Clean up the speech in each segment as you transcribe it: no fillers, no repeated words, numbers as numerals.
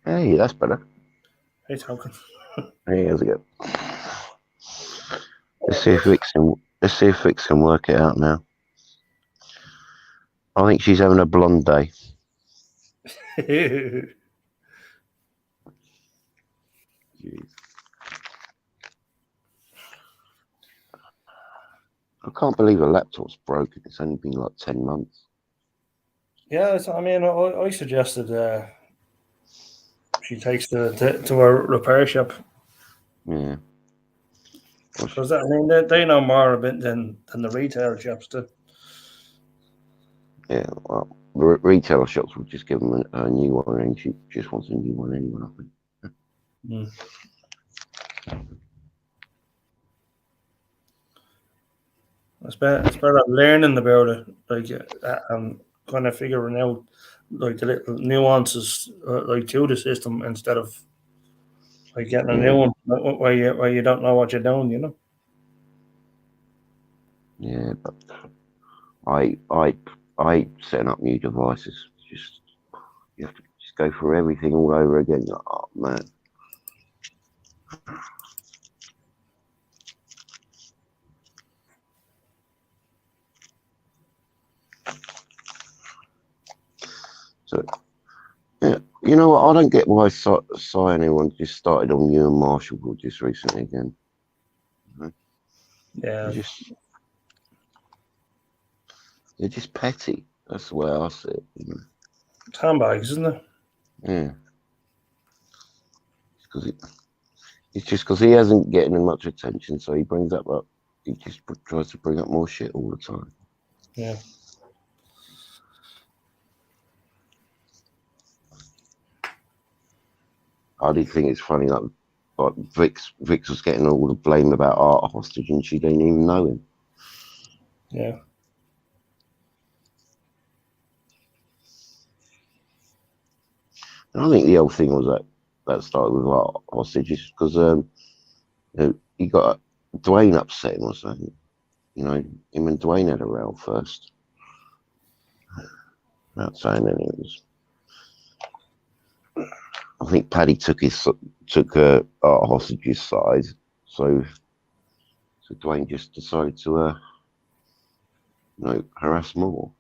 Hey, that's better. Hey, Token. Hey, how's it go? Let's see if Vix can work it out now. I think she's having a blonde day. Jeez. I can't believe her laptop's broken. It's only been like 10 months. Yeah, I mean, I suggested she takes to a repair shop. Yeah. Because I mean, they know more a bit than the retail shops do. Yeah, well, the retail shops will just give them a new one, and she just wants a new one anyway, I think. It's better learning about it, like, and kind of figuring out like the little nuances, like to the system, instead of like getting a new one where you don't know what you're doing, you know. Yeah, but I setting up new devices. Just you have to just go through everything all over again. Oh man. So yeah, you know what? I don't get why anyone just started on you and Marshall just recently again. Yeah, They're just petty. That's the way I see it. You know? it's handbags, isn't it? Yeah. It's just because he hasn't getting much attention, so he brings up he just tries to bring up more shit all the time. Yeah. I do think it's funny that like Vix was getting all the blame about Art Hostage, and she didn't even know him. Yeah. And I think the whole thing was that started with Art Hostages because he got Dwayne upset him or something. You know, him and Dwayne had a row first. Without saying anything. I think Paddy took Art Hostage's side, so Dwayne just decided to harass more.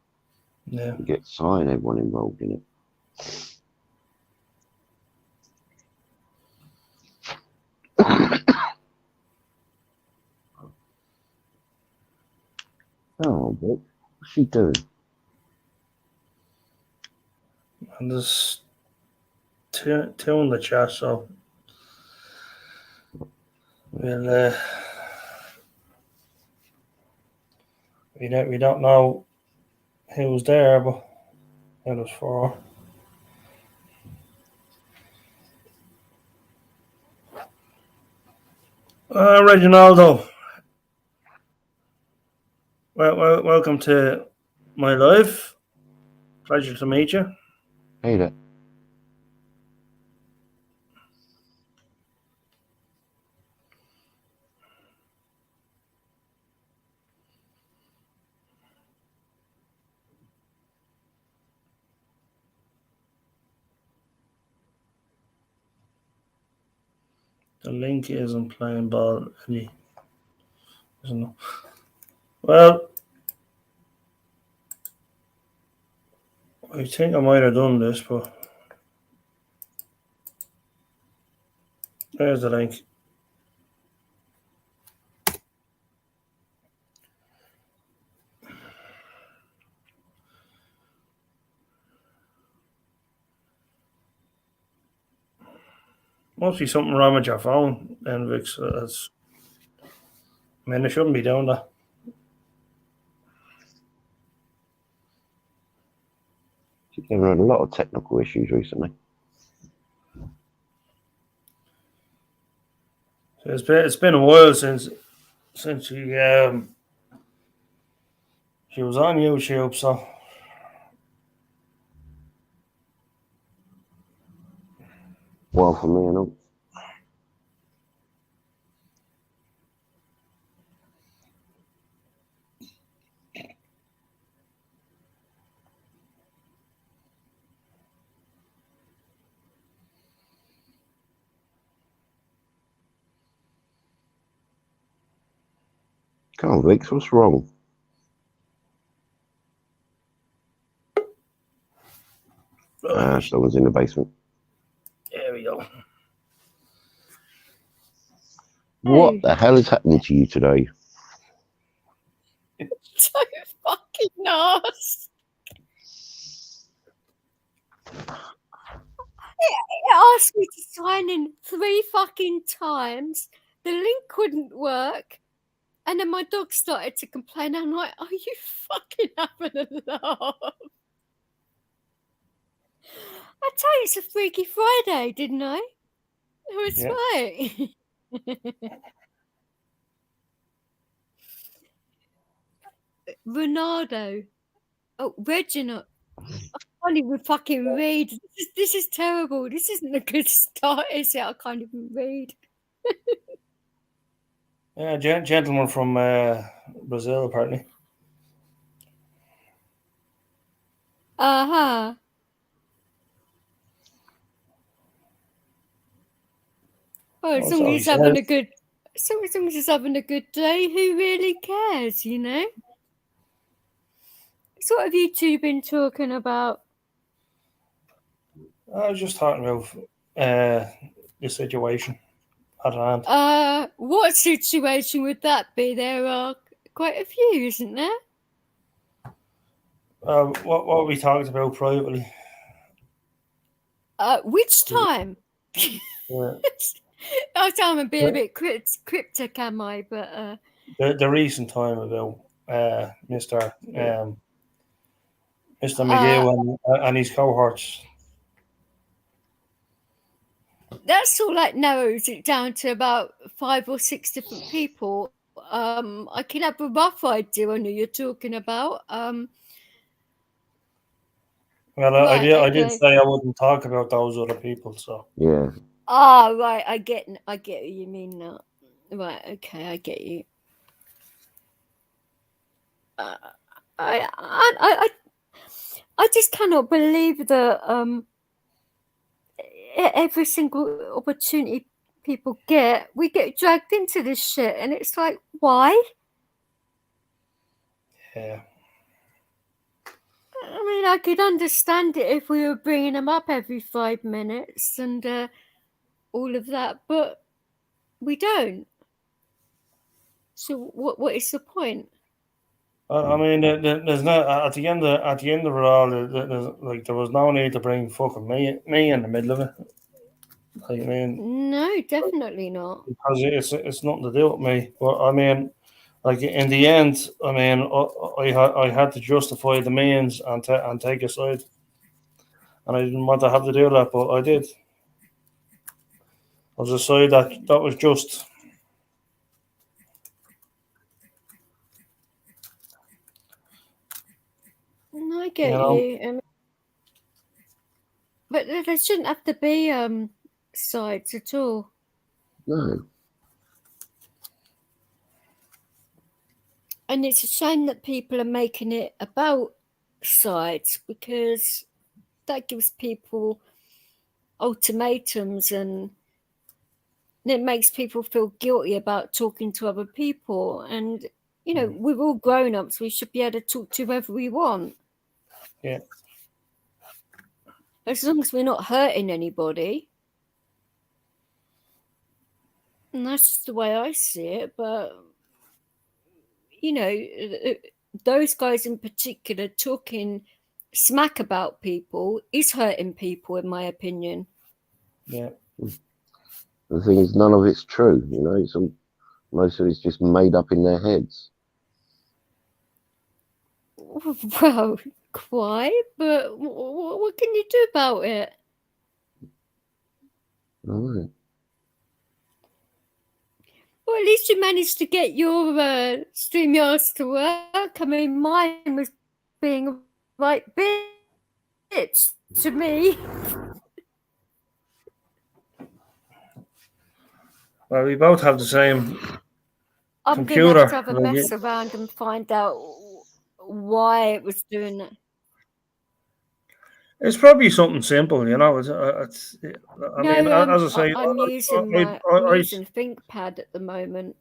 Yeah. And get Cy and everyone involved in it. Oh, Vic, what's she doing? And there's two in the chat, so we'll we don't know who was there, but it was for. Reginaldo, welcome to my life. Pleasure to meet you. Hey there. The link isn't playing ball any. Isn't. Well, I think I might have done this, but there's the link. Must be something wrong with your phone, then, Vix. I mean, it shouldn't be doing that. She's having had a lot of technical issues recently. It's been a while since she was on YouTube, so Well, for me, and all. Come on, Vix, what's wrong? Someone's in the basement. There we go. What the hell is happening to you today? So fucking ask. It asked me to sign in 3 fucking times. The link couldn't work. And then my dog started to complain. I'm like, are you fucking having a laugh? I tell you, it's a Freaky Friday, didn't I? Oh, it's right. Ronaldo. Oh, Reginald. I can't even fucking read. This is terrible. This isn't a good start, is it? I can't even read. Yeah, gentleman from Brazil, apparently. Uh-huh. Oh, as long as he's having a good, as long as he's having a good day, who really cares, you know? So what have you two been talking about? I was just talking about the situation at hand. What situation would that be? There are quite a few, isn't there? What we talked about privately. Which time? Yeah. I I'm a bit cryptic, am I? But the recent time about Mr. McGill and his cohorts. That sort of like narrows it down to about 5 or 6 different people. I can have a rough idea on who you're talking about. Well, right, I did say I wouldn't talk about those other people, so yeah. Ah, right. I get what you mean now. Right. Okay, I get you. I just cannot believe that every single opportunity people get, we get dragged into this shit, and it's like, why? Yeah. I mean, I could understand it if we were bringing them up every 5 minutes and all of that, but we don't. So what is the point? I mean, there's not at the end of it all. There was no need to bring fucking me in the middle of it. Like, I mean, no, definitely not, because it's nothing to do with me. But I mean, like in the end, I mean, I had to justify the means and take a side, and I didn't want to have to do that, but I did. I was a side that was just. I get you. I mean, but there shouldn't have to be sides at all. No. And it's a shame that people are making it about sides, because that gives people ultimatums and it makes people feel guilty about talking to other people. And, you know, we're all grown-ups. We should be able to talk to whoever we want. Yeah. As long as we're not hurting anybody. And that's just the way I see it. But, you know, those guys in particular talking smack about people is hurting people, in my opinion. Yeah. The thing is, none of it's true, you know. Most of it's just made up in their heads. Well, quite, but what can you do about it? All right. Well, at least you managed to get your StreamYards to work. I mean, mine was being a right bitch to me. Well, we both have the same I'm computer. going to have a mess around and find out why it was doing that. It's probably something simple, you know. As I say, I'm using ThinkPad at the moment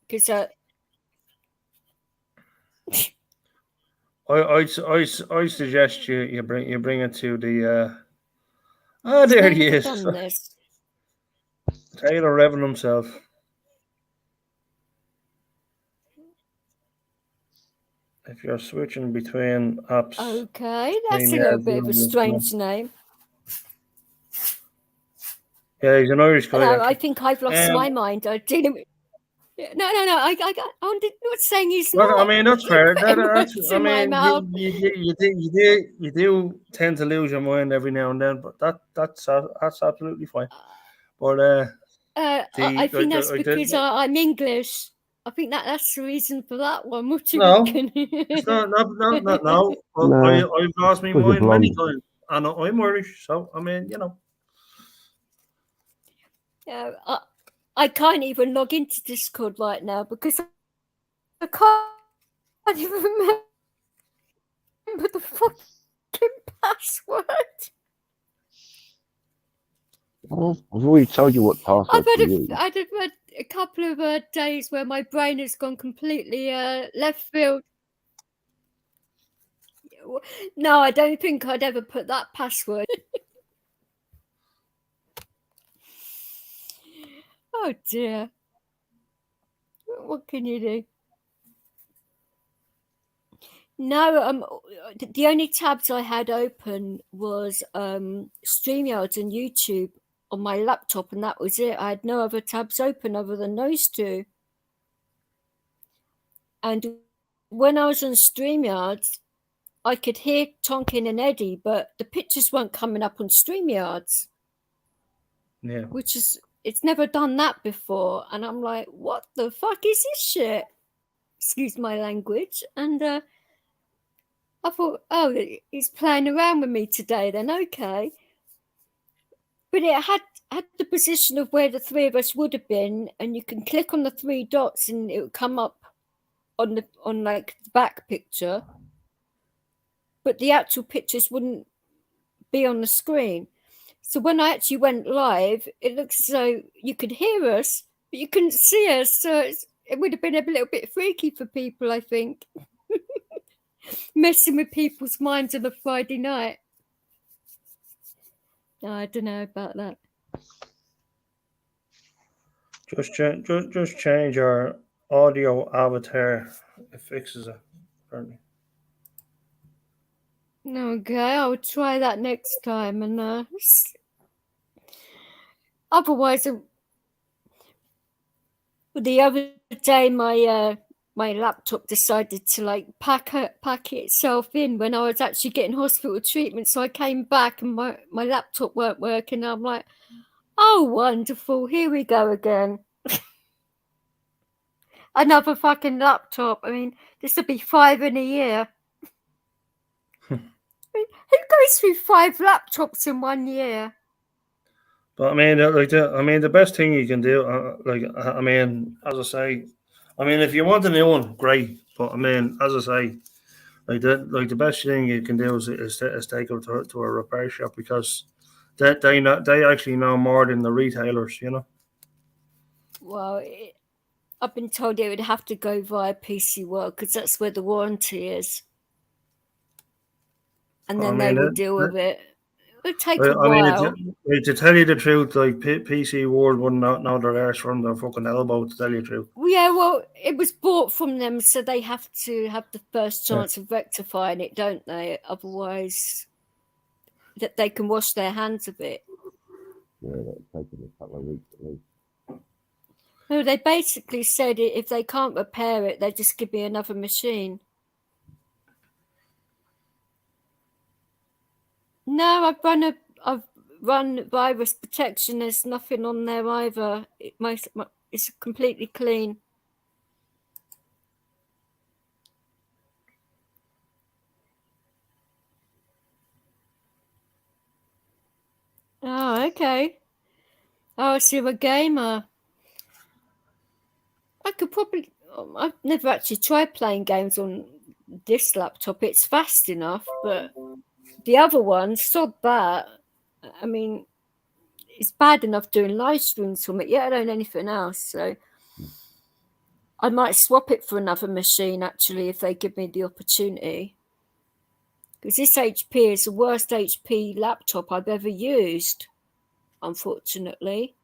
because I suggest you bring it to the. There he is, Taylor Revin himself. If you're switching between apps, okay, that's a little bit of a strange name. Yeah, he's an Irish guy. No, I think I've lost my mind. I didn't. No. I'm not saying he's not. I mean, that's fair. You do tend to lose your mind every now and then, but that's absolutely fine. But I think that's because I'm English. I think that's the reason for that one. What do you reckon? It's not. No. I've lost my mind many times, and I'm Irish, so I mean, you know. Yeah, I can't even log into Discord right now because I can't even remember the fucking password. Well, I've already told you what password I've had a couple of days where my brain has gone completely left field. No, I don't think I'd ever put that password. Oh dear. What can you do? No, the only tabs I had open was StreamYards and YouTube on my laptop, and that was it. I had no other tabs open other than those two. And when I was on StreamYards, I could hear Tonkin and Eddie, but the pictures weren't coming up on StreamYards. Yeah. Which is, it's never done that before. And I'm like, what the fuck is this shit? Excuse my language. And I thought, oh, he's playing around with me today then, okay. But it had the position of where the three of us would have been, and you can click on the three dots and it would come up on like the back picture. But the actual pictures wouldn't be on the screen. So when I actually went live, it looks as though you could hear us, but you couldn't see us. So it would have been a little bit freaky for people, I think. Messing with people's minds on a Friday night. No, I don't know about that. Just change your audio avatar. It fixes it, apparently. Okay, I'll try that next time. And otherwise, the other day, my laptop decided to like pack itself in when I was actually getting hospital treatment. So I came back and my laptop weren't working. I'm like, oh, wonderful. Here we go again. Another fucking laptop. I mean, this will be 5 in a year. I mean, who goes through 5 laptops in 1 year? But I mean, the best thing you can do, as I say, I mean, if you want a new one, great. But I mean, as I say, the best thing you can do is take it to a repair shop, because they actually know more than the retailers, you know. Well, I've been told it would have to go via PC World because that's where the warranty is, and then they will deal with it. It'll take a while. To tell you the truth, like PC World wouldn't know their arse from their fucking elbow, to tell you the truth. Yeah, well, it was bought from them, so they have to have the first chance of rectifying it, don't they? Otherwise, that they can wash their hands of it. Yeah, that's taken a couple of weeks at least. No, they basically said if they can't repair it, they just give me another machine. No, I've run virus protection. There's nothing on there either. It's completely clean. Oh, okay. Oh, so you're a gamer. I could probably. I've never actually tried playing games on this laptop. It's fast enough, but the other one, sod that. I mean, it's bad enough doing live streams from it, yet alone anything else. So I might swap it for another machine, actually, if they give me the opportunity. Because this HP is the worst HP laptop I've ever used, unfortunately.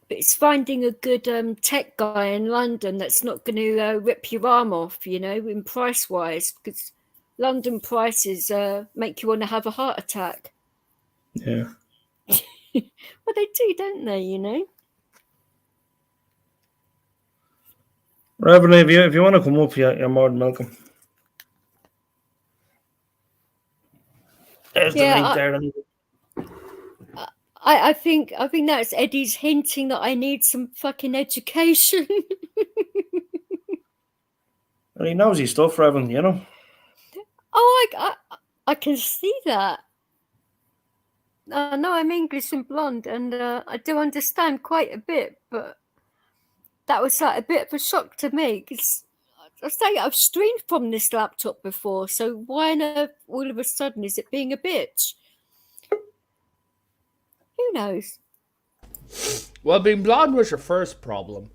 But it's finding a good tech guy in London that's not going to rip your arm off, in price-wise, because London prices make you want to have a heart attack. Yeah. Well, they do, don't they, Reverend, if you want to come up, you're more than welcome. There's the link there. I think that's Eddie's hinting that I need some fucking education. Well, he knows his stuff, Reverend, Oh, I can see that. No, I'm English and blonde, and I do understand quite a bit, but that was like a bit of a shock to me, because I say I've streamed from this laptop before, so why on earth all of a sudden is it being a bitch? Who knows? Well, being blonde was your first problem.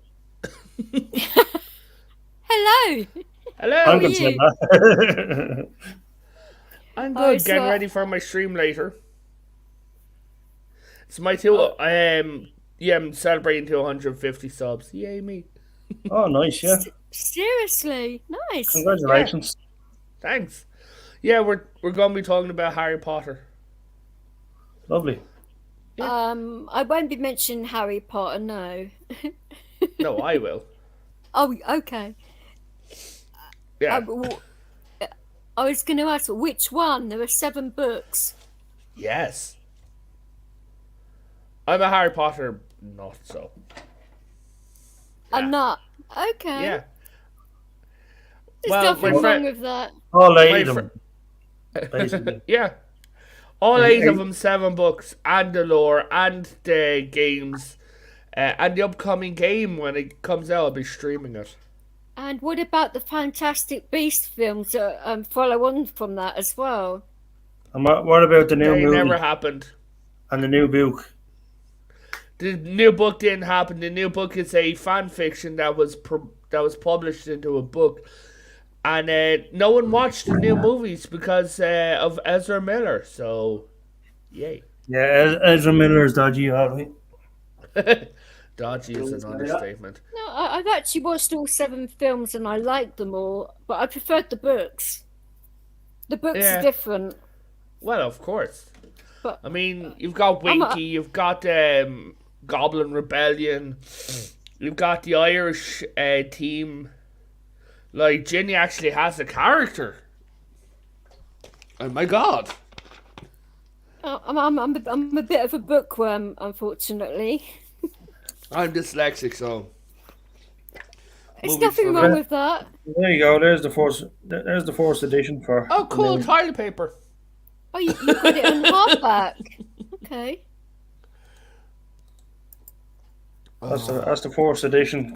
Hello. Hello. I'm good to that. I'm good. Getting ready for my stream later. It's my I'm celebrating 250 subs. Yay me. Oh, nice, yeah. Seriously, nice. Congratulations. Yeah. Thanks. Yeah, we're going to be talking about Harry Potter. Lovely. Yeah. I won't be mentioning Harry Potter, no. No, I will. Oh, okay. Yeah. I was going to ask, which one? There are 7 books. Yes. I'm a Harry Potter nut, so. I'm not. Okay. Yeah. There's nothing wrong with that. All 8 of them. Basically. Yeah. All 8 of them, 7 books, and the lore, and the games, and the upcoming game when it comes out, I'll be streaming it. And what about the Fantastic Beasts films that follow on from that as well? And what about the new movie? They never happened. And the new book? The new book didn't happen. The new book is a fan fiction that was published into a book. And no one watched the new movies because of Ezra Miller, so yay. Yeah, Ezra Miller is dodgy, haven't we? Dodgy is an understatement. No, I've actually watched all 7 films and I liked them all, but I preferred the books. The books are different. Well, of course. But I mean, you've got Winky, you've got Goblin Rebellion, you've got the Irish team. Like, Ginny actually has a character. Oh my god. I'm a bit of a bookworm, unfortunately. I'm dyslexic, so. There's nothing wrong with that. There you go. There's the fourth edition for. Oh, cool! Toilet paper. Oh, you got it on hardback. Okay. That's the fourth edition.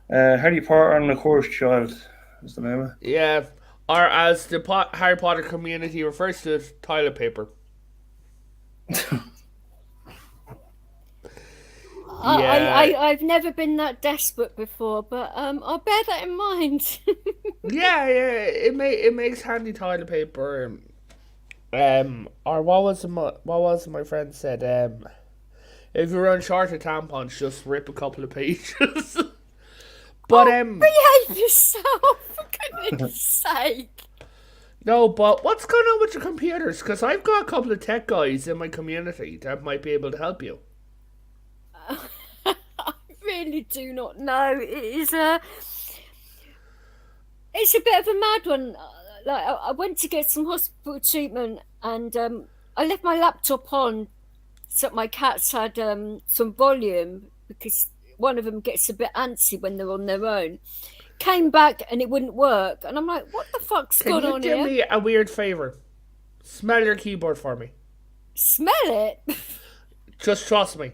Harry Potter and the Cursed Child is the name of it. Yeah, or as the Harry Potter community refers to it, toilet paper. I've never been that desperate before, but I'll bear that in mind. yeah, it makes handy toilet paper. Or what was my friend said? If you run short of tampons, just rip a couple of pages. But behave yourself, for goodness sake. No, but what's going on with your computers? Because I've got a couple of tech guys in my community that might be able to help you. I really do not know. It's a bit of a mad one. I went to get some hospital treatment, and I left my laptop on so my cats had some volume because one of them gets a bit antsy when they're on their own. Came back and it wouldn't work, and I'm like, "What the fuck's Can going you on do here?" me a weird favor? Smell your keyboard for me. Smell it. Just trust me.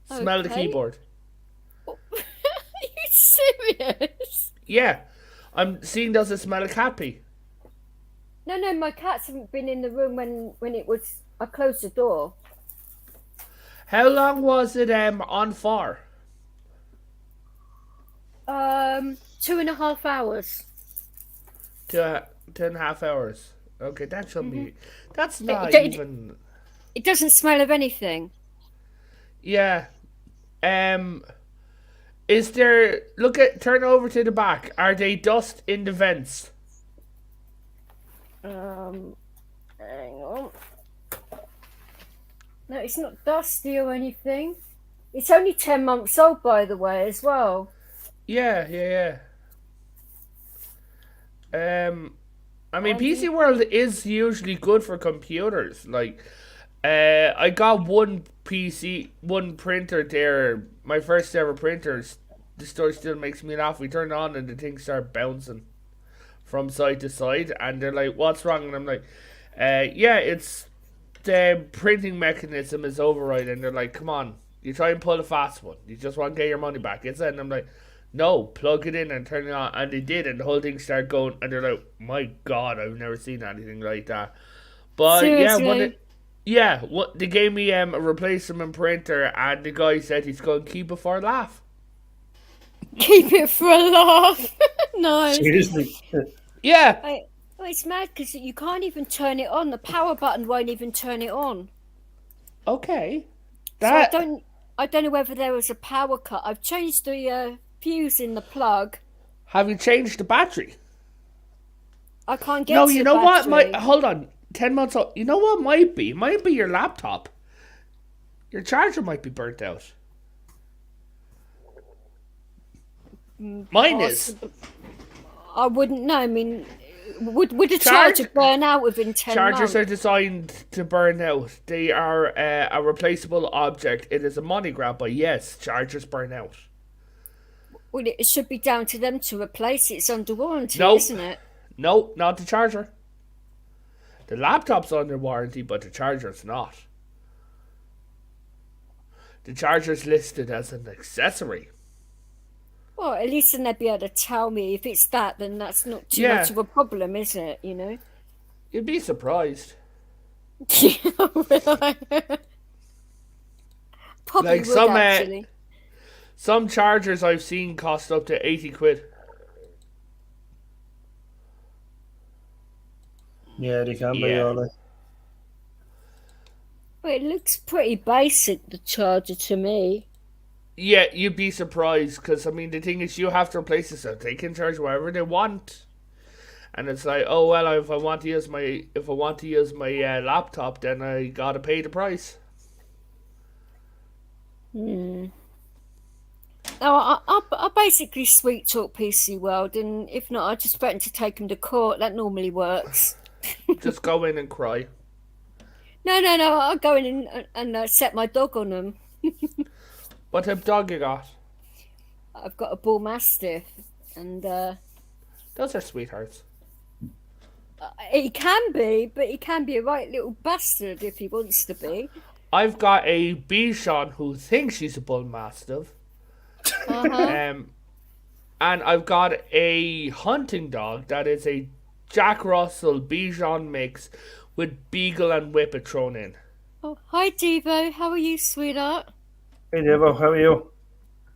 Smell the Okay. keyboard. Are you serious? Yeah. I'm seeing does it smell of cat pee? No, my cats haven't been in the room when it was. I closed the door. How long was it on for? 2.5 hours. 2.5 hours. Okay, that should be. That's not it- even. It doesn't smell of anything. Yeah. Is there? Turn over to the back. Are they dust in the vents? Hang on. No, it's not dusty or anything. It's only 10 months old, by the way, as well. Yeah. I mean, PC World is usually good for computers. Like, I got one printer there. My first ever printer. The story still makes me laugh. We turned it on and the thing started bouncing from side to side, and they're like, "What's wrong?" And I'm like, "Yeah, it's the printing mechanism is override." And they're like, "Come on, you try and pull a fast one. You just want to get your money back." It's and I'm like, "No, plug it in and turn it on." And they did, and the whole thing started going. And they're like, "My God, I've never seen anything like that." But Seriously? what they gave me a replacement printer, and the guy said he's going to keep it for a laugh. Keep it for a laugh. Nice. Seriously. Yeah, It's mad because you can't even turn it on. The power button won't even turn it on. okay. So I don't know whether there was a power cut. I've changed the fuse in the plug. Have you changed the battery? I can't get. No, to you the know what? battery. Hold on. 10 months old. You know what might be? Might be your laptop. Your charger might be burnt out. Mine is. I wouldn't know. I mean, would a Charge- charger burn out within 10 Chargers months? are designed to burn out. They are a replaceable object. It is a money grab, but yes, chargers burn out. Well, it should be down to them to replace it. It's under warranty, Nope. isn't it? No, not the charger. The laptop's under warranty, but the charger's not. The charger's listed as an accessory. Well, at least then they'd be able to tell me if it's that. Then that's not too Yeah. much of a problem, is it? You know. You'd be surprised. Probably Like would some, actually. Some chargers I've seen cost up to 80 quid. Yeah, they can be Yeah. all right. Well, it looks pretty basic, the charger, to me. Yeah, you'd be surprised because I mean the thing is you have to replace it so they can charge whatever they want, and it's like oh well if I want to use my laptop then I gotta pay the price. No, I basically sweet talk PC World, and if not, I just threaten to take them to court. That normally works. Just go in and cry. No, I'll go in and set my dog on them. What type of dog you got? I've got a bull mastiff, and Those are sweethearts. he can be, but he can be a right little bastard if he wants to be. I've got a Bichon who thinks she's a bull mastiff. Uh-huh. And I've got a hunting dog that is a Jack Russell Bichon mix with Beagle and Whippet thrown in. Oh, hi, Devo. How are you, sweetheart? Hey, Devo, how are you?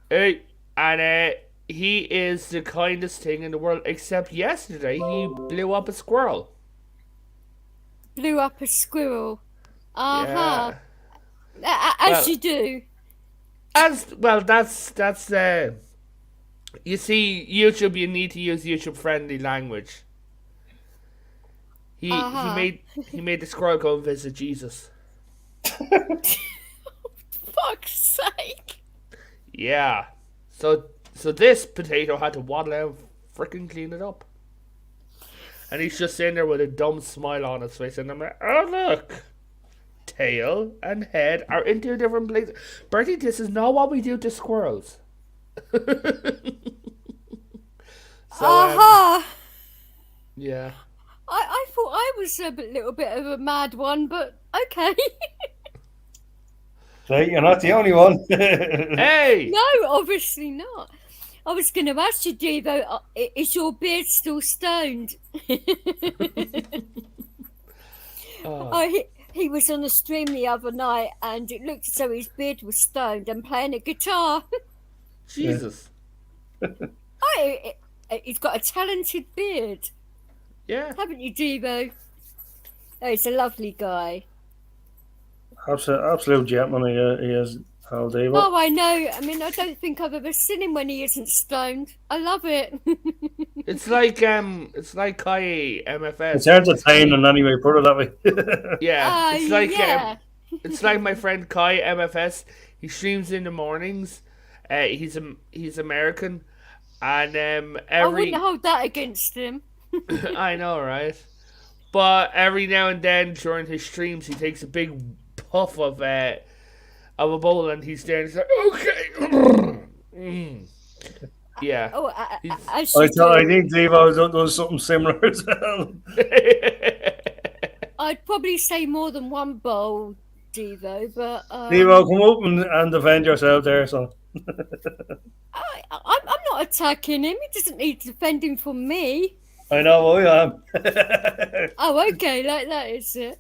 Hey, and he is the kindest thing in the world, except yesterday he blew up a squirrel. Blew up a squirrel. Uh-huh. Yeah. As Well- you do. As well, that's you see, YouTube. You need to use YouTube friendly language. He Uh-huh. he made the squirrel go and visit Jesus. Fuck's sake. Yeah. So this potato had to waddle out, and frickin' clean it up. and he's just sitting there with a dumb smile on his face, and I'm like, oh look, tail and head are in two different places. Bertie, this is not what we do to squirrels. So, Aha! yeah. I thought I was a little bit of a mad one, but okay. Right, you're not the only one. Hey! No, obviously not. I was going to ask you, Devo, is your beard still stoned? He was on the stream the other night, and it looked as though his beard was stoned and playing a guitar. Jesus. He's got a talented beard, Yeah. haven't you, Devo? Oh, he's a lovely guy. Absolute gentleman he is, Al Devo. Oh, I know. I mean, I don't think I've ever seen him when he isn't stoned. I love it. It's like Kai MFS. It's entertaining anyway, put it that way. Yeah. It's like yeah. it's like my friend Kai MFS. He streams in the mornings. He's American, and I every wouldn't hold that against him. I know, right? But every now and then during his streams, he takes a big puff of a bowl, and he's there. And he's like, okay. Yeah. Oh, I think Devo's done something similar as well. I'd probably say more than one bowl, Devo, but Devo, come up and defend yourself there, son. I'm not attacking him. He doesn't need defending from me. I know I am. Oh, okay, like that is it.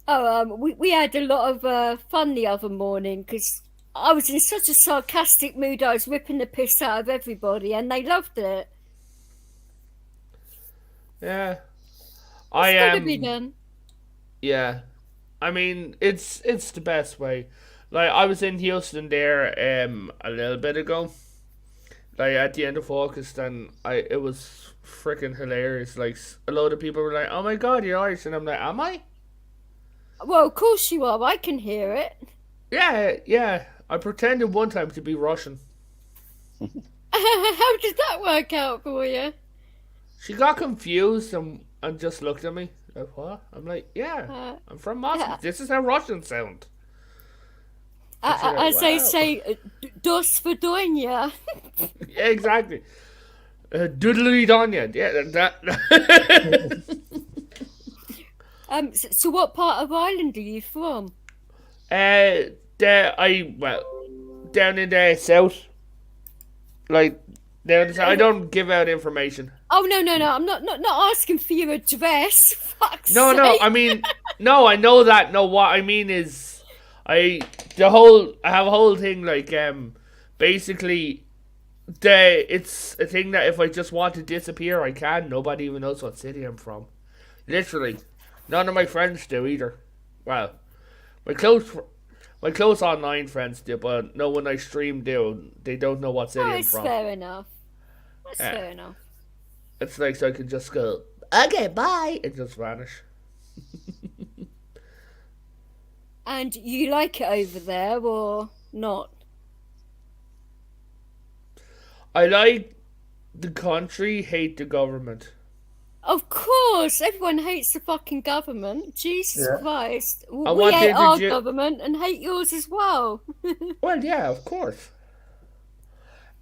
Oh, we had a lot of fun the other morning because I was in such a sarcastic mood. I was ripping the piss out of everybody, and they loved it. Yeah. It's gotta be done. Yeah. I mean, it's the best way. Like, I was in Houston there a little bit ago. Like, at the end of August, and it was freaking hilarious. Like, a load of people were like, oh my god, you're Irish. And I'm like, am I? Well, of course you are. I can hear it. Yeah. I pretended one time to be Russian. How did that work out for you? She got confused and just looked at me. Like, what? I'm like, yeah, I'm from Moscow. yeah. This is how Russians sound. As they Wow. say, Dos Svidonya. Yeah, exactly. Doodly Donya. Yeah, that. So what part of Ireland are you from? Down in the south. Like, down the south. I don't give out information. Oh no! I'm not asking for your address. Fuck's No. sake. I mean, no. I know that. No, what I mean is, I have a whole thing like basically, it's a thing that if I just want to disappear, I can. Nobody even knows what city I'm from. Literally, none of my friends do either. Well, my close online friends do, but no one I stream do. They don't know what city I'm It's from. fair enough. That's Yeah. fair enough. It's like so I can just go, okay, bye, and just vanish. And you like it over there or not? I like the country, hate the government. Of course, everyone hates the fucking government. Jesus Yeah. Christ. I We wanted hate to our ju- government and hate yours as well. Well, yeah, of course.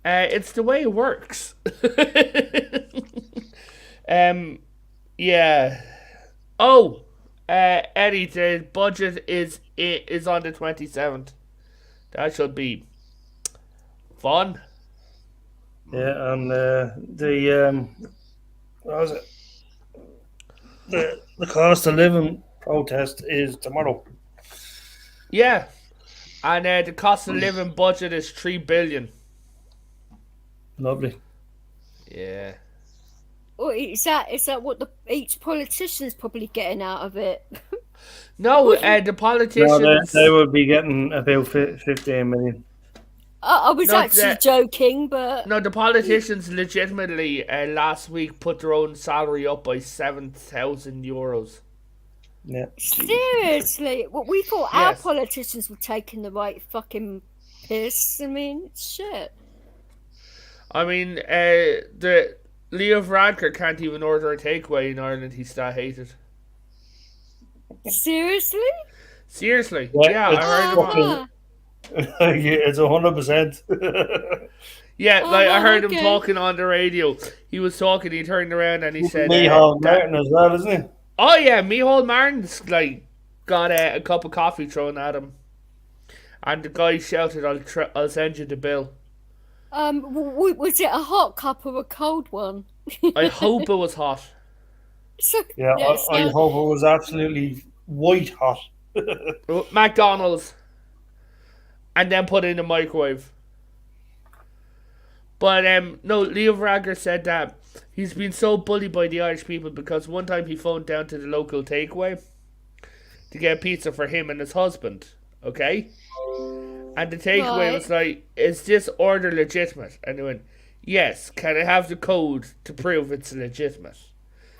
It's the way it works. Yeah. Oh, Eddie, the budget is on the 27th. That should be fun. Yeah, and what was it? The cost of living protest is tomorrow. Yeah, and the cost of living budget is $3 billion. Lovely. Yeah. Or is that what each politician's probably getting out of it? No, the No, politicians. they would be getting about 15 million. I was Not actually that- joking, but No, the politicians legitimately last week put their own salary up by €7,000. Yeah. seriously, we thought our Yes. politicians were taking the right fucking piss. I mean, shit. I mean, Leo Varadkar can't even order a takeaway in Ireland. He's that hated. Seriously? Seriously. Yeah, Yeah, it's I heard him. fucking- It's 100%. Yeah, Oh, like I heard him okay. talking on the radio. He was talking. He turned around and he said, Micheál that- Martin as well, isn't he? "Oh yeah, Micheál Martin's like got a cup of coffee thrown at him, and the guy shouted, I'll send you the bill." Was it a hot cup or a cold one? I hope it was hot. So, Yeah, yes, I hope it was absolutely white hot. McDonald's, and then put it in the microwave. But no, Leo Varadkar said that he's been so bullied by the Irish people because one time he phoned down to the local takeaway to get pizza for him and his husband, okay? And the takeaway was like, "Is this order legitimate?" And he went, "Yes, can I have the code to prove it's legitimate?"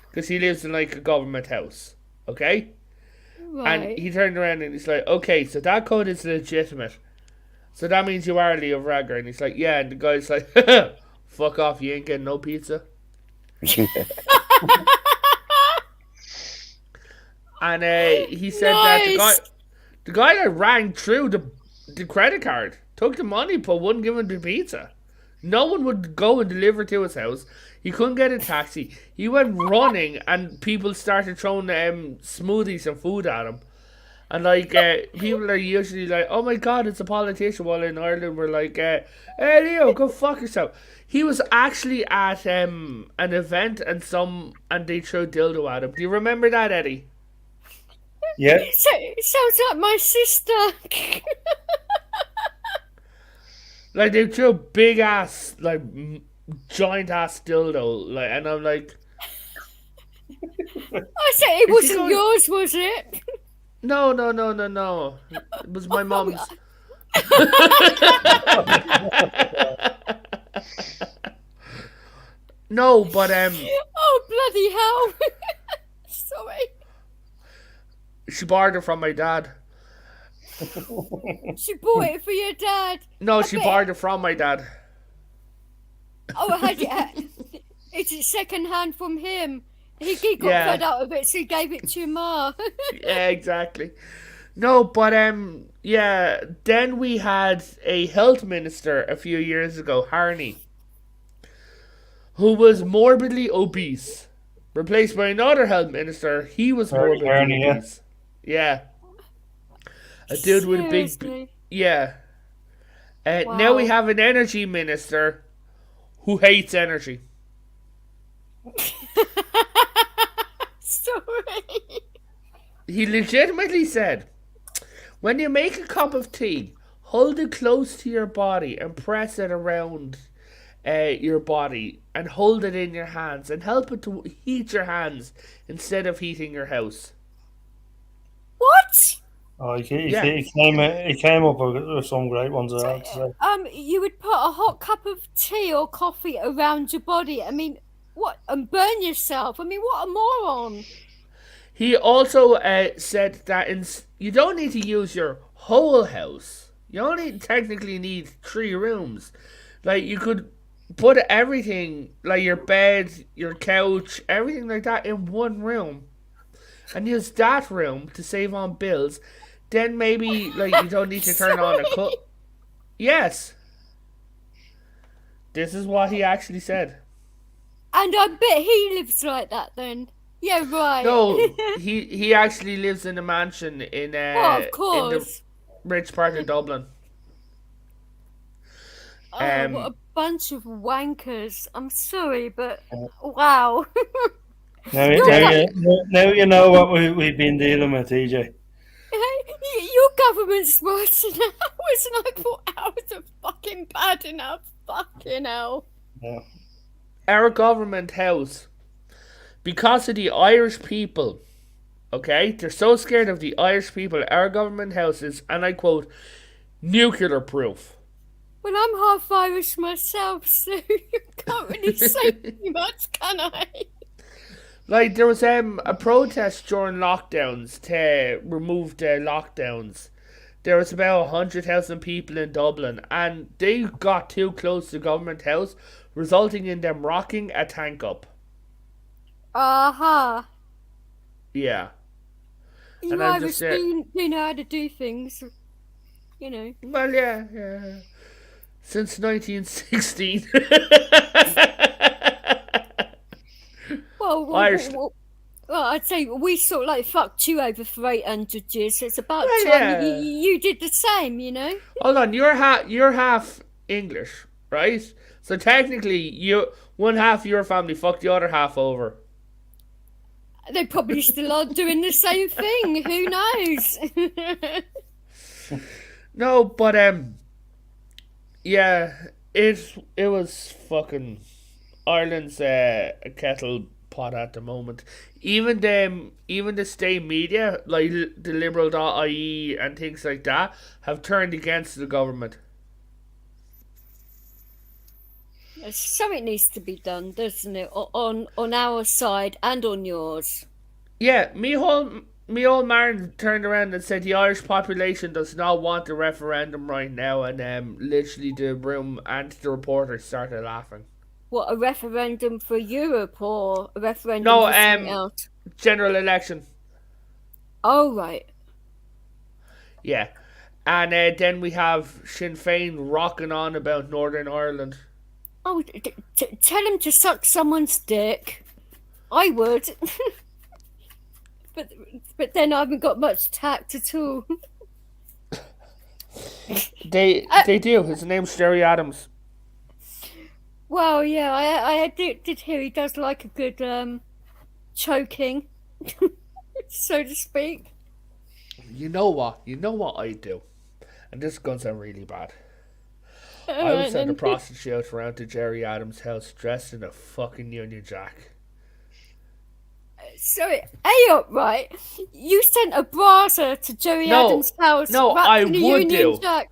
Because he lives in like a government house, okay? right. And he turned around and he's like, "Okay, so that code is legitimate. So that means you are Leo Varadkar." And he's like, "Yeah." And the guy's like, "Fuck off, you ain't getting no pizza." And he said that Nice. the guy that rang through the credit card, took the money but wouldn't give him the pizza. No one would go and deliver to his house. He couldn't get a taxi. He went running and people started throwing smoothies and food at him. And like people are usually like, "Oh my god, it's a politician," while in Ireland we're like, "Hey Leo, go fuck yourself." He was actually at an event and they threw dildo at him. Do you remember that, Eddie? Yeah, So, it sounds like my sister. Like they threw a big ass, like giant ass dildo, like, and I'm like, I said it he wasn't going- yours, was it? no. It was my mom's. No, but Oh, bloody hell. Sorry. she borrowed it from my dad. She bought it for your dad. No, she bet- borrowed it from my dad. Oh, is it second hand from him? He got Yeah. fed out of it, so he gave it to Ma. Yeah, exactly. No, but yeah. Then we had a health minister a few years ago, Harney, who was morbidly obese, replaced by another health minister. He was Harry morbidly Harney, yeah. obese. Yeah. A dude with a big. Seriously? Yeah. Now we Wow. have an energy minister who hates energy. Sorry. He legitimately said, "When you make a cup of tea, hold it close to your body and press it around your body and hold it in your hands and help it to heat your hands instead of heating your house." What? oh, he Yeah. came up with some great ones. I have to say. You would put a hot cup of tea or coffee around your body. I mean, what? And burn yourself. I mean, what a moron. He also said that you don't need to use your whole house. You only technically need 3 rooms. Like, you could put everything, like your bed, your couch, everything like that in one room. And use that room to save on bills. Then maybe, like, you don't need to turn on a cook. Yes. This is what he actually said. And I bet he lives like that then. Yeah, right. No, he actually lives in a mansion in Oh, of in the course. rich part of Dublin. Oh, what a bunch of wankers. I'm sorry, but wow. Now you know what we've been dealing with, TJ. Your government's smart enough. It's like 4 hours of fucking bad enough. Fucking hell. Yeah. Our government house, because of the Irish people, okay, they're so scared of the Irish people, our government house is, and I quote, nuclear proof. Well, I'm half Irish myself, so you can't really say too much, can I? Like, there was a protest during lockdowns to remove the lockdowns there was about 100,000 people in Dublin, and they got too close to Government House, resulting in them rocking a tank up. Aha. Yeah. You And I'm Irish just, do know how to do things. You know. Well, yeah. Since 1916. Well, Irish. well, I'd say we sort of like fucked you over for 800 years, so it's about Well, time yeah. you did the same, you know? Hold on, you're half English, right? So technically, one half of your family fucked the other half over. They probably still are doing the same thing. Who knows? No, but yeah, it was fucking Ireland's kettle pot at the moment. Even the state media, like the Liberal.ie and things like that, have turned against the government. Something needs to be done, doesn't it? On our side and on yours. Yeah, me old man turned around and said the Irish population does not want a referendum right now, and literally the room and the reporters started laughing. What, a referendum for Europe or a referendum No, for something else? General election. Oh, right. Yeah, and then we have Sinn Féin rocking on about Northern Ireland. Oh, tell him to suck someone's dick. I would. but then I haven't got much tact at all. They do. His name's Jerry Adams. Well, yeah, I did hear he does like a good choking, so to speak. You know what I do, and this is gonna sound really bad. I would send a prostitute around to Jerry Adams' house dressed in a fucking Union Jack. Sorry, hey up, right? You sent a brasa to Jerry Adams' house. No, wrapped I in a would Union do. Jack.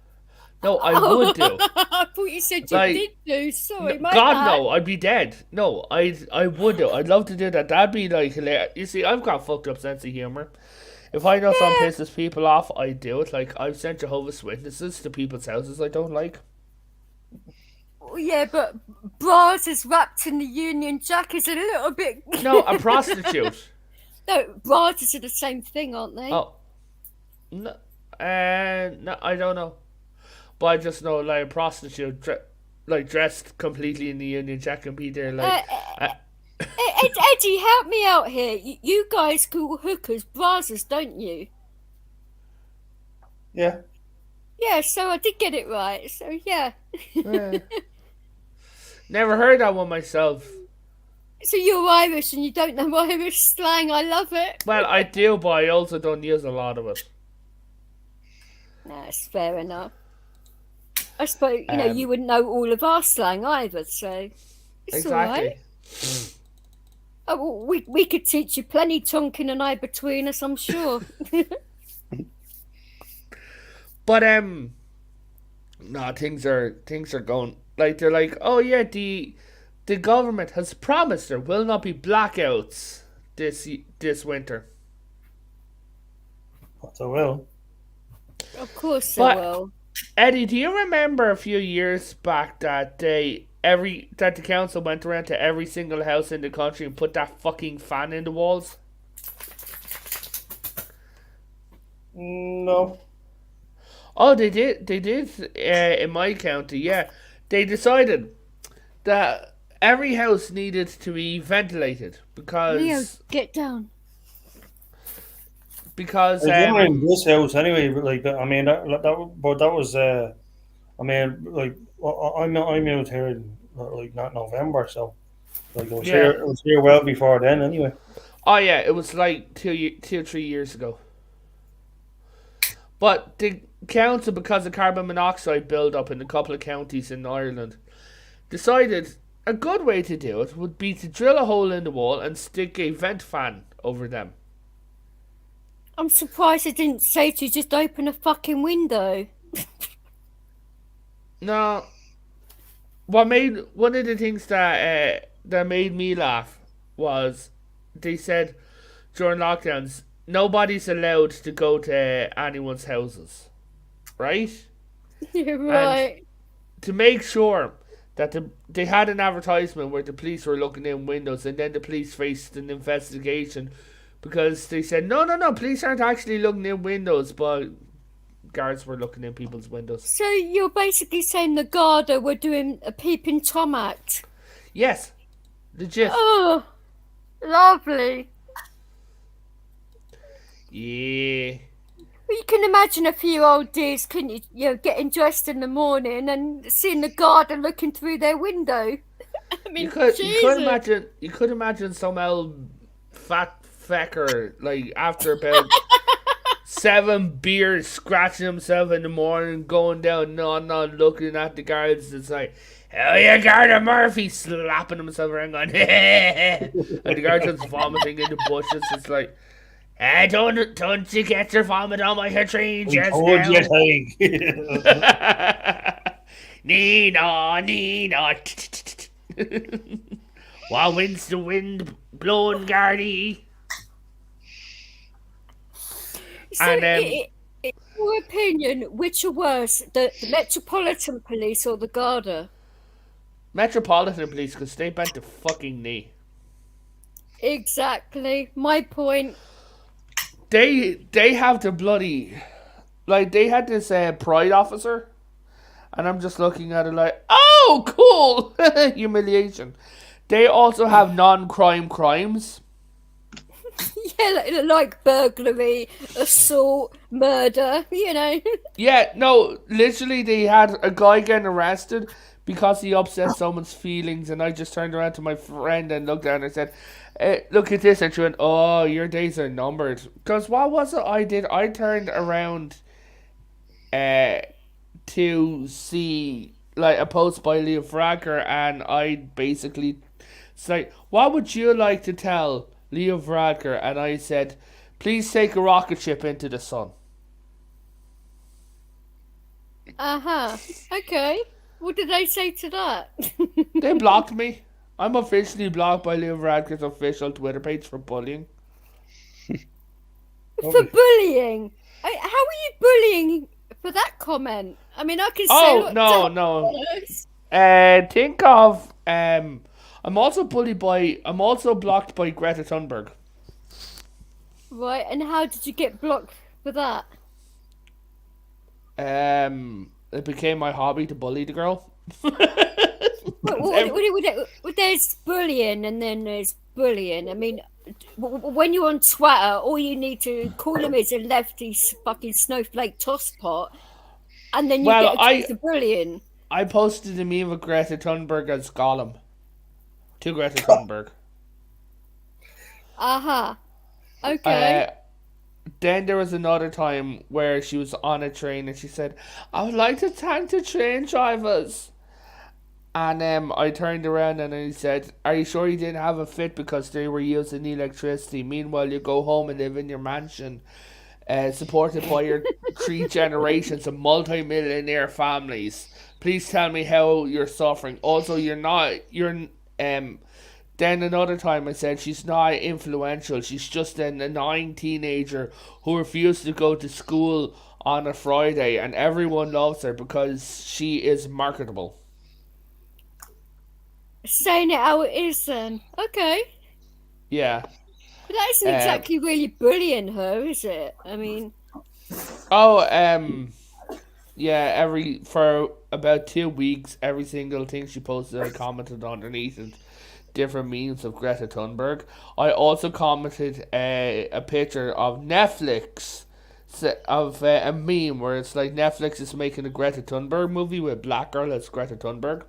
No, I would do. I thought you said you Like, did do. Sorry, my God bad. no, I'd be dead. No, I would do. I'd love to do that. That'd be like hilarious. You see, I've got a fucked up sense of humor. If I know something pisses people off, I do it. Like, I've sent Jehovah's Witnesses to people's houses I don't like. Yeah, but brasas wrapped in the Union Jack is a little bit. No, a prostitute. No, brasas are the same thing, aren't they? Oh. No, no, I don't know. But I just know, like, a prostitute, dressed completely in the Union Jack and be there, like... Eddie, help me out here. You guys call hookers brasas, don't you? Yeah. Yeah, so I did get it right. So, yeah. Never heard that one myself. So you're Irish and you don't know Irish slang. I love it. Well, I do, but I also don't use a lot of it. That's fair enough. I suppose, you wouldn't know all of our slang either, so it's all right. Oh, well, we could teach you plenty, Tonkin and I, between us, I'm sure. But no, things are going, like, they're like, oh yeah, the government has promised there will not be blackouts this winter. What I will. Of course they will. Eddie, do you remember a few years back that the council went around to every single house in the country and put that fucking fan in the walls? No. Oh, they did in my county, yeah. They decided that every house needed to be ventilated because... Leo, get down. Because in this house anyway, like I mean that was I mean like I moved here in like not November, so like I was here well before then anyway. Oh yeah, it was like 2 or 3 years ago. But the council, because of carbon monoxide build-up in a couple of counties in Ireland, decided a good way to do it would be to drill a hole in the wall and stick a vent fan over them. I'm surprised I didn't say to you, just open a fucking window. No. One of the things that made me laugh was they said during lockdowns nobody's allowed to go to anyone's houses. right? You're right. To make sure that they had an advertisement where the police were looking in windows, and then the police faced an investigation because they said, no, police aren't actually looking in windows, but guards were looking in people's windows. So you're basically saying the Garda were doing a peeping Tom act? Yes, legit. Oh, lovely. Yeah. Well, you can imagine a few old dears, couldn't you? You know, getting dressed in the morning and seeing the Garda looking through their window. I mean, You could Jesus. imagine some old fat fecker like after about 7 beers scratching himself in the morning, going down, not looking at the guards. It's like, hell yeah, Garda Murphy, slapping himself around, going, and the guard just vomiting in the bushes. It's like, don't you get your vomit on my tree just now. Nina. What wind's the wind blowing, Gardy? So, And, in your opinion, which are worse, the Metropolitan Police or the Garda? Metropolitan Police, because they bent the fucking knee. Exactly. My point. They have the bloody, like, they had this pride officer, and I'm just looking at it like, oh, cool, humiliation. They also have non-crime crimes. Yeah, like burglary, assault, murder, you know. Yeah, no, literally they had a guy getting arrested because he upset someone's feelings, and I just turned around to my friend and looked at her and said, look at this, and she went, oh, your days are numbered. Because what was it I did? I turned around to see like a post by Leo Varadkar, and I basically said, what would you like to tell Leo Varadkar? And I said, please take a rocket ship into the sun. Okay. What did they say to that? They blocked me. I'm officially blocked by Leo Varadkar's official Twitter page for bullying. For bullying? How are you bullying for that comment? I mean, I can say... No. Think of... I'm also blocked by Greta Thunberg. Right, and how did you get blocked for that? It became my hobby to bully the girl. There's bullying and then there's bullying. I mean, when you're on Twitter, all you need to call him is a lefty fucking snowflake tosspot, and then you get accused of bullying. I posted a meme of Greta Thunberg as Gollum. To Greta Thunberg. Okay. Then there was another time where she was on a train and she said, I would like to thank the train drivers. And I turned around and I said, are you sure you didn't have a fit because they were using electricity? Meanwhile, you go home and live in your mansion, supported by your 3 generations of multi-millionaire families. Please tell me how you're suffering. Also, then another time I said she's not influential. She's just an annoying teenager who refused to go to school on a Friday, and everyone loves her because she is marketable. Saying it how it is then. Okay. Yeah. But that isn't exactly really bullying her, is it? I mean... Yeah, for about 2 weeks, every single thing she posted, I commented underneath it. Different memes of Greta Thunberg. I also commented a picture of Netflix of a meme where it's like Netflix is making a Greta Thunberg movie with Black Girl as Greta Thunberg.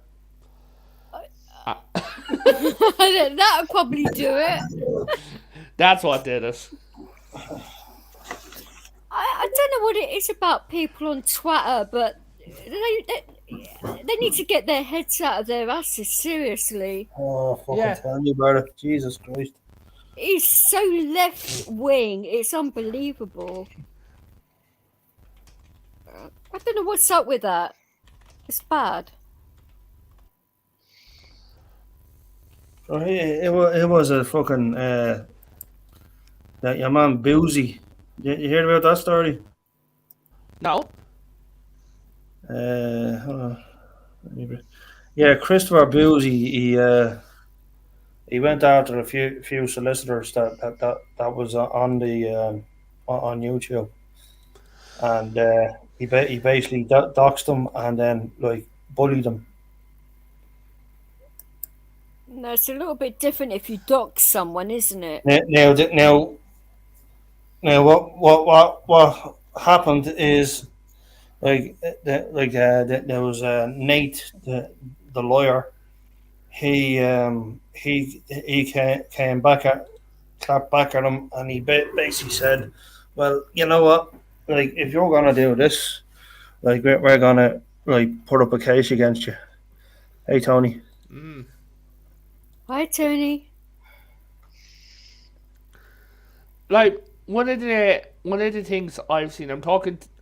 That would probably do it. That's what did it. I don't know what it is about people on Twitter, but they need to get their heads out of their asses, seriously. Oh, fucking tell me about it. Jesus Christ. It's so left wing. It's unbelievable. I don't know what's up with that. It's bad. So it was a fucking that your man Boozy. You heard about that story? No. Hold on. Yeah, Christopher Boozy. He went after a few solicitors that was on the on YouTube, and he basically doxed them and then like bullied them. No, it's a little bit different if you dox someone, isn't it? Now what happened is there was Nate the lawyer. He came back at clapped back at him, and he basically said, "Well, you know what? Like, if you're gonna do this, like, we're gonna like put up a case against you." Hey, Tony. Mm. Hi, Tony. Like one of the things I've seen,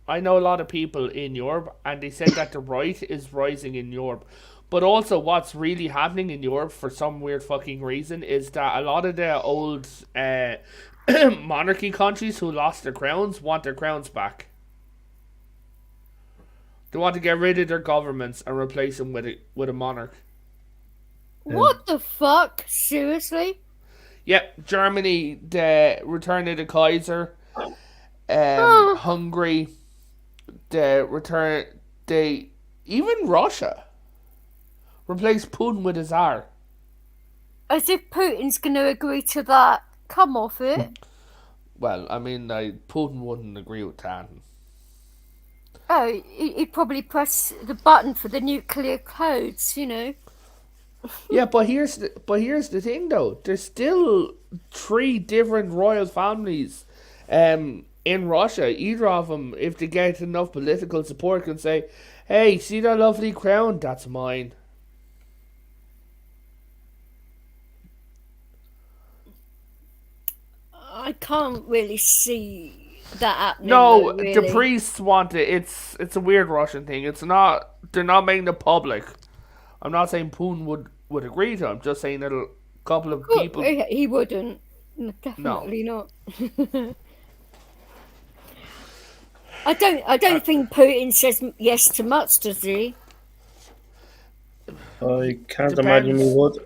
I know a lot of people in Europe, and they said that the right is rising in Europe. But also, what's really happening in Europe for some weird fucking reason is that a lot of the old monarchy countries who lost their crowns want their crowns back. They want to get rid of their governments and replace them with a monarch. What the fuck? Seriously? Yep, Germany, the return of the Kaiser. Oh. Hungary, even Russia replace Putin with a czar. As if Putin's going to agree to that. Come off it. Well, I mean, Putin wouldn't agree with that. Oh, he'd probably press the button for the nuclear codes, you know. Yeah, but here's the thing though. There's still 3 different royal families, in Russia. Either of them, if they get enough political support, can say, "Hey, see that lovely crown? That's mine." I can't really see that happening. No, though, really. the priests want it. It's a weird Russian thing. It's not. They're not making it public. I'm not saying Putin would agree to it. I'm just saying that a couple of Well, people. he wouldn't. No, definitely not. I don't think Putin says yes to much, does he? I can't Depends. imagine he would.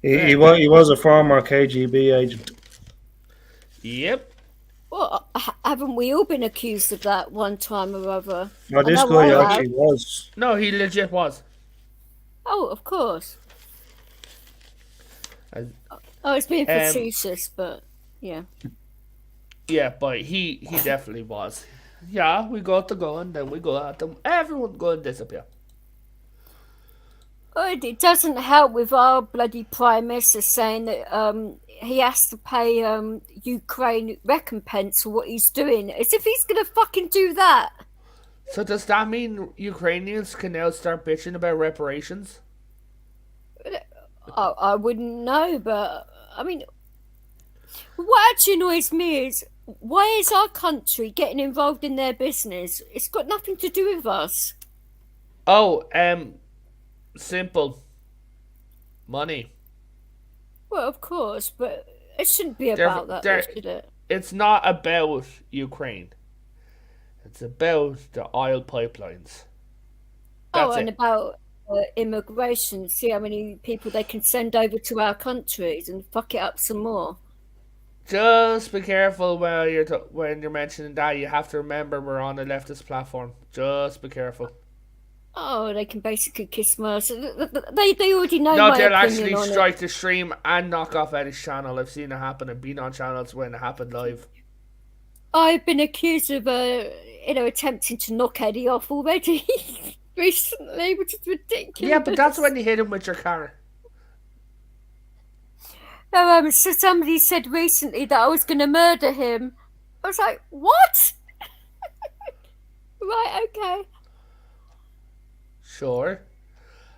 He Yeah. was a former KGB agent. Yep. Well, haven't we all been accused of that one time or other? Now, I this know I guy have. actually was. No, he legit was. Oh, of course. Uh, Oh, it's being Um, facetious, but yeah. Yeah, but he definitely was. Yeah, we got the gun, then we go at them. Everyone go and disappear. Oh, it doesn't help with our bloody prime minister saying that he has to pay Ukraine recompense for what he's doing, as if he's gonna fucking do that. So does that mean Ukrainians can now start bitching about reparations? I wouldn't know, but I mean, what actually annoys me is why is our country getting involved in their business? It's got nothing to do with us. Oh, simple. Money. Well, of course, but it shouldn't be They're- about that, though, they're- should it? It's not about Ukraine. It's about the oil pipelines. Oh, That's and it. about immigration. See how many people they can send over to our countries and fuck it up some more. Just be careful when you're mentioning that. You have to remember we're on a leftist platform. Just be careful. Oh, they can basically kiss my ass. They already know No, my they'll opinion actually on it. strike the stream and knock off Eddie's channel. I've seen it happen and been on channels when it happened live. I've been accused of, attempting to knock Eddie off already recently, which is ridiculous. Yeah, but that's when you hit him with your car. No, so somebody said recently that I was going to murder him. I was like, what? Right, okay. Sure.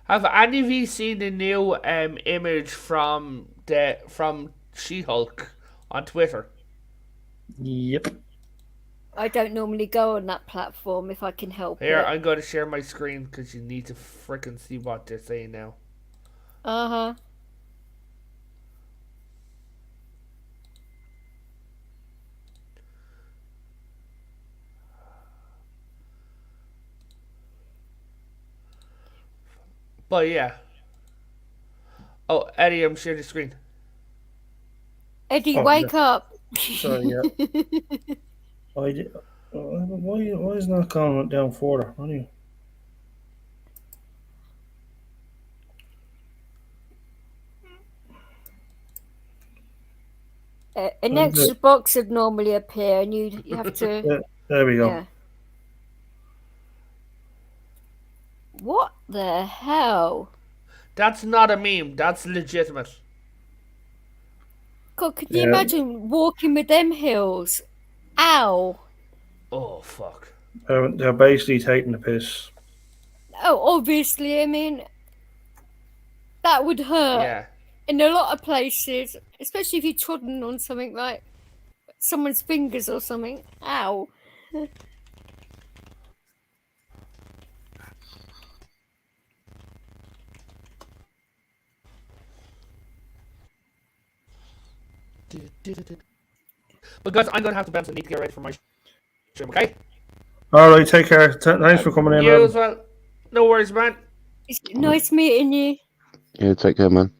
Have any of you seen the new image from She-Hulk on Twitter? Yep. I don't normally go on that platform if I can help Here, it. I'm going to share my screen because you need to frickin' see what they're saying now. Uh-huh. But yeah. Oh, Eddie, I'm sharing the screen. Eddie, Oh, wake up. sorry, yeah. Why is it not going down further? Anyway. An extra box would normally appear, and you have to. Yeah, there we go. Yeah. What the hell? That's not a meme. That's legitimate. God, could you Yeah. imagine walking with them heels? Ow. Oh, fuck. They're basically taking the piss. Oh, obviously, I mean, that would hurt Yeah. in a lot of places, especially if you're trodden on something like someone's fingers or something. Ow. But guys, I'm going to have to bounce. I need to get ready for my stream, okay? All right, take care. Thanks for coming in, You man. as well. No worries, man. It's nice meeting you. Yeah, take care, man.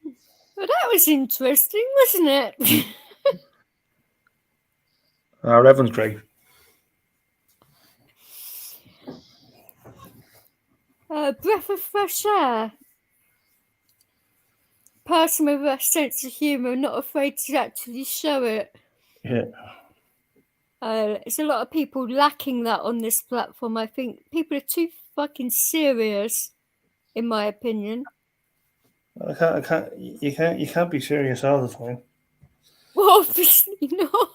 Well, that was interesting, wasn't it? Evan's great. Breath of fresh air. Person with a sense of humour, not afraid to actually show it. Yeah. There's a lot of people lacking that on this platform. I think people are too fucking serious, in my opinion. You can't be serious all the time. Well, obviously not.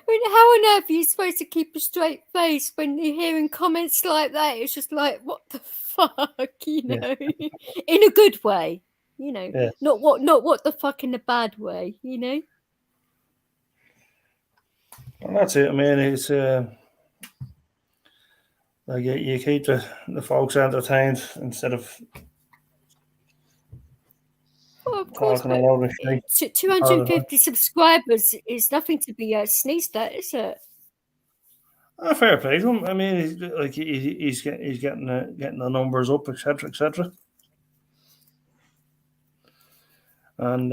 I mean, how on earth are you supposed to keep a straight face when you're hearing comments like that? It's just like, what the fuck, you know? In a good way, you know. Yeah. Not what the fuck in a bad way, you know. Well, that's it. I mean, it's like you keep the folks entertained instead of Well, of course, talking all over shit. 250 subscribers is nothing to be sneezed at, is it? Fair play to him. I mean, he's getting the numbers up, etc., etc. And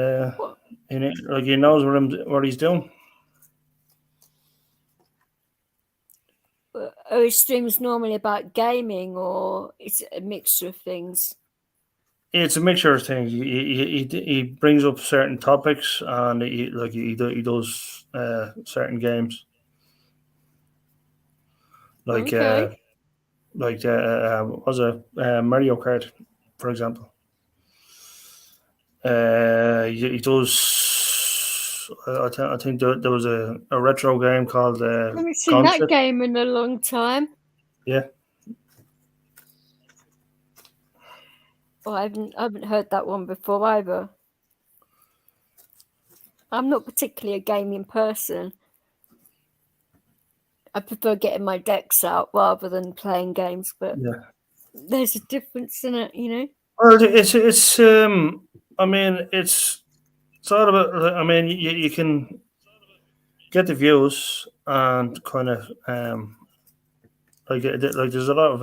he knows what he's doing. Are his streams normally about gaming, or it's a mixture of things? It's a mixture of things. He brings up certain topics, and he does certain games, like Okay. was a Mario Kart, for example. He does. I think there was a retro game called. I haven't seen that Concept. game in a long time. Yeah. Oh, I haven't heard that one before either. I'm not particularly a gaming person. I prefer getting my decks out rather than playing games, but Yeah. there's a difference in it, you know. Well, it's I mean, it's all about. I mean, you can get the views and kind of like there's a lot of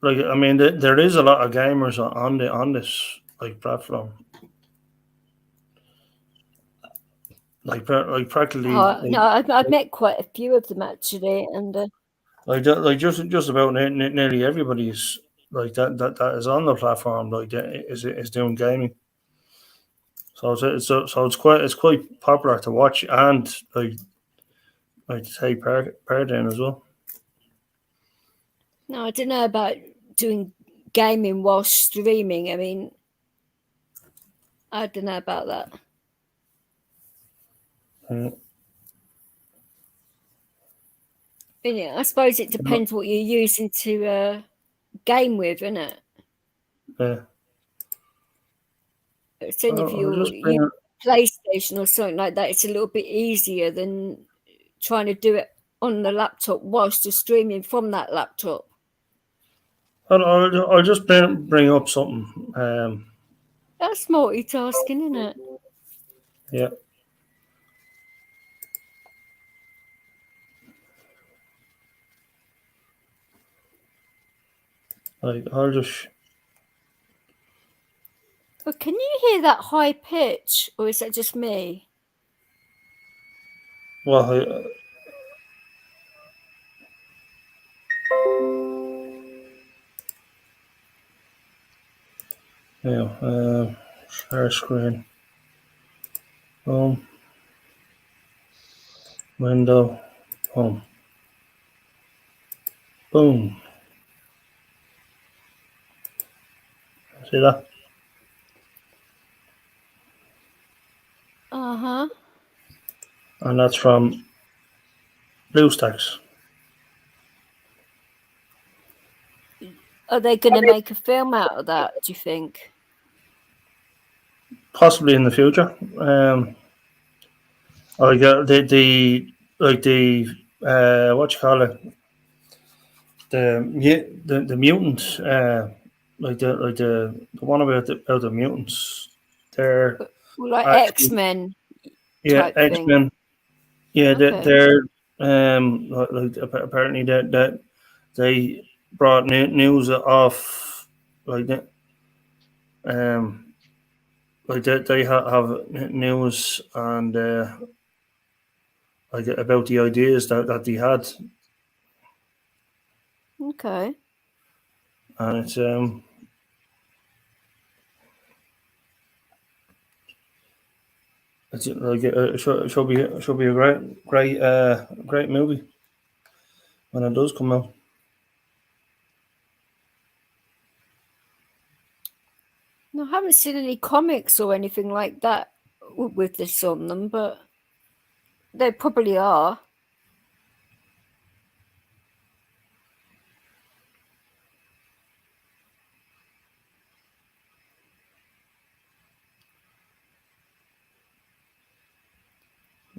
like I mean there is a lot of gamers on this like platform. Like practically. No, I've met quite a few of them actually, and Like just about nearly everybody's like that is on the platform like is doing gaming. So it's quite popular to watch and like to take part in as well. no, I don't know about doing gaming while streaming. I mean, I don't know about that. Yeah, I suppose it depends what you're using to game with, isn't it? Yeah. Certainly, if you use PlayStation or something like that, it's a little bit easier than trying to do it on the laptop whilst you're streaming from that laptop. I'll just bring up something. That's multitasking, isn't it? Yeah. Like, I'll just. But can you hear that high pitch, or is that just me? Well, share screen. Home. Window. Home. Boom. See that? Uh-huh. And that's from BlueStacks. Are they going to make a film out of that, do you think? Possibly in the future. I got the what you call it, the mutants, like the one about the mutants. They're Like actually, X-Men yeah, type X thing. Men. Yeah, Okay. they're like apparently that they brought news off like that. Like they have news and like about the ideas that they had, Okay. and it's like should be a great movie when it does come out. No, I haven't seen any comics or anything like that with this on them, but they probably are.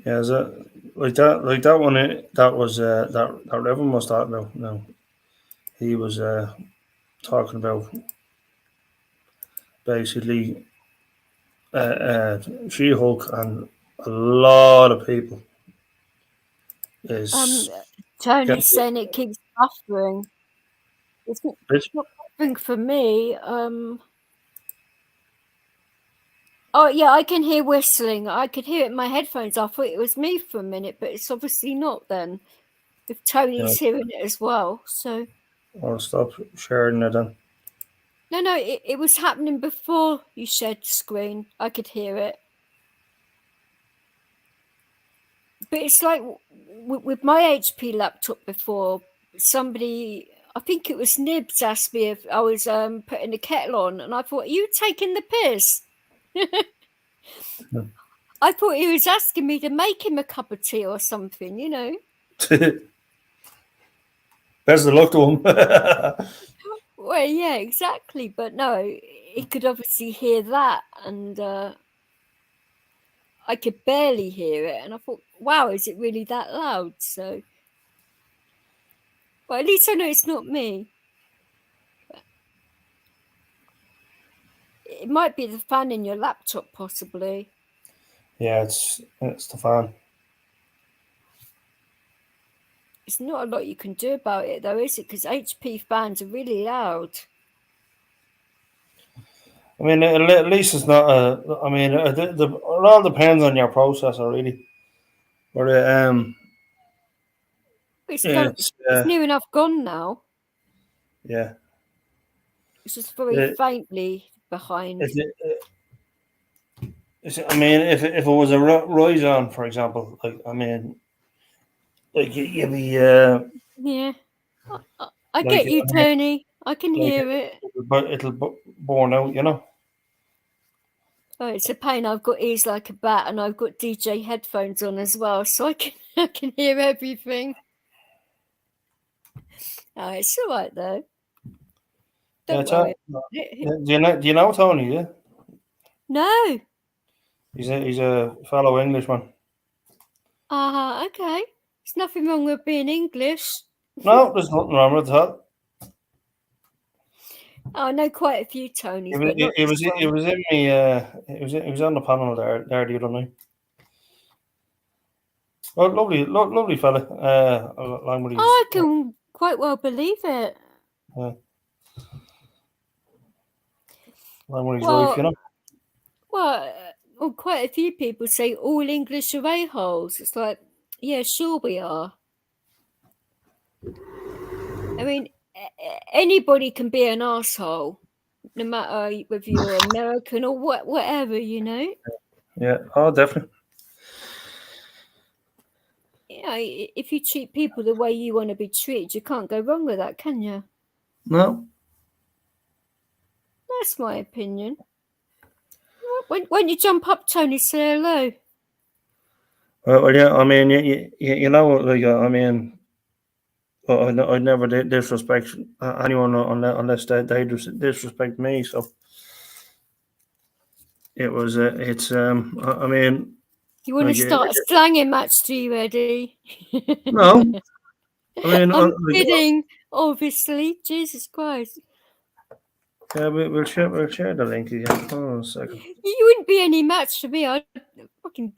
Yeah, is that like that one? That was that Reverend was talking about. No, he was talking about basically She-Hulk, and a lot of people is Tony's getting saying it keeps buffering. It's not this. buffering for me. Oh yeah, I can hear whistling. I could hear it in my headphones. I thought it was me for a minute, but it's obviously not then. If Tony's hearing it as well. So I'll stop sharing it then. no, it was happening before you shared the screen. I could hear it. But it's like with my HP laptop before, somebody, I think it was Nibs, asked me if I was putting the kettle on, and I thought, are you taking the piss? I thought he was asking me to make him a cup of tea or something, you know. Best of luck to him. Well, yeah, exactly. But no, he could obviously hear that, and I could barely hear it. And I thought, wow, is it really that loud? So, well, at least I know it's not me. It might be the fan in your laptop, possibly. Yeah, it's the fan. There's not a lot you can do about it, though, is it? Because HP fans are really loud. I mean, at least it's not a. I mean, it all depends on your processor, really. But It's near enough gone now. Yeah. It's just very faintly behind. I mean, if it was a Ryzen, for example, like I mean, like you'd be yeah. I get you, Tony. I can hear it. But it'll burn out, you know. Oh, it's a pain. I've got ears like a bat, and I've got DJ headphones on as well, so I can hear everything. Oh, it's all right though. Don't worry. Do you know Tony? Yeah. No. He's a fellow Englishman. Okay. There's nothing wrong with being English. No, there's nothing wrong with that. I know quite a few Tonys. It was in me. It was on the panel there the other night. Oh, lovely fella. I can quite well believe it. Yeah. I'm his Well, wife, you know. Well, quite a few people say all English are a-holes. It's like, yeah, sure we are. I mean, anybody can be an asshole, no matter whether you're American or whatever, you know. Yeah, oh, definitely. You know, if you treat people the way you want to be treated, you can't go wrong with that, can you? No, That's my opinion. When you jump up, Tony, say hello. well, yeah. I mean, you know, like I mean, I never disrespect anyone unless they disrespect me. So it's I mean, You want to like, start a slanging match, do you, Eddie? no, I mean, I'm kidding, obviously. Jesus Christ. yeah, we'll share the link again. Hold on a second. You wouldn't be any match for me. I'd fucking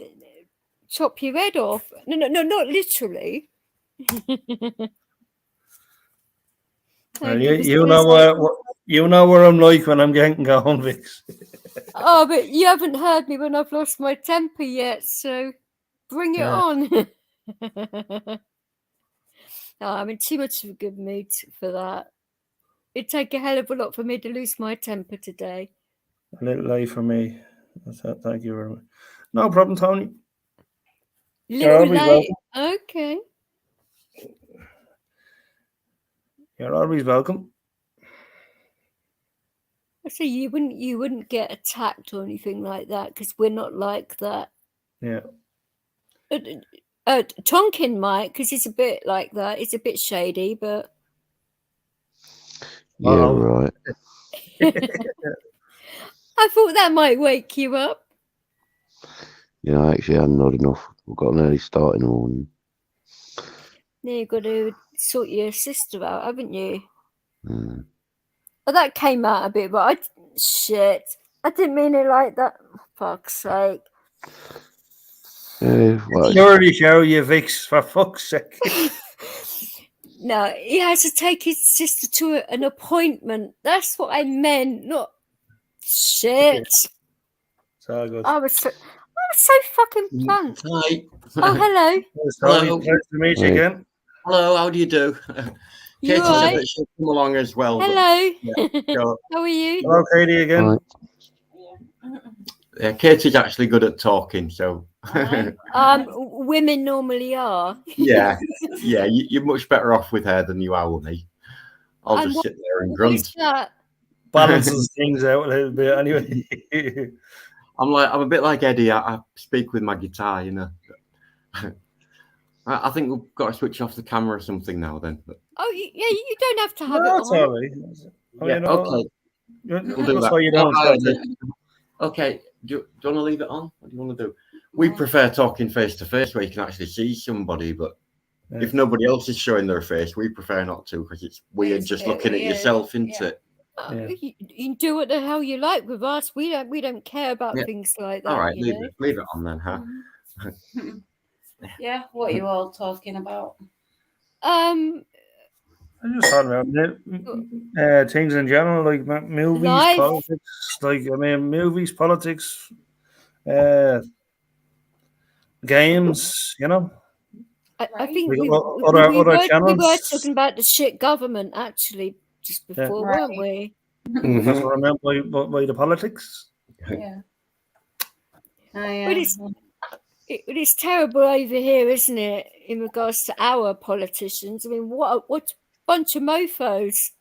chop your head off. No, not literally. Well, you know where I'm like when I'm getting going, Vix. Oh, but you haven't heard me when I've lost my temper yet, so bring it Yeah. on. No, I'm in too much of a good mood for that. It'd take a hell of a lot for me to lose my temper today. A little late for me. Thank you very much. No problem, Tony. You're Little always late. Okay. You're always welcome. I say you wouldn't get attacked or anything like that because we're not like that. Yeah. Tonkin might, because he's a bit like that. He's a bit shady, but Yeah, Uh-oh. right. I thought that might wake you up. Yeah, actually, I'm not enough. We've got an early start in the morning. Now you've got to sort your sister out, haven't you? Mm. Well, that came out a bit, but shit. I didn't mean it like that. Fuck's sake. Yeah, well, You already show you, Vix, for fuck's sake. No, he has to take his sister to an appointment. That's what I meant, not shit. It's all good. I was so fucking blunt. Hi. Oh, hello. It's Tony. Hello. Nice to meet you Hey. again. Hello, how do you do? You Katie said alright? that she'll come along as well. but- Hello. so, How are you? Hello, Katie again. right. yeah, Katie's actually good at talking, so Women normally are. yeah, you're much better off with her than you are with me. I'll And just sit there and What's grunt. that? Balances things out a little bit anyway. I'm a bit like Eddie. I speak with my guitar, you know. I think we've got to switch off the camera or something now. Then. Oh, yeah, you don't have to have No, it it's on. all right. Oh, Yeah, you know, okay. We'll do that's that. why you don't Oh, stop it. Okay. Do you want to leave it on? What do you want to do? We prefer talking face to face where you can actually see somebody, but Yeah. if nobody else is showing their face, we prefer not to because it's weird It's just a bit looking at weird, yourself, isn't yeah. it? Yeah. You can do what the hell you like with us. We don't care about Yeah. things like that. All right, you know? leave it on then, huh? Yeah, what are you all talking about? Um, I just thought about things in general, like movies, Life. politics. Like I mean, movies, politics, games. You know, I Right. think Like we other were channels. talking about the shit government actually just Yeah. before, Right. weren't we? That's what I meant by the politics. Yeah. But it's terrible over here, isn't it? In regards to our politicians, I mean, what a bunch of mofo's.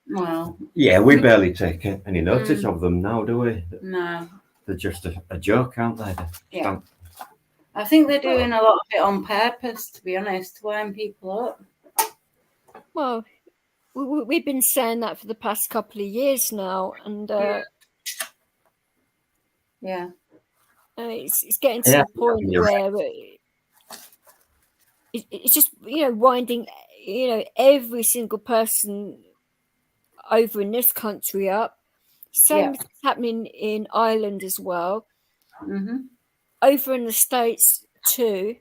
Well, Yeah, we barely take any notice of them now, do we? no. They're just a joke, aren't they? Yeah. I think they're doing a lot of it on purpose, to be honest, to wind people up. Well, we've been saying that for the past couple of years now, and Yeah. it's getting to Yeah, the point you're where it's just winding every single person over in this country up. Same is happening in Ireland as well. Mm-hmm. Over in the States too.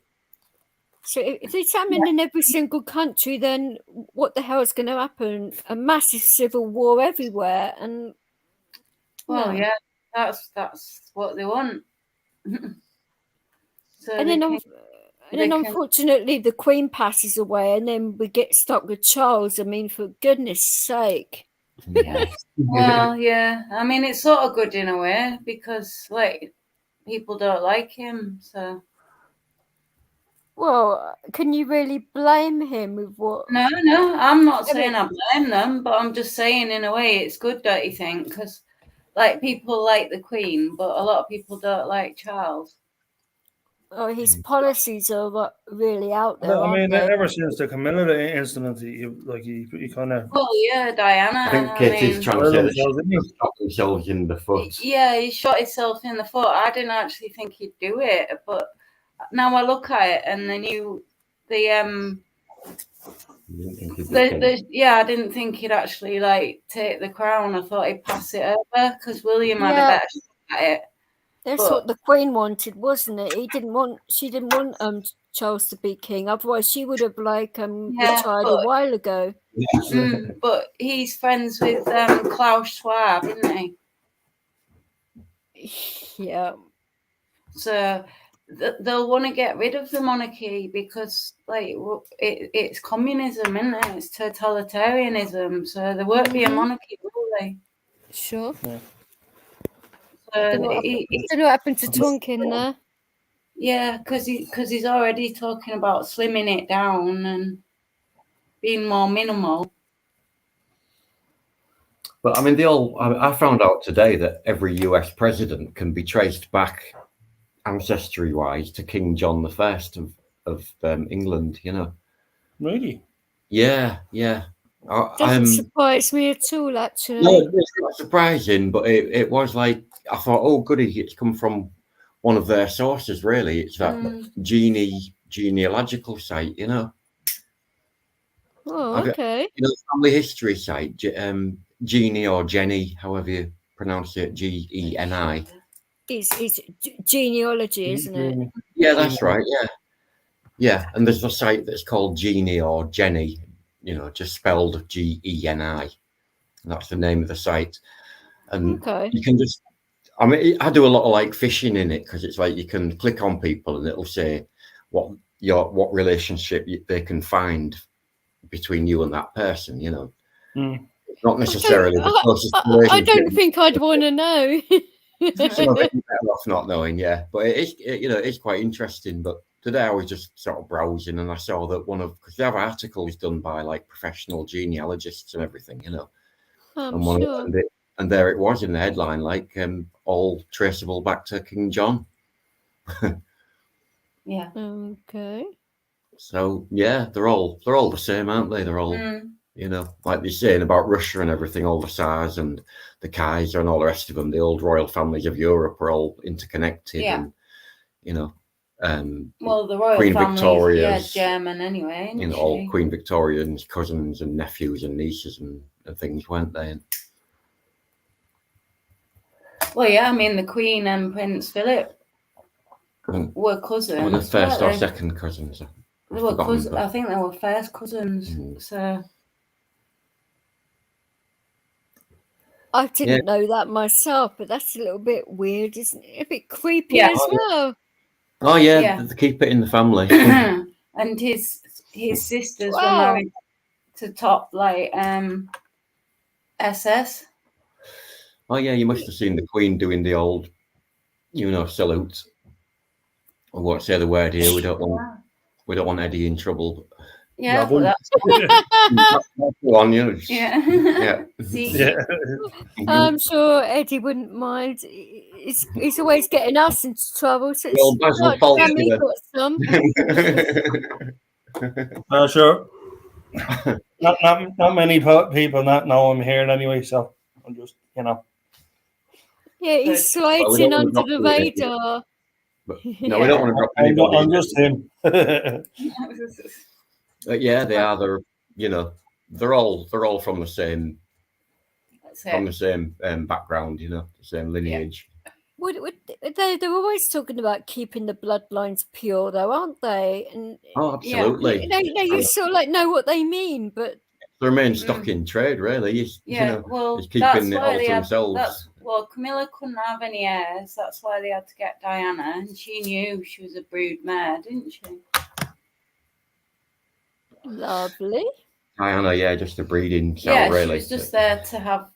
So if it's happening in every single country, then what the hell is going to happen? A massive civil war everywhere, and Well, No. yeah, that's what they want. So And they then, can- and then they can- unfortunately, the Queen passes away, and then we get stuck with Charles. I mean, for goodness sake. well, yeah. I mean, it's sort of good in a way because like people don't like him. So Well, can you really blame him with what? no, I'm not I saying mean- I blame them, but I'm just saying in a way it's good, don't you think? Because like people like the Queen, but a lot of people don't like Charles. Oh, his policies are like really out there. I mean, aren't they? ever since the Camilla incident, he kind of Well, yeah, Diana. I think Katie's trying to say that Well, shot themselves in the foot. Yeah, he shot himself in the foot. I didn't actually think he'd do it, but now I look at it and I didn't think he'd actually like take the crown. I thought he'd pass it over because William had a Yeah. better shot at it. That's But- what the Queen wanted, wasn't it? She didn't want Charles to be king. Otherwise, she would have Yeah, retired a but- while ago. But he's friends with Klaus Schwab, isn't he? Yeah. So they'll want to get rid of the monarchy because, like, it's communism, isn't it? It's totalitarianism. So there won't be a monarchy, will they? Sure. So Don't know what happened to Tonkin there. yeah, because he's already talking about slimming it down and being more minimal. But I mean, I found out today that every US president can be traced back ancestry-wise to King John I of England. You know. really. Yeah. Doesn't surprise me at all, actually. No, it's not surprising, but it was like I thought, oh, goody, it's come from one of their sources. Really, it's that genealogical site. You know. Oh, okay. You know, family history site, Genie or Jenny, however you pronounce it, GENI. It's genealogy, isn't it? Yeah, that's right. Yeah. And there's a site that's called Genie or Jenny, you know, just spelled GENI. And that's the name of the site. And Okay. you can just, I mean, I do a lot of like fishing in it because it's like you can click on people and it'll say what relationship they can find between you and that person, you know. Not necessarily the closest relationship. I don't think I'd want to know. Some of it you're better off not knowing, yeah. But it's quite interesting. But today I was just sort of browsing and I saw that because they have articles done by like professional genealogists and everything, you know. I'm sure. And there it was in the headline, like all traceable back to King John. Yeah. Okay. So yeah, they're all the same, aren't they? They're all you know, like they're saying about Russia and everything, all the Tsars and the Kaiser and all the rest of them, the old royal families of Europe are all interconnected. Yeah. And, you know, Well, the royal Queen family, Victoria's, German anyway. you know, all Queen Victoria's cousins and nephews and nieces and things, weren't they? And, well, yeah, I mean, the Queen and Prince Philip were cousins. were the first or weren't they? second cousins? They were cousins. I think they were first cousins. So I didn't know that myself, but that's a little bit weird, isn't it? A bit creepy Yeah. as well. Oh yeah, Yeah. they keep it in the family. and his sisters were Wow. married to top like SS. Oh yeah, you must have seen the Queen doing the old, you know, salute. I won't say the word here. We don't want Eddie in trouble. Yeah, Yeah, but that's Go on, you know, yeah. yeah. See, Yeah. I'm sure Eddie wouldn't mind. He's always getting us into trouble. So The old it's Basil like Fawlty Sammy then. got some. Sure. not many people not know I'm here anyway, so I'm just, you know. Yeah, he's Well, we sliding don't under want to the drop it, radar. But, no, we don't want to drop anybody. I'm just him. But yeah, they are. They're, you know, they're all from the same background. You know, the same lineage. They're always talking about keeping the bloodlines pure, though, aren't they? And Oh, absolutely. you sort of like know what they mean, but The main stock in trade, really, is yeah, you know, well, is that's keeping it why all they to had, themselves. well, Camilla couldn't have any heirs. That's why they had to get Diana, and she knew she was a brood mare, didn't she? Lovely. Diana, yeah, just a breeding cell, Yeah, really. she was just there to have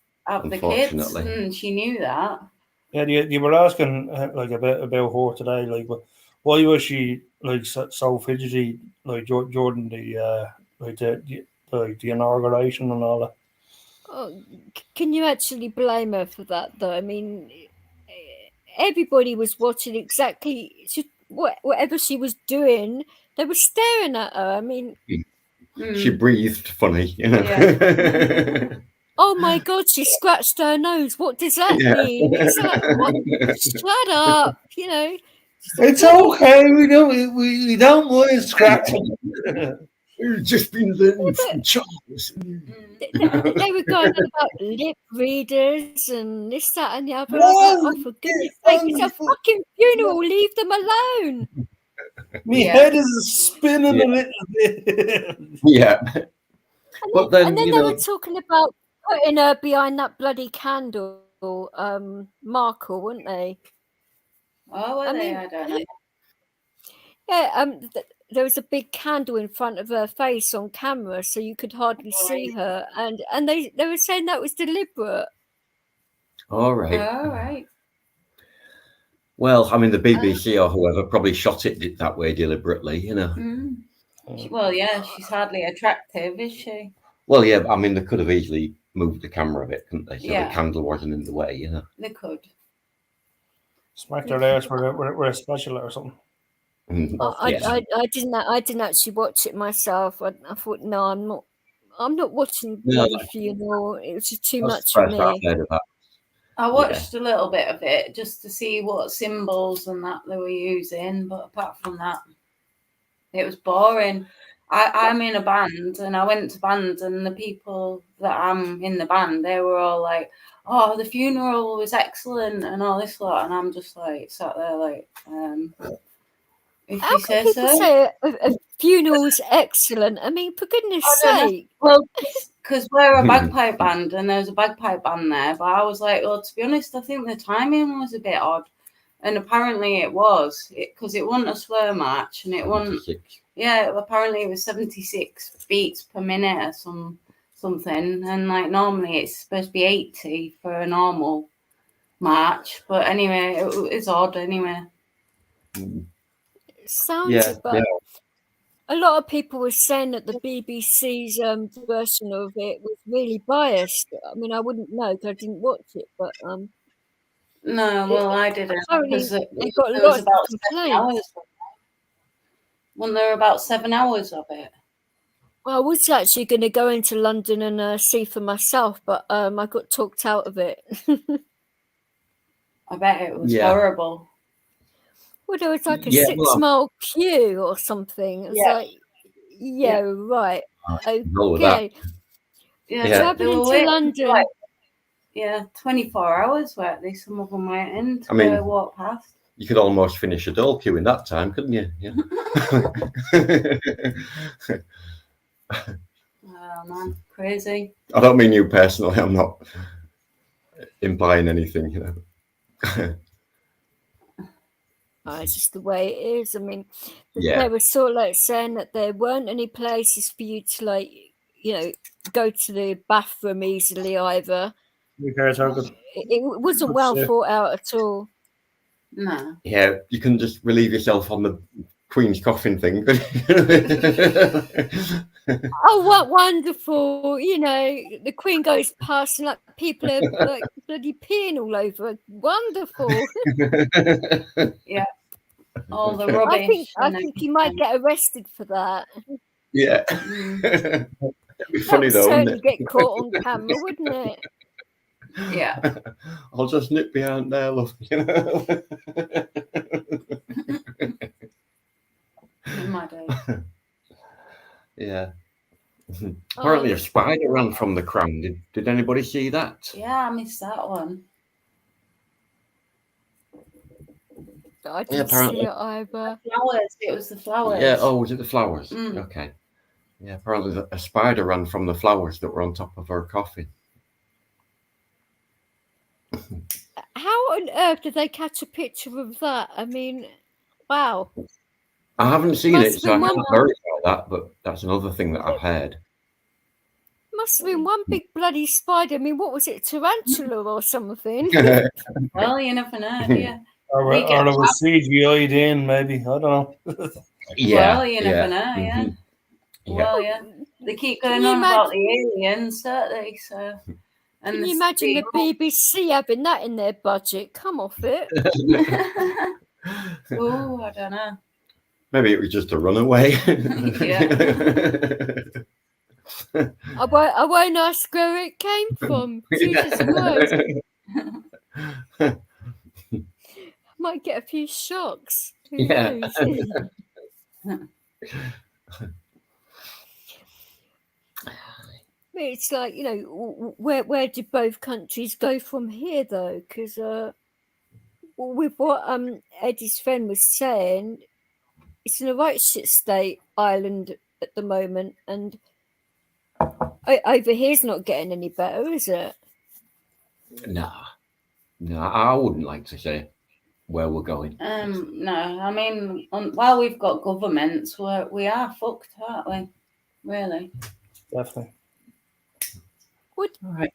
the kids, Unfortunately. and she knew that. Yeah, you were asking like a bit about her today, like why was she like so fidgety, like Jordan, the inauguration and all that. Oh, can you actually blame her for that, though? I mean, everybody was watching exactly whatever she was doing. They were staring at her. I mean, She breathed funny, you know. Yeah. oh my God, she scratched her nose. What does that Yeah. mean? It's like, what? Shut up, you know. It's okay. We don't mind scratching. We've just been learning from Charles. They were going on about lip readers and this, that, and the other. I was Whoa, like, oh, for goodness sake, it's a wonderful. fucking funeral. Leave them alone. My Yeah. head is spinning a little bit. Yeah. And But then, then, you they know, were talking about putting her behind that bloody candle, Markle, weren't they? Oh, were I they? mean, I don't know. yeah, there was a big candle in front of her face on camera, so you could hardly see her, and they were saying that was deliberate. all right. All right. Well, I mean, the BBC or whoever probably shot it that way deliberately, you know. Well, yeah, she's hardly attractive, is she? Well, yeah, I mean, they could have easily moved the camera a bit, couldn't they? So Yeah. the candle wasn't in the way, you know. They could. Smacked her ass with a spatula or something. I didn't actually watch it myself. I thought, no, I'm not watching the No. bloody funeral. It was just too That's much the for first me. I've heard of that. I watched a little bit of it just to see what symbols and that they were using, but apart from that, it was boring. I'm in a band, and I went to band, and the people that I'm in the band, they were all like, "Oh, the funeral was excellent," and all this lot, and I'm just like sat there like, if How you can say people so. say a funeral's excellent? I mean, for goodness I don't know. sake. Well, because we're a bagpipe band, and there's a bagpipe band there, but I was like, well, to be honest, I think the timing was a bit odd, and apparently it was, because it wasn't a slur march, and it wasn't. 76. Yeah, apparently it was 76 beats per minute or something, and like normally it's supposed to be 80 for a normal march, but anyway, it's odd anyway. It sounds Yeah, it, but yeah. a lot of people were saying that the BBC's version of it was really biased. I mean, I wouldn't know because I didn't watch it, but No, well, I didn't, apparently because they got there was lots about of 7 complaints. hours. Wasn't there about 7 hours of it? Well, I was actually going to go into London and see for myself, but I got talked out of it. I bet it was Yeah. horrible. Well, there was like a Yeah, 6-mile queue or something. It was Yeah. like, yeah, right, Know that. okay. Yeah, Yeah. Traveling they were to waiting for, London. like, 24 hours weren't they? Some of them waiting to I mean- walk past. You could almost finish a dole queue in that time, couldn't you? Yeah. Oh man, crazy. I don't mean you personally. I'm not implying anything, you know. It's just the way it is. I mean, Yeah. they were sort of like saying that there weren't any places for you to, like, you know, go to the bathroom easily either. Who cares how good? It wasn't Good well shit. thought out at all. No. Yeah, you can just relieve yourself on the Queen's coffin thing. Oh, what wonderful! You know, the Queen goes past and like people are like bloody peeing all over her. Wonderful. All the rubbish. I think you might get arrested for that. Yeah. Mm, It'd be That funny would though, wouldn't certainly get caught on camera, wouldn't it? yeah. it? I'll just nip behind there, love. You know? In my day. Yeah. Apparently, Oh, a spider ran from the crown. Did anybody see that? Yeah, I missed that one. I didn't apparently. see it either. Flowers. It was the flowers. Yeah. Oh, was it the flowers? Mm. Okay. Yeah. Apparently, a spider ran from the flowers that were on top of her coffin. how on earth did they catch a picture of that? I mean, wow. I haven't seen Must it, so I have been can't verify that, but that's another thing that I've heard. Must have been one big bloody spider. I mean, what was it, tarantula or something? Well, you never know, do you? Or We get it was CGI'd in, maybe. I don't know. Well, you never know, yeah. Mhm. Yeah. Well, yeah. They keep Can going you on about imagine- the aliens, don't they? So, and Can you imagine the BBC having that in their budget? Come off it. Oh, I don't know. Maybe it was just a runaway. I won't ask where it came from. Jesus Christ. Might get a few shocks. Who Yeah. knows? It's like, you know, where do both countries go from here, though? Because with what Eddie's friend was saying, it's in a right shit state, Ireland, at the moment, and over here's not getting any better, is it? No, I wouldn't like to say where we're going. No, I mean, while we've got governments, we are fucked, aren't we? Really? Definitely. Right.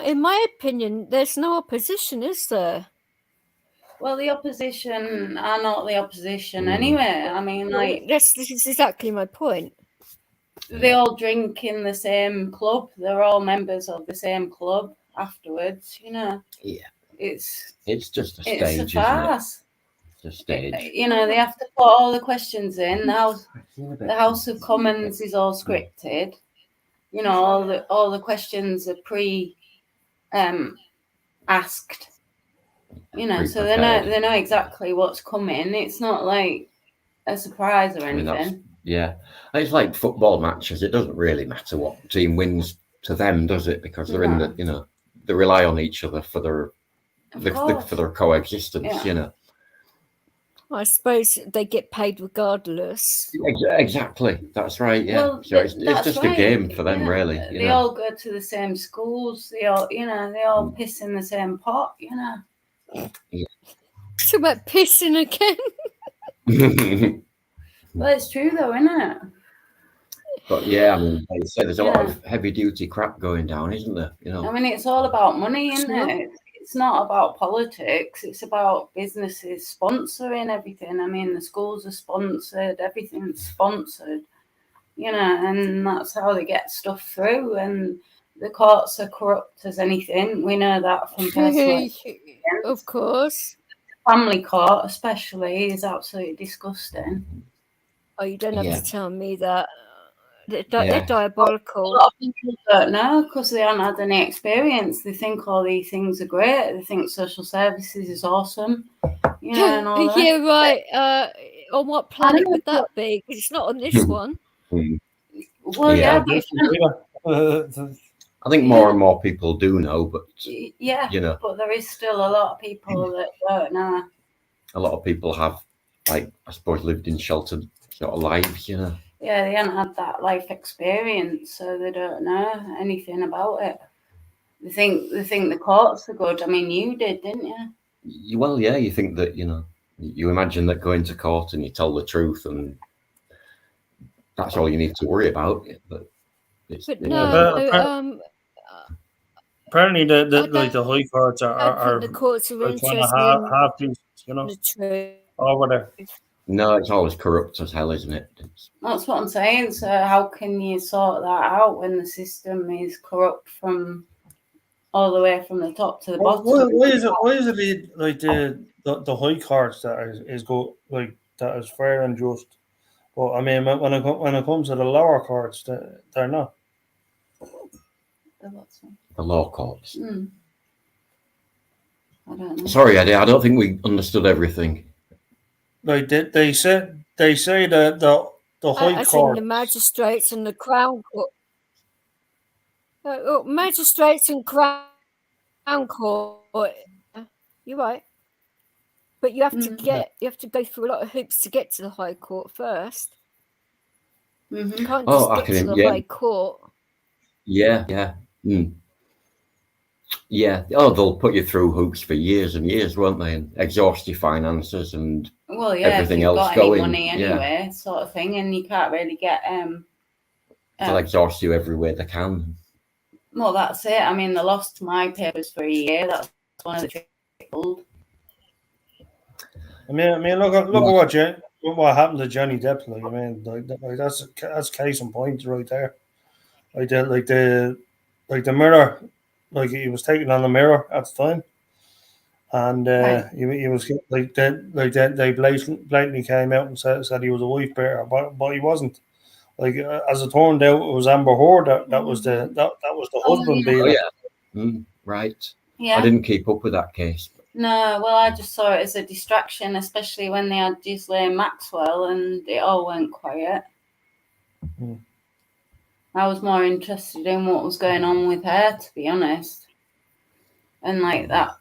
In my opinion, there's no opposition, is there? Well, the opposition are not the opposition anyway. I mean, like, this is exactly my point. they all drink in the same club. They're all members of the same club afterwards, you know. Yeah. It's just a it's stage, a isn't it? farce. It's a stage. You know, they have to put all the questions in. The House of Commons is all scripted. You know, all the questions are asked. You know, so they know exactly what's coming. It's not like a surprise or I mean, anything. yeah, it's like football matches. It doesn't really matter what team wins to them, does it? Because they're in the, you know, they rely on each other for their coexistence. Yeah. You know. I suppose they get paid regardless. Exactly, that's right. Yeah, Well, so it's that's just right. a game for them, Yeah. really. They all go to the same schools. They all piss in the same pot. You know. So about pissing again. Well, it's true though, isn't it? But yeah, I mean, like you said, there's a lot of heavy duty crap going down, isn't there? You know. I mean, it's all about money, isn't it? It's not about politics. It's about businesses sponsoring everything. I mean, the schools are sponsored. Everything's sponsored. You know, and that's how they get stuff through. And the courts are corrupt as anything. We know that from personal experience. Of course. Family court, especially, is absolutely disgusting. Oh, you don't have Yeah. to tell me that. They're diabolical. A lot of people don't know because they haven't had any experience. They think all these things are great. They think social services is awesome. You know, and all that. Yeah, right. On what planet would that be? 'Cause it's not on this one. Well, Yeah. but I think more and more people do know, but yeah, you know, but there is still a lot of people that don't know. a lot of people have, like, I suppose, lived in sheltered sort of lives, you know. Yeah, they haven't had that life experience, so they don't know anything about it. They think the courts are good. I mean, you did, didn't you? Well, yeah, you think that, you know, you imagine that going to court and you tell the truth and that's all you need to worry about. But no, apparently the high courts are the courts are trying to interested have these, you know, in the truth. over there. no, it's always corrupt as hell, isn't it? That's what I'm saying. So how can you sort that out when the system is corrupt from all the way from the top to the bottom? Why is it like the high courts that is go like that is fair and just? But I mean, when it comes to the lower courts, they're not. The law courts. I don't know. Sorry, Eddie, I don't think we understood everything. Like they say that the high As in court. the magistrates and the crown court. Magistrates and crown court. You're right. But you have to go through a lot of hoops to get to the high court first. Mm-hmm. You can't just get to the high court. Yeah. Yeah. Oh, they'll put you through hoops for years and years, won't they? And exhaust your finances and Well, yeah, everything if you've else got going. any money Yeah. anyway, sort of thing, and you can't really get They'll exhaust you every way they can. well, that's it. I mean, they lost my papers for a year. That's one of the troubles. I mean, look at what happened to Johnny Depp. Like, I mean, like that's case in point right there. Like the mirror, like he was taking on the mirror at the time, and he was they blatantly came out and said he was a wife beater, but he wasn't. Like as it turned out, it was Amber Heard that was the husband beater. Oh, yeah. Right. Yeah. I didn't keep up with that case. No, well, I just saw it as a distraction, especially when they had Ghislaine Maxwell and it all went quiet. I was more interested in what was going on with her, to be honest. And like that,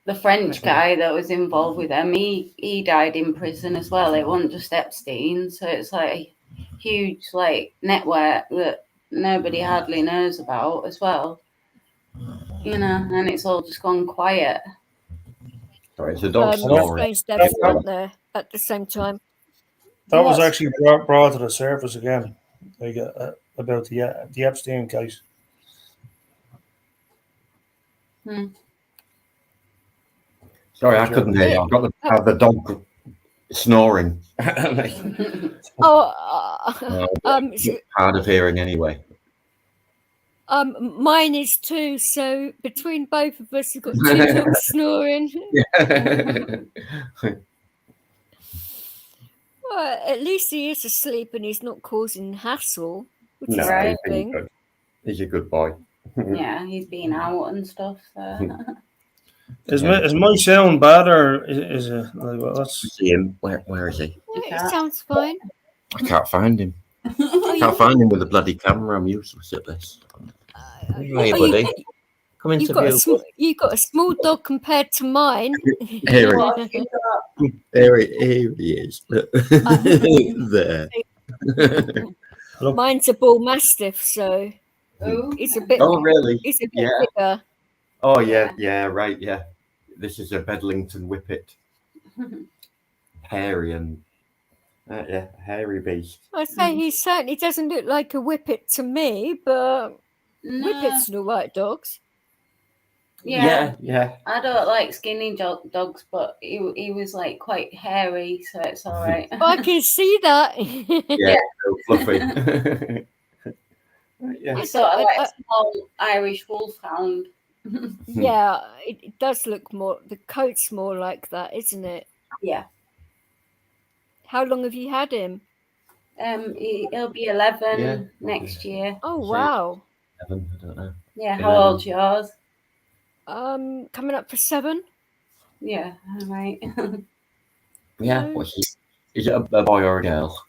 the French guy that was involved with them, he died in prison as well. It wasn't just Epstein, so it's like a huge like network that nobody hardly knows about as well. You know, and it's all just gone quiet. Sorry, it's a dog story. Strange deaths, weren't there, at the same time? That was actually brought to the surface again, like about the Epstein case. Sorry, I couldn't hear you. I've got to have the dog snoring. Hard of hearing anyway. Mine is too. So between both of us, we've got two dogs snoring. Well, at least he is asleep and he's not causing hassle, which is a good thing. He's a good boy. Yeah, he's been out and stuff. Is my sound bad or is it? Like, well, let's see him. Where is he? It sounds fine. I can't find him. I can't find him with the bloody camera. I'm useless at this. Hey, buddy. Come into view. You've got a small dog compared to mine. Here he is. There. Mine's a bull mastiff, so it's a bit. Oh, really? It's a bit bigger. Oh, yeah, right, yeah. This is a Bedlington Whippet. Hairy and hairy beast. I say he certainly doesn't look like a whippet to me, but whippets are all right dogs. Yeah. I don't like skinny dogs, but he was like quite hairy, so it's all right. I can see that. Yeah, so fluffy. Yeah. It's sort of like a small Irish wolfhound. Yeah, it does look more. The coat's more like that, isn't it? Yeah. How long have you had him? He'll be 11 next year. Oh wow. 11, I don't know. Yeah, how old's yours? Coming up for 7. Yeah, right. Yeah, is it a boy or a girl?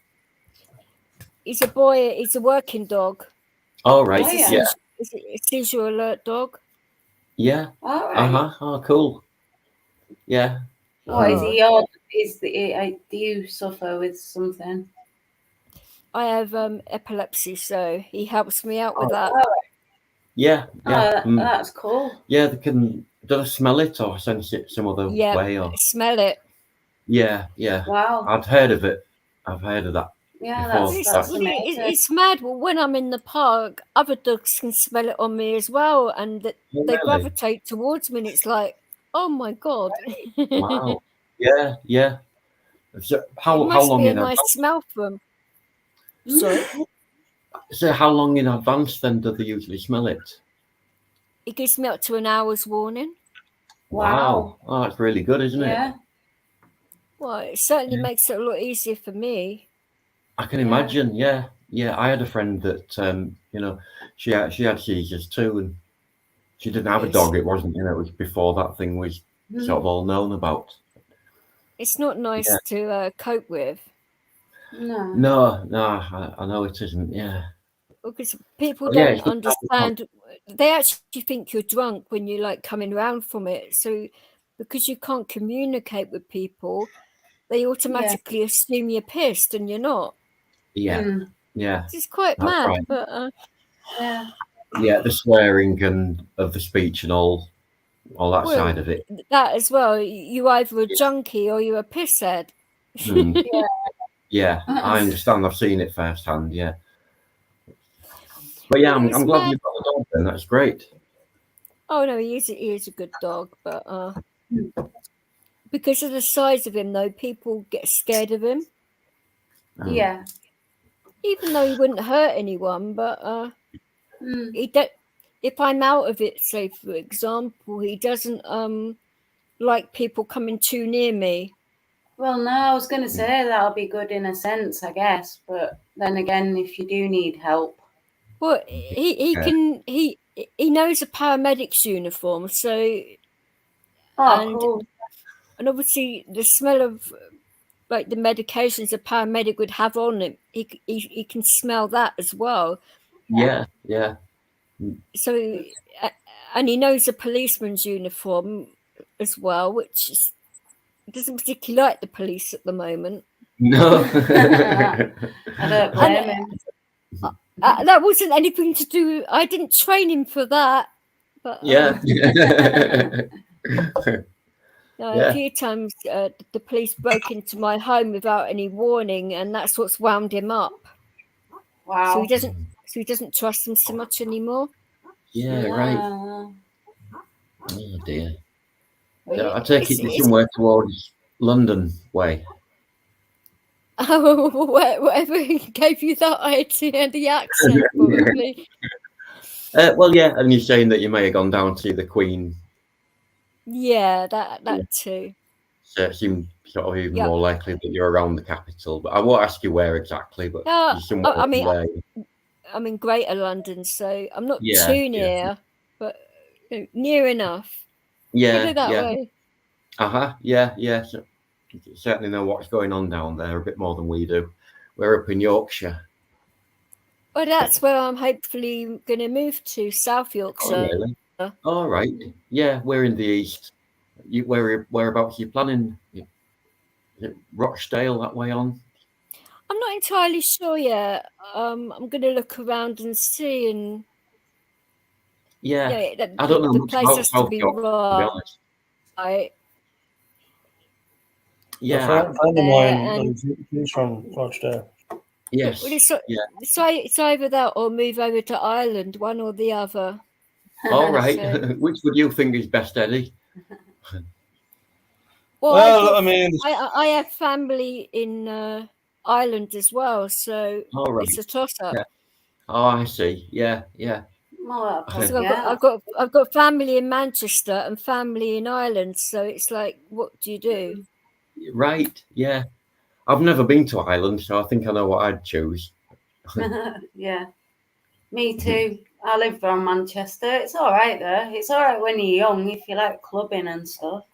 He's a boy. He's a working dog. Oh right, Is it a seizure alert dog? Yeah. All right. Oh, cool. Yeah. Oh, is he odd? Do you suffer with something? I have epilepsy, so he helps me out with that. Yeah. That's cool. Yeah, do they smell it or sense it some other way? Or smell it. Yeah. Wow. I've heard of it. I've heard of that. Yeah, that's amazing. It's mad. Well, when I'm in the park, other dogs can smell it on me as well, and they gravitate towards me, and it's like, oh my god! Wow. Yeah. So how long be a in nice smell for them. Sorry. So how long in advance then do they usually smell it? It gives me up to an hour's warning. Wow. Oh, that's really good, isn't it? Yeah. Well, it certainly makes it a lot easier for me. I can imagine. Yeah. I had a friend that she had seizures too, and she didn't have a dog. It wasn't, it was before that thing was sort of all known about. It's not nice to cope with. No, I know it isn't. Yeah. Because people don't understand. They actually think you're drunk when you're like coming around from it. So because you can't communicate with people, they automatically assume you're pissed and you're not. Yeah. It's quite mad, right. but Yeah, the swearing and of the speech and all that Well, side of it. that as well. You either a junkie or you're a pisshead. Mm. Yeah, I understand. I've seen it firsthand. Yeah, but yeah, Well, I'm it's glad mad. you've got a dog. Then that's great. Oh no, he is a good dog, but because of the size of him, though, people get scared of him. Yeah. Even though he wouldn't hurt anyone, but Mm. he don't. If I'm out of it, say for example, he doesn't like people coming too near me. Well, no, I was going to say that'll be good in a sense, I guess. But then again, if you do need help, Well, he knows a paramedic's uniform, so and cool. and obviously the smell of like the medications a paramedic would have on him, he can smell that as well. Yeah, yeah. So and he knows a policeman's uniform as well, which is, doesn't particularly like the police at the moment. No. I don't blame him. That wasn't anything to do. I didn't train him for that. But Yeah. a few times the police broke into my home without any warning, and that's what's wound him up. Wow. So he doesn't trust them so much anymore. Yeah, right. Yeah. Oh dear. Well, I take it you're somewhere towards London way. Oh, whatever gave you that idea, the accent, probably. Well, yeah, and you're saying that you may have gone down to see the Queen. Yeah, that too. So it seemed sort of even Yeah. more likely that you're around the capital. But I won't ask you where exactly. But you're somewhere I mean, there. I'm in Greater London, so I'm not Yeah, too near, but near enough. Put Yeah, it that yeah. way. Yeah. So you certainly know what's going on down there a bit more than we do. We're up in Yorkshire. Well, that's where I'm hopefully going to move to, South Yorkshire. Oh, really? All right. Yeah, we're in the east. Whereabouts are you planning? Is it Rochdale that way on? I'm not entirely sure yet. I'm going to look around and see, and Yeah. yeah, I don't know the much place about has to South be Yorkshire, to be right. honest. A Yeah. friend of mine, and- he's from Rochdale. Yes. Well, Yeah. it's either that or move over to Ireland, one or the other. All right. So- Which would you think is best, Eddie? Well, I mean, I have family in Ireland as well, so All right. it's a toss-up. Yeah. Oh, I see. Yeah. Well, So yeah. I've got family in Manchester and family in Ireland, so it's like, what do you do? Right. Yeah. I've never been to Ireland, so I think I know what I'd choose. Yeah. Me too. I live around Manchester. It's all right there. It's all right when you're young if you like clubbing and stuff.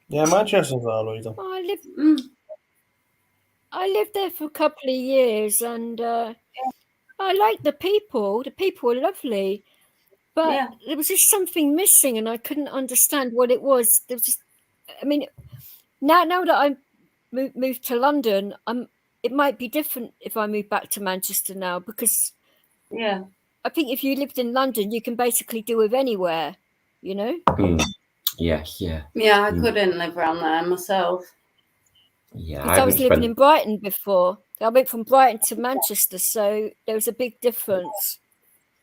yeah, Manchester's all right. Though. Well, Mm. I lived there for a couple of years, and I like the people. The people were lovely, but Yeah. there was just something missing, and I couldn't understand what it was. There was just, I mean, now that I moved to London, it might be different if I move back to Manchester now, because Yeah. I think if you lived in London, you can basically do with anywhere, you know. Yes. Yeah. Yeah, I couldn't live around there myself. Yeah. Because I was living in Brighton before. I went from Brighton to Manchester, so there was a big difference.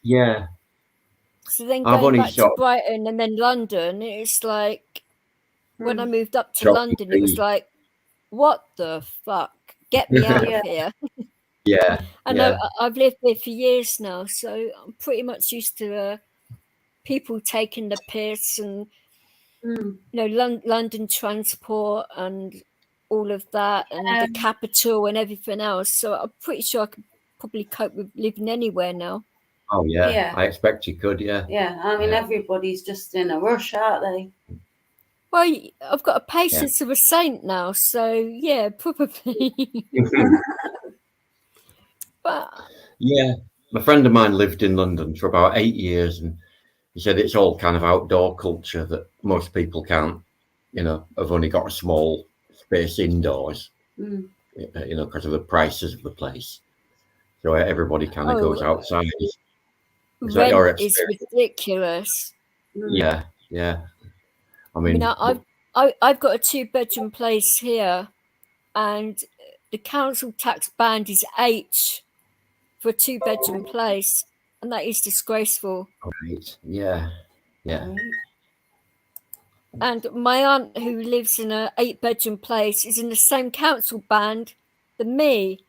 Yeah. So then I've going only back to shot- Brighton and then London, it's like when I moved up to Shocking London, it was thing. like, what the fuck? Get me out Yeah. of here. Yeah. And Yeah. I've lived there for years now, so I'm pretty much used to people taking the piss and Mm. London transport and all of that, and the capital and everything else. So I'm pretty sure I could probably cope with living anywhere now. Oh yeah. Yeah. I expect you could. Yeah. Yeah, I mean, Yeah. everybody's just in a rush, aren't they? Well, I've got a patience of a saint now, so yeah, probably. But Yeah. A friend of mine lived in London for about 8 years, and he said it's all kind of outdoor culture that most people can't, have only got a small space indoors, Mm. because of the prices of the place. So everybody kind of goes outside. Is that your Rent is experience? ridiculous. Yeah, yeah. I I mean, mean, I've got a 2-bedroom place here, and the council tax band is 8 for a 2-bedroom place, and that is disgraceful. right, yeah, yeah. And my aunt, who lives in a 8-bedroom place, is in the same council band than me,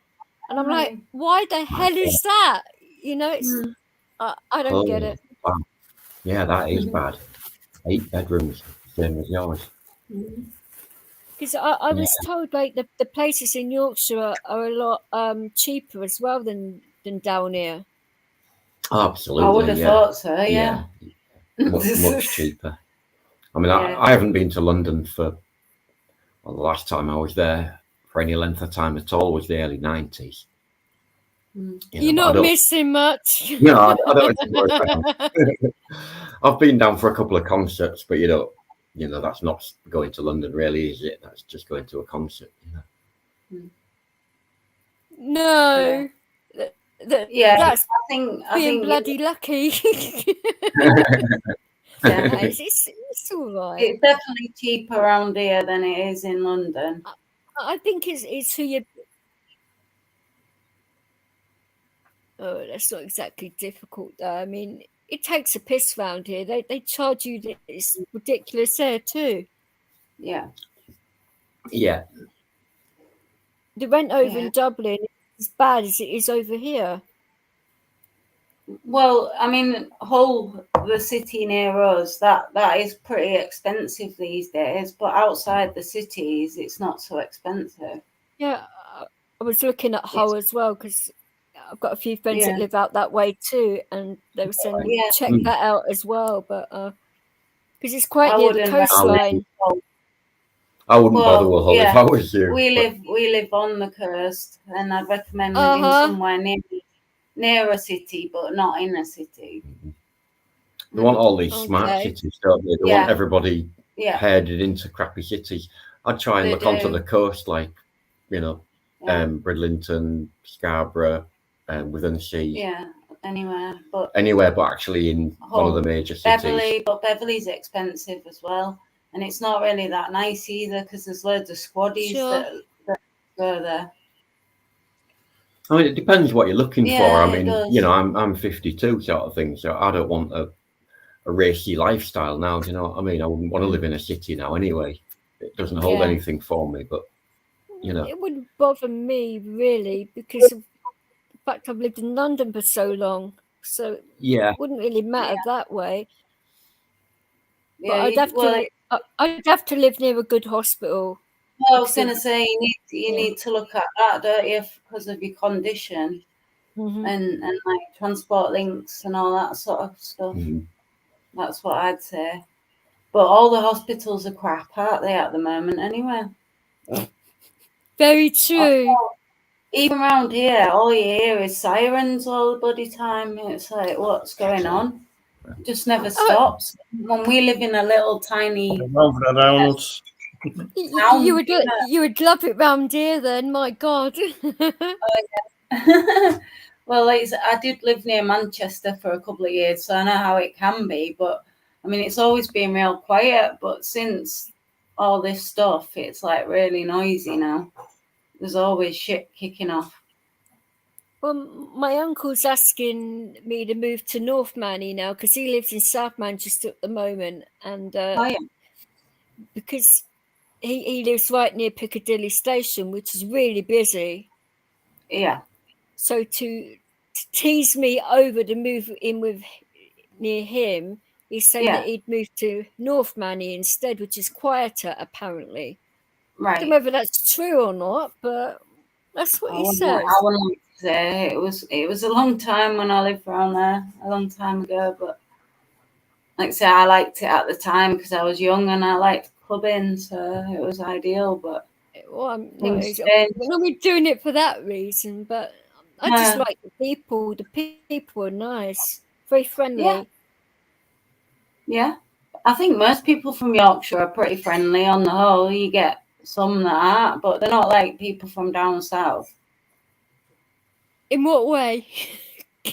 and I'm like, why the hell is that? You know, it's I don't get it. Wow. Yeah, that is bad. 8 bedrooms, same as yours. Because I was told like the places in Yorkshire are a lot cheaper as well than down here. Absolutely, I would have thought so. Yeah. Much cheaper. I mean, Yeah. I haven't been to London for, well, the last time I was there for any length of time at all was the early 90s. You're not missing much. No, I don't. I've been down for a couple of concerts, but you know, that's not going to London, really, is it? That's just going to a concert. You know? No. Yeah, That's I think being bloody lucky. Yeah. It's all right. It's definitely cheaper around here than it is in London. I think it's who you. Oh, that's not exactly difficult, though. I mean, it takes a piss round here. They charge you this ridiculous there too. Yeah. Yeah. The rent over in Dublin is as bad as it is over here. Well, I mean, the city near us, that is pretty expensive these days. But outside the cities, it's not so expensive. Yeah, I was looking at Hull as well because I've got a few friends that live out that way too, and they were saying check that out as well. But because it's quite near the coastline. I wouldn't bother with Hull if I was you. We live on the coast, and I'd recommend living somewhere near a city, but not in a city. They want all these smart cities, don't they? They want everybody headed into crappy cities. I'd try and look onto the coast, like, you know, Bridlington, Scarborough, Withernsea. Yeah, anywhere but actually in one of the major cities. Beverley's expensive as well, and it's not really that nice either because there's loads of squaddies that go there. I mean, it depends what you're looking for. I mean, you know, I'm 52 sort of thing, so I don't want a racy lifestyle now. Do you know what I mean? I wouldn't want to live in a city now anyway. It doesn't hold anything for me, but you know, it wouldn't bother me really because of the fact I've lived in London for so long, so it wouldn't really matter that way. But I'd have to live near a good hospital. Well, I was going to say you need to look at that, don't you, because of your condition and like transport links and all that sort of stuff. That's what I'd say. But all the hospitals are crap, aren't they, at the moment? Anyway. Very true. Even around here, all you hear is sirens all the bloody time. It's like, what's going on? It just never stops. When we live in a little tiny. You would love it round here then, my God. Well, I did live near Manchester for a couple of years, so I know how it can be. But I mean, it's always been real quiet. But since all this stuff, it's like really noisy now. There's always shit kicking off. Well, my uncle's asking me to move to North Manny now because he lives in South Manchester at the moment, and because he lives right near Piccadilly Station, which is really busy. Yeah. So to tease me over to move in with near him, he's saying that he'd move to North Manny instead, which is quieter apparently. Right. I don't know whether that's true or not, but that's what he says. I wouldn't like to say it was a long time when I lived around there, a long time ago. But like I say, I liked it at the time because I was young and I liked clubbing, so it was ideal. But I'm not doing it for that reason, but I just like the people. The people are nice, very friendly. Yeah, I think most people from Yorkshire are pretty friendly on the whole. You get some that aren't, but they're not like people from down south. In what way?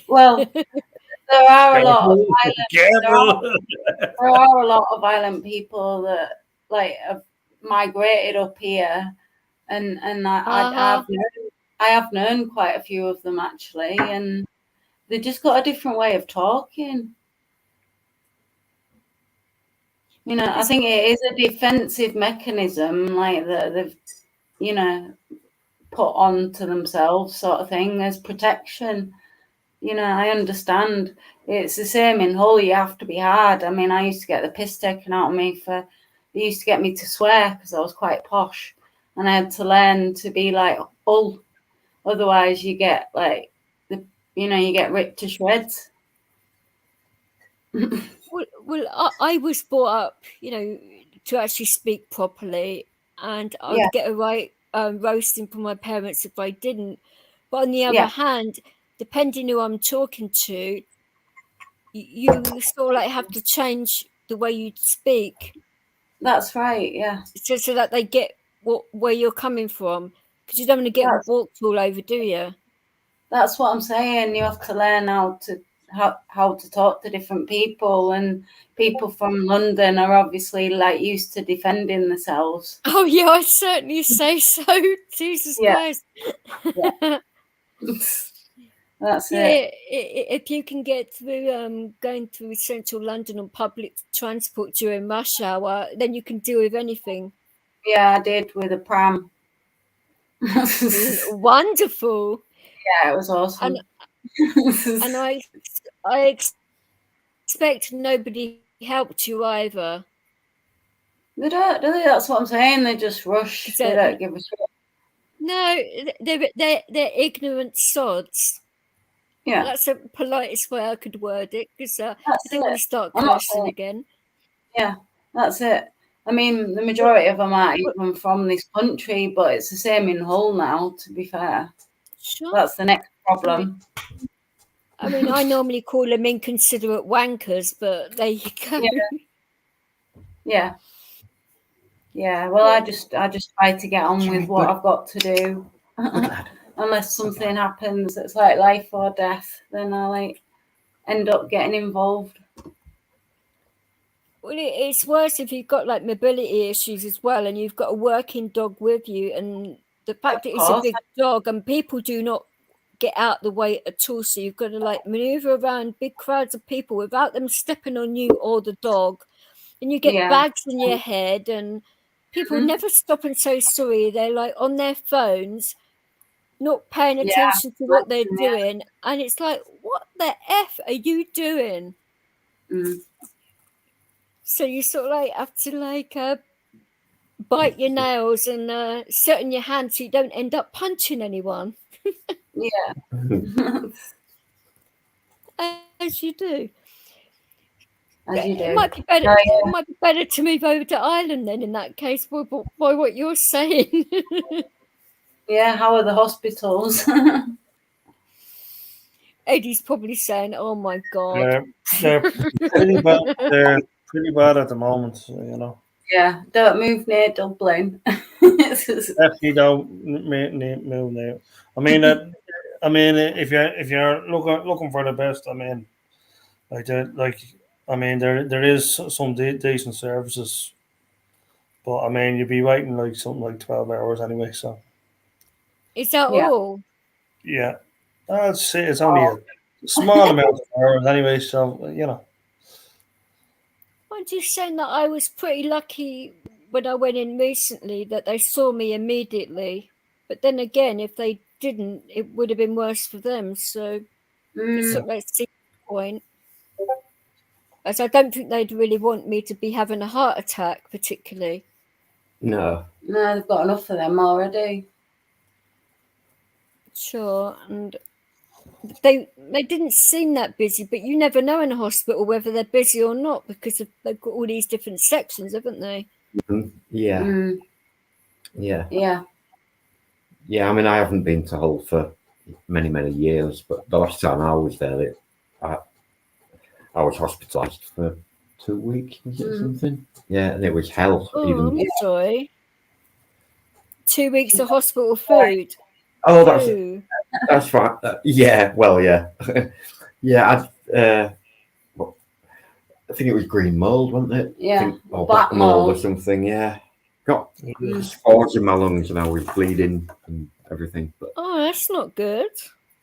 Well, there are a lot of Careful. there are a lot of violent people that like have migrated up here, and I have known quite a few of them actually, and they just got a different way of talking. You know, I think it is a defensive mechanism, like that they've, you know, put on to themselves, sort of thing, as protection. You know, I understand. It's the same in Hull. You have to be hard. I mean, I used to get the piss taken out of me they used to get me to swear because I was quite posh, and I had to learn to be like Hull. Otherwise, you get like you get ripped to shreds. Well, I was brought up, to actually speak properly, and I would get a right roasting from my parents if I didn't. But on the other hand, depending who I'm talking to, you sort of like have to change the way you speak. That's right, yeah. So that they get where you're coming from, because you don't want to get walked all over, do you? That's what I'm saying. You have to learn how to talk to different people, and people from London are obviously like used to defending themselves. Oh yeah, I certainly say so. Jesus Christ. Yeah. That's it. If you can get through going through central London on public transport during rush hour, then you can deal with anything. Yeah, I did with a pram. Wonderful. Yeah, it was awesome. And I expect nobody helped you either. They don't, do they? That's what I'm saying. They just rush. They don't give a shit. No, they're ignorant sods. Yeah, that's the politest way I could word it, because I don't want to start I'm cursing again. Yeah, that's it. I mean, the majority of them aren't even from this country, but it's the same in Hull now, to be fair. Sure. That's the next problem. I mean, I normally call them inconsiderate wankers, but there you go. Yeah. Well, I just try to get on with what I've got to do. Unless something happens that's like life or death, then I end up getting involved. Well, it's worse if you've got like mobility issues as well, and you've got a working dog with you, and the fact that it's a big dog and people do not get out the way at all, so you've got to like maneuver around big crowds of people without them stepping on you or the dog, and you get bags in your head, and people never stop and say sorry. They're like on their phones, not paying attention to what they're doing, and it's like, what the F are you doing? So you sort of like have to like bite your nails and sit on your hands so you don't end up punching anyone. As you do. It might be better. It might be better to move over to Ireland then. In that case, by what you're saying. Yeah. How are the hospitals? Eddie's probably saying, "Oh my God." They're pretty bad. They're pretty bad at the moment, you know. Yeah, don't move near Dublin. Definitely don't move near. I mean, if you're looking for the best, I mean, there is some decent services, but I mean, you'd be waiting like something like 12 hours anyway. So is that all? Yeah, it's only a small amount of hours anyway. So you know. I'm just saying that I was pretty lucky when I went in recently that they saw me immediately. But then again, if they didn't, it would have been worse for them. So it's sort of like the point. As I don't think they'd really want me to be having a heart attack, particularly. No, they've got enough of them already. Sure, and they didn't seem that busy, but you never know in a hospital whether they're busy or not because they've got all these different sections, haven't they? Yeah. I mean, I haven't been to Hull for many years, but the last time I was there, I was hospitalised for 2 weeks, was it something? Yeah, and it was hell. I'm sorry. 2 weeks of hospital food. Oh, that's right. Yeah, well, yeah. Yeah, I think it was green mold, wasn't it? Yeah, I think, or black black mold or mold. something. Yeah, got Mm. spores in my lungs and I was bleeding and everything. But Oh, that's not good.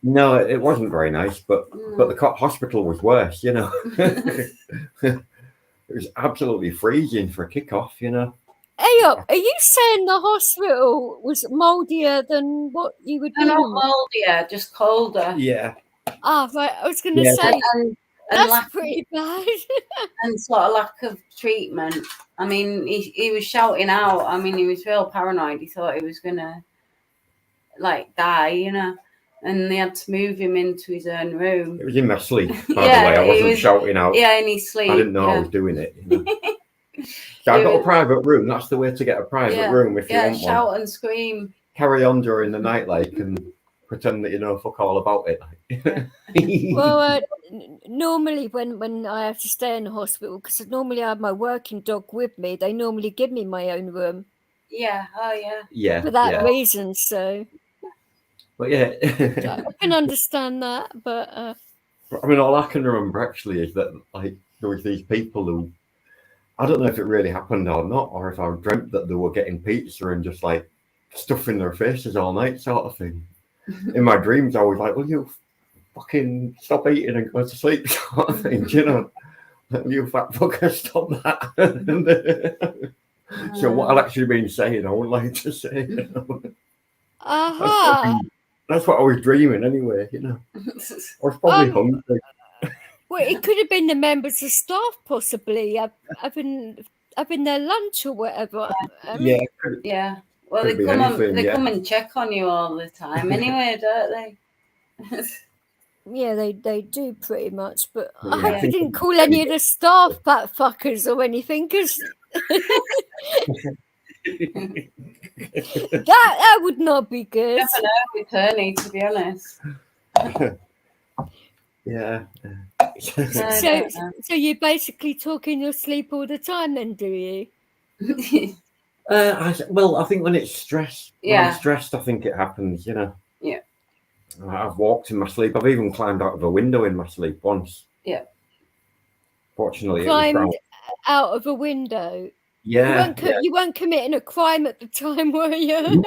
no, it wasn't very nice. But the hospital was worse. You know, it was absolutely freezing for a kickoff. You know. Hey, up, are you saying the hospital was mouldier than what you were No, not doing? moldier, just colder. Yeah. Ah, right. I was going to Yeah. say And that's lack, pretty bad. and sort of lack of treatment. I mean, he was shouting out. I mean, he was real paranoid. He thought he was gonna like die, you know. And they had to move him into his own room. It was in my sleep, by Yeah, the way. I it wasn't was- shouting out. Yeah, in his sleep. I didn't know I yeah. was doing it. You know? So I got a private room. That's the way to get a private room if you Yeah, want one. shout and scream. Carry on during the night, like, and pretend that you know fuck all about it. Like. Well, normally when I have to stay in the hospital, because normally I have my working dog with me, they normally give me my own room Yeah, oh yeah. yeah, for that yeah. reason. So But yeah, I can understand that, but I mean, all I can remember actually is that like there was these people who, I don't know if it really happened or not, or if I dreamt that they were getting pizza and just like stuffing their faces all night, sort of thing. In my dreams, I was like, "Will you fucking stop eating and go to sleep?" Sort of thing, you know. You fat fucker, stop that. So what I'd actually been saying, I wouldn't like to say. You know? aha. That's what I was dreaming anyway, you know. I was probably hungry. Well, it could have been the members of staff possibly having their lunch or whatever. I mean, Yeah, Yeah. Well, Could they be come anything, they yeah. come and check on you all the time anyway, don't they? yeah, they do pretty much. But I Yeah, I hope you think- didn't call any of the staff fat fuckers or anything, because that would not be good. Never know with Ernie, to be honest. yeah. I don't know. So you're basically talking your sleep all the time, then, do you? Well, I think when it's stressed, when Yeah. I'm stressed, I think it happens, you know. Yeah. I've walked in my sleep. I've even climbed out of a window in my sleep once. Yeah. Fortunately, Climbed it was out of a window. yeah, You weren't committing a crime at the time, were you?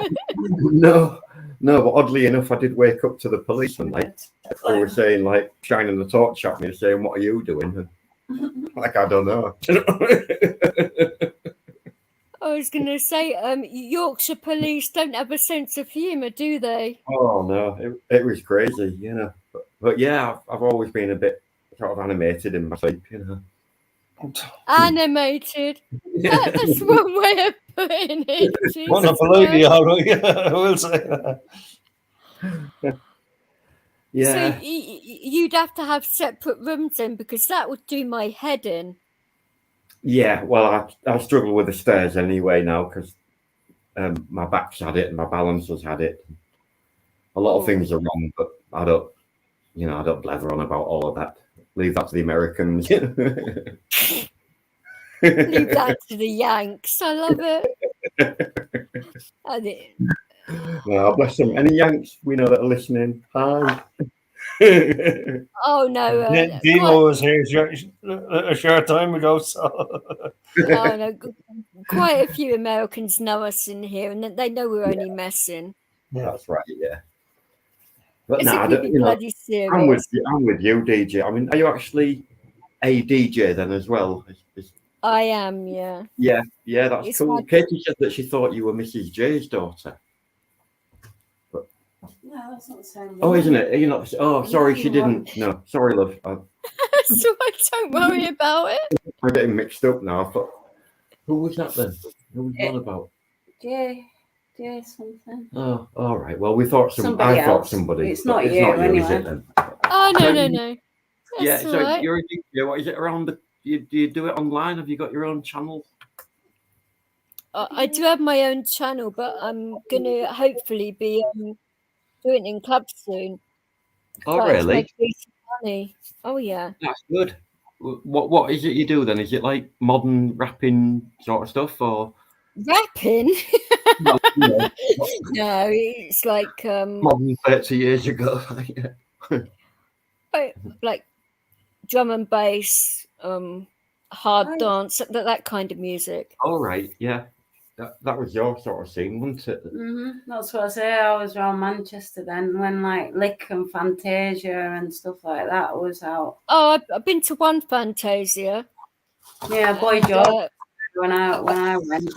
no, but oddly enough, I did wake up to the police and like they were saying, like shining the torch at me, saying, "What are you doing?" And, like I don't know. I was going to say, Yorkshire police don't have a sense of humour, do they? Oh no, it was crazy, you know. But yeah, I've always been a bit sort of animated in my sleep, you know. Animated. That's one way of putting it. Jesus Monopoly, Christ. all right. I will say that. Yeah. So you'd have to have separate rooms then, because that would do my head in. Yeah, well, I struggle with the stairs anyway now because my back's had it and my balance has had it. A lot of things are wrong, but I don't blather on about all of that. Leave that to the Americans. Leave that to the Yanks. I love it. And it No, bless them. Any Yanks we know that are listening? Hi. oh no. Demo was here a short time ago, so Oh, no, quite a few Americans know us in here, and they know we're only messing. That's right. Yeah. But It's no, a I bit don't. You know, bloody serious. I'm with you, DJ. I mean, are you actually a DJ then as well? I am, yeah. Yeah, that's It's cool. like- Katie said that she thought you were Mrs. J's daughter. No, that's not the same. Oh, isn't it? Are you not? Oh, sorry, No, she you didn't. No, sorry, love. So I don't worry about it. I'm getting mixed up now. I thought, who was that then? Who was that about? Jay something. Oh, all right. Well, we thought Somebody I thought else. somebody. It's but not it's you not you, is anyway. it then? Oh no, So no, you- no. Yeah. That's So all right. you're a DJ. What is it around the? Do you do it online? Have you got your own channel? I do have my own channel, but I'm gonna hopefully be doing it in clubs soon. Oh, Try to really? make decent money. Oh yeah. That's good. What is it you do then? Is it like modern rapping sort of stuff, or Rapping? well, you know, No, it's like modern 30 years ago? like drum and bass, hard Right. dance, that kind of music. All right, yeah. That was your sort of scene, wasn't it? That's what I say. I was around Manchester then when like Lick and Fantasia and stuff like that was out. Oh, I've been to one Fantasia. Yeah, Boy and, George when I went.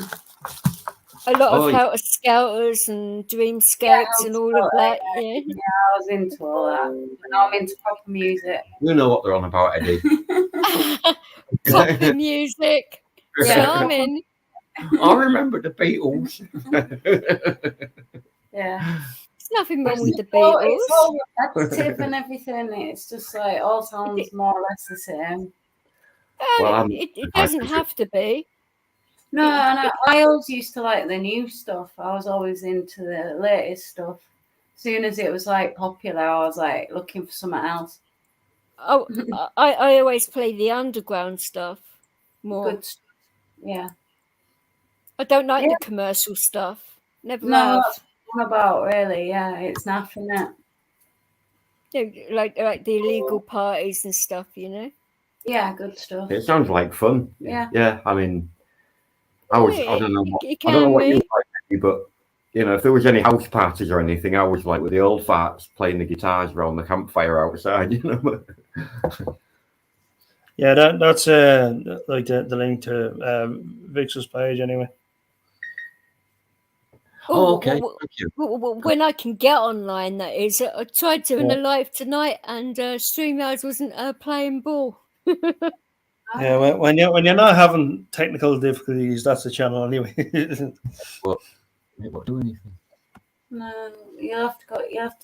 a lot Oh, of yeah. Helter Skelters and Dreamscapes and all of that. Yeah. I was into all that. But now I'm into proper music. You know what they're on about, Eddie. Proper music. Yeah. Charming. I remember the Beatles. Yeah. There's nothing wrong with the It's all Beatles. repetitive and everything. It's just like all sounds more or less the same. Well, It doesn't have to be. No, and I always used to like the new stuff. I was always into the latest stuff. As soon as it was like popular, I was like looking for something else. Oh, I always play the underground stuff more. Good stuff. Yeah. I don't like Yeah. the commercial stuff. Never No, have. that's what I'm about really. Yeah, it's nothing that. You know, like the illegal parties and stuff, you know. Yeah, good stuff. it sounds like fun. Yeah. Yeah, I mean, I don't know what, It I don't know can what you be. like, Eddie, but you know, if there was any house parties or anything, I was like with the old farts playing the guitars around the campfire outside. You know. Yeah, that's like the link to Vix's page anyway. Oh, okay. Well, Thank you. when I can get online, that is. I tried doing a live tonight, and StreamYard wasn't playing ball. Yeah, when you're not having technical difficulties, that's the channel anyway. It won't do anything. No, you have to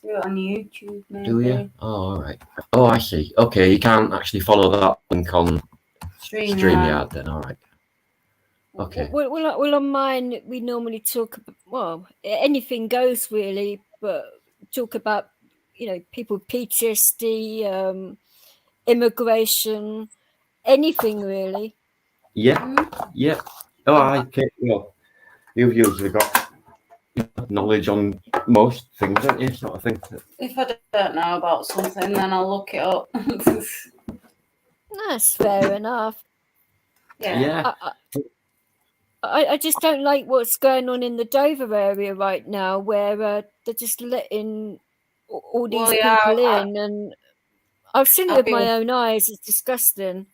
do it on YouTube, maybe. Do you? Oh, all right. Oh, I see. Okay, you can't actually follow that link on StreamYard then. All right. Okay. Well, on mine, we normally talk about, well, anything goes really, but talk about, you know, people with PTSD, immigration, anything really. Yeah. Yeah. Oh, okay. Well, you've usually got knowledge on most things, don't you? Sort of thing. If I don't know about something, then I'll look it up. That's fair enough. Yeah. I just don't like what's going on in the Dover area right now, where they're just letting all these people in, and I've seen it with my own eyes. It's disgusting.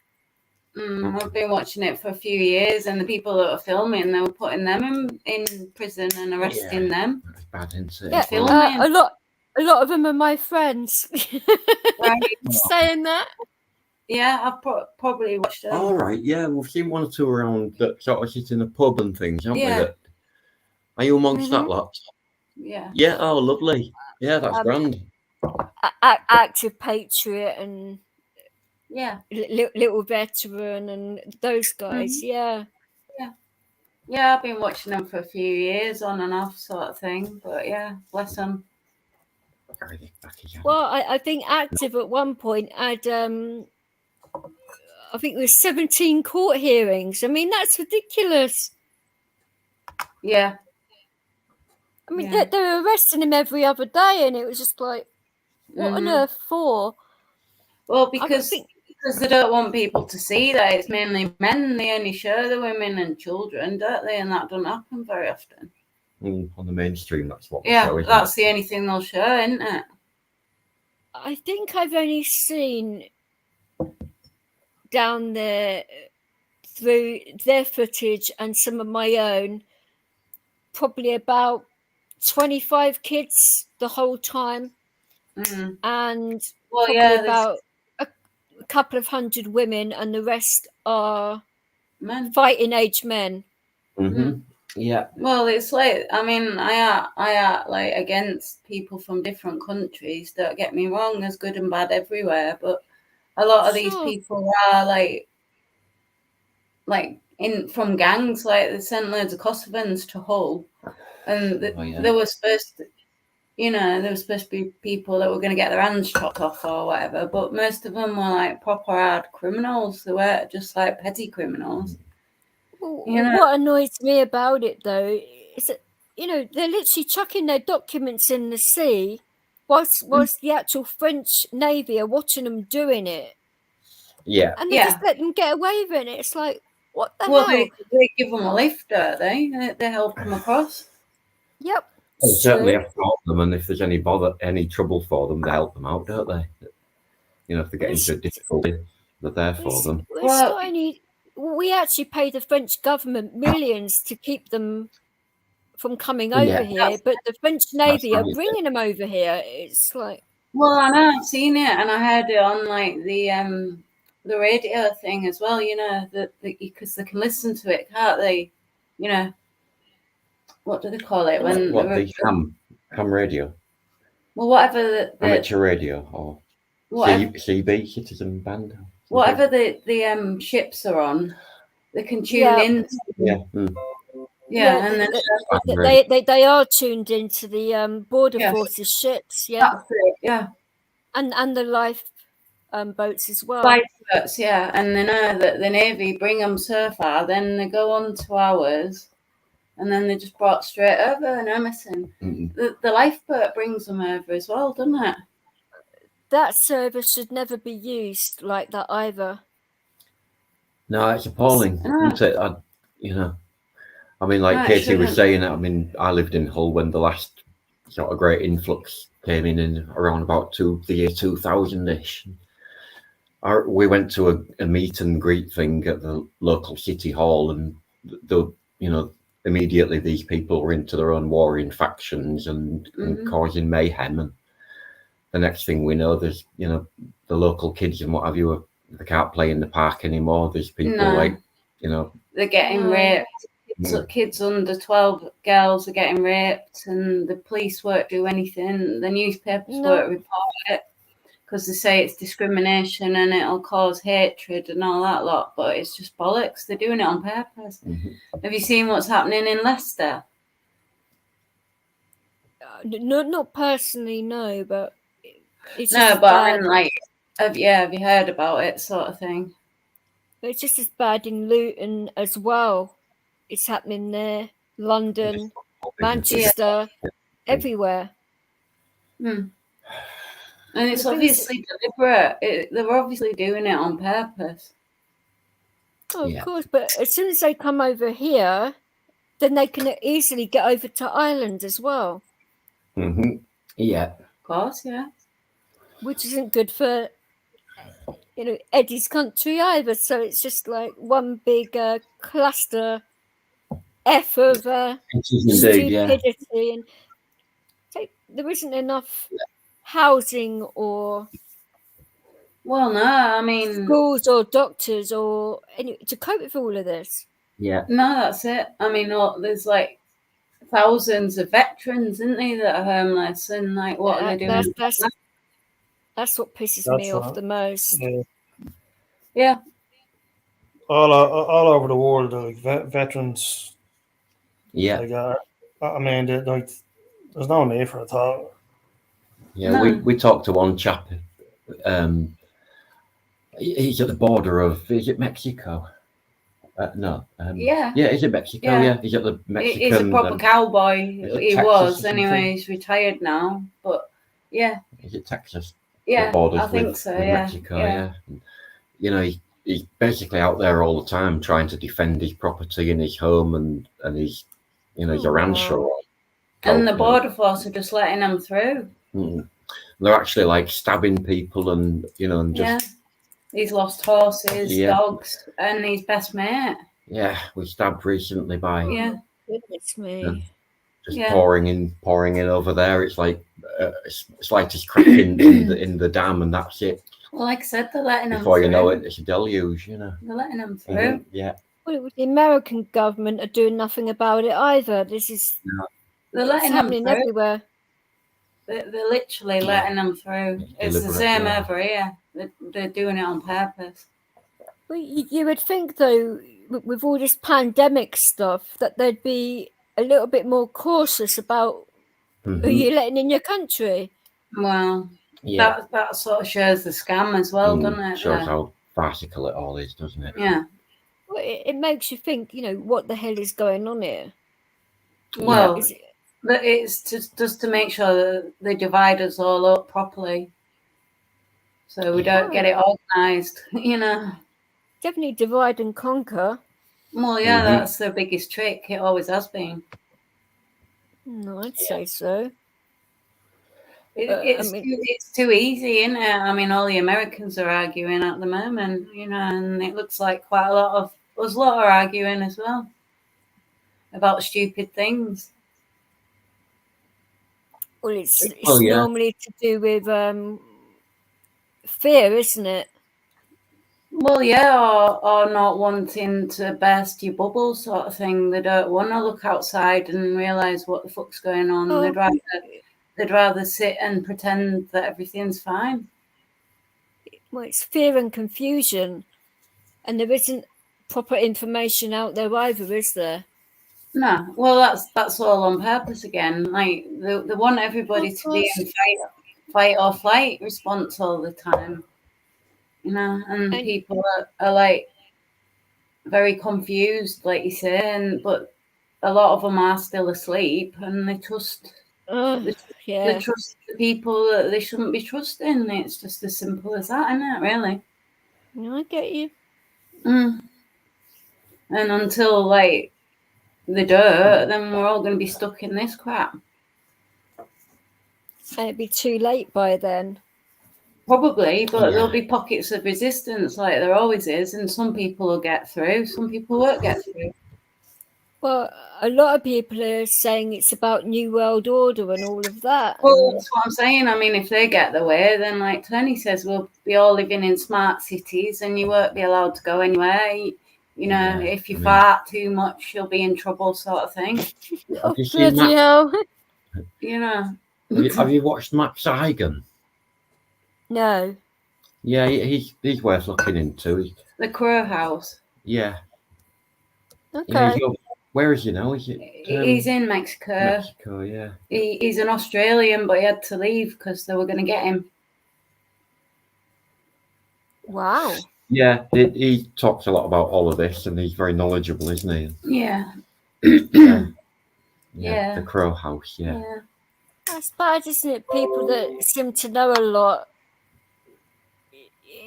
I've been watching it for a few years, and the people that were filming, they were putting them in prison and arresting them. That's bad, isn't it? Yeah, Filming. a lot of them are my friends. Right. Saying that. Yeah, I've probably watched them. All right. Yeah, we've seen one or two around that sort of sit in a pub and things, haven't we? Yeah. Are you amongst that lot? Yeah. Yeah. Oh, lovely. Yeah, that's grand. Active Patriot and Yeah. Little Veteran and those guys. Yeah. Yeah, I've been watching them for a few years, on and off sort of thing. But yeah, bless them. Well, I think Active at one point had, I think it was 17 court hearings. I mean, that's ridiculous. Yeah. I mean, they were arresting him every other day, and it was just like, what on earth for? Well, because they don't want people to see that it's mainly men. They only show the women and children, don't they? And that doesn't happen very often. On the mainstream, that's what. Yeah, show, that's the only thing they'll show, isn't it? I think I've only seen down there through their footage and some of my own, probably about 25 kids the whole time, and about a couple of hundred women, and the rest are fighting age men. Yeah. Well, it's like, I mean, I like against people from different countries. Don't get me wrong, there's good and bad everywhere, but a lot of these people are like in from gangs. Like they sent loads of Kosovans to Hull, and they were supposed to, there were supposed to be people that were going to get their hands chopped off or whatever. But most of them were like proper hard criminals. They weren't just like petty criminals. What annoys me about it, though, is that, they're literally chucking their documents in the sea whilst the actual French Navy are watching them doing it. Yeah. and they Yeah. just let them get away with it. It's like, what the Well, hell? they give them a lift, don't they? They help them across. Yep. They it's certainly true. have to help them, and if there's any trouble for them, they help them out, don't they? You know, if they get into difficulty, they're there for them. It's Well- not only we actually pay the French government millions to keep them from coming over Yeah. here, but the French Navy are right. bringing them over here. It's like, Well, I know I've seen it, and I heard it on like the radio thing as well. You know that because they can listen to it, can't they? You know, what do they call it when? What the ham radio, Well, whatever the amateur radio, or whatever, CB, Citizen Band. whatever the ships are on, they can tune Yeah. in. Yeah. Yeah, and then they are tuned into the border Yes. forces ships, yeah, that's it. Yeah, and the life boats as well. lifeboats. Yeah, and they know that the Navy bring them so far, then they go on to ours, and then they're just brought straight over in Emerson. Mm. The lifeboat brings them over as well, doesn't it? That service should never be used like that either. No, it's appalling, isn't it? I mean, like No, it Katie was shouldn't. saying, I mean, I lived in Hull when the last sort of great influx came in around about the year 2000-ish. We went to a meet and greet thing at the local city hall, and immediately these people were into their own warring factions and causing mayhem. And the next thing we know, there's the local kids and what have you, they can't play in the park anymore. There's people they're getting No. raped. Kids under 12 girls are getting raped, and the police won't do anything. The newspapers No. won't report it because they say it's discrimination and it'll cause hatred and all that lot. But it's just bollocks. They're doing it on purpose. Have you seen what's happening in Leicester? Not personally, no, but it's No, just but bad. I mean, like, have you heard about it, sort of thing? It's just as bad in Luton as well. It's happening there, London, Manchester, everywhere. And it's The thing is- obviously deliberate. They were obviously doing it on purpose. Oh, Yeah. of course, but as soon as they come over here, then they can easily get over to Ireland as well, Yeah. Of course, yeah. which isn't good for Eddie's country either. So it's just like one big cluster F of It is indeed, yeah. stupidity, and there isn't enough housing or Well, no, I mean, schools or doctors or to cope with all of this. Yeah. no, that's it. I mean, there's like thousands of veterans, isn't there, that are homeless, and like, what are they doing? That's what pisses That's me off right. the most. Yeah. Yeah, All over the world, like veterans. Yeah. Like, I mean, there's no need for it at all. Yeah, No. we talked to one chap. He's at the border of, is it Mexico? No. Yeah. Yeah, is it Mexico? Yeah. Yeah, he's at the Mexican. he's a proper cowboy. is it He Texas was or anyway. something? He's retired now, but yeah, Is it Texas? yeah, The borders I think with, so. with Yeah, Mexico, yeah. And, he's basically out there all the time trying to defend his property and his home and his, his rancho. And the border force are just letting them through. They're actually like stabbing people and and just He's lost horses, Yeah. dogs, and his best mate. we stabbed recently by Yeah, Goodness me. Yeah. just Yeah. pouring in over there. It's like it's like just cracking in the dam and that's it. well, like I said, they're letting them Before through. you know it, it's a deluge. They're letting them through. Yeah. Well, the American government are doing nothing about it either. This is They're it's letting them happening through. everywhere. They're literally letting them through. It's the deliberate, same yeah. over here. They're doing it on purpose. Well, you would think, though, with all this pandemic stuff, that they'd be a little bit more cautious about who you're letting in your country. Well, Yeah. that sort of shows the scam as well, doesn't it? Shows how farcical it all is, doesn't it? Yeah. Well, it makes you think, what the hell is going on here? Well, Is it- but it's just to make sure that they divide us all up properly. so we don't get it organised, you know. Definitely divide and conquer. Well, yeah, Mhm. that's the biggest trick. It always has been. No, I'd say so. It's too easy, isn't it? I mean, all the Americans are arguing at the moment, you know, and it looks like quite a lot of us lot are arguing as well about stupid things. Well, it's Well, yeah. normally to do with fear, isn't it? Well, yeah, or not wanting to burst your bubble, sort of thing. They don't want to look outside and realise what the fuck's going on. Oh. They'd rather sit and pretend that everything's fine. Well, it's fear and confusion, and there isn't proper information out there either, is there? No, well, that's all on purpose again. Like they want everybody to be in fight or flight response all the time, you know, and people are like very confused, like you say, but a lot of them are still asleep, and they trust. They trust the people that they shouldn't be trusting. It's just as simple as that, isn't it? Really. No, I get you. And until like they don't, then we're all going to be stuck in this crap. And it'd be too late by then. Probably, but there'll be pockets of resistance like there always is, and some people will get through, some people won't get through. Well, a lot of people are saying it's about New World Order and all of that. Well, that's what I'm saying. I mean, if they get the way, then like Tony says, we'll be all living in smart cities and you won't be allowed to go anywhere. You know, if you fart too much, you'll be in trouble, sort of thing. Have you seen that? You know. Have you watched Max Igan? No. Yeah, he's worth looking into. The Crow House. Yeah. Okay. Where is he now? Is it? He's in Mexico. Mexico, yeah. He's an Australian, but he had to leave because they were going to get him. Wow. Yeah, he talks a lot about all of this, and he's very knowledgeable, isn't he? Yeah. Yeah. The Crow House, yeah. That's bad, isn't it? People that seem to know a lot,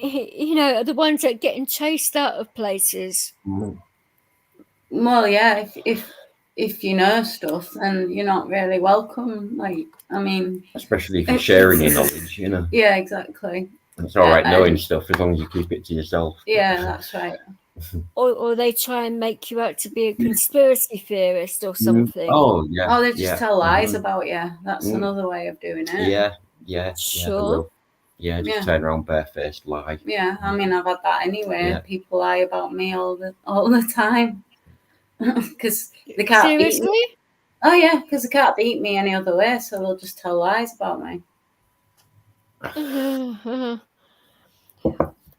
you know, are the ones that are getting chased out of places. Well, yeah, if you know stuff, then you're not really welcome. Like, I mean, especially if you're sharing your knowledge, you know. Yeah, exactly. It's all right knowing stuff as long as you keep it to yourself. Yeah, that's right. Or they try and make you out to be a conspiracy theorist or something. Oh, yeah. Oh, they just tell lies about you. That's another way of doing it. Yeah. Sure. Yeah, just turn around barefaced lie. Yeah, I mean, I've had that anyway. Yeah. People lie about me all the time because they can't beat me. Oh yeah, because they can't beat me any other way, so they'll just tell lies about me. I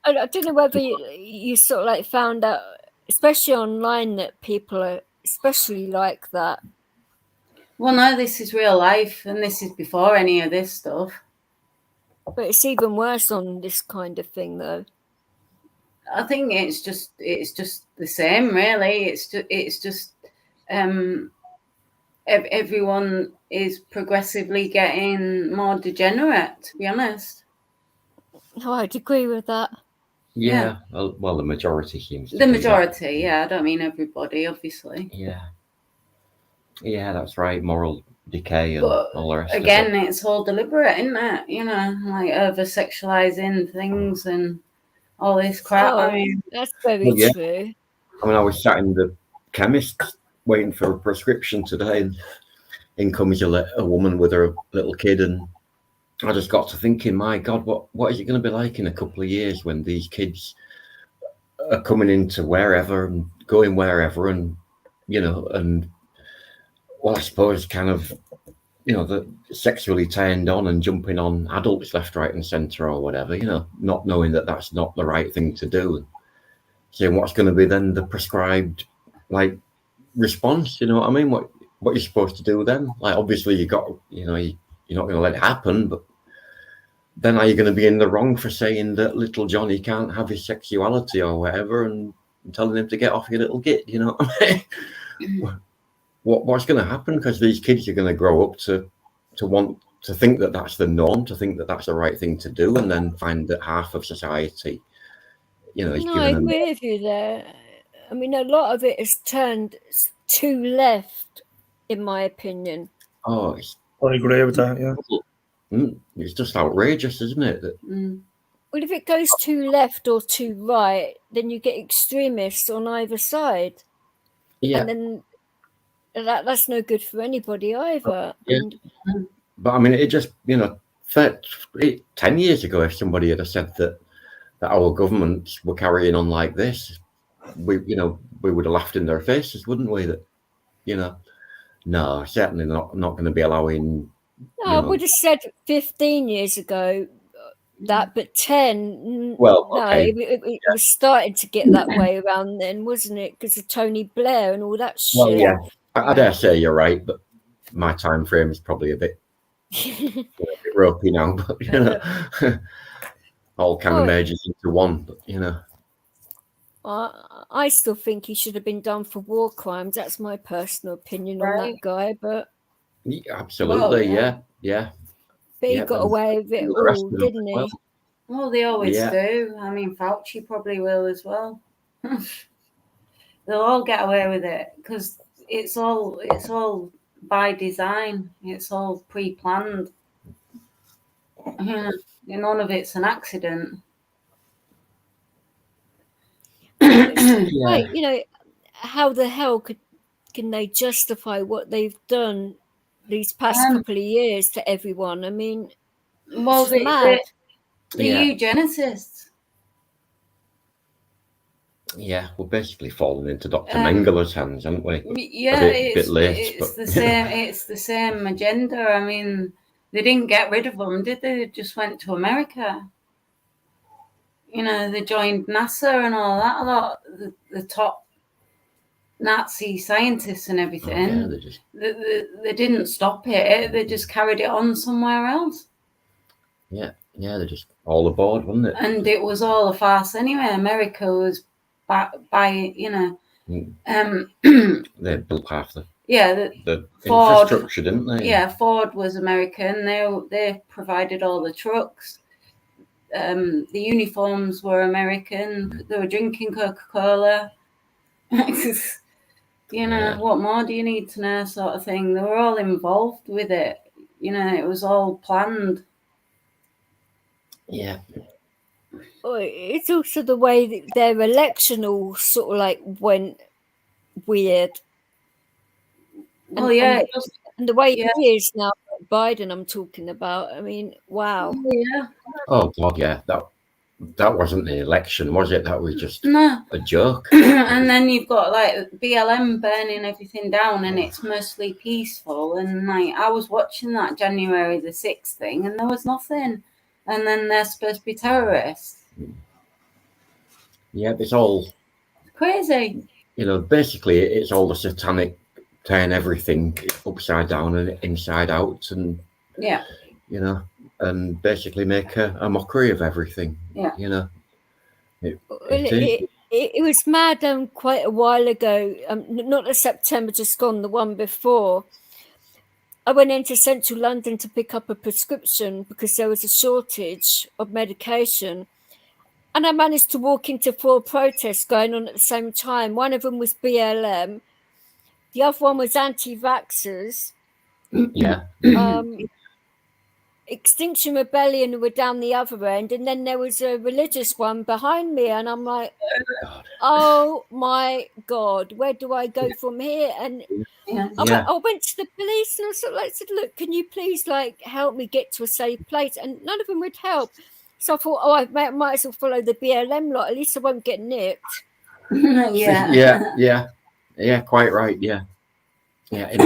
don't know whether you sort of like found out, especially online, that people are especially like that. Well, no, this is real life, and this is before any of this stuff. But it's even worse on this kind of thing, though. I think it's just the same, really. It's just everyone is progressively getting more degenerate, to be honest. Oh, I'd agree with that. Yeah. Well, the majority seems to. The majority, yeah. I don't mean everybody, obviously. Yeah, that's right. Moral decay and all the rest. Again, it's all deliberate, isn't it? You know, like over-sexualizing things and all this crap. Oh, I mean, that's very true. I mean, I was sat in the chemist waiting for a prescription today, and in comes a woman with her little kid, and I just got to thinking, my God, what is it going to be like in a couple of years when these kids are coming into wherever and going wherever, and you know, and well, I suppose kind of, you know, the sexually turned on and jumping on adults left, right, and centre or whatever, you know, not knowing that that's not the right thing to do, and saying what's going to be then the prescribed like response, you know what I mean? What you're supposed to do then? Like, obviously you got, you know, you're not going to let it happen, but then are you going to be in the wrong for saying that little Johnny can't have his sexuality or whatever, and telling him to get off your little git, you know what I mean? What's going to happen? Because these kids are going to grow up to want to think that that's the norm, to think that that's the right thing to do, and then find that half of society, you know, is No, I given agree with you there. I mean, a lot of it has turned too left, in my opinion. oh, it's, I agree with that. Yeah. it's just outrageous, isn't it? That, Well, if it goes too left or too right, then you get extremists on either side. yeah, And then that's no good for anybody either. Yeah. And but I mean, it just, you know, 10 years ago, if somebody had said that our governments were carrying on like this, we would have laughed in their faces, wouldn't we? That, you know, no, certainly not going to be allowing. I would have said 15 years ago that, but 10. Well, no, okay. it was starting to get that way around then, wasn't it? Because of Tony Blair and all that shit. Well, yeah, I dare say you're right, but my time frame is probably a bit ropey now. But you know, all kind of merges into one. But you know, I still think he should have been done for war crimes. That's my personal opinion on that guy. But absolutely, yeah. But he got away with it all, didn't he? Well, they always do. I mean, Fauci probably will as well. They'll all get away with it because it's all by design. It's all pre-planned. None of it's an accident. Like, you know, how the hell can they justify what they've done these past couple of years to everyone? I mean, well, mad. The eugenicists. Yeah, we're basically falling into Dr. Mengele's hands, aren't we? Yeah, bit late, it's the same. It's the same agenda. I mean, they didn't get rid of them, did they? They just went to America. You know, they joined NASA and all that. A lot the top Nazi scientists and everything. They didn't stop it. They just carried it on somewhere else. Yeah, they're just all aboard, wasn't it? And it was all a farce anyway. America was by you know. They built half the Ford, infrastructure, didn't they? Yeah, Ford was American. They provided all the trucks. The uniforms were American. They were drinking Coca-Cola. You know, what more do you need to know, sort of thing. They were all involved with it. You know, it was all planned. Yeah. It's also the way that their election all sort of like went weird. Well, and the way it is now, Biden, I'm talking about. I mean, wow. Yeah. Oh God, yeah. That wasn't the election, was it? That was just a joke. And then you've got like BLM burning everything down, and it's mostly peaceful. And like I was watching that January the 6th thing, and there was nothing. And then they're supposed to be terrorists. Yeah, it's all crazy. You know, basically, it's all the satanic turn everything upside down and inside out, and you know, and basically make a mockery of everything. Yeah, you know. It was mad quite a while ago. Not the September just gone, the one before. I went into central London to pick up a prescription because there was a shortage of medication. And I managed to walk into 4 protests going on at the same time. One of them was BLM. The other one was anti-vaxxers. Yeah. Extinction Rebellion were down the other end. And then there was a religious one behind me. And I'm like, oh my God, where do I go from here? And I went to the police and I said, look, can you please help me get to a safe place? And none of them would help. So I thought, I might as well follow the BLM lot. At least I won't get nipped. Yeah, quite right. Yeah. It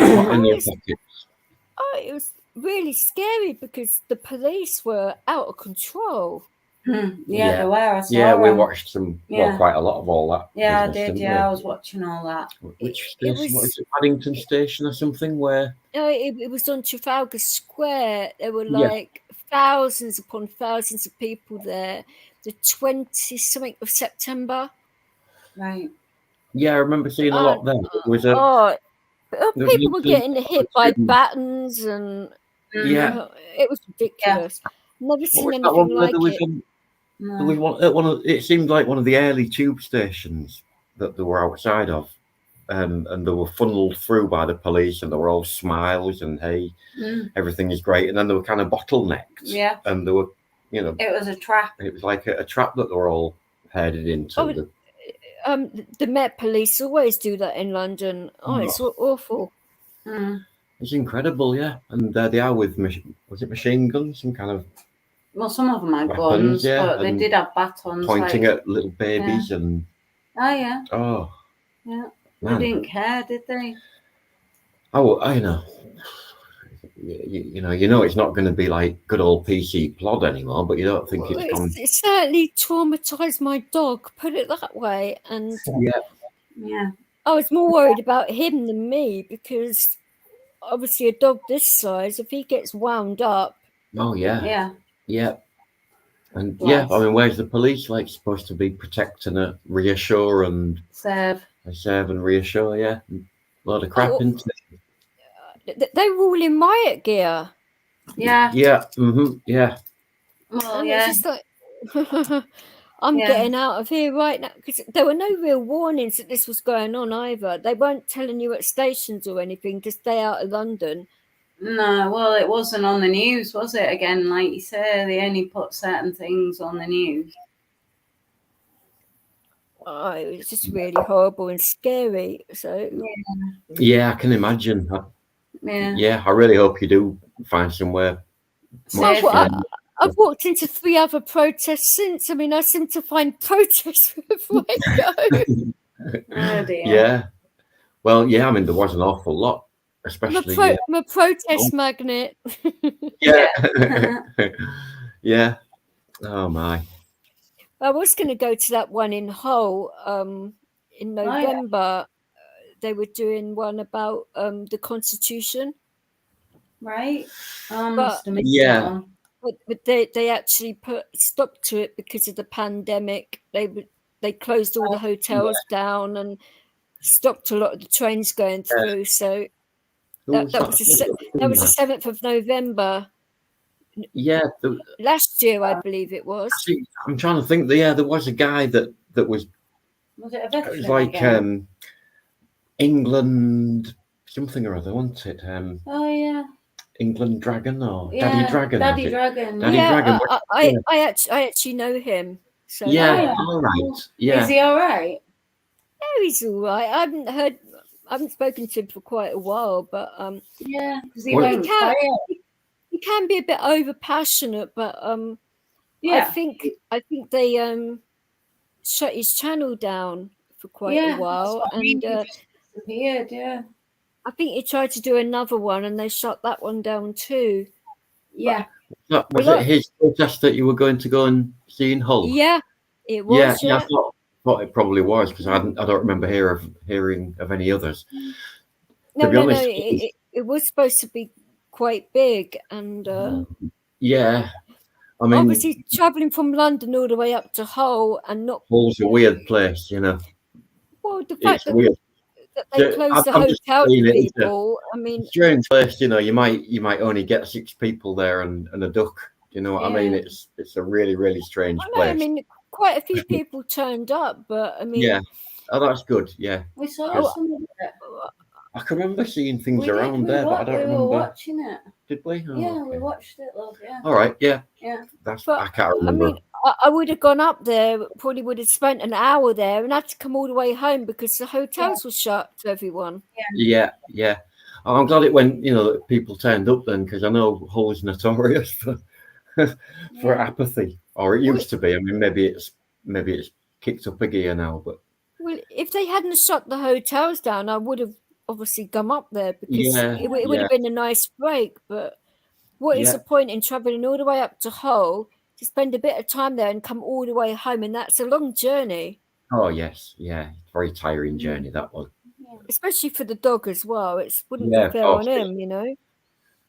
was really scary because the police were out of control. They were. We watched quite a lot of all that. Yeah, I did. Yeah, I was watching all that. Which station? What is it? Paddington Station or something? Where? No, it was on Trafalgar Square. There were thousands upon thousands of people there. The 20-something of September. Right. Yeah, I remember seeing a lot there. People were getting hit by batons and Yeah. It was ridiculous. Never What seen was that anything one where like there was, it. there was one at one of, it seemed like one of the early tube stations that they were outside of, and they were funneled through by the police, and they were all smiles and hey, everything is great, and then they were kind of bottlenecked. Yeah. And they were, you know, It was a trap. it was like a trap that they were all headed into. Oh, the Met Police always do that in London. Oh, it's awful. Mm. It's incredible, yeah. And they are with was it machine guns, some kind of Well, some of them had weapons, guns, yeah, but they and did have batons. pointing like, at little babies and Oh yeah, oh yeah. They man. didn't care, did they? Oh, I know. You know, it's not going to be like good old PC plod anymore, but you don't think Well, it's gone. it certainly traumatized my dog, put it that way. And Yeah. I was more worried about him than me because obviously a dog this size, if he gets wound up. Oh yeah, Yeah. yeah. And Right. I mean, where's the police like supposed to be protecting it, reassure and Serve. serve and reassure? Yeah, a lot of crap Oh. into it. They were all in riot gear. Yeah. Yeah, yeah. Well, And yeah. it's just like, I'm Yeah. getting out of here right now because there were no real warnings that this was going on either. They weren't telling you at stations or anything to stay out of London. No, well, it wasn't on the news, was it? Again, like you say, they only put certain things on the news. Oh, it was just really horrible and scary. So Yeah, I can imagine. Yeah. I really hope you do find somewhere. Safe. I've walked into 3 other protests since. I mean, I seem to find protests wherever I go. Oh dear. Yeah. Well, yeah, I mean, there was an awful lot, especially. I'm a protest magnet. Yeah. Yeah. Oh, my. I was going to go to that one in Hull in November. They were doing one about the Constitution. Right. Yeah. But they actually put stop to it because of the pandemic. They closed all the hotels down and stopped a lot of the trains going through. So that was the 7th of November. Yeah. Last year, I believe it was. See, I'm trying to think. There was a guy that was. Was it a It veteran? was like again? England something or other, wasn't it? Oh yeah. England Dragon or Yeah, Daddy Dragon? Daddy was it? Dragon. Daddy Yeah, Dragon. I actually know him. So Yeah. All right. Yeah. Is he all right? yeah, he's all right. I haven't spoken to him for quite a while, but Yeah. Because he Well, won't he can- quiet. he can be a bit over passionate. But Yeah. I think they shut his channel down for quite a while, and He just disappeared. Yeah. I think he tried to do another one, and they shut that one down too. Yeah. Was it his protest that you were going to go and see in Hull? Yeah, it was. Yeah, I thought it probably was because I don't remember hearing of any others. No, be honest, it was supposed to be quite big, and Yeah, I mean, obviously traveling from London all the way up to Hull and not. Hull's a weird place, you know. Well, the fact It's that weird. they closed the I'm just hotel saying to it, it's a people. I mean, strange place, you know. You might only get 6 people there and a duck. You know what I mean? Yeah. It's a really, really strange I know. place. I mean, quite a few people turned up, but I mean, Yeah. Oh, that's good. Yeah, We saw Oh, some of it. I can remember seeing things We around did, there, but I don't we were remember. watching it. Did we? Oh, Yeah, okay. we watched it, love. Yeah. All right. Yeah. Yeah. That's. But, I can't I remember. mean, I would have gone up there, probably would have spent an hour there, and had to come all the way home because the hotels were shut to everyone. Yeah. Oh, I'm glad it went. You know, that people turned up then, because I know Hull's notorious for apathy, or it used to be. I mean, maybe it's kicked up a gear now, but Well, if they hadn't shut the hotels down, I would have obviously come up there because Yeah, it would yeah. have been a nice break. But what is Yeah. the point in traveling all the way up to Hull to spend a bit of time there and come all the way home? And that's a long journey, oh yes, yeah, very tiring journey that one. especially for the dog as well. It wouldn't Yeah, be of fair course. on him, you know.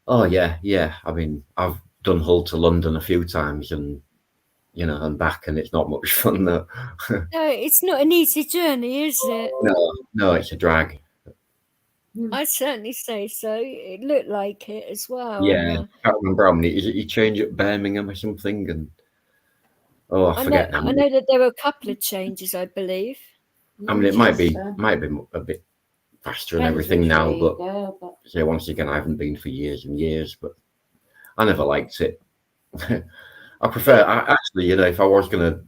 Oh yeah. I mean, I've done Hull to London a few times, and you know, and back, and it's not much fun though. No, it's not an easy journey, is it? No, it's a drag. I'd certainly say so. It looked like it as well. Yeah, and, I can't remember how many. Is it he changed at Birmingham or something? And I I know, forget how I many. know that there were a couple of changes, I believe. I mean, it might be Manchester. a bit faster and Depends everything which now, way you but go, but say once again, I haven't been for years and years, but I never liked it. I prefer, actually, you know, if I was gonna,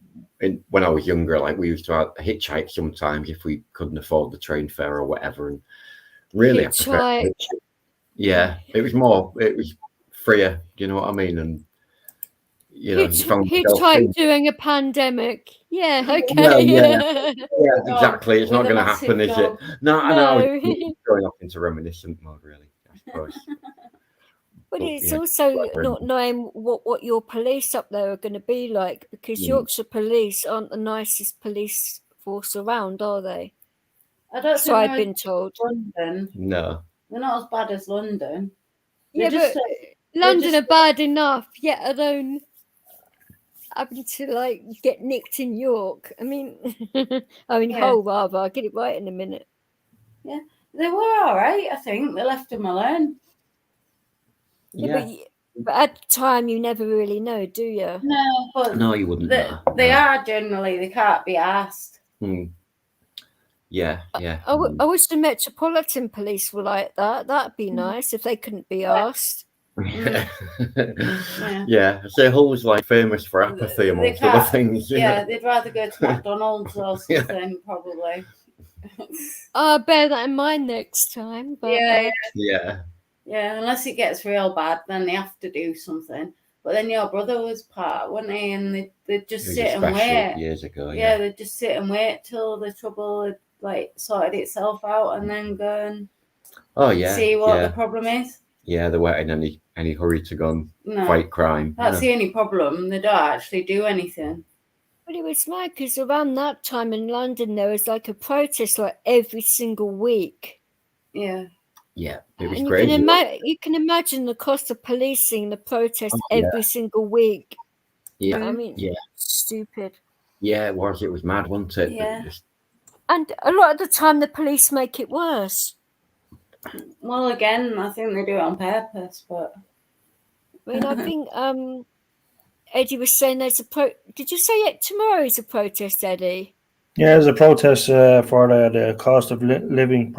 when I was younger, like we used to hitchhike sometimes if we couldn't afford the train fare or whatever, and really, I prefer. Hitchhike. Yeah, it was freer. Do you know what I mean? And you know, you found yourself Hitchhike during a pandemic. Yeah, okay. Well, yeah, exactly. It's not With a going to massive happen, is it? dog. No, I know. No. Going off into reminiscent mode, really. I suppose. But it's yeah, also whatever. not knowing what your police up there are going to be like, because Yorkshire police aren't the nicest police force around, are they? I don't So think I've they're been as told. bad as London. No. They're not as bad as London. Yeah, They're but they're London just- are bad enough, yet alone having to like get nicked in York. I mean, Hull rather. I'll get it right in a minute. They were all right, I think. They left them alone. Yeah, but at the time you never really know, do you? No, but No, you wouldn't know. they No. are generally. They can't be asked. Yeah. I wish the Metropolitan Police were like that. That'd be nice if they couldn't be asked. Yeah. I say Hull's like famous for apathy amongst other things. Yeah, they'd rather go to McDonald's or something, probably. I'll bear that in mind next time. But, Yeah. Yeah, unless it gets real bad, then they have to do something. But then your brother was part, wasn't he? And they'd just sit and wait. Years ago. Yeah, they'd just sit and wait till the trouble had like sorted itself out, and then go and see what the problem is. Yeah, they weren't in any hurry to go and fight crime. That's the only problem. They don't actually do anything. But it was mad because around that time in London there was like a protest like every single week. Yeah. Yeah, it was and crazy. You can imagine the cost of policing the protest every single week. Yeah, I mean, stupid. Yeah, it was. It was mad, wasn't it? Yeah. And a lot of the time the police make it worse. Well, again, I think they do it on purpose, but I mean, I think Eddie was saying there's Did you say tomorrow is a protest, Eddie? Yeah, there's a protest for the cost of living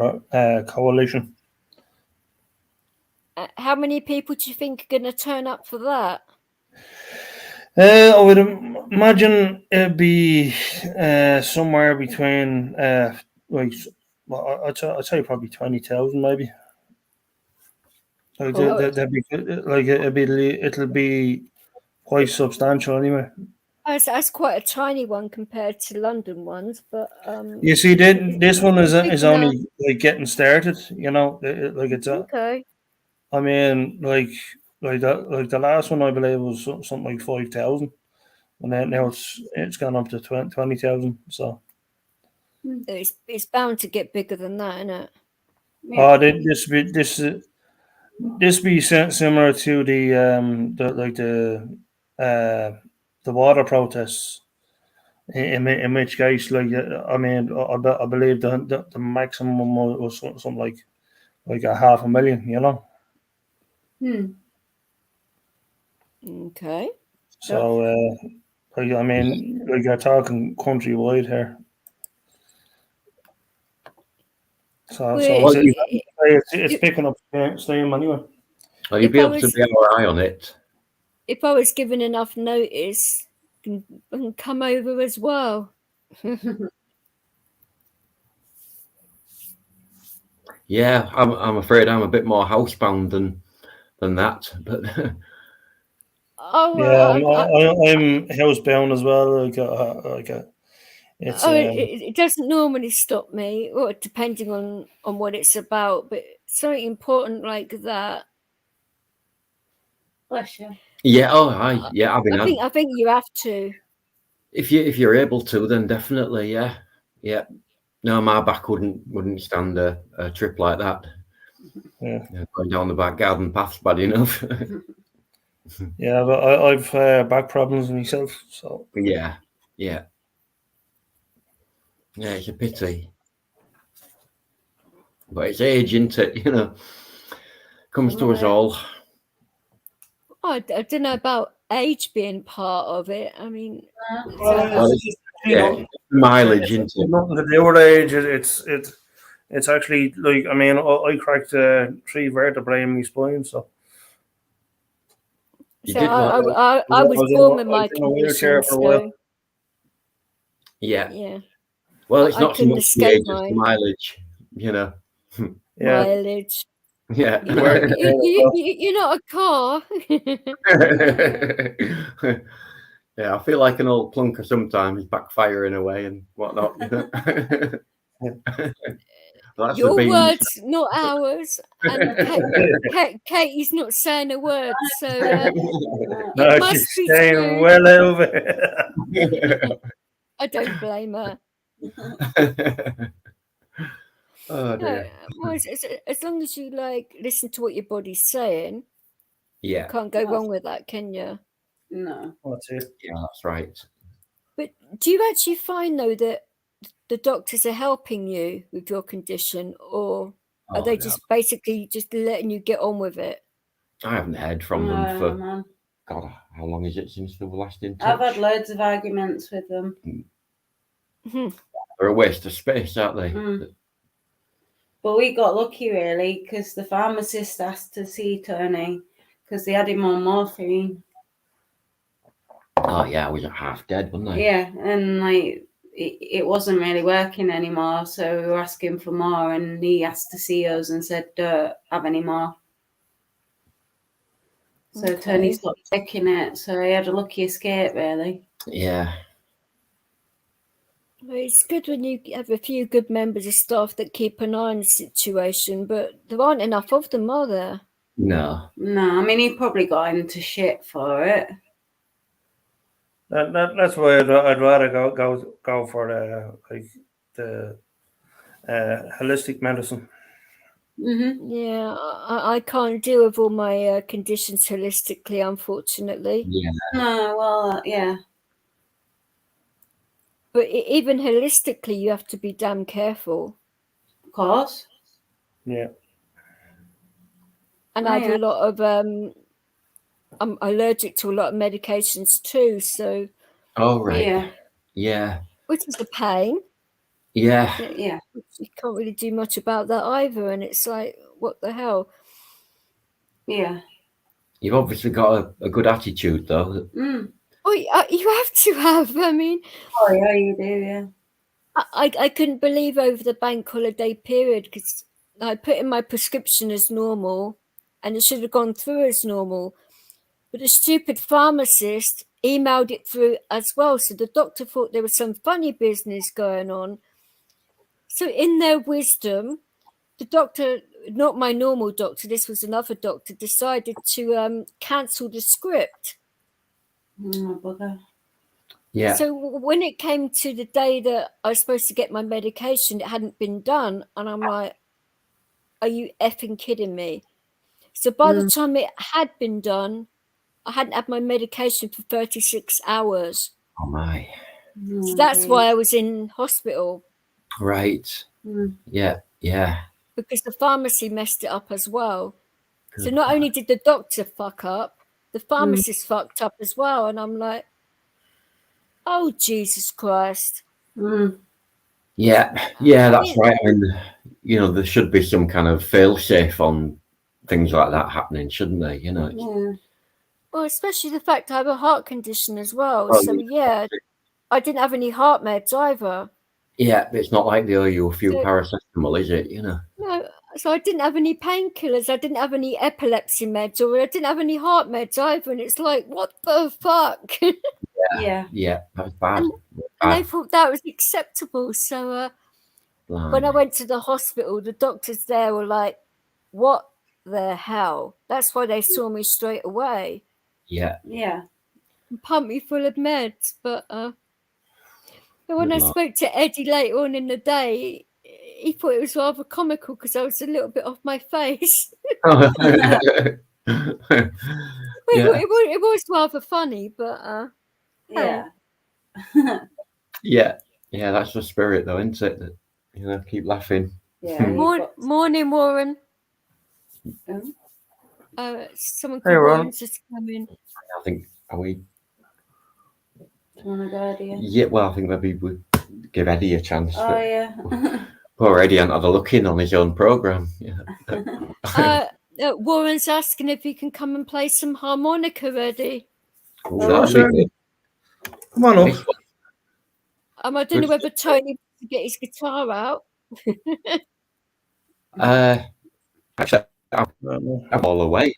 coalition. How many people do you think are going to turn up for that? I would imagine it'd be somewhere between I'd say probably 20,000 maybe. Like it'll be quite substantial anyway. That's quite a tiny one compared to London ones, but you see, this one is only like getting started. You know, it's okay. I mean, like the last one I believe was something like 5,000, and then now it's gone up to 20,000. So it's bound to get bigger than that, isn't it? Oh, this be similar to the water protests. In which case, like I mean, I believe the maximum was something like 500,000. You know. Okay. So, I mean, like you're talking countrywide here. So it's picking up steam anyway. Well, you'll be able to be our eye on it. If I was given enough notice, I can come over as well. Yeah, I'm afraid I'm a bit more housebound than that, but. Oh, I'm housebound as well. It doesn't normally stop me, or depending on what it's about, but something important like that. Bless you. Yeah. Oh, hi. Yeah. I think you have to. If you're able to, then definitely. Yeah. Yeah. No, my back wouldn't stand a trip like that. Yeah. Going down the back garden path's bad enough. Yeah, but I've back problems myself. So yeah. It's a pity. But it's age, isn't it? You know, comes to us all. I don't know about age being part of it. I mean, Well, Well, it's just, Yeah, mileage, it's isn't it? nothing to do with age. It's actually like, I mean, I cracked 3 vertebrae in my spine, so You so did what? I was born with I my was in a wheelchair condition, for a while. so Yeah. yeah, Well, it's I not so couldn't much the escape age as the mine. mileage, you know. Yeah, Mileage. Yeah. You're not a car. Yeah, I feel like an old plunker sometimes, backfiring away and whatnot. You know? That's the Your beans. words, not ours. And Katie's not saying a word, so no, it she's must be staying true. well out of it. I don't blame her. Oh No, dear. well, as long as you like listen to what your body's saying, you Yeah, can't go wrong with that, can you? No. That's it. yeah, that's right. But do you actually find though that the doctors are helping you with your condition, or are Oh, they no. just basically just letting you get on with it? I haven't heard from No, them for man. God. How long is it since they were last in I've touch? had loads of arguments with them. They're a waste of space, aren't they? Mm. But we got lucky, really, because the pharmacist asked to see Tony because they had him on morphine. Oh yeah, I was half dead, wasn't I? Yeah, and like it wasn't really working anymore, so we were asking for more, and he asked to see us and said, "Don't have any more." So Okay. Tony stopped taking it, so he had a lucky escape, really. Yeah. Well, it's good when you have a few good members of staff that keep an eye on the situation, but there aren't enough of them, are there? No. No, I mean he probably got into shit for it. That's why I'd rather go for the holistic medicine. Mm-hmm. Yeah, I can't deal with all my conditions holistically, unfortunately. Yeah. No, well, yeah. But even holistically, you have to be damn careful. Of course. Yeah. And Oh, I do yeah. a lot of I'm allergic to a lot of medications too, so Oh right. Yeah. Yeah. which is a pain. Yeah. Yeah. You can't really do much about that either, and it's like, what the hell? Yeah. You've obviously got a good attitude, though. Mm. Oh, you have to have. I mean, Oh, yeah, you do, yeah. I couldn't believe over the bank holiday period because I put in my prescription as normal, and it should have gone through as normal. But the stupid pharmacist emailed it through as well. So the doctor thought there was some funny business going on. So in their wisdom, the doctor, not my normal doctor, this was another doctor, decided to cancel the script. Oh, bugger. Yeah. So when it came to the day that I was supposed to get my medication, it hadn't been done. And I'm like, are you effing kidding me? So by the time it had been done, I hadn't had my medication for 36 hours. Oh my. So that's why I was in hospital. Right. Mm. Yeah. Yeah. Because the pharmacy messed it up as well. So Good not only did the doctor fuck up, the pharmacist fucked up as well. And I'm like, oh, Jesus Christ. Mm. Yeah. Yeah. That's right. I mean, you know, there should be some kind of fail-safe on things like that happening, shouldn't there? You know. Yeah. Well, especially the fact I have a heart condition as well. Oh, So yeah, I didn't have any heart meds either. Yeah, but it's not like they owe you a few So- paracetamol, is it? You know. No, so I didn't have any painkillers. I didn't have any epilepsy meds, or I didn't have any heart meds either. And it's like, what the fuck? Yeah. Yeah, that was bad. And I thought that was acceptable. So when I Blimey. went to the hospital, the doctors there were like, what the hell? That's why they saw me straight away Yeah. Yeah. and pumped me full of meds. But when Good I luck. spoke to Eddie later on in the day, he thought it was rather comical because I was a little bit off my face. Yeah. It was rather funny, but Yeah. Yeah. Yeah, that's the spirit though, isn't it? That, you know, keep laughing. Yeah. you've got- Morning, Warren. Oh, Someone Hey, called Warren. Warren's just come in. I think, are we? do you want to go, Eddie? Yeah, well, I think maybe we give Eddie a chance. Oh, yeah. Poor Eddie hadn't had a look in on his own programme. Yeah. Warren's asking if he can come and play some harmonica, Eddie. Ooh, Oh, that'd sure. be Come on good. up. I don't know whether Tony wants to get his guitar out. Actually, I don't know. I'm all away.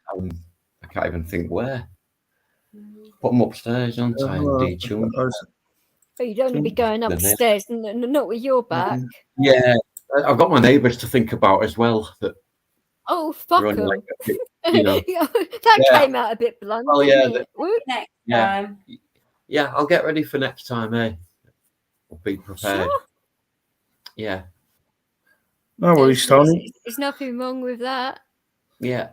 I can't even think where. Put them upstairs, aren't I? And detune. Oh, you don't want to be going The net. upstairs, not with your back. Yeah, I've got my neighbours to think about as well. That Oh, fuck run 'em. like a bit, you know. That Yeah. came out a bit blunt. Well, yeah, didn't it? Whoop. Next Yeah. time. Yeah, I'll get ready for next time, eh? I'll be prepared. Sure. Yeah, No worries, Tony. There's nothing wrong with that. yeah.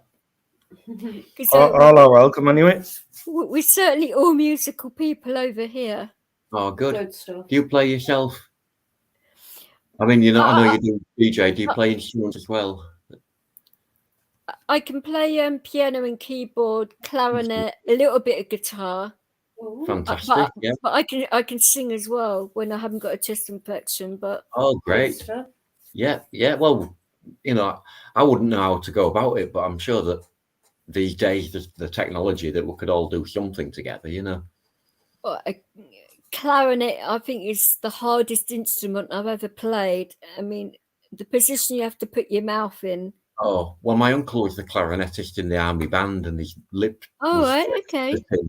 'Cause, All are welcome anyway. we're certainly all musical people over here. Oh, good. Good stuff. Do you play yourself? I mean, you know, I know you do DJ. Do you play instruments as well? I can play piano and keyboard, clarinet, a little bit of guitar, Ooh. Fantastic. Yeah. but I can sing as well when I haven't got a chest infection. But Oh, Good great. stuff. Yeah, yeah. Well, you know, I wouldn't know how to go about it, but I'm sure that these days there's the technology that we could all do something together, you know. clarinet, I think, is the hardest instrument I've ever played. I mean, the position you have to put your mouth in. Oh, well, my uncle was the clarinetist in the army band, and his lip. Oh, was right, okay. splitting.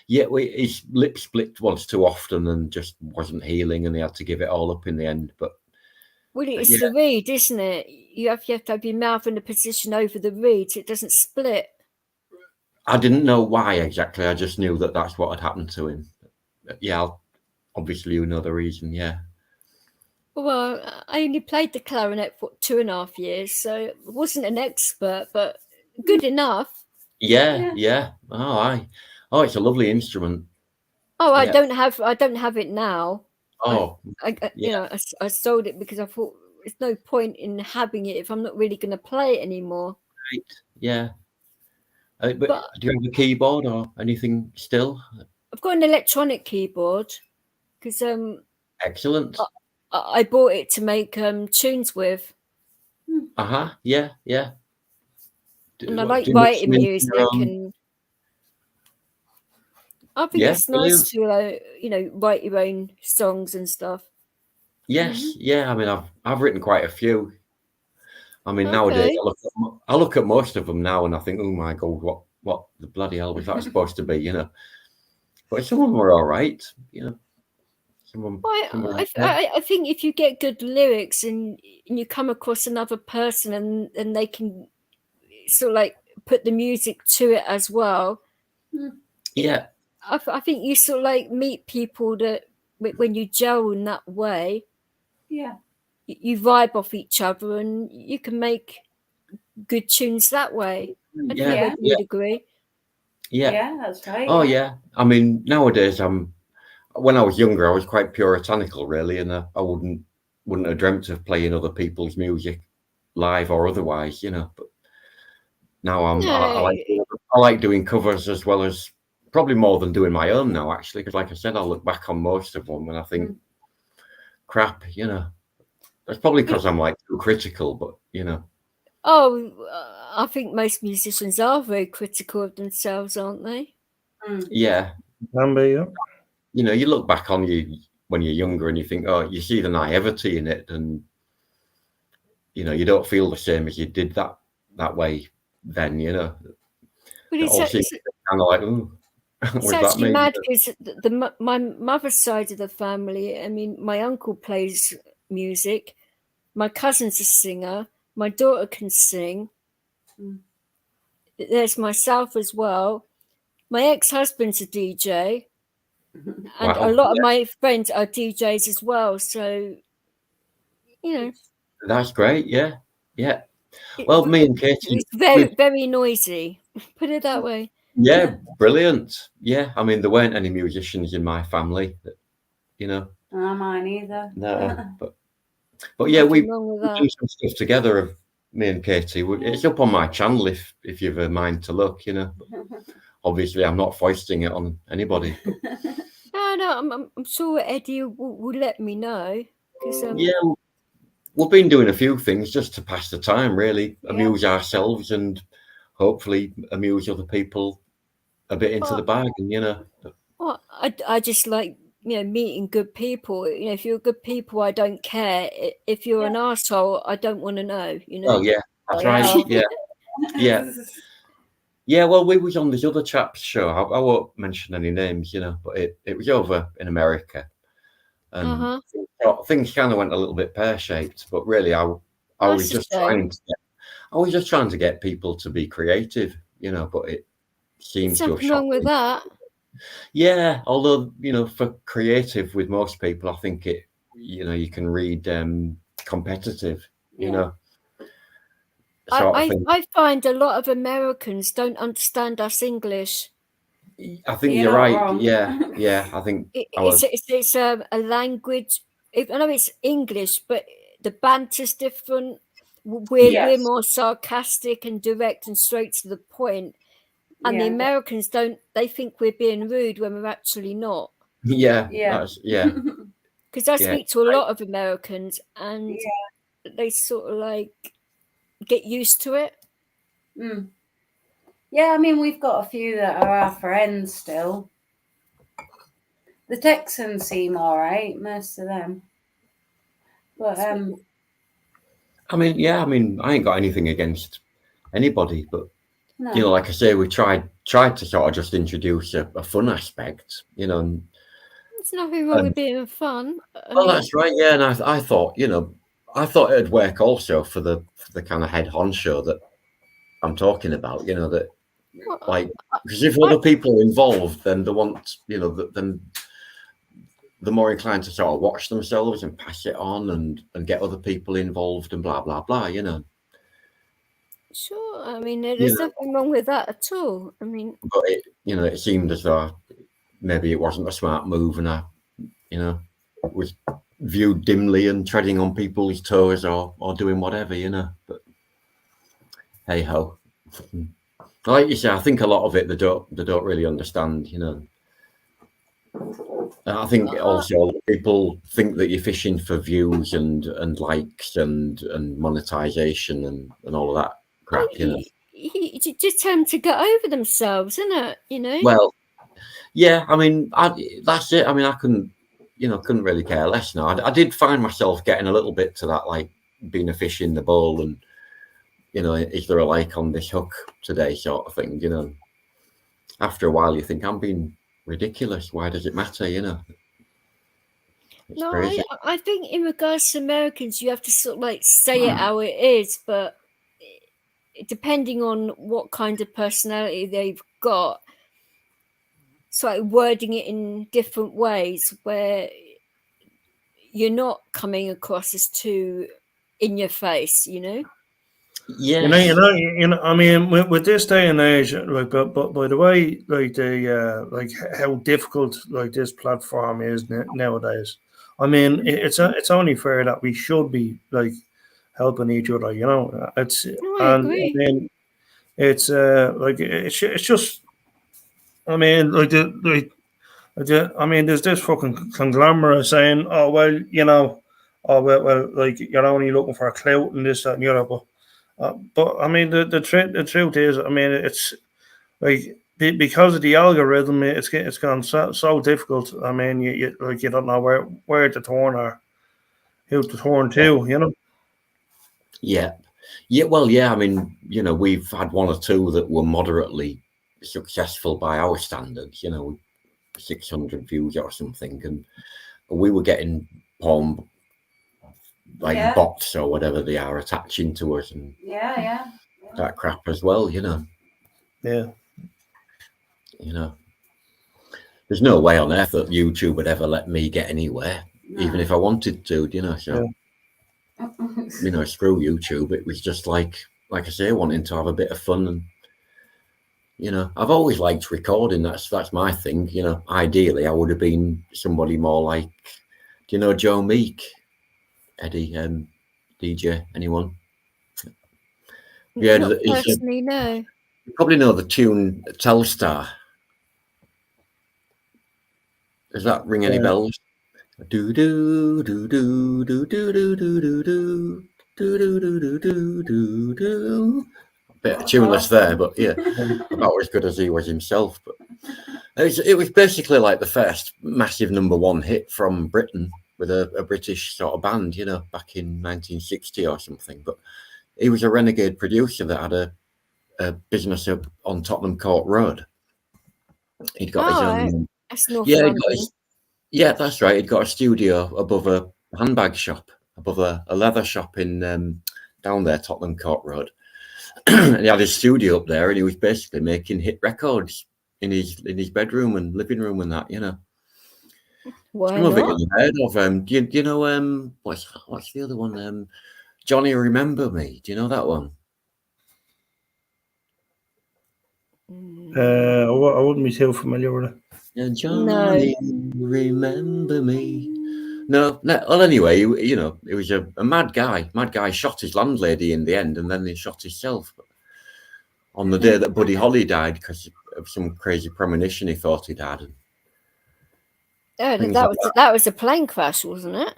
Yeah, his lip split once too often and just wasn't healing, and he had to give it all up in the end. But Well, it's yeah. the reed, isn't it? You have to have your mouth in a position over the reed so it doesn't split. I didn't know why exactly. I just knew that that's what had happened to him. Yeah, obviously you know the reason. Yeah. Well, I only played the clarinet for 2.5 years, so I wasn't an expert, but good enough. Yeah, Yeah. yeah. Oh, it's a lovely instrument. Oh, I Yeah. don't have it now. Oh, You know, I sold it because I thought there's no point in having it if I'm not really going to play it anymore. great. Yeah. But But- do you have a keyboard or anything still? I've got an electronic keyboard because Excellent. I bought it to make tunes with, Uh-huh. Yeah, yeah. and I What, like do you mix writing them into music, your own- and I think Yeah, it's nice to write your own songs and stuff. Yes, yeah. I mean, I've written quite a few. I mean, nowadays Okay. I look at most of them now and I think, oh my God, what the bloody hell was that supposed to be? You know. But some of them are all right. You know. Some of them. some are okay. I think if you get good lyrics and you come across another person and they can sort of like put the music to it as well, Yeah, I think you sort of like meet people that when you gel in that way, Yeah. you vibe off each other and you can make good tunes that way. I think yeah, everybody yeah, would agree. yeah. Yeah, that's right. Oh yeah. I mean, nowadays when I was younger, I was quite puritanical, really, and I wouldn't have dreamt of playing other people's music live or otherwise, you know. But now I like doing covers as well as probably more than doing my own now, actually, because like I said, I look back on most of them and I think, crap, you know. That's probably because I'm like too critical, but you know. Oh, I think most musicians are very critical of themselves, aren't they? Yeah, Can be, yeah. you know, you look back on you when you're younger and you think, oh, you see the naivety in it, and you know, you don't feel the same as you did that way then, you know. But It all it's seems kind of like, ooh, what It's does that actually mean? mad because my mother's side of the family, I mean, my uncle plays music, my cousin's a singer, my daughter can sing. There's myself as well. My ex-husband's a DJ, and Wow, a lot of yeah. my friends are DJs as well. So, you know, That's great, yeah, yeah. Well, me and Katie, it's very noisy. Put it that way. yeah, brilliant. Yeah, I mean, there weren't any musicians in my family, you know. Not mine either. No, but But yeah, Nothing we wrong with do that. some stuff together of me and Katie. It's up on my channel if you've a mind to look, you know. Obviously, I'm not foisting it on anybody. But No, I'm sure Eddie will let me know. Because yeah, we've been doing a few things just to pass the time, really, Yeah. amuse ourselves and hopefully amuse other people a bit into the bargain, you know. well, I just like, you know, meeting good people. You know, if you're good people, I don't care. If you're an arsehole, I don't want to know, you know. Oh yeah, that's Yeah. right. Yeah, yeah. Yeah, well, we was on this other chap's show. I won't mention any names, you know, but it was over in America, and things kind of went a little bit pear-shaped. But really, I was That's a just shame. trying to get people to be creative, you know. But it seems There's to have nothing wrong with that. Yeah, although you know, for creative with most people, I think it, you know, you can read competitive, you know. Sort of thing. I find a lot of Americans don't understand us English. I think You're you're not right. wrong. Yeah. I think It's a language. I know it's English, but the banter's different. We're Yes. more sarcastic and direct and straight to the point. And the Yeah. Americans don't. They think we're being rude when we're actually not. yeah, Yeah. yeah. Because I Yeah, speak to a lot of Americans, and they sort of like get used to it. Mm. Yeah, I mean, we've got a few that are our friends still. The Texans seem all right, most of them. But I mean, I ain't got anything against anybody, but no. you know, like I say, we tried to sort of just introduce a fun aspect, you know. And, There's nothing wrong with being fun. that's right, yeah. And I thought, you know, I thought it'd work also for the kind of head honcho that I'm talking about, you know, that like, because if other people are involved, then they want, you know, then they're more inclined to sort of watch themselves and pass it on and get other people involved and blah blah blah, you know. Sure, I mean, there's nothing wrong with that at all. I mean, but it seemed as though maybe it wasn't a smart move, and I, you know, was viewed dimly and treading on people's toes or doing whatever, you know. But hey ho, like you say, I think a lot of it they don't really understand, you know. I think also people think that you're fishing for views and likes and monetization and all of that crap, you know. You just tell them to get over themselves, isn't it? You know. Well, yeah. I mean, that's it. I mean, I couldn't really care less now. I did find myself getting a little bit to that, like being a fish in the bowl, and you know, is there a like on this hook today, sort of thing. You know, after a while, you think I'm being ridiculous. Why does it matter? You know. It's no, crazy. I think in regards to Americans, you have to sort of like say it how it is, but depending on what kind of personality they've got, so like wording it in different ways where you're not coming across as too in your face, you know. Yeah, you know. I mean, with this day and age, like, but by the way, like like how difficult like this platform is nowadays. I mean, it's only fair that we should be like helping each other. You know, I agree. I mean, it's like it's just. I mean, I mean, there's this fucking conglomerate saying, "Oh well, you know, well, like you're only looking for a clout and this, that, and the other." But I mean, the truth is, I mean, it's like because of the algorithm, it's gone so difficult. I mean, you don't know where to turn or who to turn to, you know. Yeah. Well, yeah. I mean, you know, we've had one or two that were moderately successful by our standards. You know, 600 views or something, and we were getting porn like bots or whatever they are attaching to us and that crap as well, you know. Yeah. You know, there's no way on earth that YouTube would ever let me get anywhere, even if I wanted to, you know. So, you know, screw YouTube. It was just like I say, wanting to have a bit of fun. And you know, I've always liked recording. That's my thing. You know, ideally, I would have been somebody more like, do you know Joe Meek? Eddie, DJ, anyone? Not personally, no. You probably know the tune Telstar. Does that ring any bells? Do do do do do do do do do do do do do do do do. Bit tuneless there, but yeah, about as good as he was himself. But it was basically like the first massive #1 hit from Britain with a British sort of band, you know, back in 1960 or something. But he was a renegade producer that had a business up on Tottenham Court Road. He'd got his own. That's North London. Yeah, that's right. He'd got a studio above a handbag shop, above a leather shop in down there, Tottenham Court Road. And he had his studio up there, and he was basically making hit records in his bedroom and living room and that, you know. Why Some of it not? you've heard of. Do you know what's the other one? Johnny Remember Me. Do you know that one? I wouldn't be too familiar with it. Yeah, Johnny Remember Me. No. Well, anyway, you know, it was a mad guy. Mad guy shot his landlady in the end, and then he shot himself on the day that Buddy Holly died because of some crazy premonition he thought he'd had. That was a plane crash, wasn't it?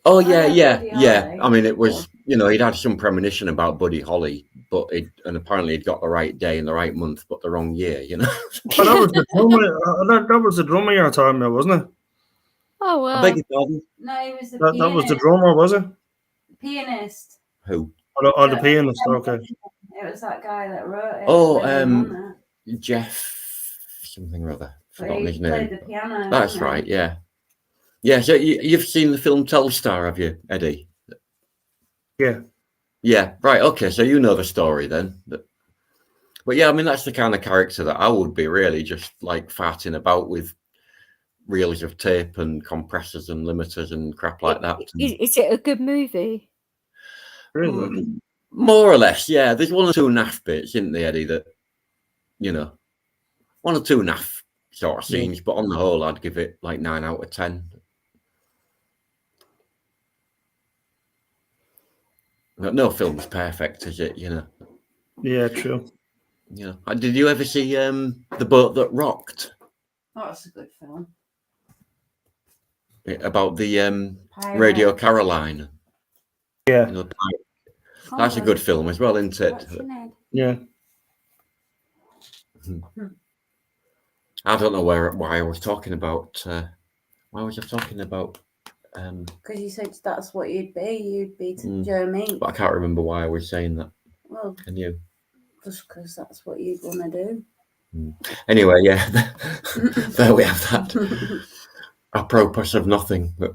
Oh yeah. I mean, it was, you know, he'd had some premonition about Buddy Holly, and apparently he'd got the right day and the right month, but the wrong year, you know. But that was the drummer. That was the drummer you're talking about, wasn't it? Oh wow. I beg your pardon? No, he was the That was the drummer, was it? pianist. Who? Or the pianist, okay. It was that guy that wrote it. Oh, Jeff something or other. Forgotten his name. Played the piano. That's right, yeah. Yeah, so you've seen the film Telstar, have you, Eddie? Yeah. Yeah, right, okay, so you know the story then. But yeah, I mean, that's the kind of character that I would be, really, just like farting about with reels of tape and compressors and limiters and crap like that. Is it a good movie? Really? More or less, yeah. There's one or two naff bits, isn't there, Eddie, that, you know, one or two naff sort of scenes, but on the whole, I'd give it like 9 out of 10. No film's perfect, is it? You know. Yeah, true. Yeah. Did you ever see The Boat That Rocked? Oh, that's a good film. About the Radio Caroline. Yeah. You know, that's a good film as well, isn't it? Yeah. I don't know why I was talking about. Why was I talking about? Because you said that's what you'd be. You'd be Jeremy. But I can't remember why I was saying that. Well, can you? Just because that's what you'd want to do. Anyway, yeah, there we have that. Apropos of nothing. But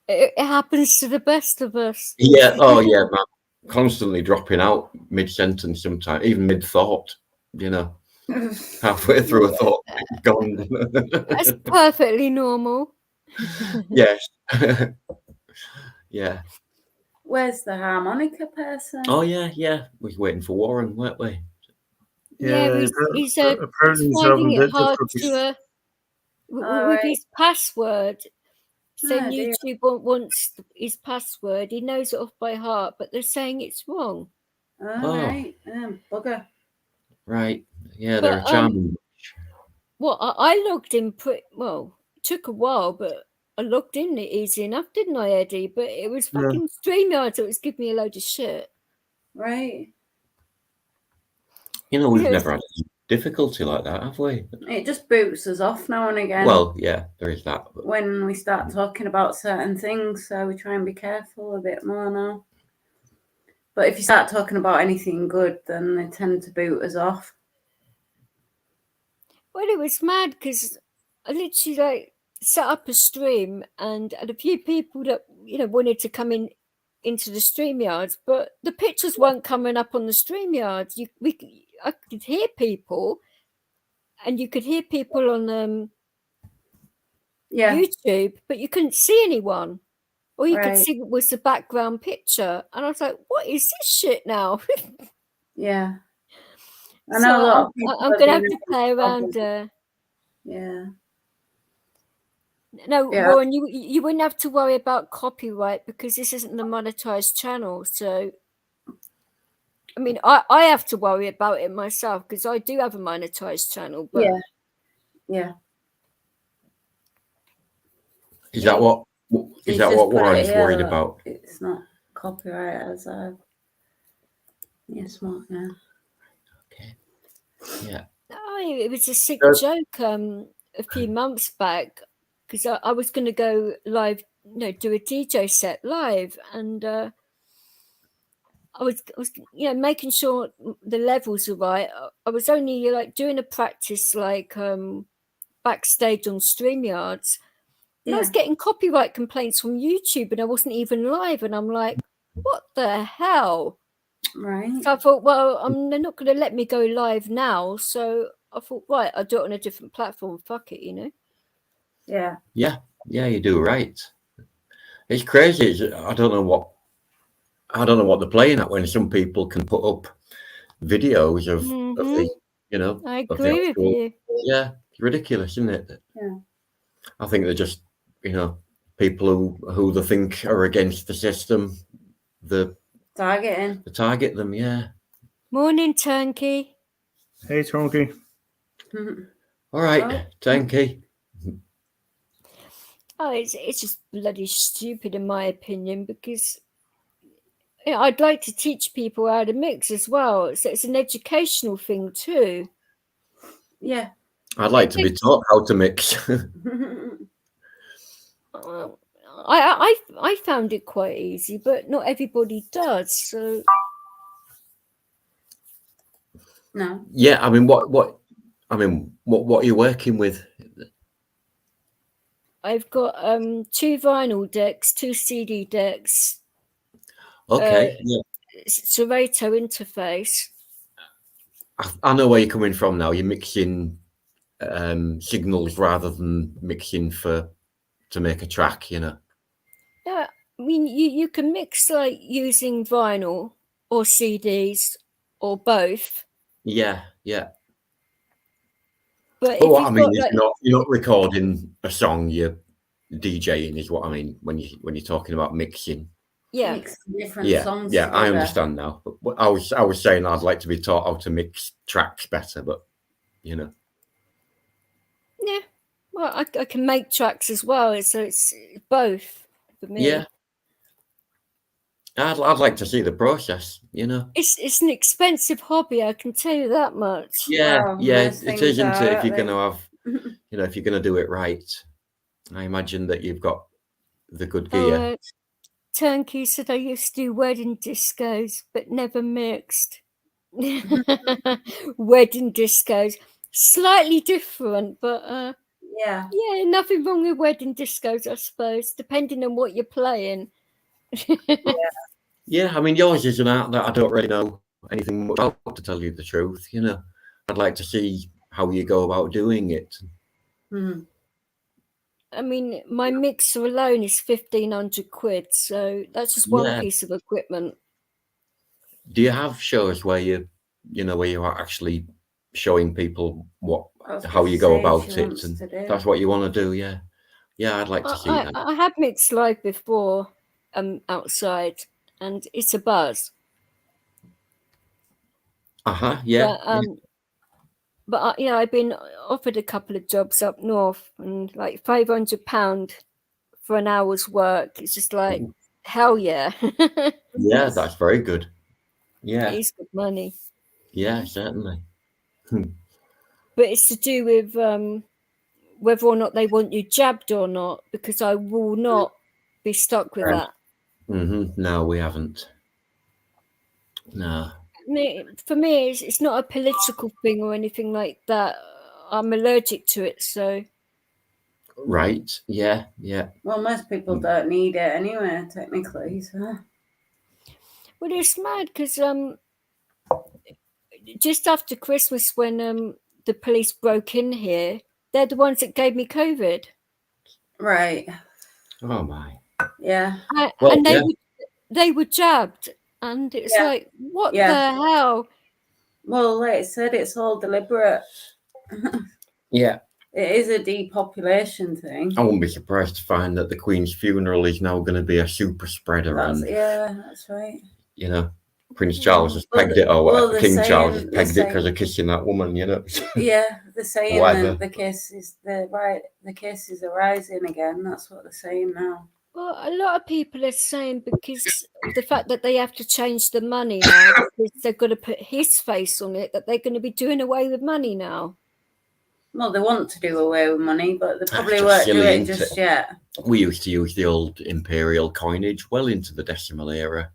it happens to the best of us. Yeah. Oh, yeah, man. Constantly dropping out mid-sentence sometimes, even mid-thought, you know. Halfway through a thought, gone. That's perfectly normal. Yes. Yeah. Where's the harmonica person? Oh, yeah. We was waiting for Warren, weren't we? Yeah, he's finding it hard to with his password. So YouTube wants his password. He knows it off by heart, but they're saying it's wrong. Right. Bugger. Right. Yeah, they're charming. Well, I logged in it took a while, but I logged in easy enough, didn't I, Eddie? But it was fucking StreamYard, so it was giving me a load of shit. Right. You know, we've never had difficulty like that, have we? It just boots us off now and again. Well, yeah, there is that. But when we start talking about certain things, so we try and be careful a bit more now. But if you start talking about anything good, then they tend to boot us off. Well, it was mad because I literally set up a stream and had a few people that wanted to come into the StreamYards, but the pictures weren't coming up on the StreamYards. I could hear people, and you could hear people on YouTube, but you couldn't see anyone. All you could see was the background picture. And I was like, what is this shit now? Yeah. I know I'm going to have to play around. Yeah. No, Yeah. Warren, you wouldn't have to worry about copyright because this isn't a monetized channel. So, I mean, I have to worry about it myself because I do have a monetized channel. But Yeah. Is Yeah. that what He's is that just what put it Warren's here worried that about? It's not copyright as a. Yeah, smart. Yeah. Okay. Yeah. it was a sick Uh, joke a few months back because I was going to go live, do a DJ set live, and I was making sure the levels are right. I was only like doing a practice like backstage on StreamYards, and I was Yeah. getting copyright complaints from YouTube, and I wasn't even live, and I'm like, what the hell? Right. So I thought, well, they're not going to let me go live now, so I thought, right, I'll do it on a different platform. Fuck it. Yeah. Yeah, you do right. It's crazy. I don't know what they're playing at when some people can put up videos of the I of the agree with actual. you. Yeah, it's ridiculous, isn't it? Yeah. I think they're just people who they think are against the system. The Targeting. target them. Yeah. Morning, Turnkey. Hey, Turnkey. All right. Oh. Thank you. Oh, it's just bloody stupid in my opinion because I'd like to teach people how to mix as well. So it's an educational thing too. Yeah. I'd like to be taught how to mix. I found it quite easy, but not everybody does. So No. Yeah, I mean, what are you working with? I've got 2 vinyl decks, 2 CD decks, Okay, yeah, Serato interface. I know where you're coming from now. You're mixing signals rather than mixing to make a track. Yeah, I mean you can mix like using vinyl or CDs or both. Yeah. But But if what I you've mean got is like you're not recording a song. You're DJing is what I mean when you're talking about mixing. yeah, Mix different Yeah, songs. yeah, I together. understand now. But I was saying I'd like to be taught how to mix tracks better, but yeah. Well, I can make tracks as well, so it's both for me. yeah, I'd like to see the process. It's an expensive hobby, I can tell you that much. Yeah, Wow, yeah, most it things isn't it? are, If you're aren't going to have, if you're going to do it right, I imagine that you've got the good gear. Turnkey said I used to do wedding discos, but never mixed. Wedding discos, slightly different, but Yeah. yeah, nothing wrong with wedding discos, I suppose, depending on what you're playing. Yeah, I mean, yours is an art that I don't really know anything much about, to tell you the truth. I'd like to see how you go about doing it. Mhm. I mean, my mixer alone is 1,500 quid, so that's just one Yeah. piece of equipment. Do you have shows where you are actually showing people how you go about it, and that's what you want to do? Yeah, I'd like to see that. I have mixed live before, outside, and it's a buzz. Yeah. But I've been offered a couple of jobs up north, and like £500 for an hour's work. It's just like hell yeah. Yeah, that's very good. Yeah, It's good money. yeah, certainly. But it's to do with whether or not they want you jabbed or not, because I will not be stuck with that. No, we haven't. No. For me, it's not a political thing or anything like that. I'm allergic to it, so. Right. Yeah. Well, most people don't need it anyway, technically. So. Well, it's mad because just after Christmas, when the police broke in here, they're the ones that gave me COVID. Right. Oh my. Yeah. And they were jabbed, and it's like, what the hell? Well, like I said, it's all deliberate. Yeah. It is a depopulation thing. I wouldn't be surprised to find that the Queen's funeral is now going to be a super spreader, and That's right. you know, Prince Charles has Well, pegged it, or well, whatever. they're King Charles saying- has they're pegged it because saying- of kissing that woman, you know. Yeah, they're saying Whatever. that the cases are rising again. That's what they're saying now. Well, a lot of people are saying because of the fact that they have to change the money now, because they've got to put his face on it, that they're going to be doing away with money now. Well, they want to do away with money, but they probably just won't do silly, it isn't just it? yet. We used to use the old imperial coinage well into the decimal era.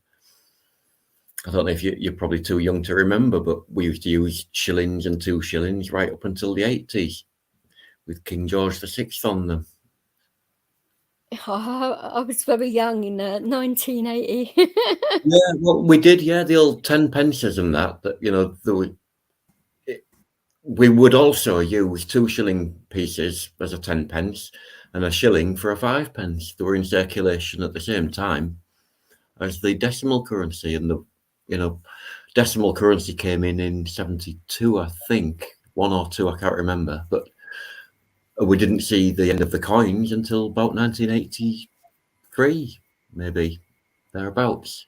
I don't know if you're probably too young to remember, but we used to use shillings and 2 shillings right up until the 80s with King George VI on them. I was very young in 1980. Yeah, well, we did, yeah, the old 10 pences and that, you know, we would also use 2 shilling pieces as a 10 pence and a shilling for a 5 pence. They were in circulation at the same time as the decimal currency, and the, you know, decimal currency came in 72, I think, 1 or 2, I can't remember, but we didn't see the end of the coins until about 1983, maybe thereabouts.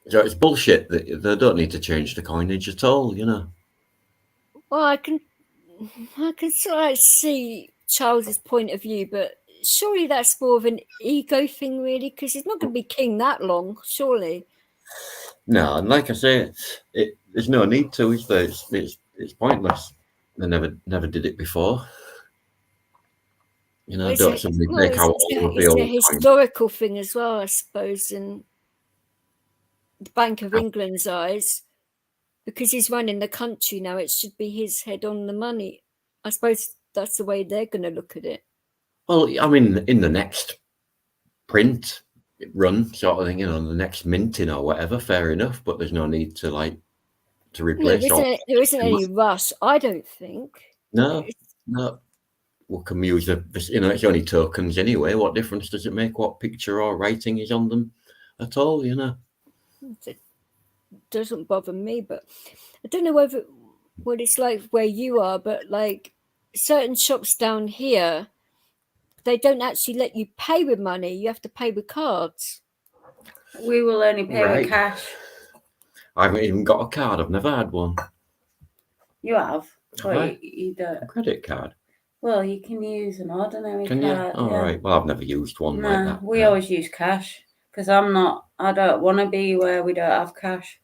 So it's bullshit that they don't need to change the coinage at all, you know. Well, I can sort of see Charles's point of view, but surely that's more of an ego thing, really, because he's not going to be king that long, surely. No, and like I say, there's no need to, is there? It's pointless. They never did it before. You know, don't somebody make out all of the it's old a coins. historical thing as well, I suppose, in the Bank of England's eyes, because he's running the country now. It should be his head on the money. I suppose that's the way they're going to look at it. Well, I mean, in the next print run sort of thing, you know, the next minting or whatever, fair enough. But there's no need to replace all. There isn't any rush, I don't think. No. We can use this, you know, it's only tokens anyway. What difference does it make what picture or writing is on them at all, you know? It doesn't bother me, but I don't know what it's like where you are, but like certain shops down here, they don't actually let you pay with money. You have to pay with cards. We will only pay with cash. I haven't even got a card. I've never had one. You have? Have I? You don't. A credit card. Well, you can use an ordinary Can card. you? All right. Well, I've never used one like that. We always use cash because I don't want to be where we don't have cash.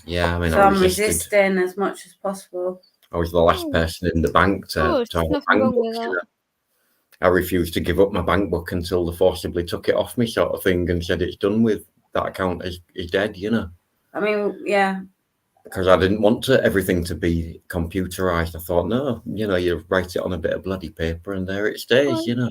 Yeah, I mean, So I'm resisting as much as possible. I was the last person in the bank to have a bank book. You know? I refused to give up my bank book until they forcibly took it off me, sort of thing, and said it's done with. That account is dead, you know. I mean, yeah. Because I didn't want everything to be computerized. I thought, no, you know, you write it on a bit of bloody paper and there it stays, you know.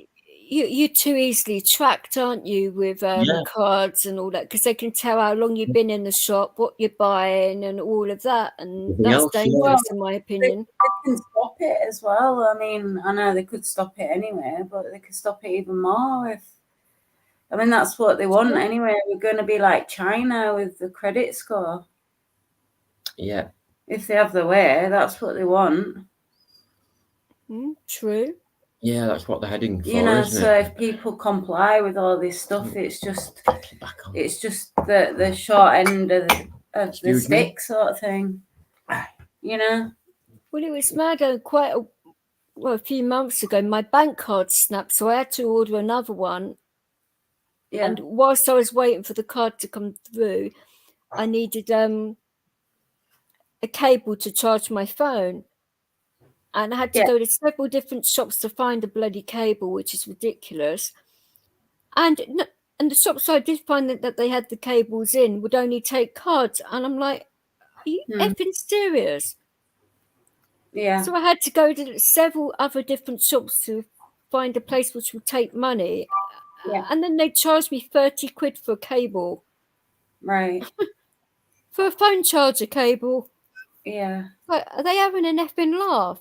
You're too easily tracked, aren't you, with cards and all that, because they can tell how long you've been in the shop, what you're buying, and all of that, and that's dangerous, in my opinion. They can stop it as well. I mean, I know they could stop it anyway, but they could stop it even more if. I mean, that's what they want anyway. We're going to be like China with the credit score. Yeah. If they have the way, that's what they want. True. Yeah, that's what they're heading for. You know, isn't so it? if people comply with all this stuff, it's just the short end of the stick sort of thing. You know. Well, it was mad. A few months ago, my bank card snapped, so I had to order another one. Yeah. And whilst I was waiting for the card to come through, I needed a cable to charge my phone. And I had to go to several different shops to find a bloody cable, which is ridiculous. And the shops I did find that they had the cables in would only take cards. And I'm like, are you effing serious? Yeah. So I had to go to several other different shops to find a place which would take money. Yeah. And then they charged me 30 quid for a cable. Right. For a phone charger cable. Yeah. Like, are they having an effing laugh?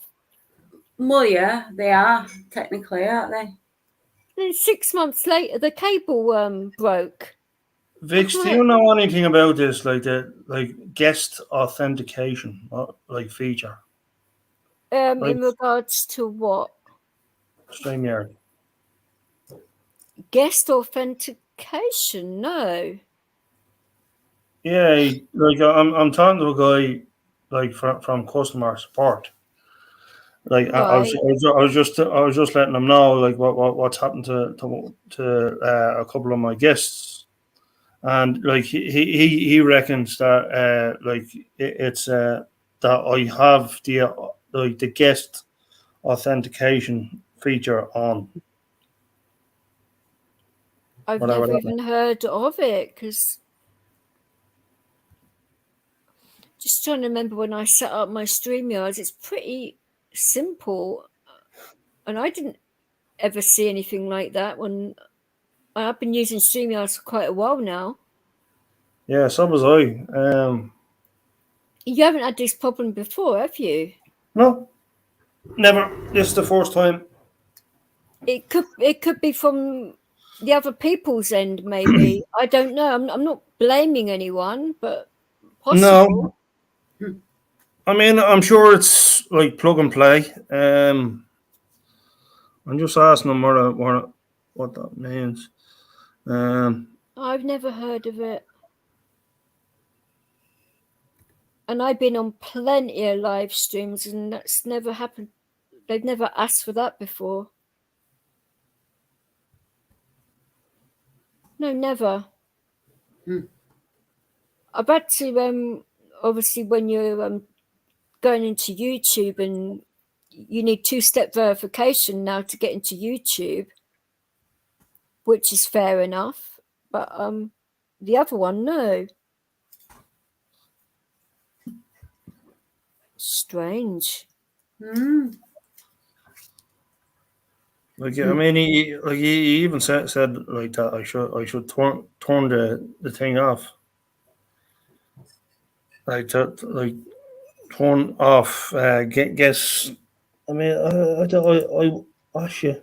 Well, yeah, they are, technically, aren't they? And then 6 months later, the cable broke. Vix, do you know anything about this, like the guest authentication, feature? Right. In regards to what? StreamYard. Guest authentication? No. Yeah, like I'm talking to a guy like from customer support. Like Right. I was just letting them know like what's happened to a couple of my guests, and like he reckons that like it's that I have the like the guest authentication feature on. I've Whatever never that even heard of it because just trying to remember when I set up my StreamYards, it's pretty simple. And I didn't ever see anything like that when I've been using StreamYards for quite a while now. Yeah, so was I. You haven't had this problem before, have you? No, never. This is the first time. It could be from the other people's end, maybe. I don't know. I'm not blaming anyone, but possible. No, I mean I'm sure it's like plug and play. I'm just asking them what that means. I've never heard of it. And I've been on plenty of live streams, and that's never happened. They've never asked for that before. No, never. I've had to obviously when you're going into YouTube, and you need 2-step verification now to get into YouTube, which is fair enough. But the other one, no. Strange. Like I mean, he even said like that I should turn the thing off. Like that, like turn off. Guess. I mean, I ask you.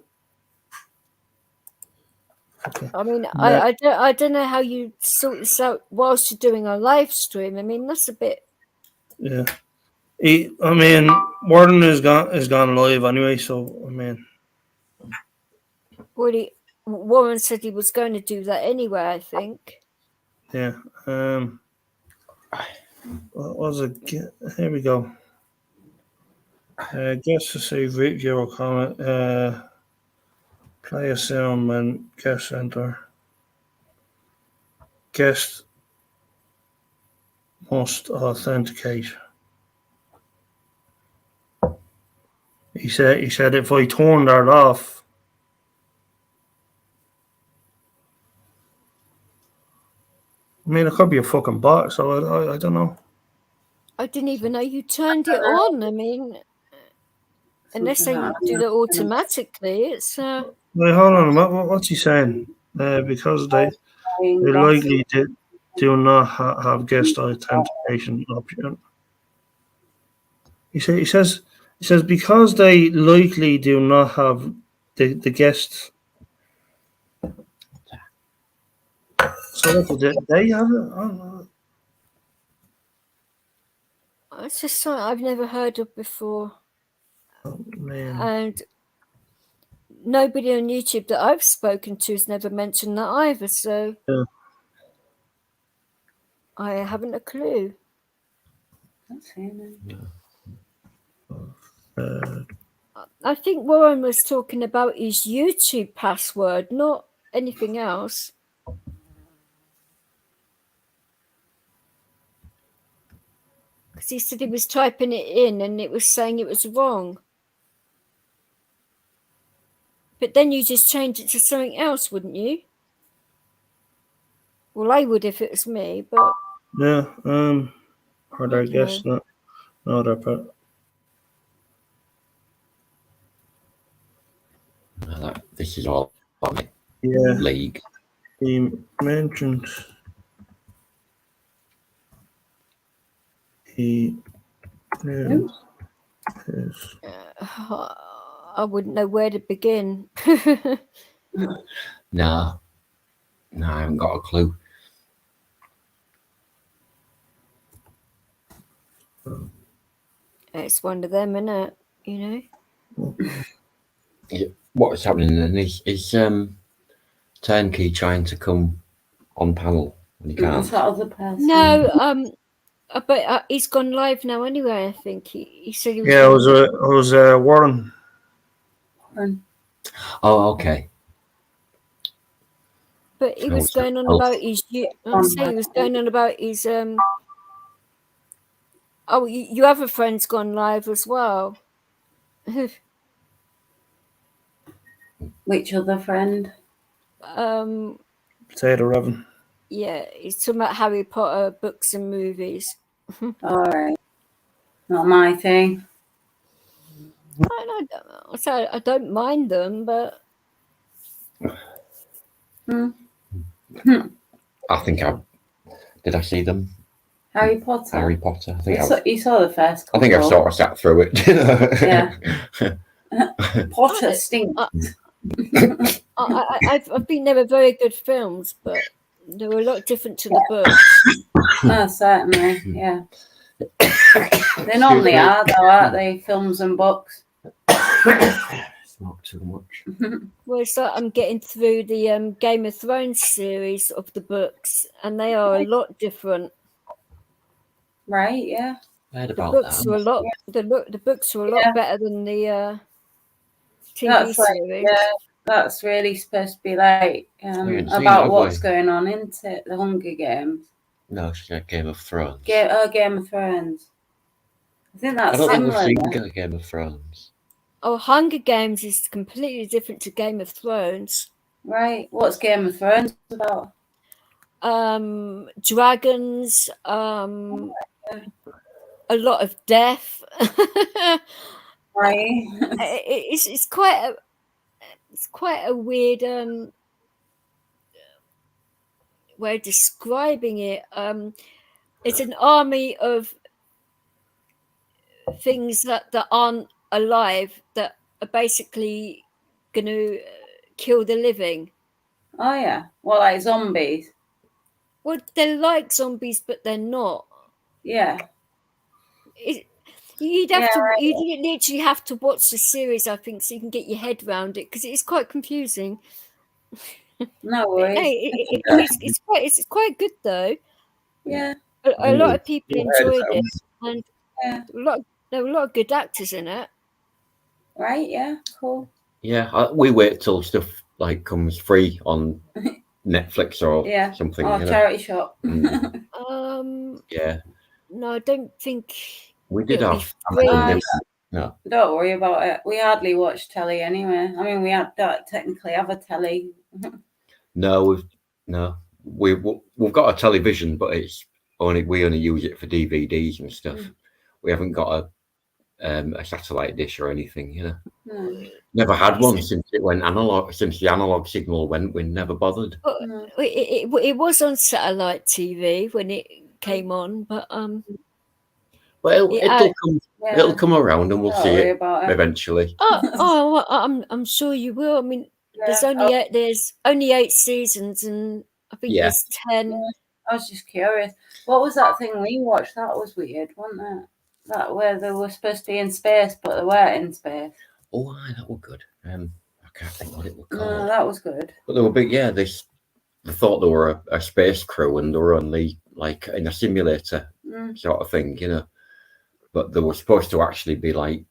Okay. I mean, Yeah. I don't know how you sort this out whilst you're doing a live stream. I mean, that's a bit. Yeah. I mean, Warden is gone live anyway. So I mean, Well, Warren said he was going to do that anyway, I think. yeah. What was it? Here we go. Guess to save video or comment. Play a sound and guest enter. Guest must authenticate. He said if I turn that off, I mean it could be a fucking bot, so I don't know. I didn't even know you turned it on. I mean, unless they do that automatically, it's. Wait, hold on. What's he saying? Because they likely do not have guest authentication option. He says because they likely do not have the guest. So they have it. I don't know. It's just something I've never heard of before. Oh, man. And nobody on YouTube that I've spoken to has never mentioned that either. So Yeah. I haven't a clue. I think Warren was talking about his YouTube password, not anything else. Because he said he was typing it in and it was saying it was wrong. But then you just change it to something else, wouldn't you? Well, I would if it was me, but Yeah. Or their guest not. No, they're part. This is all on it. Yeah. League. He mentioned he knew his. I wouldn't know where to begin. No, I haven't got a clue. It's one of them, isn't it? you know. What's happening then? Is Turnkey trying to come on panel when he What's can't? that other person? No, but he's gone live now anyway. I think he said he was. Yeah, it was Warren. Oh, okay. But he was Oh, going on oh. about his. I'm saying he was going on about his. Oh, your other friend's gone live as well. Which other friend? Say the Reverend. Yeah, he's talking about Harry Potter books and movies. All right. Not my thing. I don't mind them, but I think did I see them? Harry Potter. Harry Potter. I think You saw the first I couple. think I've sort of sat through it. Yeah. Potter stinks. I've been never very good films, but they were a lot different to the books. Oh, certainly. Yeah. They normally are, though, aren't they? Films and books. It's not too much. Well, it's like I'm getting through the Game of Thrones series of the books, and they are a lot different. Right, yeah. I heard The about books that. are a lot. The books are a lot better than the TV That's like, series. yeah, that's really supposed to be like haven't seen about it, what's have going on, isn't it? The Hunger Games. No, it's like Game of Thrones. Game of Thrones. I think I that's don't think similar. we've seen Game of Thrones. Oh, Hunger Games is completely different to Game of Thrones. Right. What's Game of Thrones about? Dragons, a lot of death. Right. It's quite a weird way of describing it. It's an army of things that aren't alive that are basically going to kill the living. Oh yeah. Well, like zombies. Well, they're like zombies, but they're not. Yeah. You'd literally have to watch the series, I think, so you can get your head around it, because it's quite confusing. No worries. It's quite good though. Yeah. A lot of people enjoyed it, and Yeah. there were a lot of good actors in it. Right. Yeah. Cool. Yeah, we wait till stuff like comes free on Netflix or something. Or charity shop. Yeah. No, I don't think we did it'll have. be free. No. Don't worry about it. We hardly watch telly anyway. I mean, we don't technically have a telly. No, we've got a television, but we only use it for DVDs and stuff. We haven't got a satellite dish or anything, you know. No. Never had one since it went analog. Since the analog signal went, we never bothered. No. It was on satellite TV when it came on, but Well, it'll come around, and we'll Don't see worry it about it. eventually. I'm sure you will. I mean, there's only 8 seasons, and I think there's 10. I was just curious. What was that thing we watched? That was weird, wasn't it? That where they were supposed to be in space, but they weren't in space. Oh, aye, that was good. I can't think what it was called. No, that was good. But they were big. Yeah, they thought they were a space crew, and they were only like in a simulator sort of thing, you know. But they were supposed to actually be like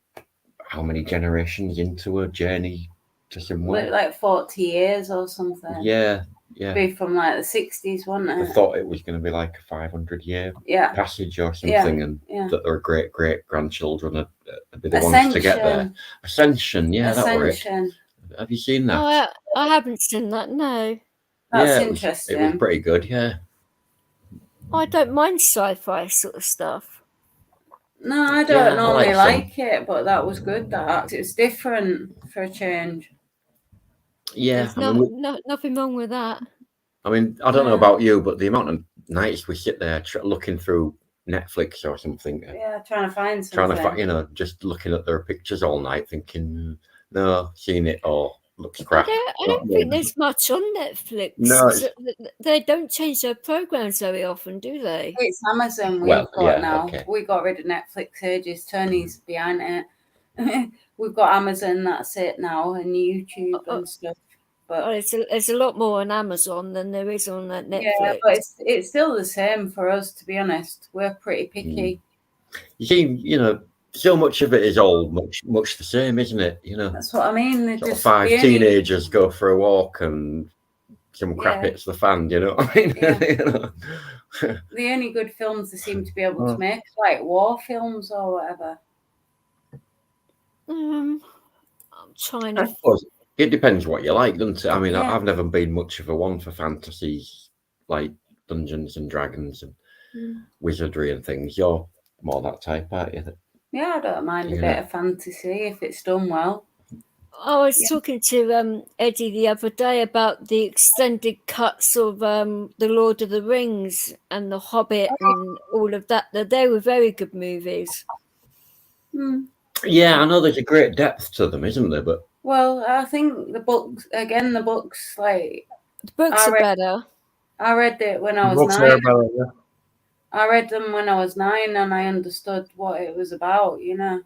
how many generations into a journey to somewhere? Like 40 years or something. Yeah. Be from like the 60s, wasn't it? I thought it was going to be like a 500-year passage or something, and that their great grandchildren would be the ones to get there. Ascension, that were it. Have you seen that? Oh, I haven't seen that. No. That's interesting. It was pretty good. Yeah. I don't mind sci-fi sort of stuff. No, I don't normally I like it, but that was good. That it was different for a change. Yeah, There's nothing wrong with that. I mean, I don't know about you, but the amount of nights we sit there looking through Netflix or something. Yeah, trying to find something. Just looking at their pictures all night, thinking, no, seen it all. Looks crap. I don't think there's much on Netflix. No, they don't change their programs very often, do they? It's Amazon we've got now. Okay. We got rid of Netflix ages. Tony's behind it. We've got Amazon, that's it now, and YouTube and stuff. Oh, But there's a lot more on Amazon than there is on Netflix. yeah, but it's still the same for us, to be honest. We're pretty picky. You see, you know, so much of it is all much the same, isn't it? You know, That's what I mean. They're sort of just 5 the only- teenagers go for a walk and some crap Yeah. hits the fan. You know what I mean? Yeah. You know? the only good films they seem to be able Oh. to make, like war films or whatever. I'm trying I to. suppose it depends what you like, doesn't it? I mean, Yeah. I've never been much of a one for fantasies like Dungeons and Dragons and wizardry and things. You're more that type, aren't you? Yeah, I don't mind a Yeah. bit of fantasy if it's done well. I was Yeah. talking to Eddie the other day about the extended cuts of The Lord of the Rings and The Hobbit and all of that. They were very good movies. Hmm. Yeah, I know there's a great depth to them, isn't there? But Well, I think the books, like, The books I are read- better. I read it when I was Books 9. are better, yeah. I read them when I was 9 and I understood what it was about, you know.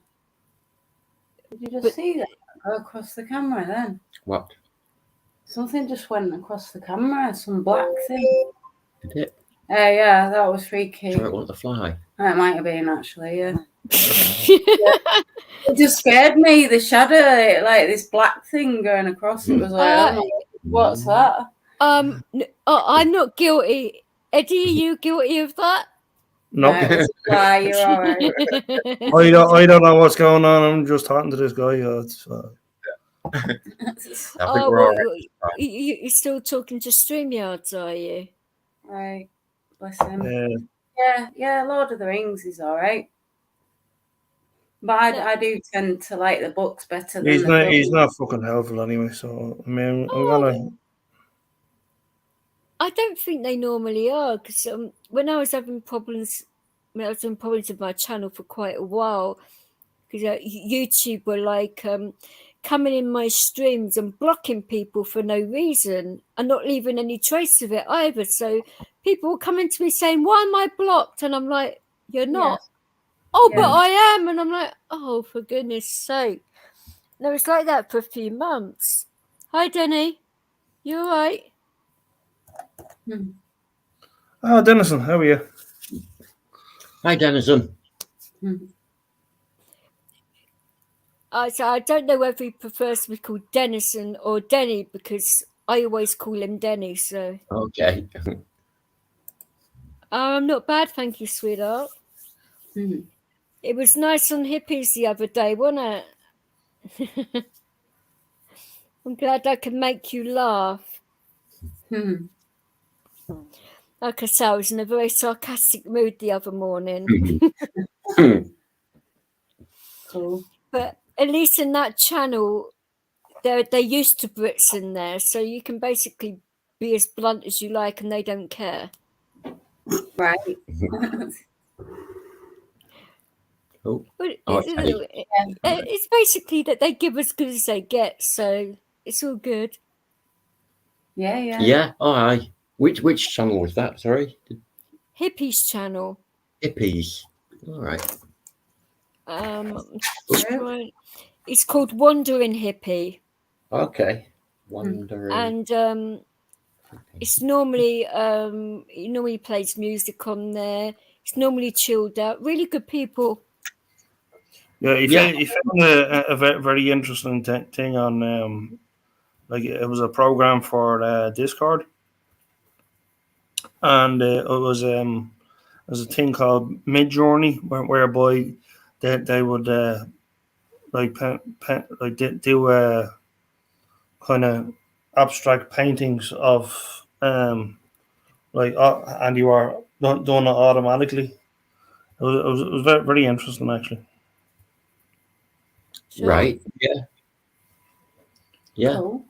Did you just But- see that go across the camera then? what Something just went across the camera, some black thing. did it? Yeah, that was freaky. So it wasn't a fly. It might have been actually, yeah. It just scared me, the shadow, like this black thing going across. It was like, oh my, what's that? I'm not guilty. Eddie, are you guilty of that? No, It was a fly, you're all right. I don't know what's going on. I'm just talking to this guy. I think Oh, we're all well, right. you're still talking to StreamYards, are you? Right, bless him. Yeah. Yeah, Lord of the Rings is all right. But I do tend to like the books better than He's the not. films. He's not fucking helpful anyway. So I mean, I'm Oh. gonna. I don't think they normally are because when I was having problems with my channel for quite a while because YouTube were like coming in my streams and blocking people for no reason and not leaving any trace of it either. So people were coming to me saying, "Why am I blocked?" And I'm like, "You're not." Oh, but Yeah. I am. And I'm like, "Oh, for goodness sake." No, it's like that for a few months. Hi, Denny. You all right? Oh, Dennison, how are you? Hi, Denizen. So I don't know whether he prefers to be called Dennison or Denny because I always call him Denny. So Okay. I'm not bad, thank you, sweetheart. Mhm. It was nice on Hippies the other day, wasn't it? I'm glad I could make you laugh. Hmm. Like I said, I was in a very sarcastic mood the other morning. Cool. But at least in that channel, they're used to Brits in there, so you can basically be as blunt as you like and they don't care. Right. Oh, But okay. it's basically that they give as good as they get, so it's all good. Yeah. Yeah. Oh, aye. Which channel was that? Sorry. Hippies channel. Hippies. All right. It's called Wandering Hippie, Okay. Wondering. and it's normally he normally plays music on there. It's normally chilled out. Really good people. Yeah, he Yeah. found a very interesting thing on, like it was a program for Discord, and it was a thing called Midjourney, whereby they would do kind of abstract paintings of and you are doing it automatically. It was very, very interesting actually. Sure. Right. Yeah. Yeah. Cool.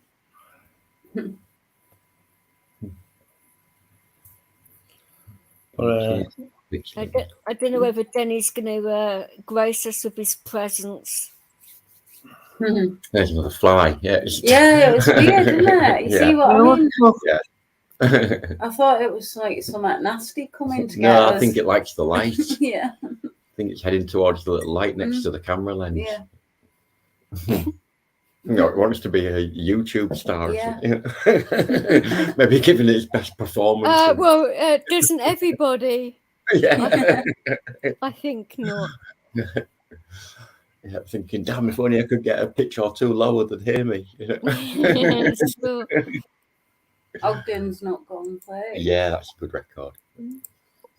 But Which- I don't know whether Denny's going to grace us with his presence. There's another fly. Yeah. Yeah, it was weird, isn't it? You see what I mean? I thought it was like something nasty coming to get No, us. I think it likes the light. Yeah. I think it's heading towards the little light next to the camera lens. Yeah. No, it wants to be a YouTube star. Yeah. Maybe giving it its best performance. and- Doesn't everybody? yeah. I think not. Yeah, thinking, damn, if only I could get a pitch or two lower than hear me. Sure. Ogden's not gone play. Yeah, that's a good record.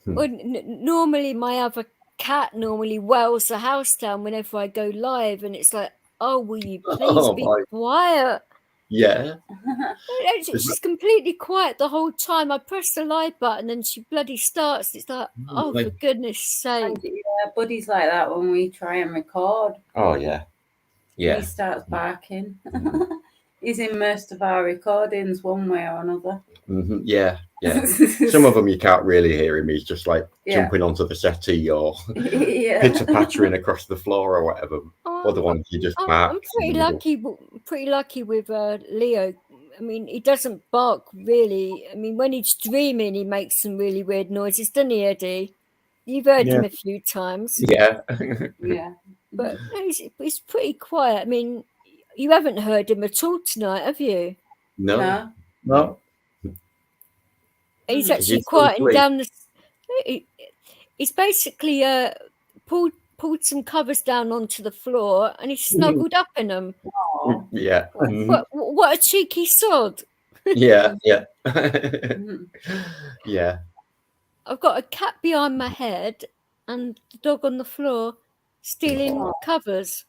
Well, normally my other cat normally wails the house down whenever I go live, and it's like, oh, will you please Oh, be my. quiet? Yeah. She's completely quiet the whole time. I press the live button and she bloody starts. It's like, oh, for goodness sake. Yeah, Buddy's like that when we try and record. Oh, yeah. Yeah. He starts barking. He's in most of our recordings one way or another. Yeah. Yeah. Some of them you can't really hear him. He's just like Yeah. jumping onto the settee or Yeah. pitter pattering across the floor or whatever. Oh, Other ones you just I'm bark. pretty lucky with Leo. I mean, he doesn't bark really. I mean, when he's dreaming, he makes some really weird noises, doesn't he, Eddie? You've heard him a few times. Yeah. Yeah. But no, he's pretty quiet. I mean, you haven't heard him at all tonight, have you? No. No. No. He's Mm. actually He's quieting asleep. down the. He's basically pulled some covers down onto the floor and he's snuggled up in them. Aw. Yeah. What a cheeky sod! Yeah. Yeah. Mhm. Yeah. I've got a cat behind my head and the dog on the floor stealing Aw. covers.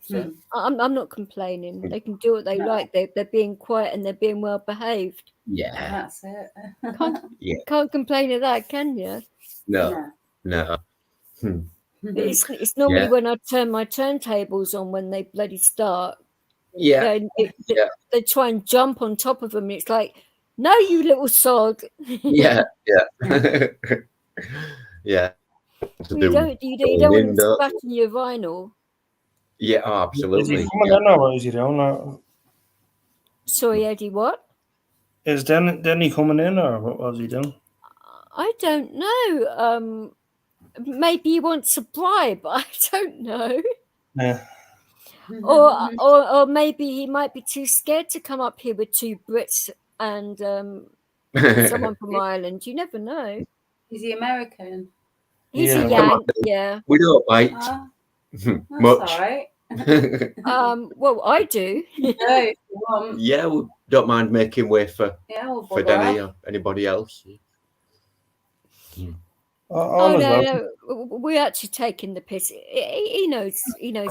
So Hmm. I'm not complaining. They can do what they like. They're being quiet and they're being well behaved. Yeah. That's it. Can't complain of that, can you? No. No. It's normally Yeah. when I turn my turntables on when they bloody start. Yeah. They try and jump on top of them. And it's like, no, you little sod. Yeah. Yeah. Yeah. To You do don't want in them the- scratching your vinyl. Yeah, oh, Is absolutely. he coming in or is he down? Or Sorry, Eddie, what? is Denny coming in or what was he doing? I don't know. Maybe he wants a bribe. I don't know. Yeah. Or maybe he might be too scared to come up here with two Brits and someone from Ireland. You never know. Is he American? He's Yeah. a Yank, yeah. We don't bite Ah, that's much. all right. Well, I do. No, if you want. Yeah, we don't mind making way for Yeah, for Denny or anybody else. Oh no, we're actually taking the piss. He knows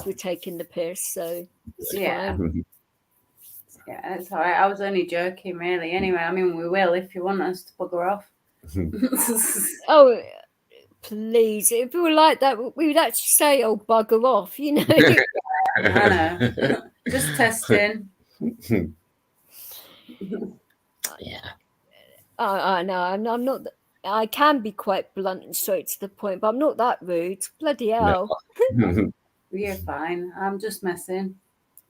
we're taking the piss, so it's Yeah. fine. Yeah, it's all right. I was only joking, really. Anyway, I mean, we will if you want us to bugger off. Oh, please! If we were like that, we would actually say, "Oh, bugger off," you know. I know. Just testing. Yeah. I know. I'm not. I can be quite blunt and straight to the point, but I'm not that rude. Bloody hell! You're fine. I'm just messing.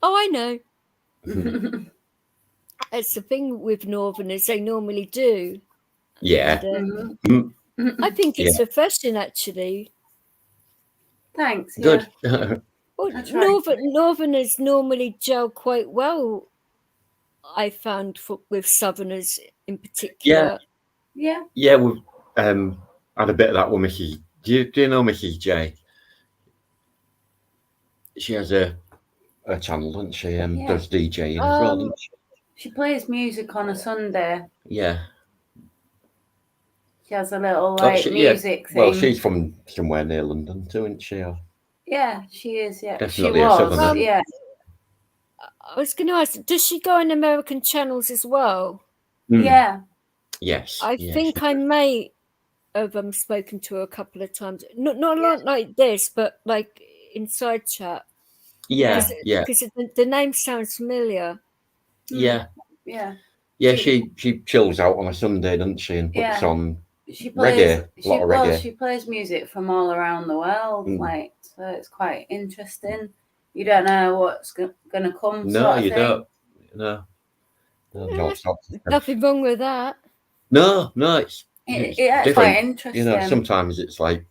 Oh, I know. It's the thing with Northerners; they normally do. Yeah. And, Mhm. I think it's refreshing, actually. Thanks. Yeah. Good. Well, That's right. Northerners normally gel quite well. I found with Southerners in particular. Yeah. Yeah, we've had a bit of that with Mrs. Do you know Mrs. J? She has a channel, doesn't she? Yeah. Does DJing as well, doesn't she? She plays music on a Sunday. Yeah. She has a little Oh, music thing. Well, she's from somewhere near London too, isn't she? Or- Yeah, she is. Yeah, Definitely she a was. Southerner. Yeah. I was going to ask, does she go on American channels as well? Mm, Yeah. Yes. I yes. think I may have spoken to her a couple of times. Not a lot like this, but like inside chat. Yeah. Yeah. Because the name sounds familiar. Yeah. Yeah. Yeah. She chills out on a Sunday, doesn't she? And puts Yeah. on She plays reggae. A lot of reggae. she plays music from all around the world, Mm. like, so it's quite interesting. You don't know what's gonna come. No, sort of you thing. don't. No. No, Yeah. no, it's not. Nothing wrong with that. No, it's It's different. quite interesting. You know, sometimes it's like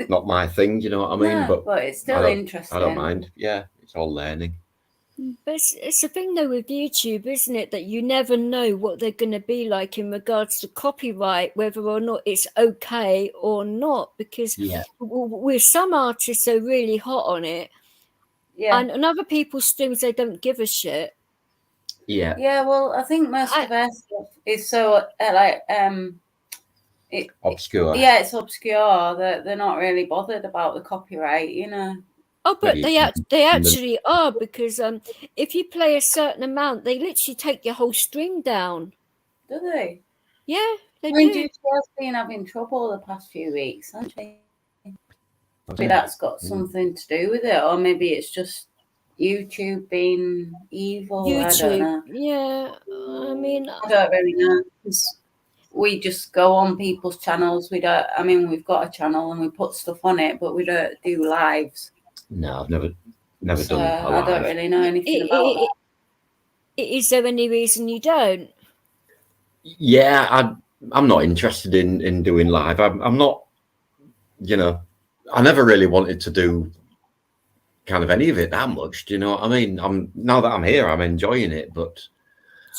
not my thing. You know what I mean? No, but it's still I interesting. don't mind. Yeah, it's all learning. But it's the thing though with YouTube, isn't it, that you never know what they're going to be like in regards to copyright, whether or not it's okay or not, because Yeah. with some artists are really hot on it, Yeah. and on other people's streams they don't give a shit. Yeah. Yeah, well, I think most of our stuff is so Obscure. Yeah, it's obscure that they're not really bothered about the copyright, you know. Oh, but they actually are, because if you play a certain amount, they literally take your whole stream down. Do they? Yeah, they I mean, do. YouTube's been having trouble the past few weeks, hasn't she? Maybe that's got something to do with it, or maybe it's just YouTube being evil. I don't know. Yeah, I mean, I don't really know, because we just go on people's channels. We don't. I mean, we've got a channel and we put stuff on it, but we don't do lives. No, I've never So done a live. I don't really know anything about that. Is there any reason you don't? Yeah, I'm not interested in doing live. I'm not, you know, I never really wanted to do kind of any of it that much. Do you know what I mean? Now that I'm here, I'm enjoying it, but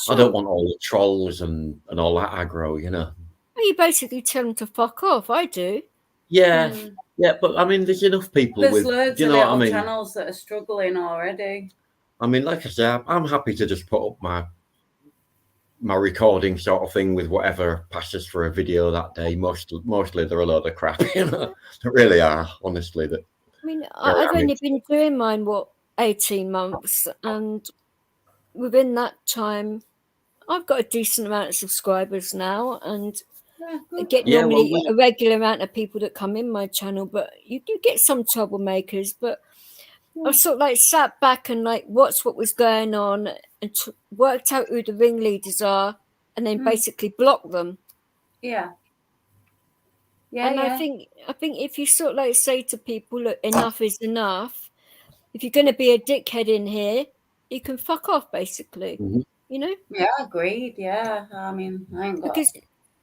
Sure. I don't want all the trolls and all that aggro, you know. Well, you basically tell them to fuck off. I do. Yeah, yeah, but I mean, there's enough people There's with, loads do you of know what I little mean? channels that are struggling already. I mean, like I say, I'm happy to just put up my recording sort of thing with whatever passes for a video that day. Mostly they're a load of crap, you know. They really are, honestly. That I mean, I've only been doing mine 18 months, and within that time, I've got a decent amount of subscribers now, and I get normally a regular amount of people that come in my channel. But you do get some troublemakers. But I've sort of like sat back and like watched what was going on and worked out who the ringleaders are, and then basically blocked them. Yeah. And I think if you sort of like say to people, look, enough is enough. If you're going to be a dickhead in here, you can fuck off, basically. You know? Yeah, agreed. Yeah, I mean, I ain't got. Because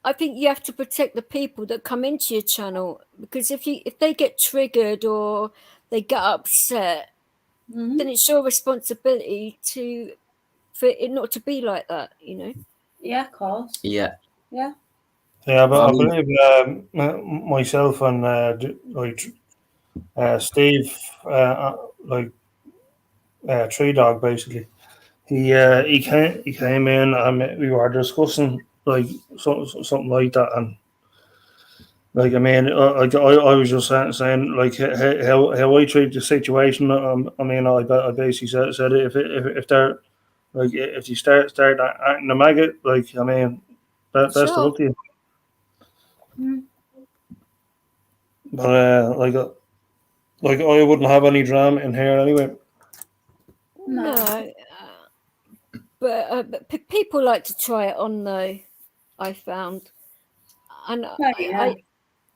I think you have to protect the people that come into your channel, because if they get triggered or they get upset, then it's your responsibility for it not to be like that. You know? Yeah, of course. Yeah. Yeah. Yeah, but I believe myself and Steve, Tree Dog, basically. He came in and we were discussing like something like that, and like I mean, I was just saying like how I treat the situation. I mean, I basically said if they're like if you start acting a maggot, like I mean, best of luck to you. But like I wouldn't have any drama in here anyway. No, but people like to try it on though. I found, and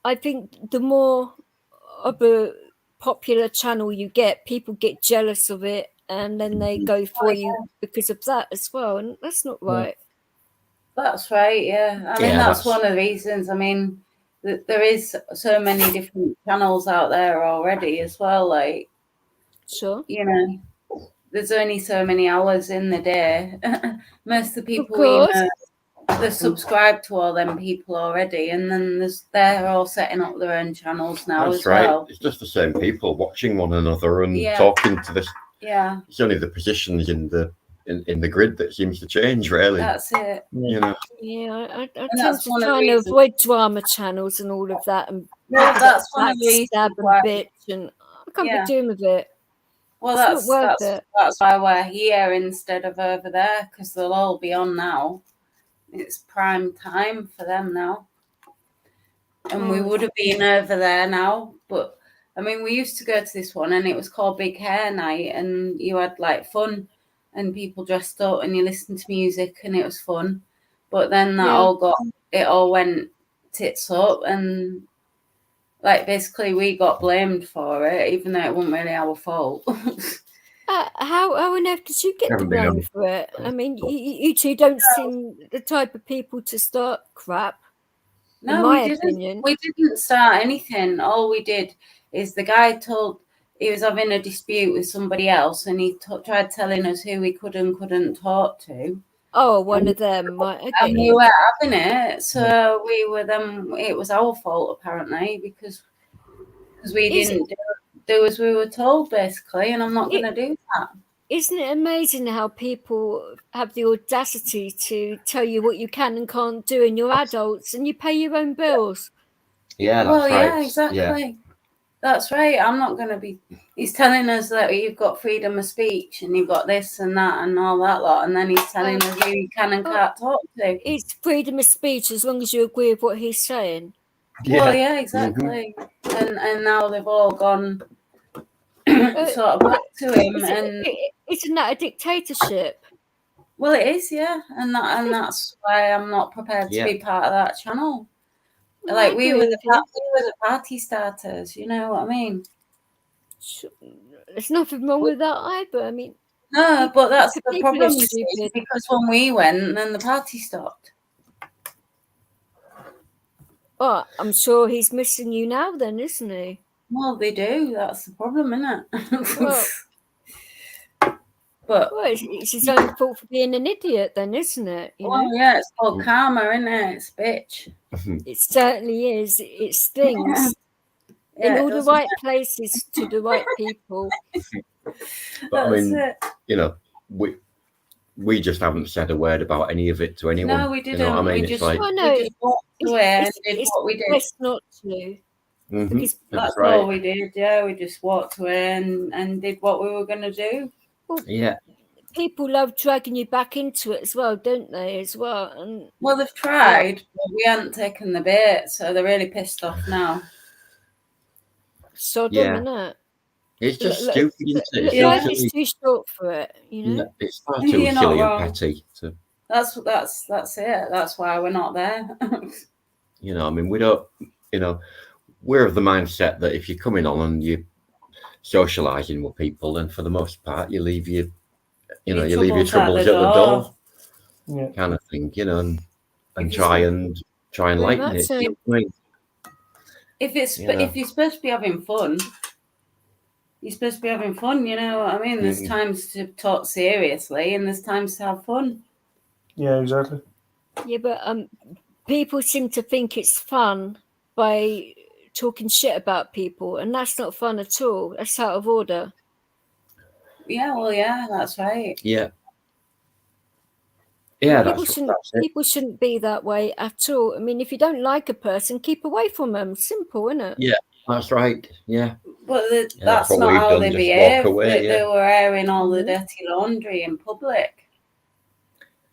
I think the more of a popular channel you get, people get jealous of it, and then they go for you because of that as well, and that's not right. That's right. Yeah, I mean that's one of the reasons. I mean, there is so many different channels out there already as well. Like, sure, you know, there's only so many hours in the day. Most of the people we know, they're subscribed to all them people already, and then they're all setting up their own channels now as well. It's just the same people watching one another and talking to this. Yeah, it's only the positions in the grid that seems to change, really. That's it. You know. Yeah, I tend to try and avoid drama channels and all of that, and that's one of the reasons and bitch, and I can't be doing with it. Well, that's why we're here instead of over there, because they'll all be on now. It's prime time for them now. And we would have been over there now. But, I mean, we used to go to this one and it was called Big Hair Night, and you had, like, fun and people dressed up and you listened to music and it was fun. But then it all went tits up, and, like, basically we got blamed for it, even though it wasn't really our fault. How on earth did you get the blame for it? I mean, you two don't seem the type of people to start crap. No, my we didn't. opinion. We didn't start anything. All we did is the guy told he was having a dispute with somebody else, and he tried telling us who we could and couldn't talk to. Oh, one of them. Right, I get And we you. were having it, so we were then. It was our fault apparently because we Is didn't do as we were told basically, and I'm not going to do that. Isn't it amazing how people have the audacity to tell you what you can and can't do, and you're adults and you pay your own bills? Yeah, that's Well, right. yeah, exactly. Yeah. That's right. I'm not going to be. He's telling us that you've got freedom of speech and you've got this and that and all that lot, and then he's telling us who you can and can't talk to. It's freedom of speech as long as you agree with what he's saying. Well, yeah, exactly. And now they've all gone sort of back to him, and Isn't that a dictatorship? well, it is, yeah, and that's why I'm not prepared to be part of that channel. Well, Like I we agree were with the party starters, you know what I mean? you. There's nothing wrong with that either. I mean, No, but that's the people are problem, you see, stupid. because when we went, then the party stopped. Oh, I'm sure he's missing you now, then, isn't he? Well, they do. That's the problem, isn't it? Well, but it's his own fault for being an idiot, then, isn't it? You know? yeah, it's called karma, isn't it? It's bitch. It certainly is. It stings. In all the right places to the right people. But I mean, you know, we just haven't said a word about any of it to anyone. No, we didn't. You know what I mean? We It's like, we just walked away and did what we did. Best not to. Because That's right. all we did. Yeah, we just walked away and did what we were going to do. Yeah. People love dragging you back into it as well, don't they? As well. And Well, they've tried, but we hadn't taken the bait, so they're really pissed off now. Sodom, Yeah. innit? It's just stupid, isn't it? Yeah. Life is too short for it, you know. It's far too You're not silly and wrong. petty. To, That's it. That's why we're not there. you know, I mean, we don't. You know, we're of the mindset that if you're coming on and you're socialising with people, then for the most part, you leave your troubles at the door, Yeah. kind of thing. You know, and If try and lighten it. that's it. I mean, If Yeah. if you're supposed to be having fun, you're supposed to be having fun. You know what I mean? There's times to talk seriously, and there's times to have fun. Yeah, exactly. Yeah, but people seem to think it's fun by talking shit about people, and that's not fun at all. That's out of order. Yeah, well, yeah, that's right. yeah. Yeah, People that's it. people shouldn't be that way at all. I mean, if you don't like a person, keep away from them. Simple, isn't it? Yeah, that's right. Yeah. But that's that's what not we've how done, they just behave. walk away, They were airing all the Mhm. dirty laundry in public.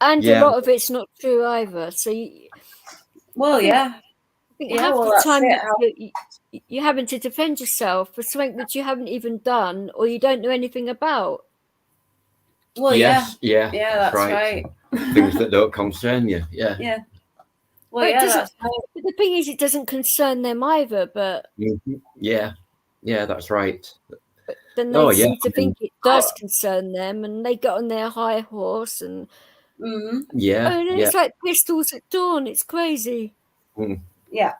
And Yeah. a lot of it's not true either. So Well, yeah. I think Yeah, half well, the that's time it. you're having to defend yourself for something that you haven't even done or you don't know anything about. Well, Yes, yeah. yeah. Yeah, that's right. Things that don't concern you. Yeah. Yeah. Well, But it yeah, doesn't- that's right. But the thing is, it doesn't concern them either. But Mhm. Yeah. Yeah, that's right. then they Oh, yeah, seem to I think it does concern them, and they get on their high horse and Mhm. Yeah. oh, Yeah. it's like pistols at dawn. It's crazy. Yeah.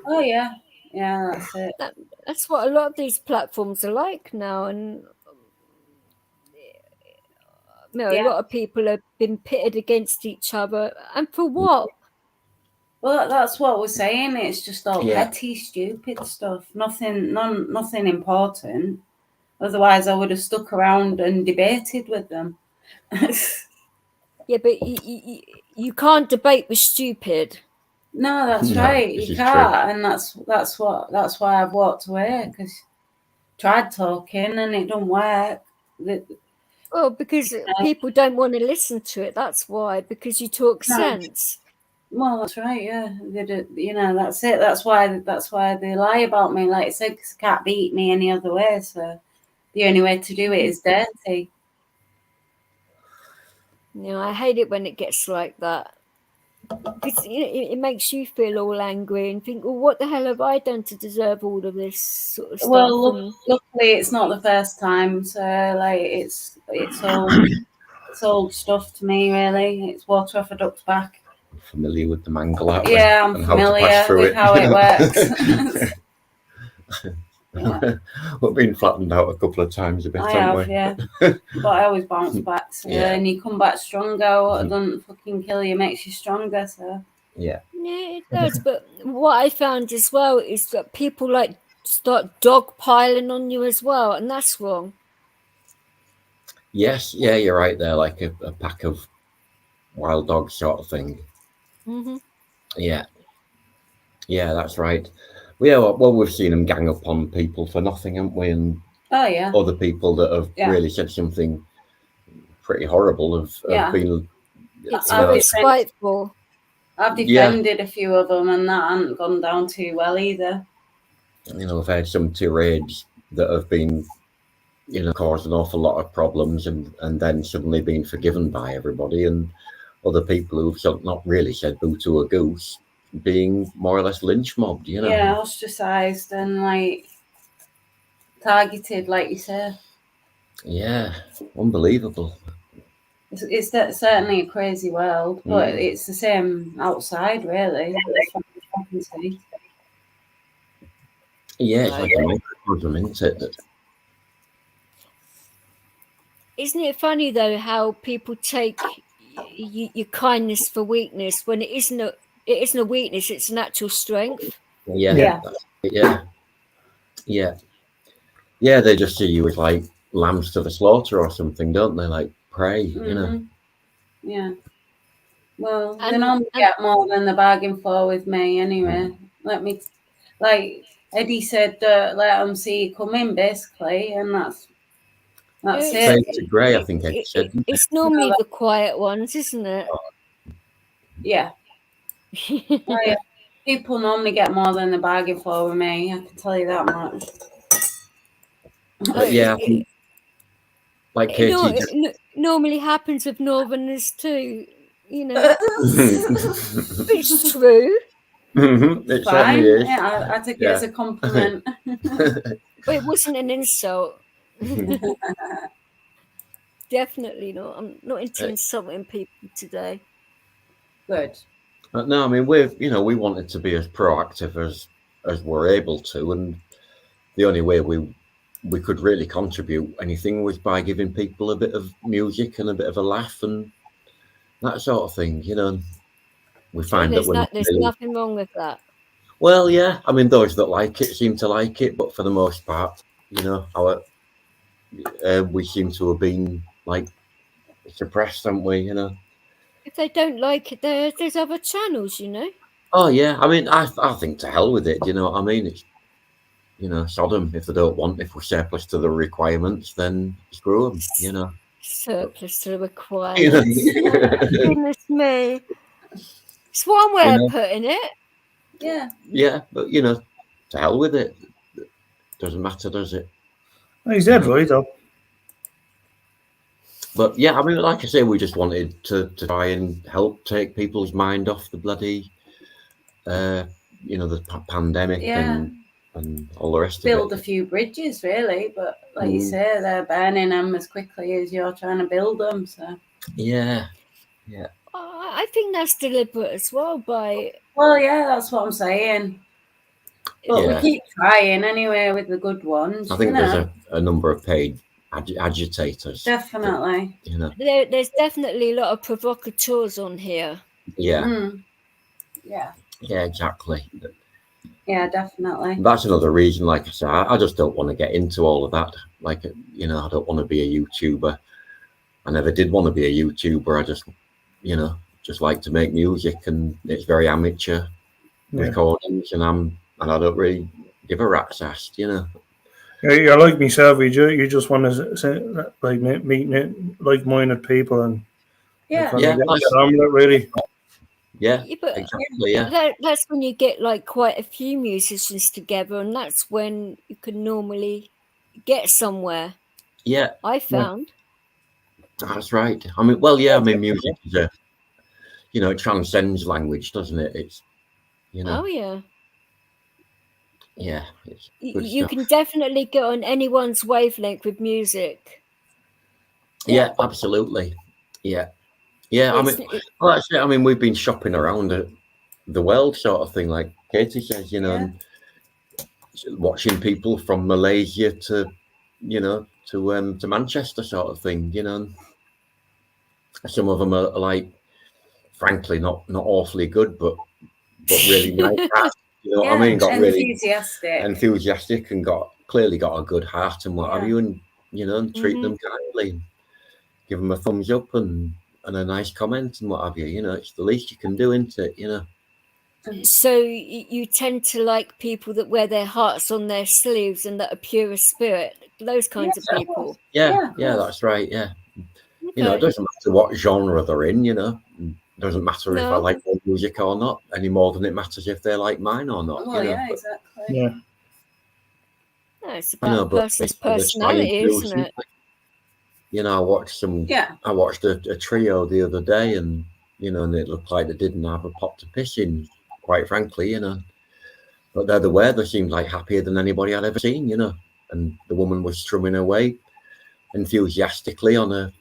Oh, yeah. Yeah, that's it. That's what a lot of these platforms are like now, and Yeah. a lot of people have been pitted against each other, and for what? Well, that's what we're saying. It's just all Yeah. petty, stupid stuff. Nothing important. Otherwise, I would have stuck around and debated with them. Yeah, but you can't debate with stupid. No, that's No, right. this You is can't, and that's why I've walked away because tried talking and it don't work. Well, because people don't want to listen to it. That's why. Because you talk No. sense. Well, that's right. Yeah, they do, you know, that's it. That's why they lie about me. Like I said, 'cause they can't beat me any other way. So the only way to do it is dirty. You know, I hate it when it gets like that. Because it makes you feel all angry and think, well, what the hell have I done to deserve all of this sort of stuff? Well, And- luckily it's not the first time. So like it's old stuff to me. Really, it's water off a duck's back. familiar with the mangle, aren't we? Yeah, I'm And how to pass familiar through with how it works. Yeah. We've been flattened out a couple of times a bit, I haven't have, we? yeah. But I always bounce back, so Yeah. and you come back stronger. What Mhm. doesn't fucking kill you makes you stronger, so Yeah. Yeah, it does. But what I found as well is that people like start dogpiling on you as well, and that's wrong. Yes, yeah, you're right there, like a pack of wild dogs sort of thing. Hmm. Yeah. Yeah, that's right. Well, we've seen them gang up on people for nothing, haven't we? And oh yeah. other people that have Yeah. really said something pretty horrible have Yeah. been, It's you know, very spiteful. I've Yeah. defended a few of them, and that hasn't gone down too well either. you know, I've had some tirades that have been, you know, caused an awful lot of problems and then suddenly been forgiven by everybody, and other people who've not really said boo to a goose being more or less lynch mobbed, you know. Yeah, ostracized and like targeted, like you said. Yeah, unbelievable. It's certainly a crazy world, but it's the same outside, really. As far as I can see. Yeah, it's like a microcosm, isn't it? Isn't it funny though how people take your kindness for weakness when it isn't a weakness, it's an actual strength. Yeah, Yeah. yeah. They just see you as like lambs to the slaughter or something, don't they? Like prey, you know. Mhm. Yeah. Well, they And- normally get more than they bargain for with me anyway. Like Eddie said, let them see you come in, basically, and that's Yeah, it. Fade to grey, I think Ed said. It's normally the quiet ones, isn't it? Yeah. Oh, yeah. People normally get more than they bargain for with me. I can tell you that much. But yeah, I think, like Katie, It normally happens with Northerners too, you know. It's true. it Fine. certainly is. Yeah, I take it as a compliment. But it wasn't an insult. Definitely not. I'm not into insulting people today. Good. No, I mean we wanted to be as proactive as we're able to, and the only way we could really contribute anything was by giving people a bit of music and a bit of a laugh and that sort of thing, you know. We find that There's nothing wrong with that. Well, yeah, I mean those that like it seem to like it, but for the most part, you know, we seem to have been like suppressed, haven't we? You know. If they don't like it, there's other channels, you know. Oh yeah, I mean, I think to hell with it. You know what I mean? It's, you know, sodom. If they don't want, if we're surplus to the requirements, then screw them. You know. Surplus to the requirements. Goodness me. It's one way of putting it. Yeah. Yeah, but you know, to hell with it. Doesn't matter, does it? He's dead right though. But yeah, I mean, like I say, we just wanted to try and help take people's mind off the bloody, you know, the pandemic and all the rest Build of a it. few bridges, really, but like you say, they're burning them as quickly as you're trying to build them. So Yeah. I think that's deliberate as well. Well, yeah, that's what I'm saying. But we keep trying anyway with the good ones. I think there's a number of paid agitators. Definitely. You know. There's definitely a lot of provocateurs on here. Yeah. Yeah. Yeah, exactly. Yeah, definitely. That's another reason, like I said, I just don't want to get into all of that. Like, you know, I don't want to be a YouTuber. I never did want to be a YouTuber. I just, you know, just like to make music, and it's very amateur recordings, and I don't really give a rat's ass, you know. Yeah, you're like myself. You just want to like meet like-minded people and yeah, get on with it, really. Yeah, but exactly. Yeah, that's when you get like quite a few musicians together, and that's when you can normally get somewhere. Yeah, I found. That's right. I mean, well, yeah. I mean, music is you know, it transcends language, doesn't it? It's, you know. Oh yeah. Yeah, it's you can definitely get on anyone's wavelength with music. Yeah, absolutely. Yeah, Yeah, I It's, mean, well, that's it. I mean, we've been shopping around the world, sort of thing, like Katie says, you know, and watching people from Malaysia to, you know, to Manchester, sort of thing, you know. And some of them are like, frankly, not awfully good, but really nice heart, you know what I mean? Got really enthusiastic and clearly got a good heart and what have you, and you know, and treat them kindly, give them a thumbs up and a nice comment and what have you. You know, it's the least you can do, isn't it? You know. So you tend to like people that wear their hearts on their sleeves and that are pure of spirit, those kinds of people. Yeah, that's right. Yeah, you know, it doesn't matter what genre they're in. You know, it doesn't matter if I like their music or not, any more than it matters if they like mine or not. Oh, you know? exactly. Yeah. No, it's about a person's personality, isn't it? You know, I watched a trio the other day, and you know, and it looked like they didn't have a pot to piss in, quite frankly, you know. But they seemed like happier than anybody I'd ever seen, you know. And the woman was strumming away enthusiastically on a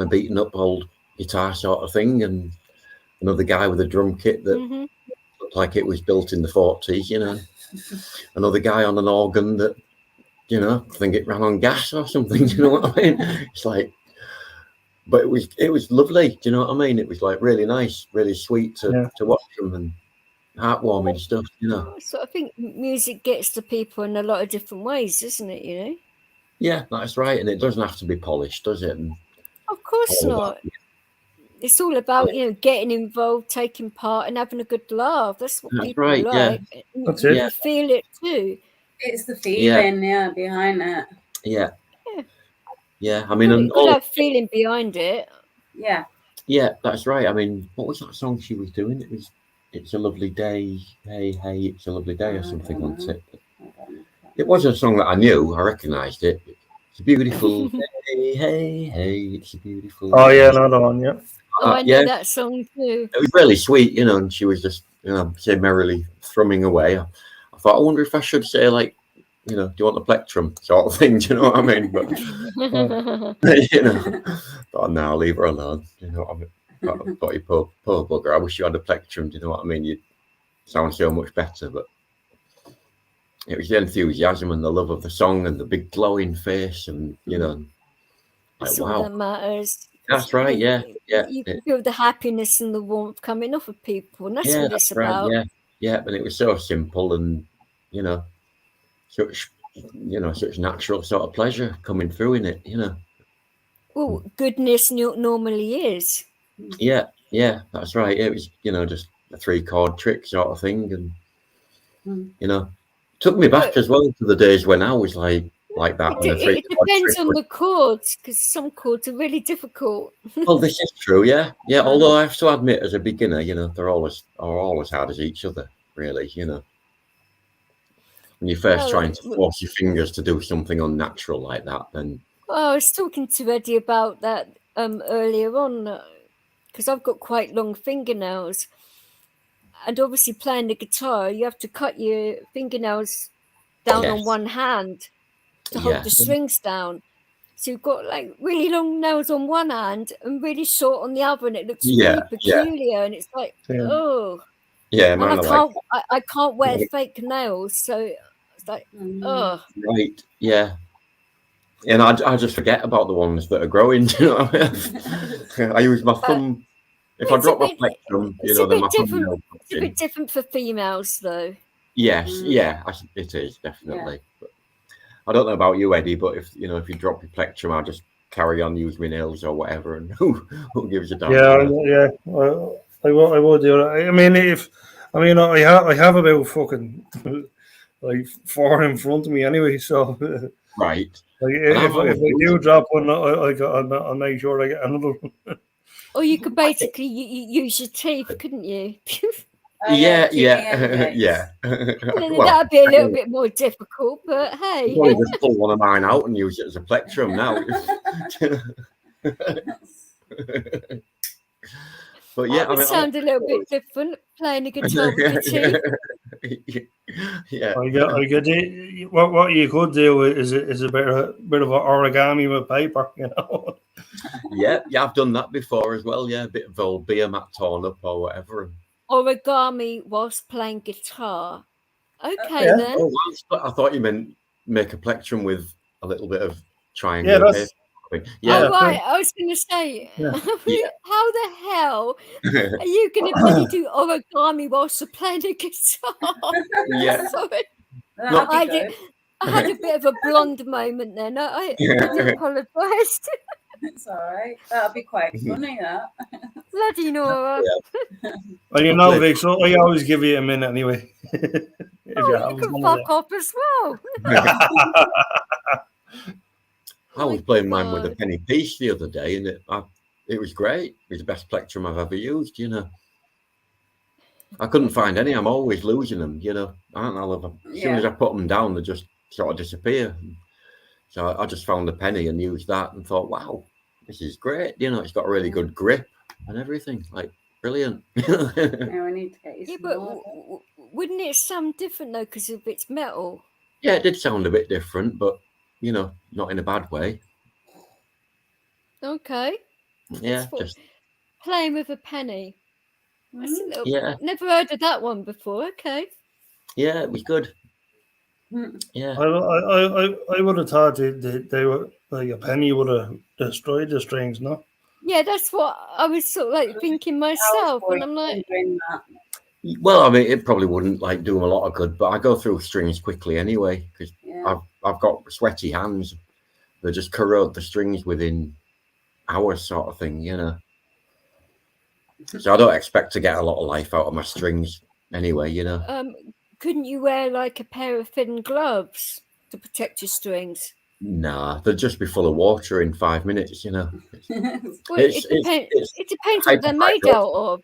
beaten up old guitar sort of thing, and another guy with a drum kit that looked like it was built in the 40s, you know. Another guy on an organ that, you know, I think it ran on gas or something. Do you know what I mean? It's like, but it was lovely. Do you know what I mean? It was like really nice, really sweet to watch them and heartwarming stuff. You know. So I think music gets to people in a lot of different ways, doesn't it? You know. Yeah, that's right, and it doesn't have to be polished, does it? And of course not. It's all about, you know, getting involved, taking part, and having a good laugh. That's what people like. Yeah. That's it. You feel it too. It's the feeling, behind it. Yeah. I mean, you could have feeling behind it. Yeah, that's right. I mean, what was that song she was doing? It was "It's a Lovely Day." Hey, it's a lovely day, or something on it. It was a song that I knew. I recognised it. It's a beautiful day. Hey, it's a beautiful. Oh yeah, another one. Yeah. I know that song too. It was really sweet, you know, and she was just, you know, say merrily thrumming away. I thought, I wonder if I should say, like, you know, do you want the plectrum sort of thing? Do you know what I mean? But you know, but no, leave her alone. You know what I mean? But you poor bugger. I wish you had a plectrum. Do you know what I mean? You'd sound so much better. But it was the enthusiasm and the love of the song and the big glowing face, and you know, like, that's all that matters. That's right. Yeah. You can feel the happiness and the warmth coming off of people, and that's what it's about. Yeah. But it was so simple, and you know, such natural sort of pleasure coming through in it. You know. Well, goodness normally is. Yeah, that's right. It was, you know, just a 3-chord trick sort of thing, and you know, took me back as well to the days when I was like that. It depends on the chords, because some chords are really difficult. Well, this is true, yeah. Although I have to admit, as a beginner, you know, they're always hard as each other, really. You know, when you're first trying to force your fingers to do something unnatural like that, then. I was talking to Eddie about that earlier on, because I've got quite long fingernails, and obviously playing the guitar, you have to cut your fingernails down on one hand to hold the strings down. So you've got like really long nails on one hand and really short on the other, and it looks really peculiar. And it's like, oh, and I can't wear fake nails, so it's like, oh, right, yeah. And I just forget about the ones that are growing. You know, I use my thumb. If I drop my plectrum, you know, then my thumb. It's a bit different for females, though. Yes, it is definitely. But I don't know about you, Eddie, but if you drop your plectrum, I'll just carry on using my nails or whatever, and who gives a damn? Yeah. I will do that. I mean, I have about fucking like 4 in front of me anyway, so right. Like if I do drop one, I'll make sure I get another one. Or you could basically use your teeth, couldn't you? Yeah. Well, that'd be a little bit more difficult, but hey. Well, you just pull one of mine out and use it as a plectrum now. But yeah, that would sound a little bit different, playing a guitar with your teeth. Yeah. I get it. What you could do is a bit of an origami with paper, you know. Yeah, I've done that before as well. Yeah, a bit of old beer mat torn up or whatever. Origami whilst playing guitar. Okay, Yeah. then. Oh, wow. I thought you meant make a plectrum with a little bit of Yeah, triangular that's paper. Oh, yeah. right. I was going to say, Yeah. Yeah. how the hell are you going to bloody do origami whilst you're playing a guitar? Yeah. Sorry. That'd I be did. good. I had a bit of a blonde moment then. I do apologise. It's all right. That'd be quite funny, that. Bloody Nora. Well, you know, Vic, so I always give you a minute anyway. If Oh, you you have can one fuck off as well. I was my playing mine with a God. penny piece the other day, and it was great. It was the best plectrum I've ever used, you know. I couldn't find any. I'm always losing them, you know. I don't know. As soon as I put them down, they just sort of disappear. So I just found a penny and used that and thought, wow, this is great. You know, it's got a really good grip and everything. Like, brilliant. Yeah, we need to get you Yeah, some but more. wouldn't it sound different though because of its metal? Yeah, it did sound a bit different, but, you know, not in a bad way. Okay. Yeah, That's what- just, Playing with a penny. That's a little, yeah, never heard of that one before. Okay. yeah, it was good. Mm. Yeah. I would have thought they were like a penny would have destroyed the strings, no? Yeah, that's what I was sort of like thinking myself, and I'm like, Wondering that. Well, I mean, it probably wouldn't like do them a lot of good, but I go through strings quickly anyway because Yeah. I've got sweaty hands. They just corrode the strings within hours, sort of thing, you know. So I don't expect to get a lot of life out of my strings anyway, you know. couldn't you wear like a pair of thin gloves to protect your strings? Nah, they'll just be full of water in 5 minutes, you know. Well, It's- it depends what they're made out of.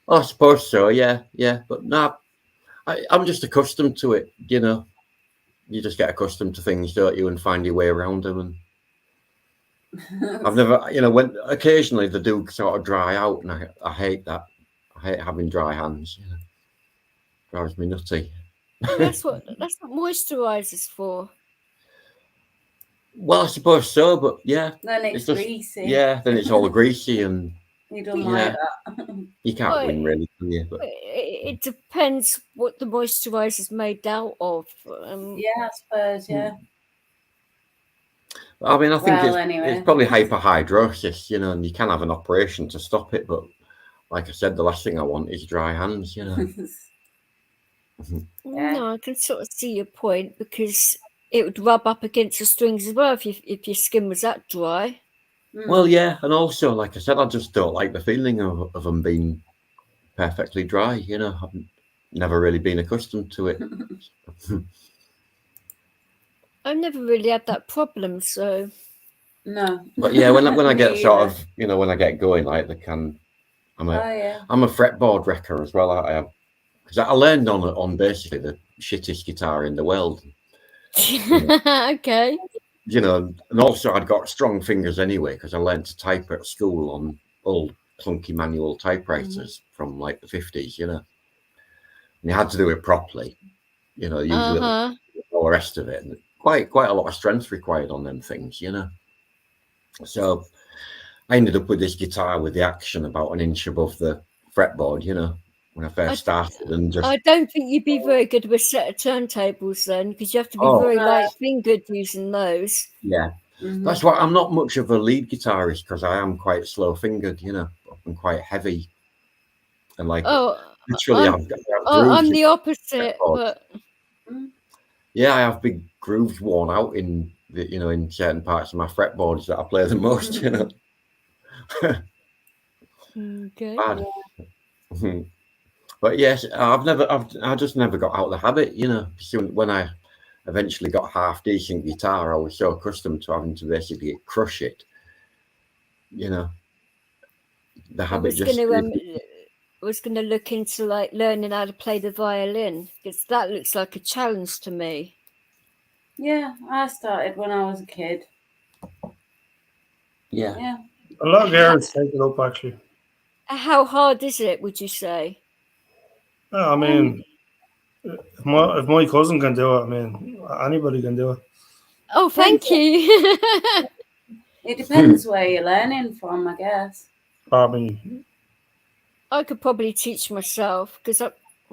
I suppose so, yeah. But nah, I'm just accustomed to it, you know. You just get accustomed to things, don't you, and find your way around them. And I've never, you know, when occasionally they do sort of dry out, and I hate that. I hate having dry hands. You know, drives me nutty. Well, that's what moisturizer's for. Well, I suppose so, but yeah, Then it's just greasy. yeah. Then it's all greasy, and You don't Yeah. like that. you can't Well, win really, can you? But It depends what the moisturizer's made out of. Yeah, I suppose, yeah. I mean, I think Well, anyway. it's probably hyperhidrosis, you know, and you can have an operation to stop it. But like I said, the last thing I want is dry hands, you know. Yeah. No, I can sort of see your point because it would rub up against the strings as well if your skin was that dry. Well, yeah, and also, like I said, I just don't like the feeling of them being perfectly dry. You know, I've never really been accustomed to it. I've never really had that problem, so No. But yeah, when I get Me sort either. of, you know, when I get going, like I'm Oh, yeah. a fretboard wrecker as well. I am, because I learned on basically the shittest guitar in the world. okay. You know, and also I'd got strong fingers anyway because I learned to type at school on old clunky manual typewriters from like the 50s, you know. And you had to do it properly, you know, usually all the rest of it. And quite a lot of strength required on them things, you know. So I ended up with this guitar with the action about an inch above the fretboard, you know, when I first started. And just I don't think you'd be very good with a set of turntables then, because you have to be very light fingered using those. Yeah, that's why I'm not much of a lead guitarist because I am quite slow fingered, you know. I'm quite heavy, and like literally, I'm the opposite, but yeah, I have big grooves worn out in the, you know, in certain parts of my fretboards that I play the most, you know. Okay. Bad. But yes, I just never got out of the habit, you know. So when I eventually got half decent guitar, I was so accustomed to having to basically crush it, you know. The habit was going to look into like learning how to play the violin because that looks like a challenge to me. Yeah, I started when I was a kid. Yeah. A lot of girls take it up actually. How hard is it, would you say? I mean, If my cousin can do it, I mean, anybody can do it. Oh, thank you. It depends where you're learning from, I guess. I mean, I could probably teach myself because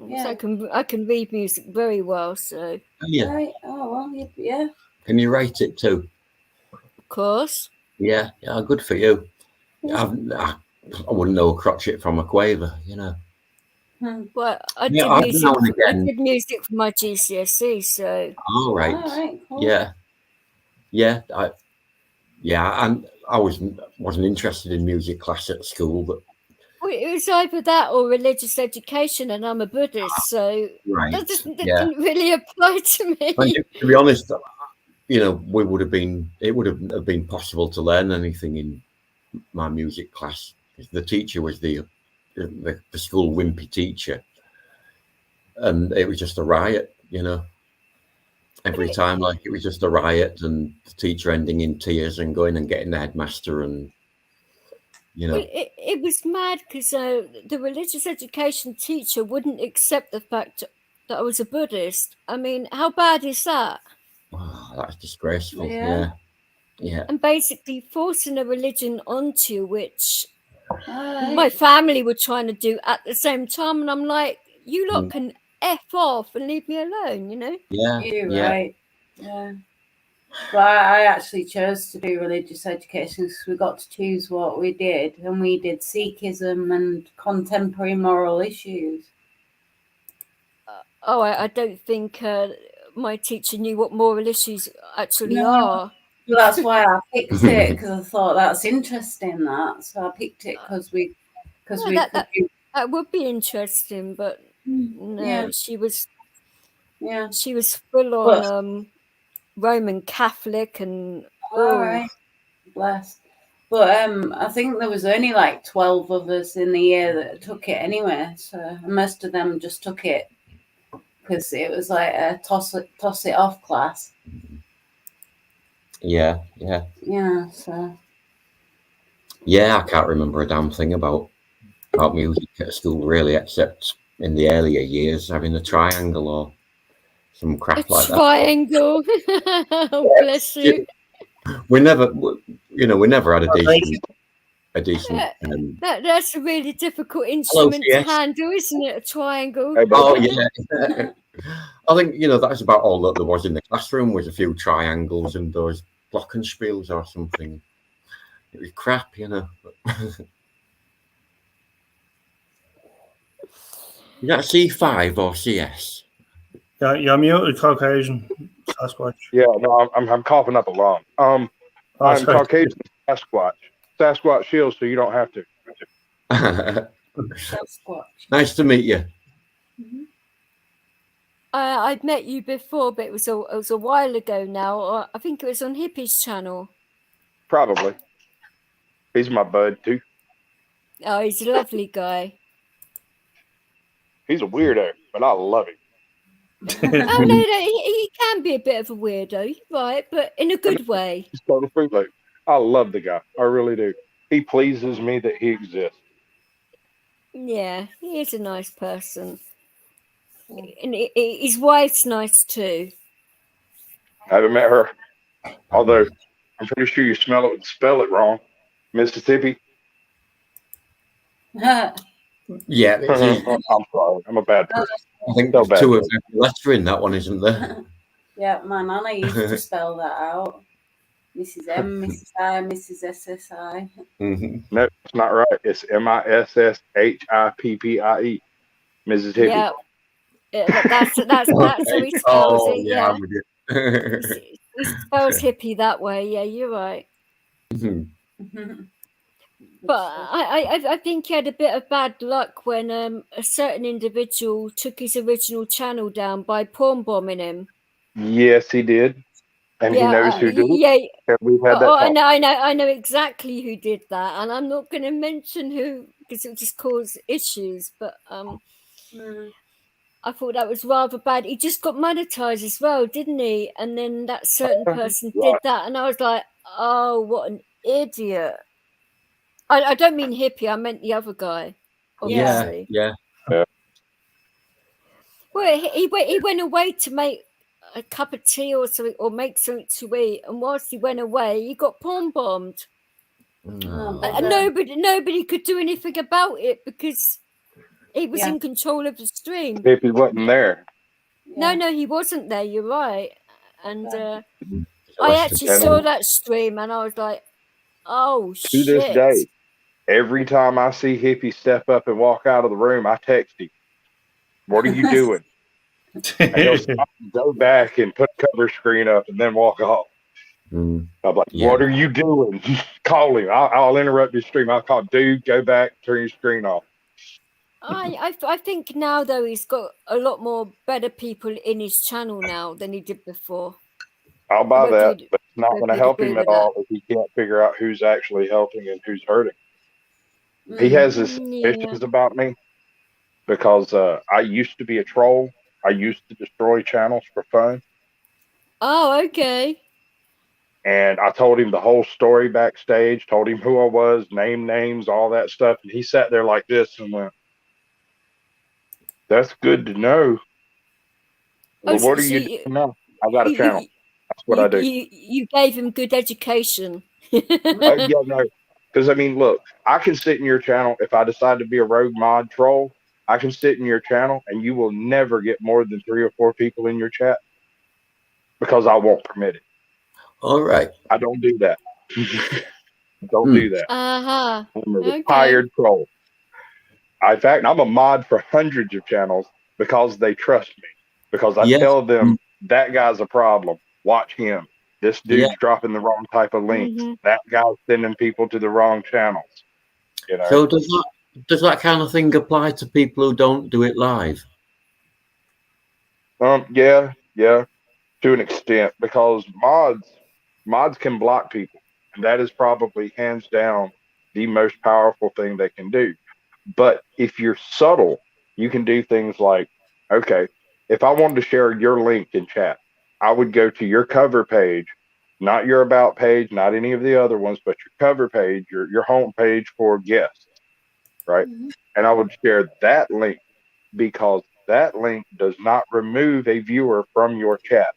Yeah. I can read music very well. So Yeah. Right. Oh well, yeah. Can you write it too? of course. Yeah. Good for you. Yeah. I wouldn't know a crotchet from a quaver, you know. Well, I Yeah, did I music. now and I again. did music for my GCSE. So All right. All right. Cool. Yeah. Yeah. And I wasn't interested in music class at school, but well, it was either that or religious education, and I'm a Buddhist, so right. that Yeah. didn't really apply to me. And to be honest, you know, it would have been possible to learn anything in my music class. The teacher was the school wimpy teacher, and it was just a riot, you know. Every time, like, it was just a riot, and the teacher ending in tears and going and getting the headmaster, and you know. It was mad because the religious education teacher wouldn't accept the fact that I was a Buddhist. I mean, how bad is that? Oh, that's disgraceful. Yeah. Yeah. And basically forcing a religion onto you, which All my right. family were trying to do at the same time. And I'm like, you lot Mm. can F off and leave me alone, you know? Yeah. You're Yeah. right. Yeah. But I actually chose to do religious education because we got to choose what we did, and we did Sikhism and contemporary moral issues. Oh, I don't think my teacher knew what moral issues actually No. are. Well, that's why I picked it, because I thought that's interesting. So I picked it because we No, could do. that would be interesting, but no, Yeah. she was Yeah. full on But- Roman Catholic and All right. Bless. But I think there was only like 12 of us in the year that took it anyway. So most of them just took it because it was like a toss it off class. Yeah. Yeah. So Yeah, I can't remember a damn thing about music at school really, except in the earlier years having a triangle or some a crap like that. triangle. Oh, bless you. We never had a decent. That's a really difficult instrument to CS. handle, isn't it? A triangle. Oh yeah. I think that's about all that there was in the classroom was a few triangles and those glockenspiels or something. It was crap, you know. Is that C5 or CS? yeah, you're muted, Caucasian Sasquatch. Yeah, no, I'm coughing up a lung. Oh, I'm sorry. Caucasian Sasquatch. Sasquatch shields, so you don't have to. Sasquatch. Nice to meet you. I'd met you before, but it was a while ago now. Or I think it was on Hippie's channel. Probably. He's my bud too. Oh, he's a lovely guy. He's a weirdo, but I love him. Oh no, he can be a bit of a weirdo, right? But in a good way. He's total freak. Like, I love the guy. I really do. He pleases me that he exists. Yeah, he is a nice person, and his wife's nice too. I haven't met her, although I'm pretty sure you spell it wrong. Mississippi. Yeah, I'm sorry. I'm a bad person. I think So there's bad. two of every letter in that one, isn't there? Yeah, my nana used to spell that out. Mrs. M, Mrs. I, Mrs. SSI. Mhm. No, it's not right. It's MISSHIPPIE. Mississippi. Yeah, that's how he spells Oh, it. yeah, Yeah, I'm with you. he spells hippie that way. Yeah, you're right. But I think he had a bit of bad luck when a certain individual took his original channel down by porn bombing him. Yes, he did. And he knows who did it. Yeah. And we've had that Oh, talk. I know exactly who did that, and I'm not going to mention who because it would just cause issues. But I thought that was rather bad. He just got monetized as well, didn't he? And then that certain person did that, and I was like, oh, what an idiot! I don't mean hippie. I meant the other guy. Yeah, Obviously. yeah. Well, he went away to make a cup of tea or something, or make something to eat, and whilst he went away, he got porn bombed, Oh, and nobody could do anything about it because he was Yeah. in control of the stream. Hippie wasn't there. No, he wasn't there. You're right, and Yeah. I actually And saw that stream, and I was like, "Oh to this shit!" day, every time I see Hippie step up and walk out of the room, I text him, "What are you doing?" And he'll stop and go back and put a cover screen up and then walk off. Mm. I'm like, Yeah. "What are you doing?" Call him. I'll interrupt his stream. I'll call, "Dude, go back, turn your screen off." I think now though he's got a lot more better people in his channel now than he did before. I'll buy Whether that, you'd- but it's not whether going to you'd help agree him at with that. all if he can't figure out who's actually helping and who's hurting. He has his Yeah. suspicions about me because I used to be a troll. I used to destroy channels for fun. Oh, okay. And I told him the whole story backstage, told him who I was, names, all that stuff. And he sat there like this and went, "That's good to know. Well, Oh, what are so you you- doing now?" I got a you- channel. That's what I do. You gave him good education. Yeah, no. Because, I mean, look, I can sit in your channel if I decide to be a rogue mod troll. I can sit in your channel and you will never get more than 3 or 4 people in your chat because I won't permit it. All right. I don't do that. Don't do that. Uh-huh. I'm a Okay. retired troll. In fact, I'm a mod for hundreds of channels because they trust me. Because I Yes. tell them that guy's a problem. Watch him. This dude's Yeah. dropping the wrong type of links. Mhm. That guy's sending people to the wrong channels. You know. So does that kind of thing apply to people who don't do it live? Yeah, to an extent, because mods can block people, and that is probably hands down the most powerful thing they can do. But if you're subtle, you can do things like, okay, if I wanted to share your link in chat, I would go to your cover page, not your about page, not any of the other ones, but your cover page, your home page for guests, right? And I would share that link because that link does not remove a viewer from your chat.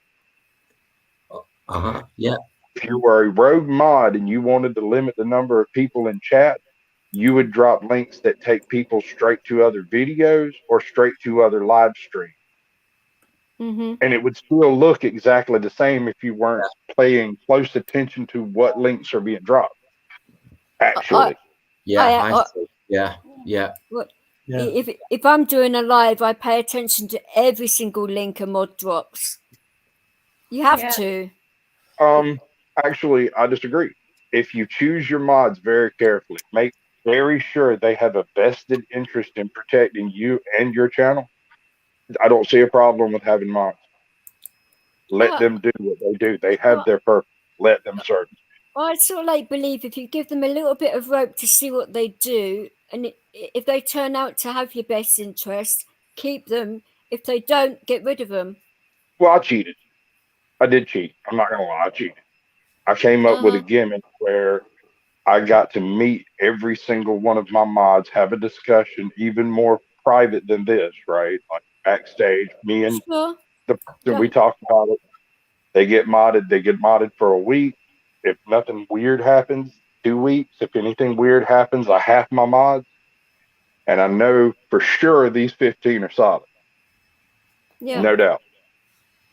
Yeah. If you were a rogue mod and you wanted to limit the number of people in chat, you would drop links that take people straight to other videos or straight to other live streams. Mm-hmm. And it would still look exactly the same if you weren't paying close attention to what links are being dropped. Actually. Yeah. Yeah. What, Yeah. if I'm doing a live, I pay attention to every single link a mod drops. You have Yeah. to. Actually, I disagree. If you choose your mods very carefully, make very sure they have a vested interest in protecting you and your channel, I don't see a problem with having mods. Let them do what they do. They have their purpose. Let them serve. I sort of like believe if you give them a little bit of rope to see what they do, and if they turn out to have your best interest, keep them. If they don't, get rid of them. Well, I cheated. I did cheat. I'm not going to lie. I cheated. I came up with a gimmick where I got to meet every single one of my mods, have a discussion, even more private than this, right? Like backstage, me and the person, we talked about it. They get modded for a week. If nothing weird happens, 2 weeks. If anything weird happens, I half my mods. And I know for sure these 15 are solid. Yeah. No doubt.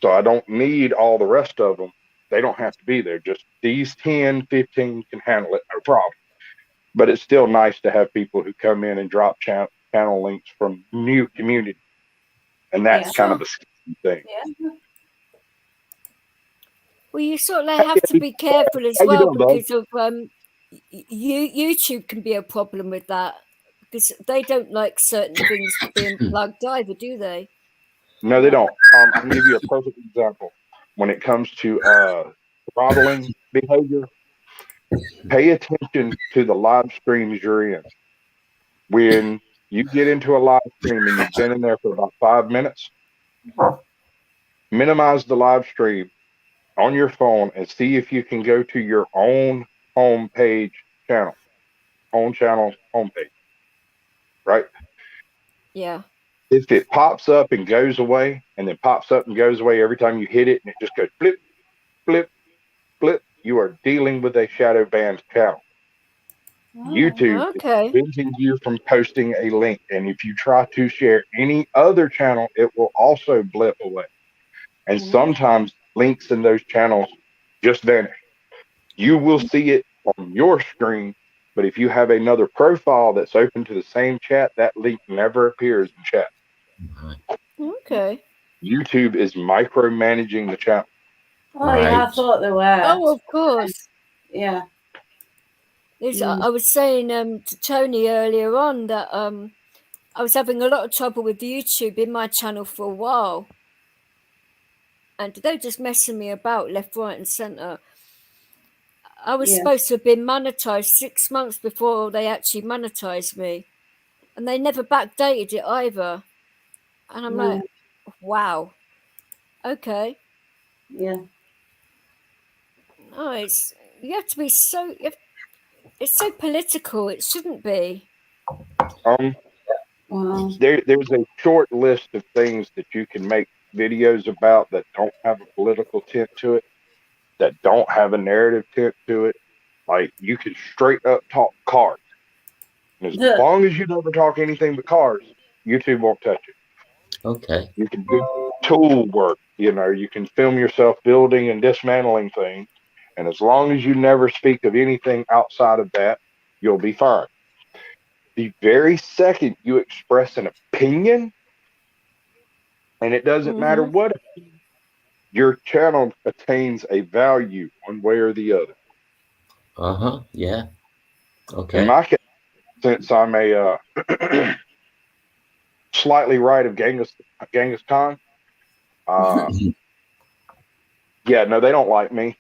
So I don't need all the rest of them. They don't have to be there. Just these 10, 15 can handle it, no problem. But it's still nice to have people who come in and drop channel links from new community. And that's kind of the thing. Yeah. Well, you sort of like have to be careful as well because of YouTube can be a problem with that because they don't like certain things being plugged either, do they? No, they don't. I can give you a perfect example. When it comes to throttling behavior, pay attention to the live streams you're in. When you get into a live stream and you've been in there for about 5 minutes, minimize the live stream on your phone and see if you can go to your own homepage channel, homepage, right? Yeah. if it pops up and goes away, and then pops up and goes away every time you hit it, and it just goes flip, flip, flip, you are dealing with a shadow banned channel. YouTube Okay. is preventing you from posting a link, and if you try to share any other channel, it will also blip away. And sometimes links in those channels just vanish. You will see it on your screen, but if you have another profile that's open to the same chat, that link never appears in chat. Okay. YouTube is micromanaging the channel. Oh, yeah, I thought they were. Oh, of course. Yeah. I was saying to Tony earlier on that I was having a lot of trouble with YouTube in my channel for a while. And they're just messing me about left, right, and centre. I was supposed to have been monetized 6 months before they actually monetized me. And they never backdated it either. And I'm like, wow. Okay. Yeah. No, you have to be so... It's so political. It shouldn't be. There's a short list of things that you can make videos about that don't have a political tint to it, that don't have a narrative tint to it. Like, you can straight up talk cars. And as long as you never talk anything but cars, YouTube won't touch it. Okay. You can do tool work. You know, you can film yourself building and dismantling things. And as long as you never speak of anything outside of that, you'll be fine. The very second you express an opinion, and it doesn't matter what, your channel attains a value one way or the other. Yeah. Okay. In my case, since I'm a slightly right of Genghis Khan, yeah, no, they don't like me.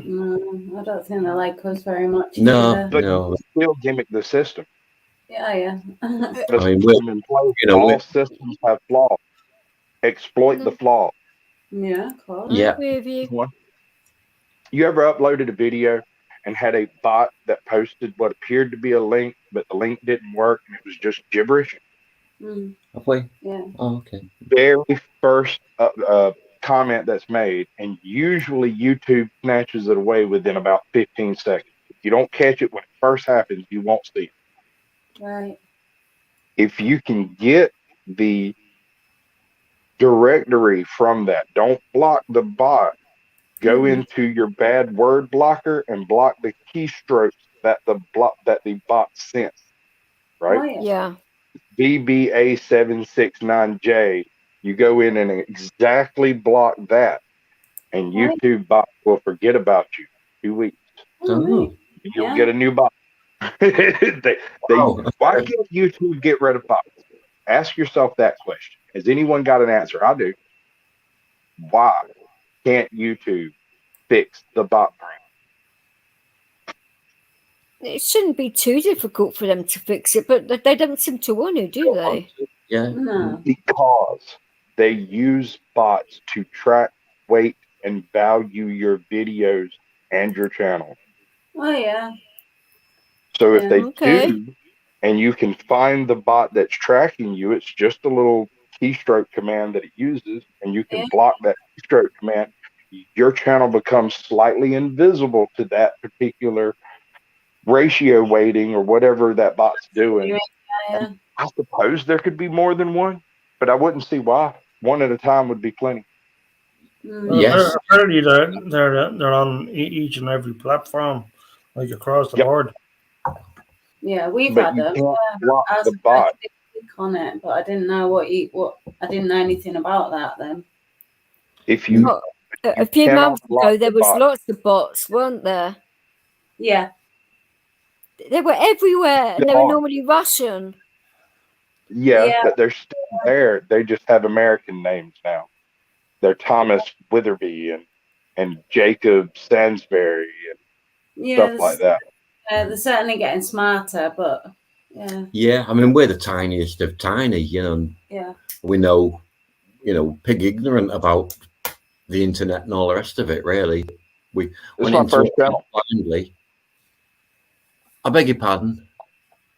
No, I don't think they like us very much. No, but no. you still gimmick the system. Yeah. The system in place, all systems have flaws. Exploit the flaw. Yeah, of course. Yeah. You ever uploaded a video and had a bot that posted what appeared to be a link, but the link didn't work and it was just gibberish? Have we? Yeah. Oh, okay. Very first comment that's made, and usually YouTube snatches it away within about 15 seconds. If you don't catch it when it first happens, you won't see it. Right. If you can get the directory from that, don't block the bot. Go into your bad word blocker and block the keystrokes that the bot sent. Right? Oh, Yeah. BBA769J. You go in and exactly block that, and YouTube bot will forget about you 2 weeks. Oh. You'll get a new bot. Why can't YouTube get rid of bots? Ask yourself that question. Has anyone got an answer? I do. Why can't YouTube fix the bot problem? It shouldn't be too difficult for them to fix it, but they don't seem to want to, do they? Yeah. No. Because they use bots to track, weight, and value your videos and your channel. Oh, yeah. So if they do, and you can find the bot that's tracking you, it's just a little keystroke command that it uses, and you can block that keystroke command. Your channel becomes slightly invisible to that particular ratio weighting or whatever that bot's doing. Yeah. I suppose there could be more than one, but I wouldn't see why. One at a time would be plenty. Yes. Apparently, they're on each and every platform, like across the board. Yeah, we've But had you them. can't block I was the bot. on it, but I didn't know what I didn't know anything about that then. If you A few cannot months block ago, the there was bot. lots of bots, weren't there? Yeah. They were everywhere, and they They were are. normally Russian. Yeah, but they're still there. They just have American names now. They're Thomas Witherby and Jacob Sansbury and stuff like that. They're certainly getting smarter, but yeah. Yeah, I mean, we're the tiniest of tiny, you know. Yeah. We know, pig ignorant about the internet and all the rest of it, really. We This is went my into first it channel. blindly. I beg your pardon?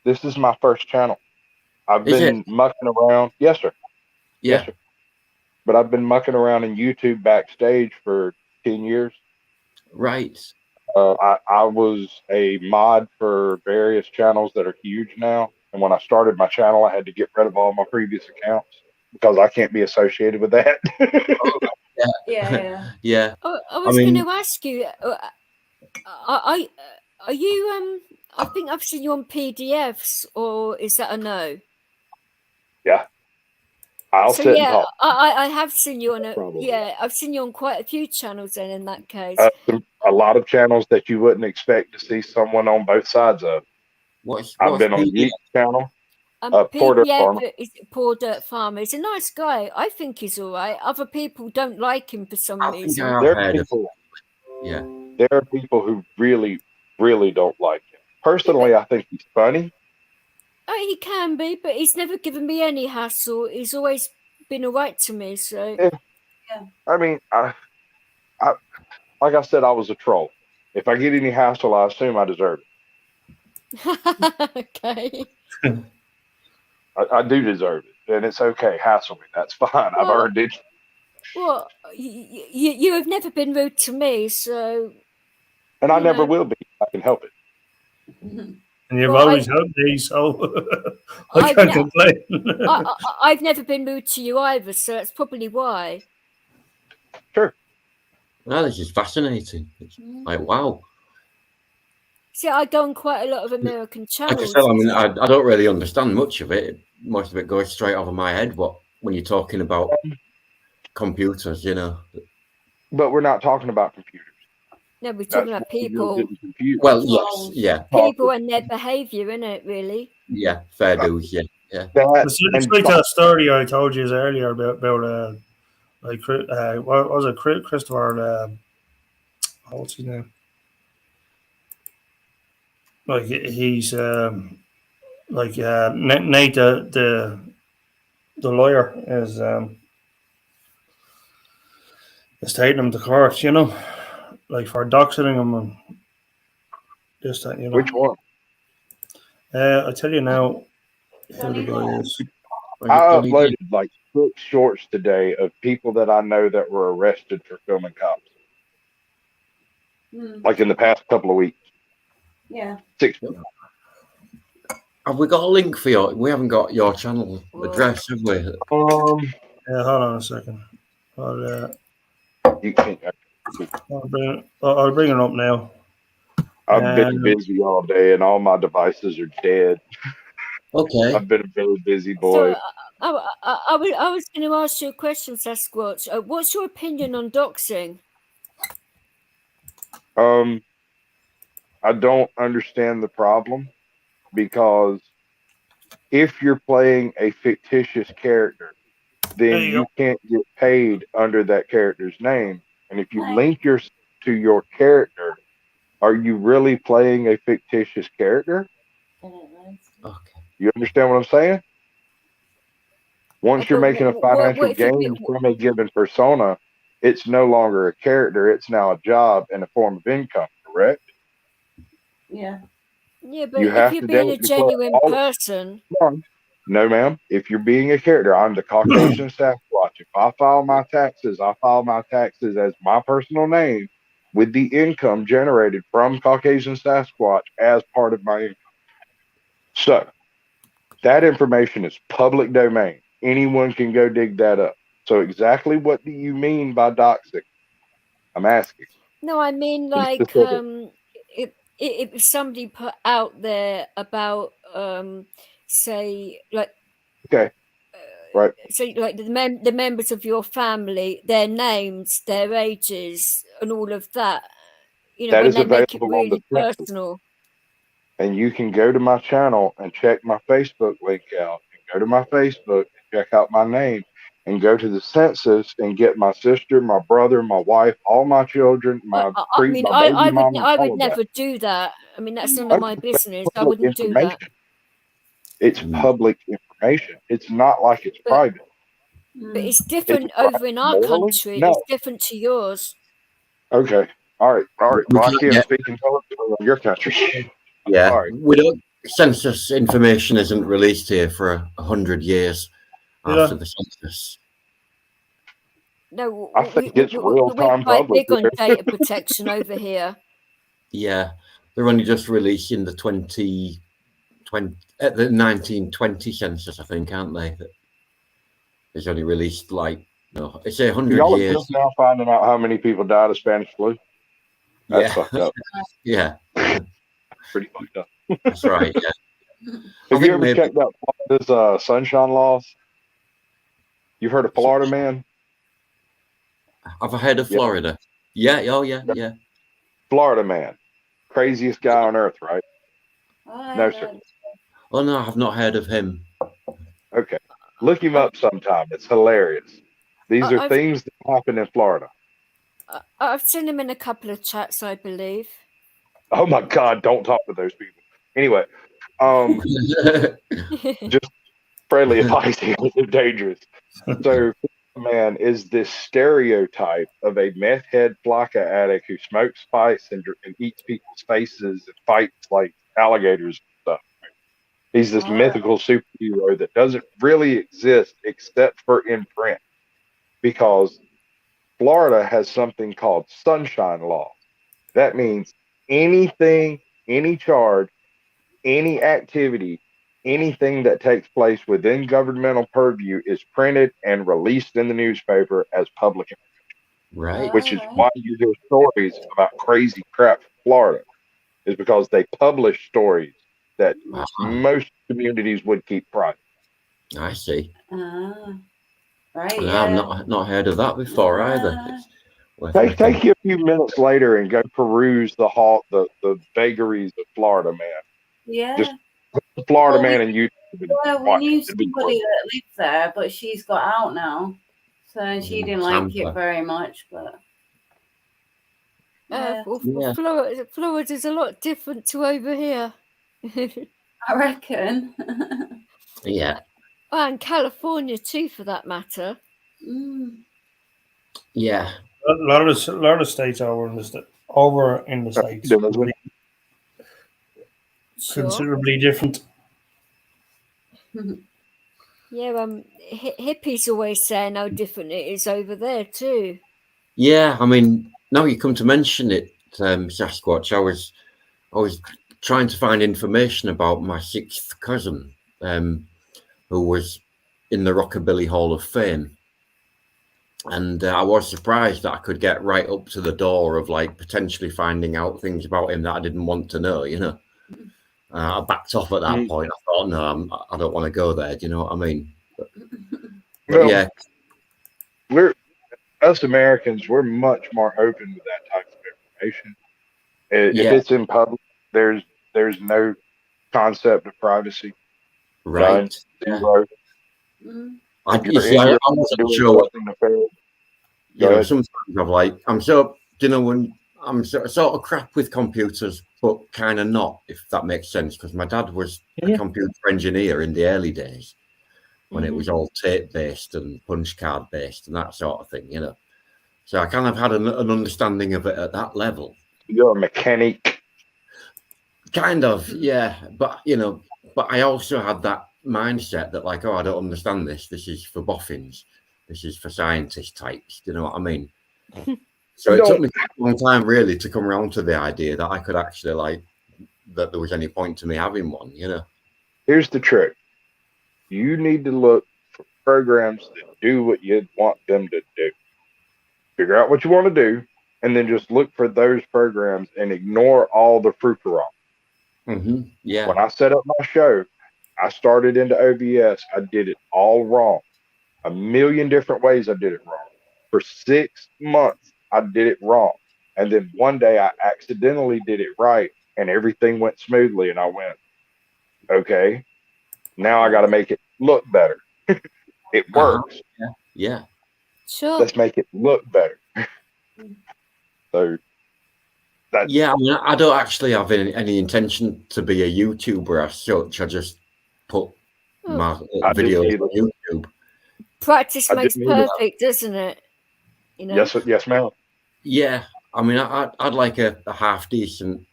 This is my first channel. I've Is been mucking around. Yes, sir. Yeah. Sir. But I've been mucking around in YouTube backstage for 10 years. Right. I was a mod for various channels that are huge now. And when I started my channel, I had to get rid of all my previous accounts because I can't be associated with that. Yeah. Yeah. I was mean- going to ask you, are you? I think I've seen you on PDFs, or is that a no? I'll So sit and yeah, talk. I have seen you on a Probably. yeah, I've seen you on quite a few channels. Then in that case, A lot of channels that you wouldn't expect to see someone on both sides of. I've been on Yeek's channel. Poor Dirt Farmer. is Poor Dirt Farmer. He's a nice guy. I think he's all right. Other people don't like him for some I think reason. I have There are heard of people. Yeah. There are people who really, really don't like him. Personally, I think he's funny. Oh, he can be, but he's never given me any hassle. He's always been all right to me. So I mean, I like I said, I was a troll. If I get any hassle, I assume I deserve it. okay. I do deserve it, and it's okay. Hassle me. That's fine. I've Well- earned it. Well, you have never been rude to me, so And I you never know. will be. I can help it. And you've Well, always helped me, so I I've can't ne- complain. I've never been rude to you either, so that's probably why. Sure. Well, this is fascinating. It's like, wow. See, I go on quite a lot of American Like I channels. said, I mean, I don't really understand much of it. Most of it goes straight over my head. But when you're talking about computers, you know. But we're not talking about computers. No, we're talking about That's what people, we're doing, computers. Well, yes, yeah, people and their behaviour, isn't it? Really. yeah, fair dues, yeah, yeah. That, It's and like that story I told you earlier about like what was it, Christopher? What's his name? Like he's like Nate the lawyer is taking him to court, you know, like for doxing him and just that, you know. which one? I tell you now who the guy is. I uploaded like 6 shorts today of people that I know that were arrested for filming cops. Like in the past couple of weeks. Yeah. 6. Have we got a link for your? We haven't got your channel address, have we? Yeah, hold on a second. You can't. I'll bring it up now. I've been busy all day, and all my devices are dead. Okay. I've been a very busy boy. So I was going to ask you a question, Sasquatch. What's your opinion on doxing? I don't understand the problem because if you're playing a fictitious character, There then you you can't get paid under that character's name. And if you Right. link your to your character, are you really playing a fictitious character? Okay. You understand what I'm saying? Once you're making a financial if you- gain from a given persona, it's no longer a character, it's now a job and a form of income, correct? Yeah. Yeah, but You if have you're to being a declare genuine all- person, No, ma'am. If you're being a character, I'm the Caucasian Sasquatch. If I file my taxes, I file my taxes as my personal name with the income generated from Caucasian Sasquatch as part of my income. So that information is public domain. Anyone can go dig that up. So exactly what do you mean by doxing? I'm asking. no, I mean like specific. if somebody put out there about say like Okay. Right. so like the members of your family, their names, their ages, and all of that, you know, That when is they make it available on really the channel. personal. And you can go to my channel and check my Facebook link out. And go to my Facebook and check out my name. And go to the census and get my sister, my brother, my wife, all my children, my I mean, my baby I mama, would all of that. never do that. I mean, that's none of my Okay, business. I public wouldn't do that. information. It's public information. It's not like it's But- private. But it's different private over in our morally? country. No. It's different to yours. Okay. All right. We Well, I can't can't get- speak intelligently on your country. Yeah. Sorry. We don't. census information isn't released here for 100 years after the census. No, I think it's real-time quite public. big on data protection over here. Yeah, they're only just releasing the 1920 census, I think, aren't they? It's only released like, no, it's 100 Y'all are years. just now finding out how many people died of Spanish flu. That's Yeah. fucked up. Yeah, Pretty fucked up. that's right. Yeah. Have you think ever maybe- checked out Florida's sunshine laws? You've heard of Florida Man? Have I heard of Florida? Yeah. Oh, yeah. Yeah. Florida Man. Craziest guy on earth, right? Oh, No, sir. Oh, no, I've not heard of him. Okay. Look him up sometime. It's hilarious. These are I've- things that happen in Florida. I've seen him in a couple of chats, I believe. Oh my God, don't talk to those people. Anyway, friendly advice here, they're dangerous. So, man, is this stereotype of a meth head Flocka addict who smokes spice and eats people's faces and fights like alligators and stuff. He's this mythical superhero that doesn't really exist except for in print, because Florida has something called sunshine law. That means anything, any charge, any activity, anything that takes place within governmental purview is printed and released in the newspaper as public information. Right. Which is why you hear stories about crazy crap from Florida, is because they publish stories that most communities would keep private. I see. Right. No, Yeah. I've not heard of that before either. It's worth Take you a few minutes later and go peruse the vagaries of Florida Man. Yeah. Just Florida Well, Man and YouTube. Well, we knew somebody that lived there, but she's got out now, so she didn't like it very much. But Florida's a lot different to over here. I reckon. Yeah. And California too, for that matter. Yeah. A lot of states over in the states. Considerably different. Yeah, hippies always saying how different it is over there too. Yeah, I mean, now you come to mention it, Sasquatch, I was trying to find information about my sixth cousin, who was in the Rockabilly Hall of Fame. And I was surprised that I could get right up to the door of like potentially finding out things about him that I didn't want to know, you know. I backed off at that point. I thought, no, I don't want to go there. Do you know what I mean? But yeah. Us Americans, we're much more open with that type of information. If it's in public, there's no concept of privacy. Right. Zero. I wasn't sure what, sometimes I'm sort of crap with computers, but kind of not, if that makes sense, because my dad was a computer engineer in the early days when it was all tape based and punch card based and that sort of thing, you know. So I kind of had an understanding of it at that level. You're a mechanic. Kind of, yeah. But, you know, but I also had that mindset that like, oh, I don't understand this. This is for boffins. This is for scientist types. Do you know what I mean? So it took me a long time really to come around to the idea that I could actually like, that there was any point to me having one, you know. Here's the trick. You need to look for programs that do what you want them to do. Figure out what you want to do, and then just look for those programs and ignore all the frou-frou. Yeah. When I set up my show, I started into OBS. I did it all wrong. A million different ways I did it wrong. For 6 months, I did it wrong. And then one day I accidentally did it right, and everything went smoothly. And I went, okay, now I got to make it look better. It works. Yeah. Sure. Let's make it look better. So that's, yeah, I mean, I don't actually have any intention to be a YouTuber as such. I just put my videos on YouTube. Practice makes perfect, doesn't it? You know? Yes, ma'am. Yeah, I mean, I'd like a half decent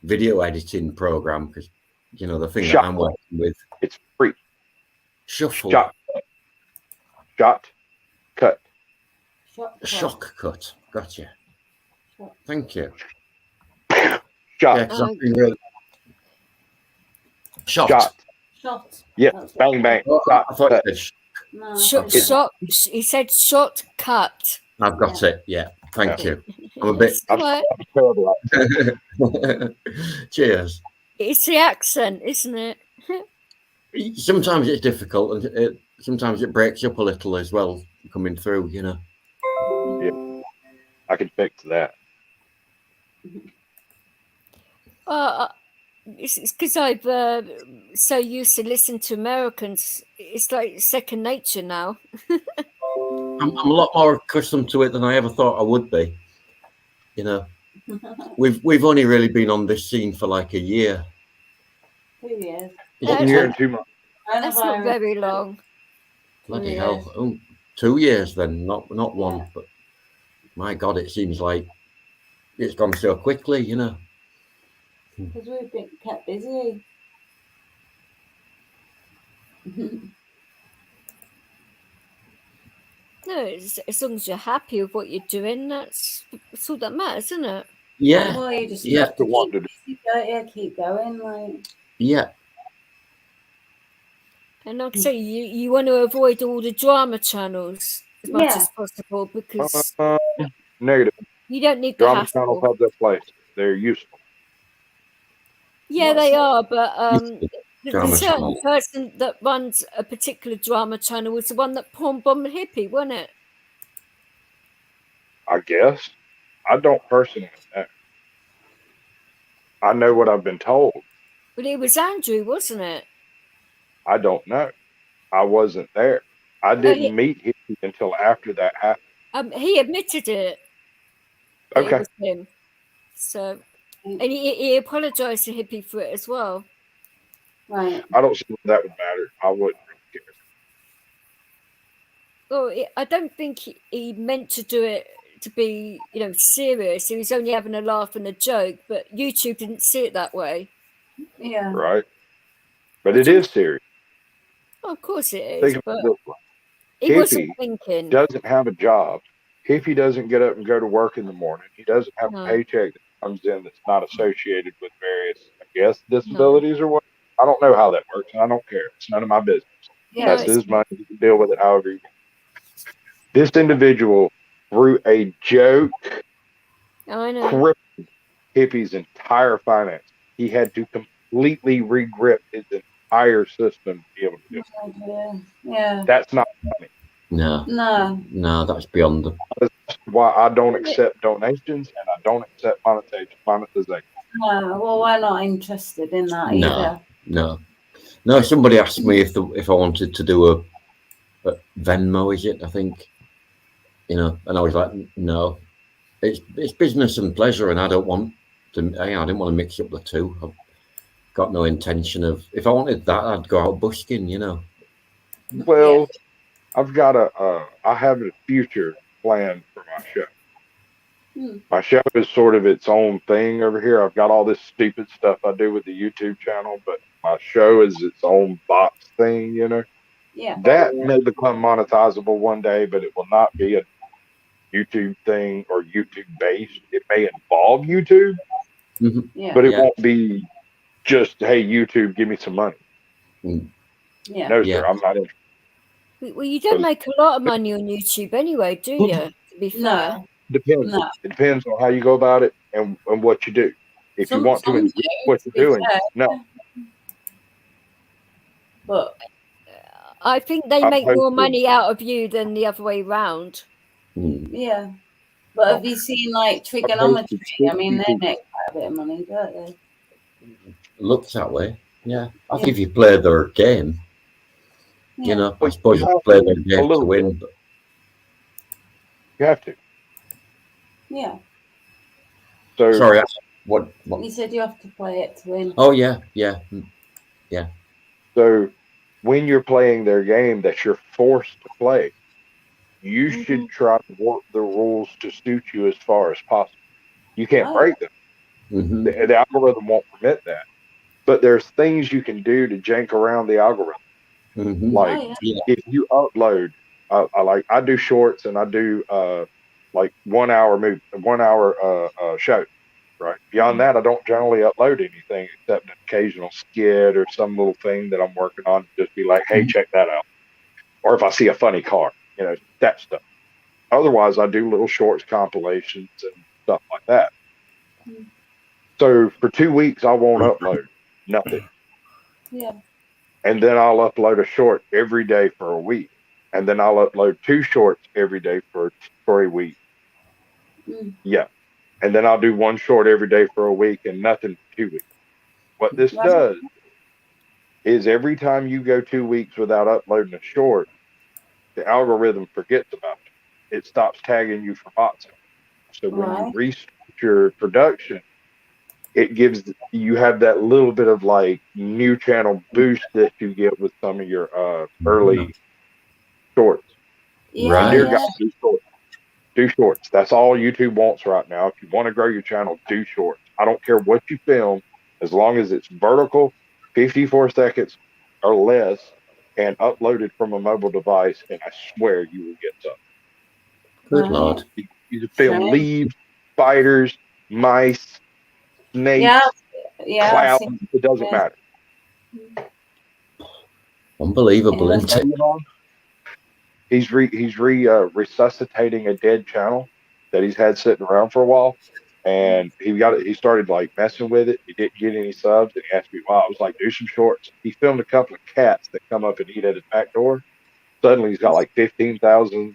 video editing program, because You know, the thing that Shot. I'm working with. It's free. Shuffle. Shot, cut. Shock cut. Gotcha. Thank you. Shot. Yeah, because I've been really... Shot. Yeah. Bang, bang. Oh, Shot, I thought cut. you said No. Shot. He said shot cut. I've got it. Yeah. Thank you. I'm a bit... It's like- I'm terrible at Cheers. it's the accent, isn't it? Sometimes it's difficult, and sometimes it breaks up a little as well, coming through, you know. I can fix that. It's because I've so used to listen to Americans. It's like second nature now. I'm a lot more accustomed to it than I ever thought I would be. You know, we've only really been on this scene for like a year. 2 years. Is Yeah. it Year two? and 2 months. That's not very long. Bloody 2 hell! years. Oh, 2 years then, not one. But my God, it seems like it's gone so quickly. You know. Because we've been kept busy. No, as long as you're happy with what you're doing, that's all that matters, isn't it? Yeah. Well, you just Yeah. have to The one to keep busy, don't you? Keep going, like. Yeah. And like I say, you want to avoid all the drama channels as much Yeah. as possible because Negative. you don't need the Drama hassle. channels have their place. They're useful. Yeah, they are, but the Drama certain channel. person that runs a particular drama channel was the one that porn bombed Hippie, wasn't it? I guess. I don't personally know. I know what I've been told. But it was Andrew, wasn't it? I don't know. I wasn't there. I didn't yeah. meet him until after that happened. He admitted it. that it Okay. was him. So, and he apologized to Hippie for it as well. Right. I don't see why that would matter. I wouldn't really care. Well, I don't think he meant to do it to be, serious. He was only having a laugh and a joke, but YouTube didn't see it that way. Yeah. Right? But it is serious. Oh, of course it is, Think of but it this way. he wasn't Hippie thinking. doesn't have a job. If he doesn't get up and go to work in the morning, he doesn't have No. a paycheck that comes in that's not associated with various, I guess, disabilities or what. I don't know how that works, and I don't care. It's none of my business. Yeah. That's his money. He can deal with it however he wants. This individual, through a joke, I know. crippled Hippie's entire finance. He had to completely regrip his entire system to be able to do it. Yeah. That's not funny. No. That's beyond the... That's why I don't accept donations and I don't accept monetization. No. Well, we're not interested in that either. No. Somebody asked me if I wanted to do a Venmo, is it? I think, and I was like, no. It's business and pleasure, and I don't want to. I didn't want to mix up the two. I've got no intention of. If I wanted that, I'd go out busking, Well, I've got I have a future plan for my show. My show is sort of its own thing over here. I've got all this stupid stuff I do with the YouTube channel, but my show is its own box thing, Yeah. That may become monetizable one day, but it will not be a YouTube thing or YouTube based. It may involve YouTube, Yeah. but it Yeah. won't be just, hey, YouTube, give me some money. Yeah. No, Yeah. sir, I'm not interested. Well, you don't make a lot of money on YouTube anyway, do you? To be fair. No. Depends. No. It depends on how you go about it and what you do. If you want to Some enjoy do, what to you're be doing, fair. no. But I think they I'm make more hopeful. money out of you than the other way round. yeah. But have you seen like trigonometry? I mean, they make quite a bit of money, don't they? Looks that way. Yeah. I think if you play their game, Yeah. I suppose you play their game to little win. But You have to. Yeah. So sorry, what? You said you have to play it to win. Oh yeah. So when you're playing their game that you're forced to play, you should try to work the rules to suit you as far as possible. You can't Oh. break them. Mhm. The algorithm won't permit that. but there's things you can do to jank around the algorithm. Mhm. Like Oh, yeah. if you upload, I do shorts and I do like 1 hour show. Right. Beyond that, I don't generally upload anything except an occasional skit or some little thing that I'm working on. Just be like, hey, check that out. Or if I see a funny car, that stuff. Otherwise, I do little shorts, compilations, and stuff like that. So for 2 weeks, I won't upload nothing. Yeah. And then I'll upload a short every day for a week. And then I'll upload 2 shorts every day for a week. Mm. Yeah. And then I'll do 1 short every day for a week and nothing for 2 weeks. What this Right. does is every time you go 2 weeks without uploading a short, the algorithm forgets about it. It stops tagging you for bots. So when you Right. restart your production, it gives you have that little bit of like new channel boost that you get with some of your early shorts. Yeah. Right. Dear Yeah. God, do shorts. Do shorts. That's all YouTube wants right now. If you want to grow your channel, do shorts. I don't care what you film, as long as it's vertical, 54 seconds or less, and uploaded from a mobile device, and I swear you will get some. Good Right. Lord. You can film Right. leaves, spiders, mice, snakes, Yeah. Yeah. I've clouds. seen- It doesn't yeah. matter. Unbelievable, Yeah. isn't it? He's resuscitating a dead channel that he's had sitting around for a while, and he started like messing with it. He didn't get any subs, and he asked me why. I was like, do some shorts. He filmed a couple of cats that come up and eat at his back door. Suddenly he's got like 15,000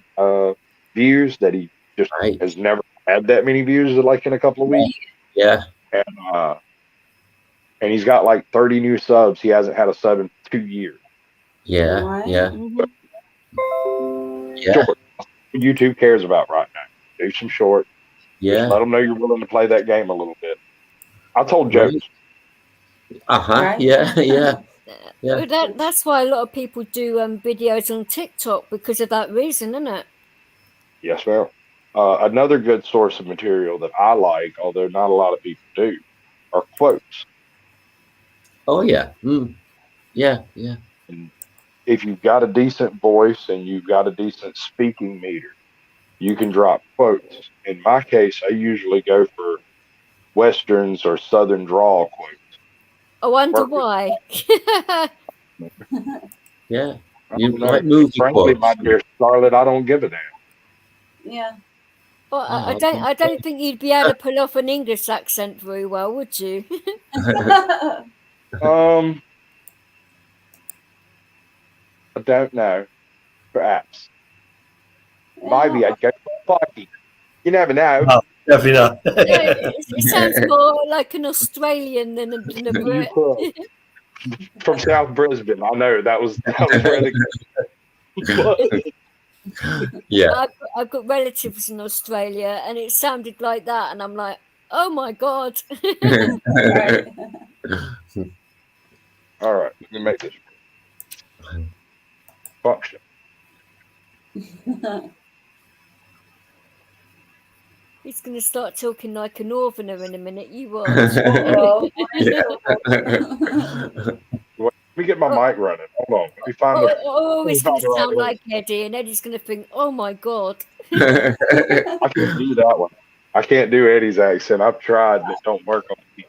views that he just Right. has never had that many views like in a couple of weeks, Yeah. and he's got like 30 new subs. He hasn't had a sub in 2 years. Yeah. Right. Yeah. Mhm. Yeah. Shorts. YouTube cares about right now. Do some shorts. Just let Yeah. them know you're willing to play that game a little bit. I told Right. jokes. Uh-huh. Right. Yeah. Yeah. Yeah. Well, that's why a lot of people do videos on TikTok because of that reason, isn't it? Yes, ma'am. Another good source of material that I like, although not a lot of people do, are quotes. Oh yeah. Mm. Yeah. Yeah. And if you've got a decent voice and you've got a decent speaking meter, you can drop quotes. In my case, I usually go for Westerns or Southern drawl quotes. I wonder Work with- why. Yeah. I You don't know. like movie Frankly, quotes? my dear Scarlett, I don't give a damn. Yeah. Well, I Oh, don't. I don't think you'd be able to pull off an English accent very well, would you? I don't know. Perhaps. Maybe I'd go for Pikey. You never know. Oh. Definitely not. It sounds more like an Australian than a Brit. From South Brisbane. I know that was where the Yeah. I've got relatives in Australia, and it sounded like that, and I'm like, oh my god. Right. All right, let me make this function. He's going to start talking like a northerner in a minute. You watch. Oh. Let me get my mic running. Hold on. Let me find the. Oh, it's going to Right, sound right. like Eddie, and Eddie's going to think, oh my god. I can't do that one. I can't do Eddie's accent. I've tried, but it don't work on me.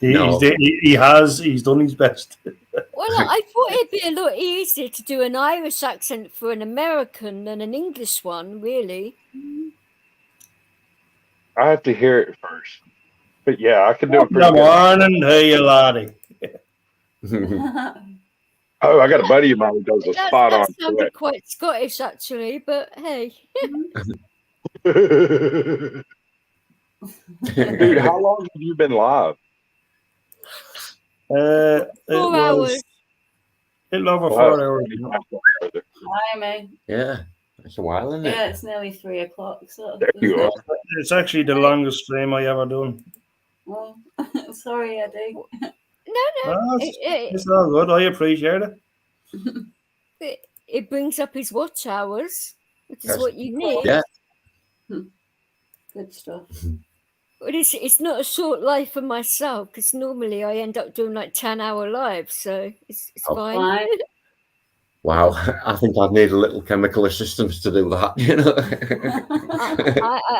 No. He's done his best. Well, I thought it'd be a lot easier to do an Irish accent for an American than an English one, really. I have to hear it first. But yeah, I can do it pretty Good good. morning, hey, laddie. Oh, I got a buddy of mine who does a That spot on sounded quite Scottish, actually, but hey. Dude, how long have you been live? It 4 was hours. a little over Wow. 4 hours. Hi, mate. Yeah. That's a while, isn't it? Yeah, it's nearly 3 o'clock. So There you are. It's actually the longest stream I ever done. Oh, sorry, Eddie. No, It, it's all good. I appreciate it. it brings up his watch hours, which is That's- what you need. Yeah. Good stuff. But it's not a short life for myself because normally I end up doing like 10-hour lives, so it's Oh. fine. Right. Wow, I think I'd need a little chemical assistance to do that. You know.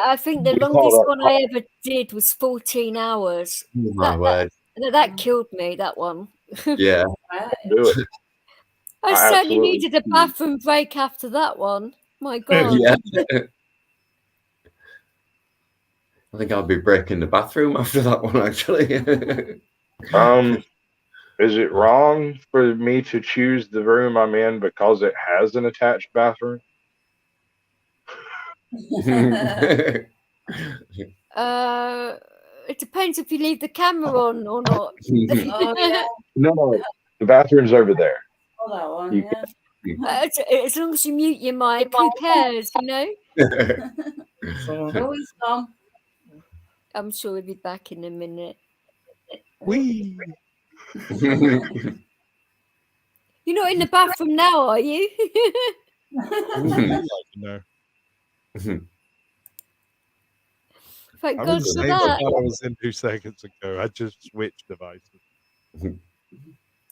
I think the You call longest that- one I ever did was 14 hours. Oh, my word. That killed me, that one. Yeah. Right. Do it. I I certainly absolutely- needed a bathroom break after that one. My God. Yeah. I think I'll be breaking the bathroom after that one, actually. Is it wrong for me to choose the room I'm in because it has an attached bathroom? It depends if you leave the camera on or not. Oh, yeah. No, the bathroom's over there. Oh, that one, You yeah. As long as you mute your mic, who cares, you know? So, Oh, he's gone. I'm sure we'll be back in a minute. Wee. You're not in the bathroom now, are you? No. Thank I God was for the same that. spot I was in 2 seconds ago. I just switched devices.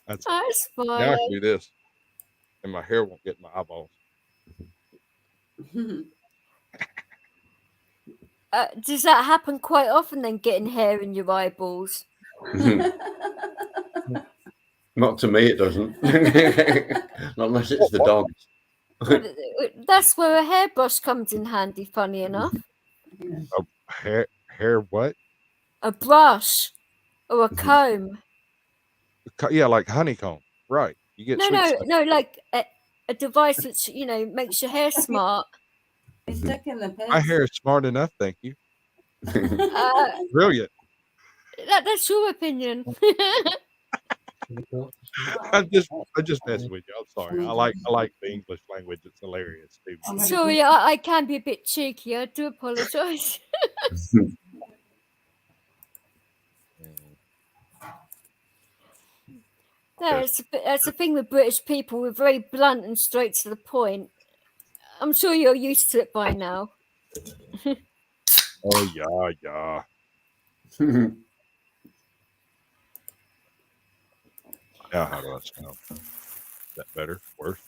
That's That's now I fine. can do this, and my hair won't get in my eyeballs. Does that happen quite often then, getting hair in your eyeballs? Not to me, it doesn't. Not unless it's the dogs. That's where a hairbrush comes in handy, funny enough. Hair what? A brush or a comb. Yeah, like honeycomb. Right. You get No, like a device which, you know, makes your hair smart. He's taking the piss. My hair is smart enough, thank you. Uh, Brilliant. that's your opinion. I just messing with you. I'm sorry. I like the English language. It's hilarious too. Sorry, I can be a bit cheeky. I do apologise. That's the thing with British people. We're very blunt and straight to the point. I'm sure you're used to it by now. Oh yeah. Now how do I sound? Is that better? Worse?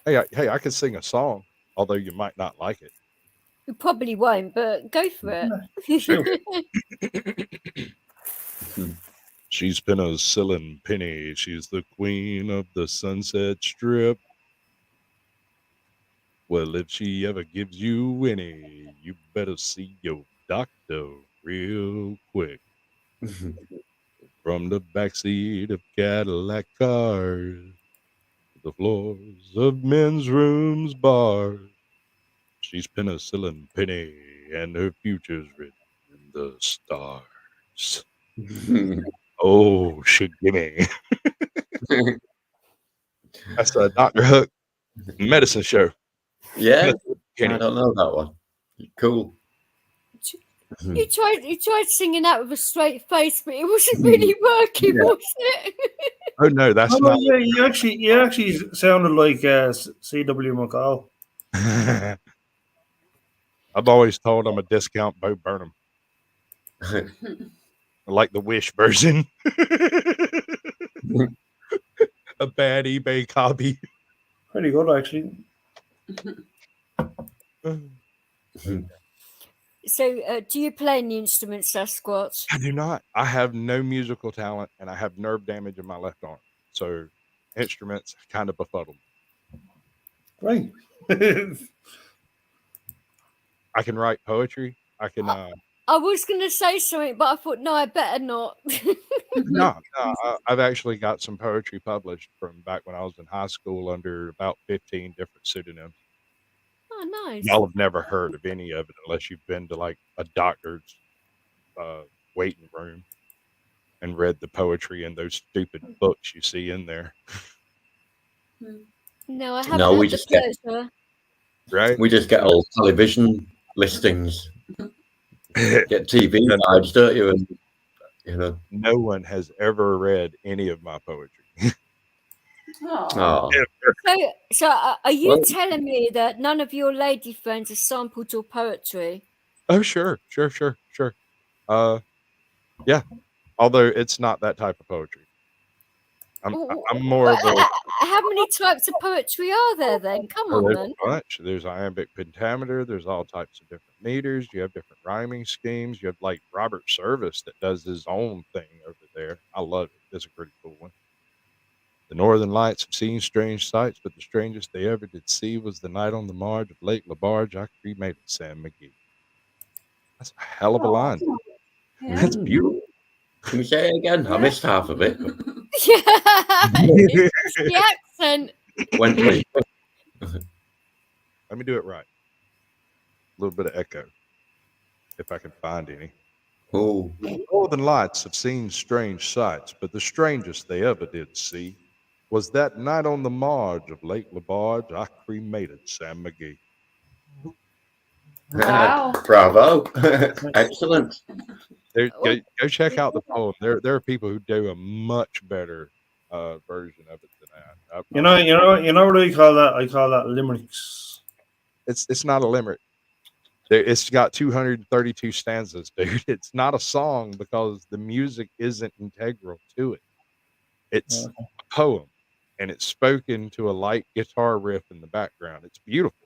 Hey, I could sing a song, although you might not like it. You probably won't, but go for it. She's penicillin penny. She's the queen of the Sunset Strip. Well, if she ever gives you any, you better see your doctor real quick. From the backseat of Cadillac cars, to the floors of men's rooms, bars. She's penicillin penny, and her future's written in the stars. Oh, gimme. That's a Dr. Hook medicine show. Yeah, I Kenny. don't know that one. Cool. You tried singing that with a straight face, but it wasn't really working, Yeah. was it? Oh no, that's oh, not. yeah, you actually sounded like C.W. McCall. I've always told I'm a discount Bo Burnham. I like the Wish version. A bad eBay copy. Pretty good, actually. So, do you play any instruments, Sasquatch? I do not. I have no musical talent, and I have nerve damage in my left arm. So, instruments kind of befuddle me. Right. I can write poetry. I can. I was going to say something, but I thought, no, I better not. No, I've actually got some poetry published from back when I was in high school under about 15 different pseudonyms. Oh, nice. Y'all have never heard of any of it unless you've been to like a doctor's waiting room and read the poetry in those stupid books you see in there. No, I haven't No, we had the just get- pleasure. Right? We just get old television listings, get TV Yeah. ads, don't you? And, you know, No one has ever read any of my poetry. Oh. oh, So are you Well- telling me that none of your lady friends have sampled your poetry? Oh, sure. Yeah. Although it's not that type of poetry. I'm more of a. How many types of poetry are there then? Come on, There's then. a bunch. There's iambic pentameter. There's all types of different meters. You have different rhyming schemes. You have like Robert Service that does his own thing over there. I love it. It's a pretty cool one. The Northern Lights have seen strange sights, but the strangest they ever did see was the night on the marge of Lake LaBarge. I cremated Sam McGee. That's a hell of a line. Yeah. That's beautiful. Can you say it again? I missed half of it. Yeah, it's the accent. When please. Let me do it right. A little bit of echo, if I can find any. Oh, The Northern Lights have seen strange sights, but the strangest they ever did see was that night on the marge of Lake LaBarge. I cremated Sam McGee. Wow. Bravo. Excellent. Go check out the poem. There are people who do a much better version of it than that. You know what I call that? I call that limericks. It's not a limerick. It's got 232 stanzas, dude. It's not a song because the music isn't integral to it. It's a poem, and it's spoken to a light guitar riff in the background. It's beautiful.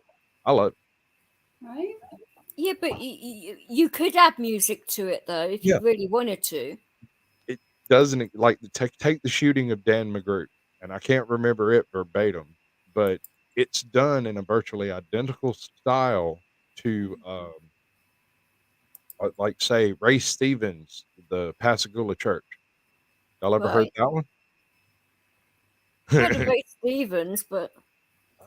I love it. Right? Yeah, but you could add music to it though if you really wanted to. It doesn't like take the shooting of Dan McGrew, and I can't remember it verbatim, but it's done in a virtually identical style to like say Ray Stevens, the Pascagoula Church. Y'all ever heard Right. that one? Not Ray Stevens, but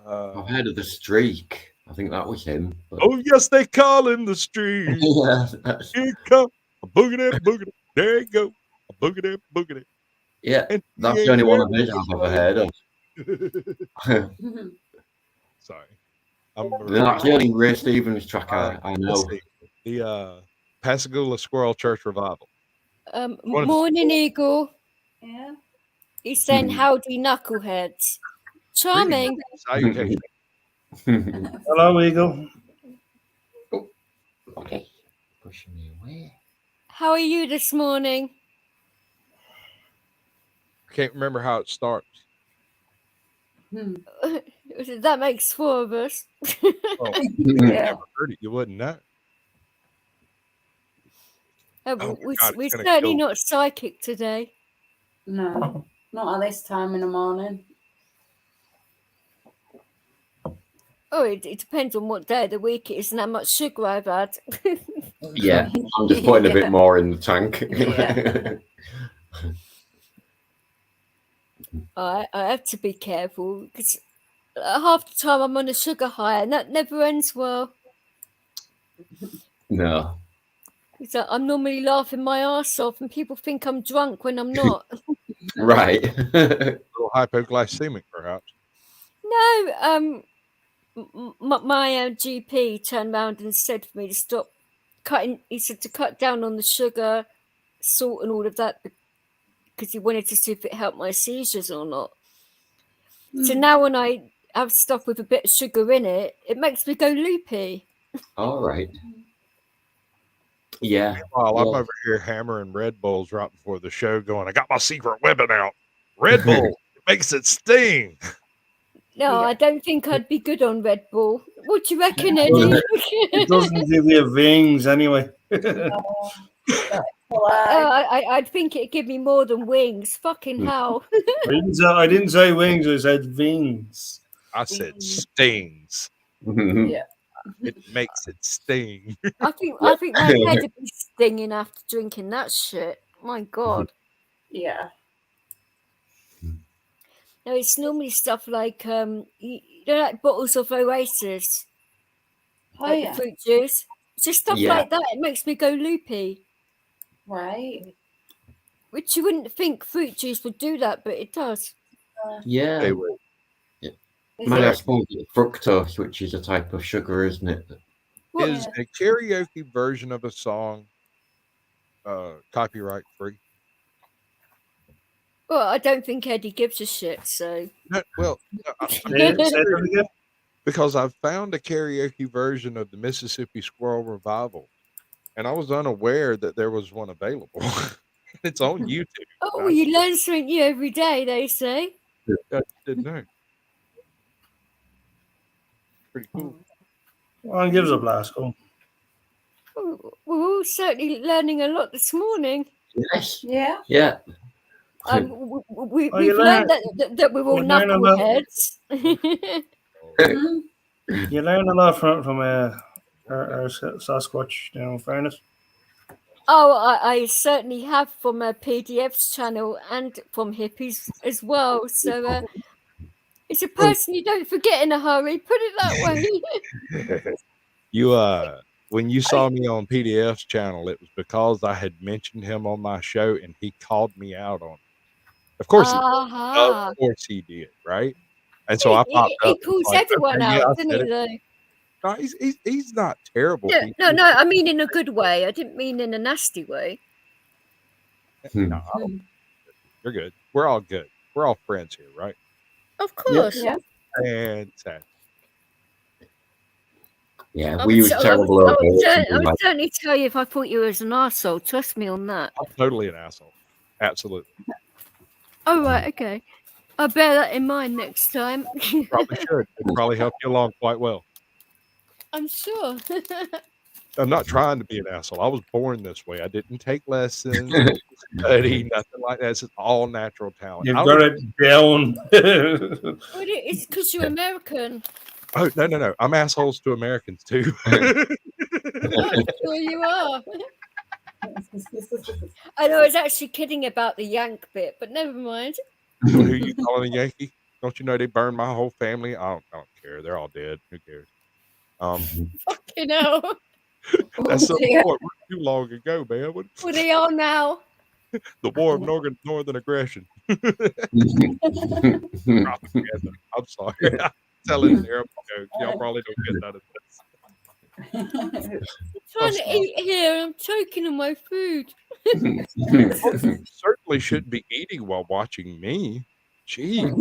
I've heard of The Streak. I think that was him. But... Oh yes, they call him the street. yeah, that's... Here come a boogity boogity. There you go, a boogity boogity. yeah, And that's he the only ain't one of never his I've ever heard of. Sorry, That's the only Ray Stevens track I know. let's see. The Pascagoula Squirrel Church Revival. One of the- Morning Eagle. Yeah. He's saying howdy knuckleheads. Charming. Salutation. Hello, Eagle. Okay, pushing me away. How are you this morning? I can't remember how it starts. That makes four of us. Oh, Yeah. never heard it. You wouldn't know. Oh, my we're God, we're it's gonna certainly kill. not psychic today. No, not at this time in the morning. Oh, it depends on what day of the week it is and how much sugar I've had. Yeah, I'm just putting a bit more in the tank. I have to be careful because half the time I'm on a sugar high and that never ends well. No. It's like I'm normally laughing my ass off and people think I'm drunk when I'm not. Right. A little hypoglycemic, perhaps. No, my GP turned around and said for me to stop cutting. He said to cut down on the sugar, salt, and all of that because he wanted to see if it helped my seizures or not. So now when I have stuff with a bit of sugar in it, it makes me go loopy. All right. Yeah. While Well- I'm over here hammering Red Bulls right before the show, going, I got my secret weapon out. Red Bull it makes it sting. No, Yeah. I don't think I'd be good on Red Bull. What do you reckon, Eddie? It doesn't give you wings anyway. I'd think it'd give me more than wings. Fucking hell. I didn't say wings. I said wings. I said stings. Yeah. It makes it sting. I think my head would be stinging after drinking that shit. My God. Yeah. No, it's normally stuff like you know, like bottles of Oasis, Oh, like yeah. fruit juice. It's just stuff Yeah. like that. It makes me go loopy. Right. Which you wouldn't think fruit juice would do that, but it does. Yeah. They would. Is Man, I it? suppose it's fructose, which is a type of sugar, isn't it? What? Is a karaoke version of a song copyright free? Well, I don't think Eddie gives a shit. So No, well, Say that again. because I've found a karaoke version of the Mississippi Squirrel Revival and I was unaware that there was one available. It's on YouTube. Oh, you learn something new every day, they say. I didn't know. Pretty cool. Well, give us a blast. Go. Oh, we're all certainly learning a lot this morning. Yes. Yeah. Yeah. We've Oh, you learned that we're all you learn a lot. knuckleheads. Mhm. You learn a lot from our Sasquatch, you know, in fairness. Oh, I certainly have from a PDF's channel and from hippies as well. So it's a person you don't forget in a hurry. Put it that way. You when you saw me on PDF's channel, it was because I had mentioned him on my show and he called me out on it. Of course Uh-huh. of course he did, right? And so I popped He up. calls like, everyone okay, yeah, out, I doesn't said he, it. though? No, he's not terrible. No, I mean in a good way. I didn't mean in a nasty way. No, you're good. We're all good. We're all friends here, right? Of course. Yeah. Fantastic. Yeah, I we would use cer- I terrible would- I over would cer- something I would like certainly tell you if I thought you was an arsehole. Trust me on that. I'm totally an asshole. Absolutely. Oh, right, okay. I'll bear that in mind next time. Probably should. It'd probably help you along quite well. I'm sure. I'm not trying to be an asshole. I was born this way. I didn't take lessons, study, nothing like that. It's just all natural talent. You've I got don't- it down. Well, it's because you're American. Oh, no. I'm assholes to Americans too. I'm sure you are. I know I was actually kidding about the Yank bit, but never mind. Who you calling a Yankee? Don't you know they burned my whole family? I don't care. They're all dead. Who cares? You know, That's so dear. too long ago, man. who they are now. The war of northern aggression. that. Propaganda. I'm sorry. I'm telling terrible jokes. Y'all probably don't get none of this. Trying to eat here and I'm choking on my food. Certainly shouldn't be eating while watching me. Jeez,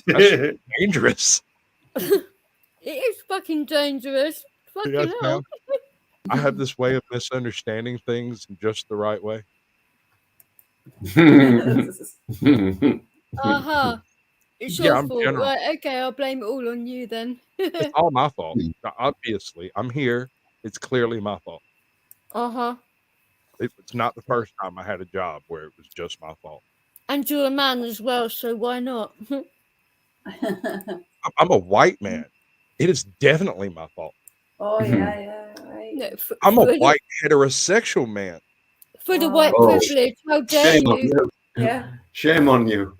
that's dangerous. It is fucking dangerous. Fucking Yes, hell. ma'am. I have this way of misunderstanding things in just the right way. Uh-huh. It's Yeah, your I'm fault. general. Right, okay, I'll blame it all on you then. It's all my fault. Now, obviously, I'm here. It's clearly my fault. Uh-huh. It's not the first time I had a job where it was just my fault. And you're a man as well, so why not? I'm a white man. It is definitely my fault. Oh yeah, right. No, I'm a for the- white heterosexual man. For the white Oh, privilege, how dare Shame on you? you. Yeah. Shame on you.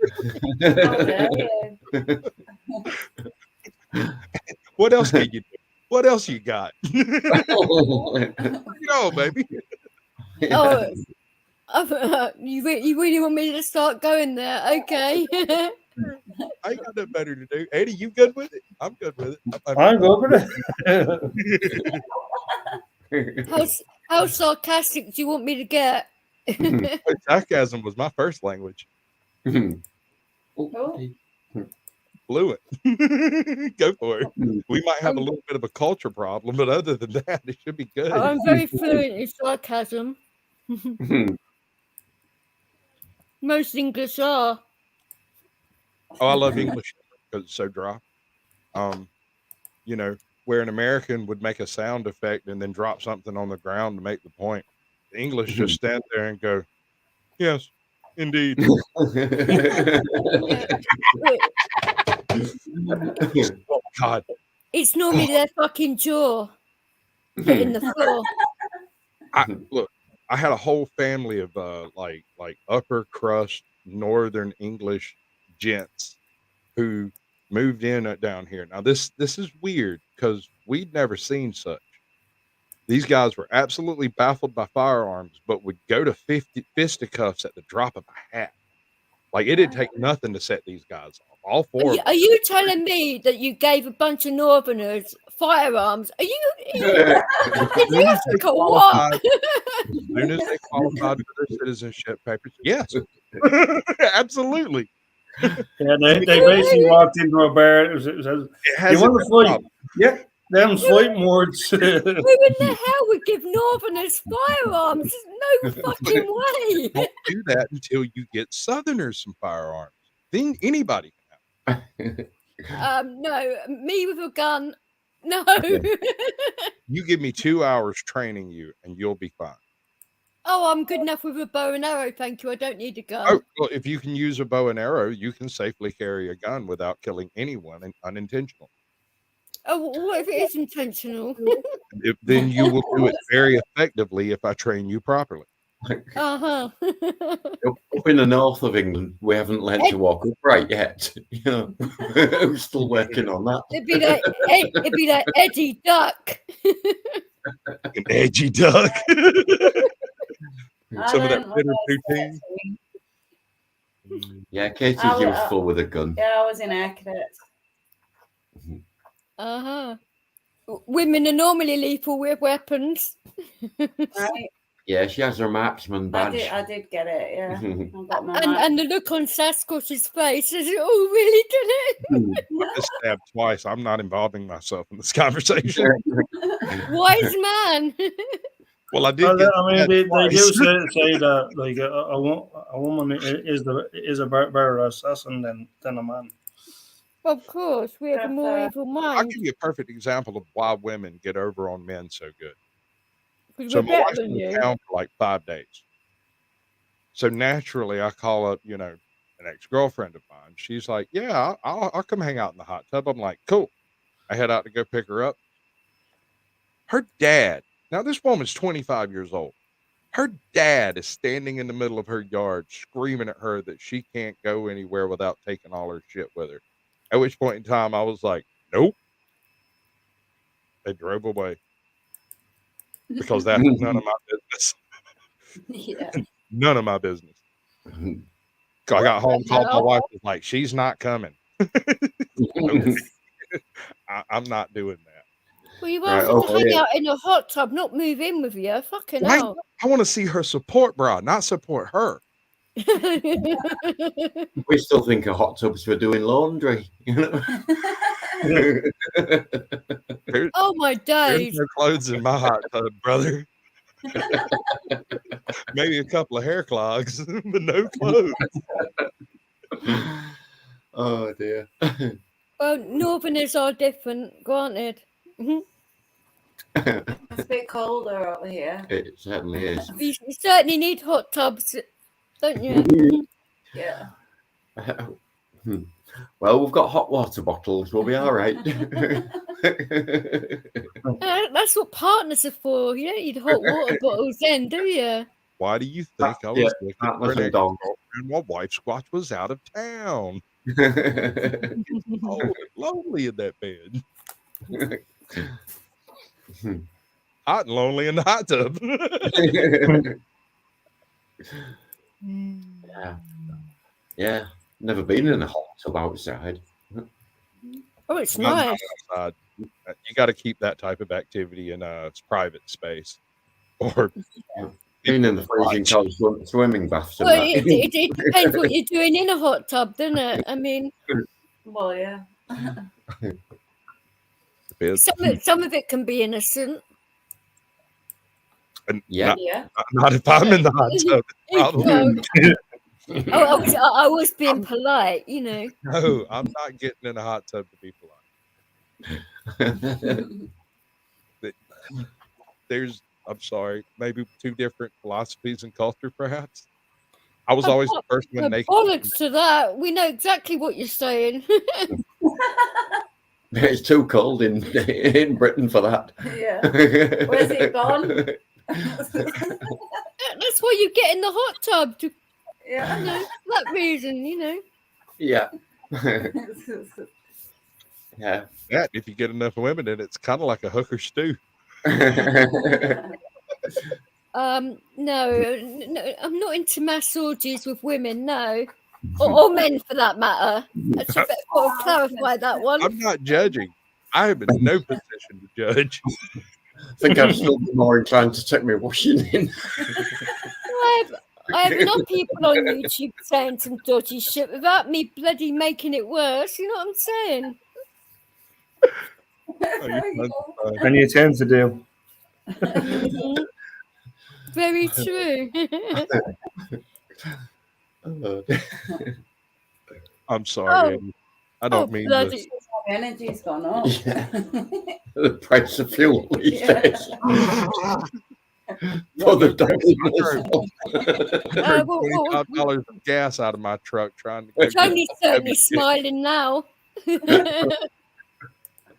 How dare you? What else can you do? What else you got? Bring it on, baby. Oh, you really want me to start going there? Okay. I ain't got nothing better to do. Eddie, you good with it? I'm good with it. I'm good with it. How sarcastic do you want me to get? Sarcasm was my first language. Oh. Fluent. Go for it. We might have a little bit of a culture problem, but other than that, it should be good. I'm very fluent in sarcasm. Most English are. Oh, I love English because it's so dry. You know, where an American would make a sound effect and then drop something on the ground to make the point. The English just stand there and go, "Yes, indeed." Oh God, It's normally their fucking jaw hitting the floor. look, I had a whole family of like upper crust Northern English gents who moved in down here. Now this is weird because we'd never seen such. These guys were absolutely baffled by firearms, but would go to fisticuffs at the drop of a hat. Like it didn't take nothing to set these guys off. All four. Are you telling me that you gave a bunch of Northerners firearms? Are you idiotic or what? As soon as they qualified for their citizenship papers, yes, absolutely. Yeah, they basically walked into a bar. It says, It has you want its to own fight? problem. Yeah. Them's fighting words. Who in the hell would give Northerners firearms? There's no fucking way. Don't do that until you get Southerners some firearms. Then anybody can have them. No, me with a gun. No. You give me 2 hours training you, and you'll be fine. Oh, I'm good enough with a bow and arrow, thank you. I don't need a gun. Oh, well, if you can use a bow and arrow, you can safely carry a gun without killing anyone unintentionally. Oh, what if it is intentional? Then you will do it very effectively if I train you properly. Uh-huh. Up in the north of England, we haven't learned to walk upright yet. You know, we're still working on that. It'd be like Eddie Duck. An edgy duck. Some of that learned bitter what I was poutine. Yeah, Katie's I- useful with a gun. Yeah, I was in air cadets. Uh-huh. Women are normally lethal with weapons. Right? Yeah, she has her marksman badge. I did get it, yeah. I got my And the look on Sasquatch's face is, oh, really, did it? I just stabbed twice. I'm not involving myself in this conversation. Wise man. Well, I did. Well, get I mean, stabbed they do twice. say that like a woman is a better assassin than a man. Of course, we have a more evil I'll mind. give you a perfect example of why women get over on men so good. Because So we're my wife's better than in you. town for like 5 days. So naturally, I call up, an ex-girlfriend of mine. She's like, "Yeah, I'll come hang out in the hot tub." I'm like, "Cool." I head out to go pick her up. Her dad. Now this woman's 25 years old. Her dad is standing in the middle of her yard, screaming at her that she can't go anywhere without taking all her shit with her. At which point in time, I was like, "Nope." They drove away because that's none of my business. Yeah. None of my business. I got home, called my wife, was like, "She's not coming." I'm not doing that. Well, you Right, wanted to hang yeah. out in a hot tub, not move in with you. Fucking Right? hell. I want to see her support bra, not support her. We still think of hot tubs for doing laundry. You know? Oh, my There's days. no clothes in my hot tub, brother. Maybe a couple of hair clogs, but no clothes. Oh dear. Well, Northerners are different, granted. Mhm. It's a bit colder out here. It certainly is. You certainly need hot tubs, don't you? Yeah. Well, we've got hot water bottles. We'll be all right. That's what partners are for. You don't need hot water bottles then, do you? Why do you think I was Yeah, looking that for was an a dog. ex-girlfriend while Wife Squatch was out of town? Oh, lonely in that bed. Hot and lonely in the hot tub. Yeah. Yeah. Never been in a hot tub outside. Oh, it's Not nice. outside. You got to keep that type of activity in a private space, or Been in the freezing cold swimming baths. And Well, that. it depends what you're doing in a hot tub, doesn't it? I mean, Well, yeah. some of it can be innocent. and Yeah. Yeah. not if I'm in the hot tub. Probably. I was being polite, you know. No, I'm not getting in a hot tub to be polite. There's, I'm sorry, maybe two different philosophies and culture, perhaps. I was always the first one naked. Bollocks to that. We know exactly what you're saying. It's too cold in Britain for that. Yeah. Where's it gone? That's why you get in the hot tub to, Yeah. you know, for that reason, you know. Yeah. Yeah. Yeah, if you get enough women in it, it's kind of like a hooker stew. No, I'm not into mass orgies with women, no. Or men for that matter. I should better clarify that one. I'm not judging. I am in no position to judge. I think I'm still more inclined to take my washing in. I have enough people on YouTube saying some dodgy shit without me bloody making it worse. You know what I'm saying? And you tend to do. Mhm. Very true. I'm sorry, Oh. Eddie. I don't Oh, mean bloody- this. My energy's gone up. The price of fuel these Yeah. days. For the dog in I well, turned $25 of gas out of my truck trying to go. Tony's certainly smiling now.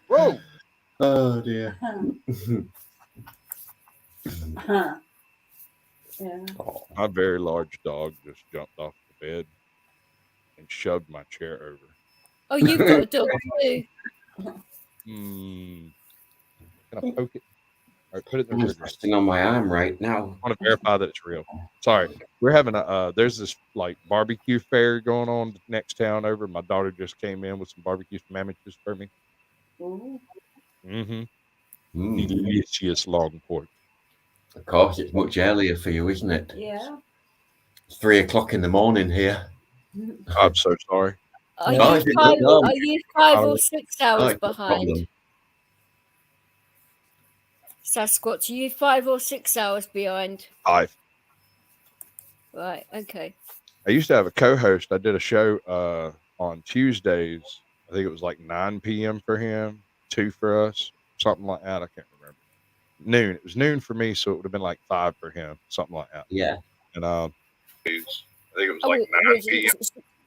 Whoa! Oh dear. Yeah. My very large dog just jumped off the bed and shoved my chair over. Oh, you've got a dog too. Can I poke it? All right, put it in the Someone's refrigerator. resting on my arm right now. I want to verify that it's real. Sorry, we're having a there's this like barbecue fair going on next town over. My daughter just came in with some barbecue sandwiches for me. Ooh. Delicious long pork. Of course, it's much earlier for you, isn't it? Yeah. It's 3 o'clock in the morning here. I'm so sorry. Are No, you if it five, goes on. are you 5 Oh, or 6 Oh, hours it's no behind? problem. Sasquatch, are you 5 or 6 hours behind? 5. Right, okay. I used to have a co-host. I did a show on Tuesdays. I think it was like 9 p.m. for him, 2 for us, something like that. I can't remember. Noon. It was noon for me, so it would have been like 5 for him, something like that. Yeah. And I think it was Oh, like 9 p.m.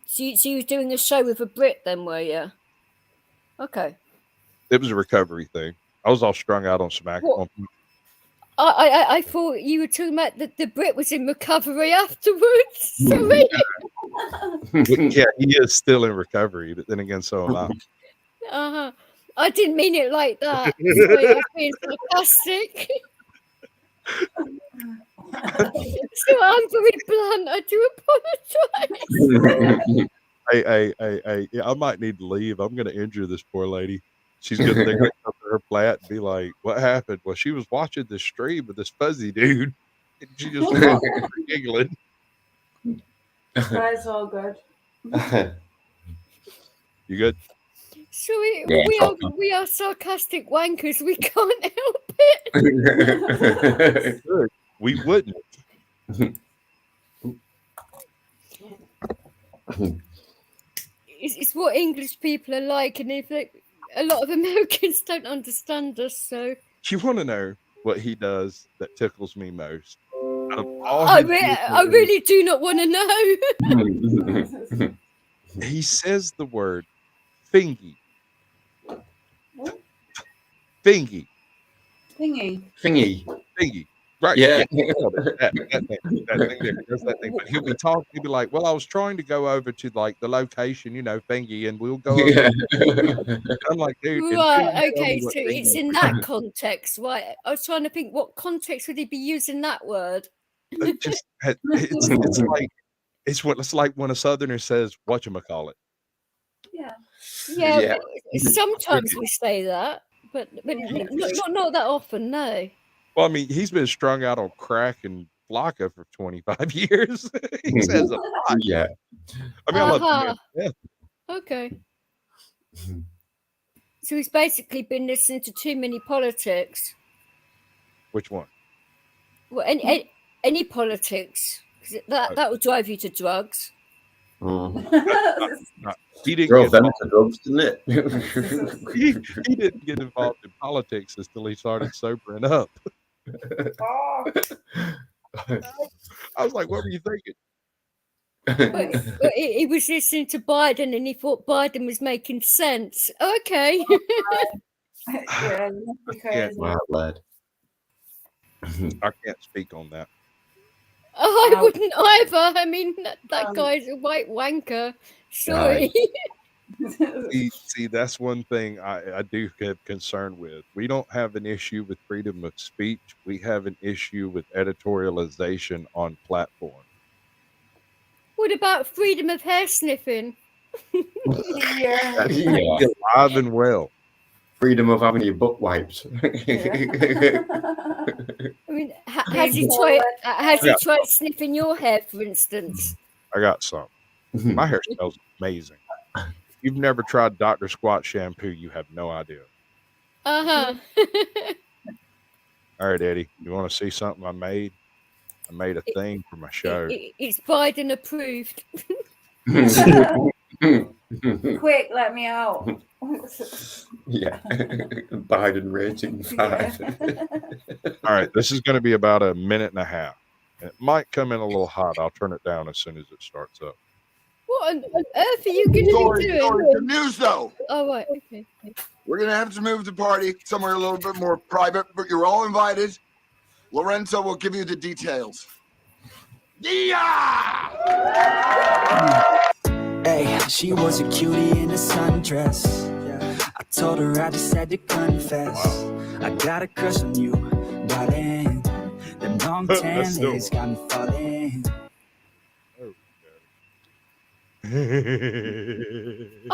so you were doing a show with a Brit then, were you? Okay. It was a recovery thing. I was all strung out on smack. What? I thought you were talking about that the Brit was in recovery afterwards. Sorry. Yeah, he is still in recovery, but then again, so am I. Uh-huh. I didn't mean it like that. Sorry, I was being sarcastic. So I'm very blunt. I do apologize. Hey, yeah, I might need to leave. I'm going to injure this poor lady. She's going to wake up to her flat and be like, what happened? Well, she was watching this stream with this fuzzy dude. And she just stopped giggling. That's all good. You good? Sorry, Yeah, we are sarcastic wankers. We can't help it. Good. We wouldn't. It's what English people are like, and if a lot of Americans don't understand us, so You want to know what he does that tickles me most? Out of all I his really do not want to know. he says the word fingy. Fingy. Thingy. Thingy. Right. Yeah. That thing there. There's that thing. But he'll be talking, he'll be like, well, I was trying to go over to like the location, Fingy, and we'll go over. Yeah. I'm like, dude. Right, until you tell okay, me so what it's Fingy in that context, right? I was trying to think what context would he be using that word? is. It's like when a southerner says, whatchamacallit. Yeah. Yeah, Yeah. sometimes we say that, but not that often, no. Well, I mean, he's been strung out on crack and Flocka for 25 years. He says a lot. Yeah. I mean, I love the Uh-huh. man. Yeah. Okay. So he's basically been listening to too many politics. Which one? Well, any politics, 'cause that will drive you to drugs. He didn't Drove get them to drugs, didn't it? he didn't get involved in politics until he started sobering up. I was like, what were you thinking? But he was listening to Biden and he thought Biden was making sense. Okay. Yeah, you must be crazy. Wow, lad. I can't speak on that. I wouldn't either. I mean, that guy's a white wanker. Sorry. See, that's one thing I do have concern with. We don't have an issue with freedom of speech. We have an issue with editorialization on platform. What about freedom of hair sniffing? Yeah. That's Yeah. alive and well. Freedom of having your butt wiped. I mean, has he tried sniffing your hair, for instance? I got some. My hair smells amazing. You've never tried Dr. Squat shampoo, you have no idea. Uh-huh. All right, Eddie, you want to see something I made? I made a thing for my show. It's Biden approved. Quick, let me out. Yeah. Biden rating 5. All right, this is going to be about a minute and a half. It might come in a little hot. I'll turn it down as soon as it starts up. What on earth are you going to be doing? Good news, though. Oh, right. Okay. We're going to have to move the party somewhere a little bit more private, but you're all invited. Lorenzo will give you the details. Yeah! Hey, she was a cutie in a sundress. I told her I just had to confess. I got a crush on you, darling. Them long tan legs got me falling. I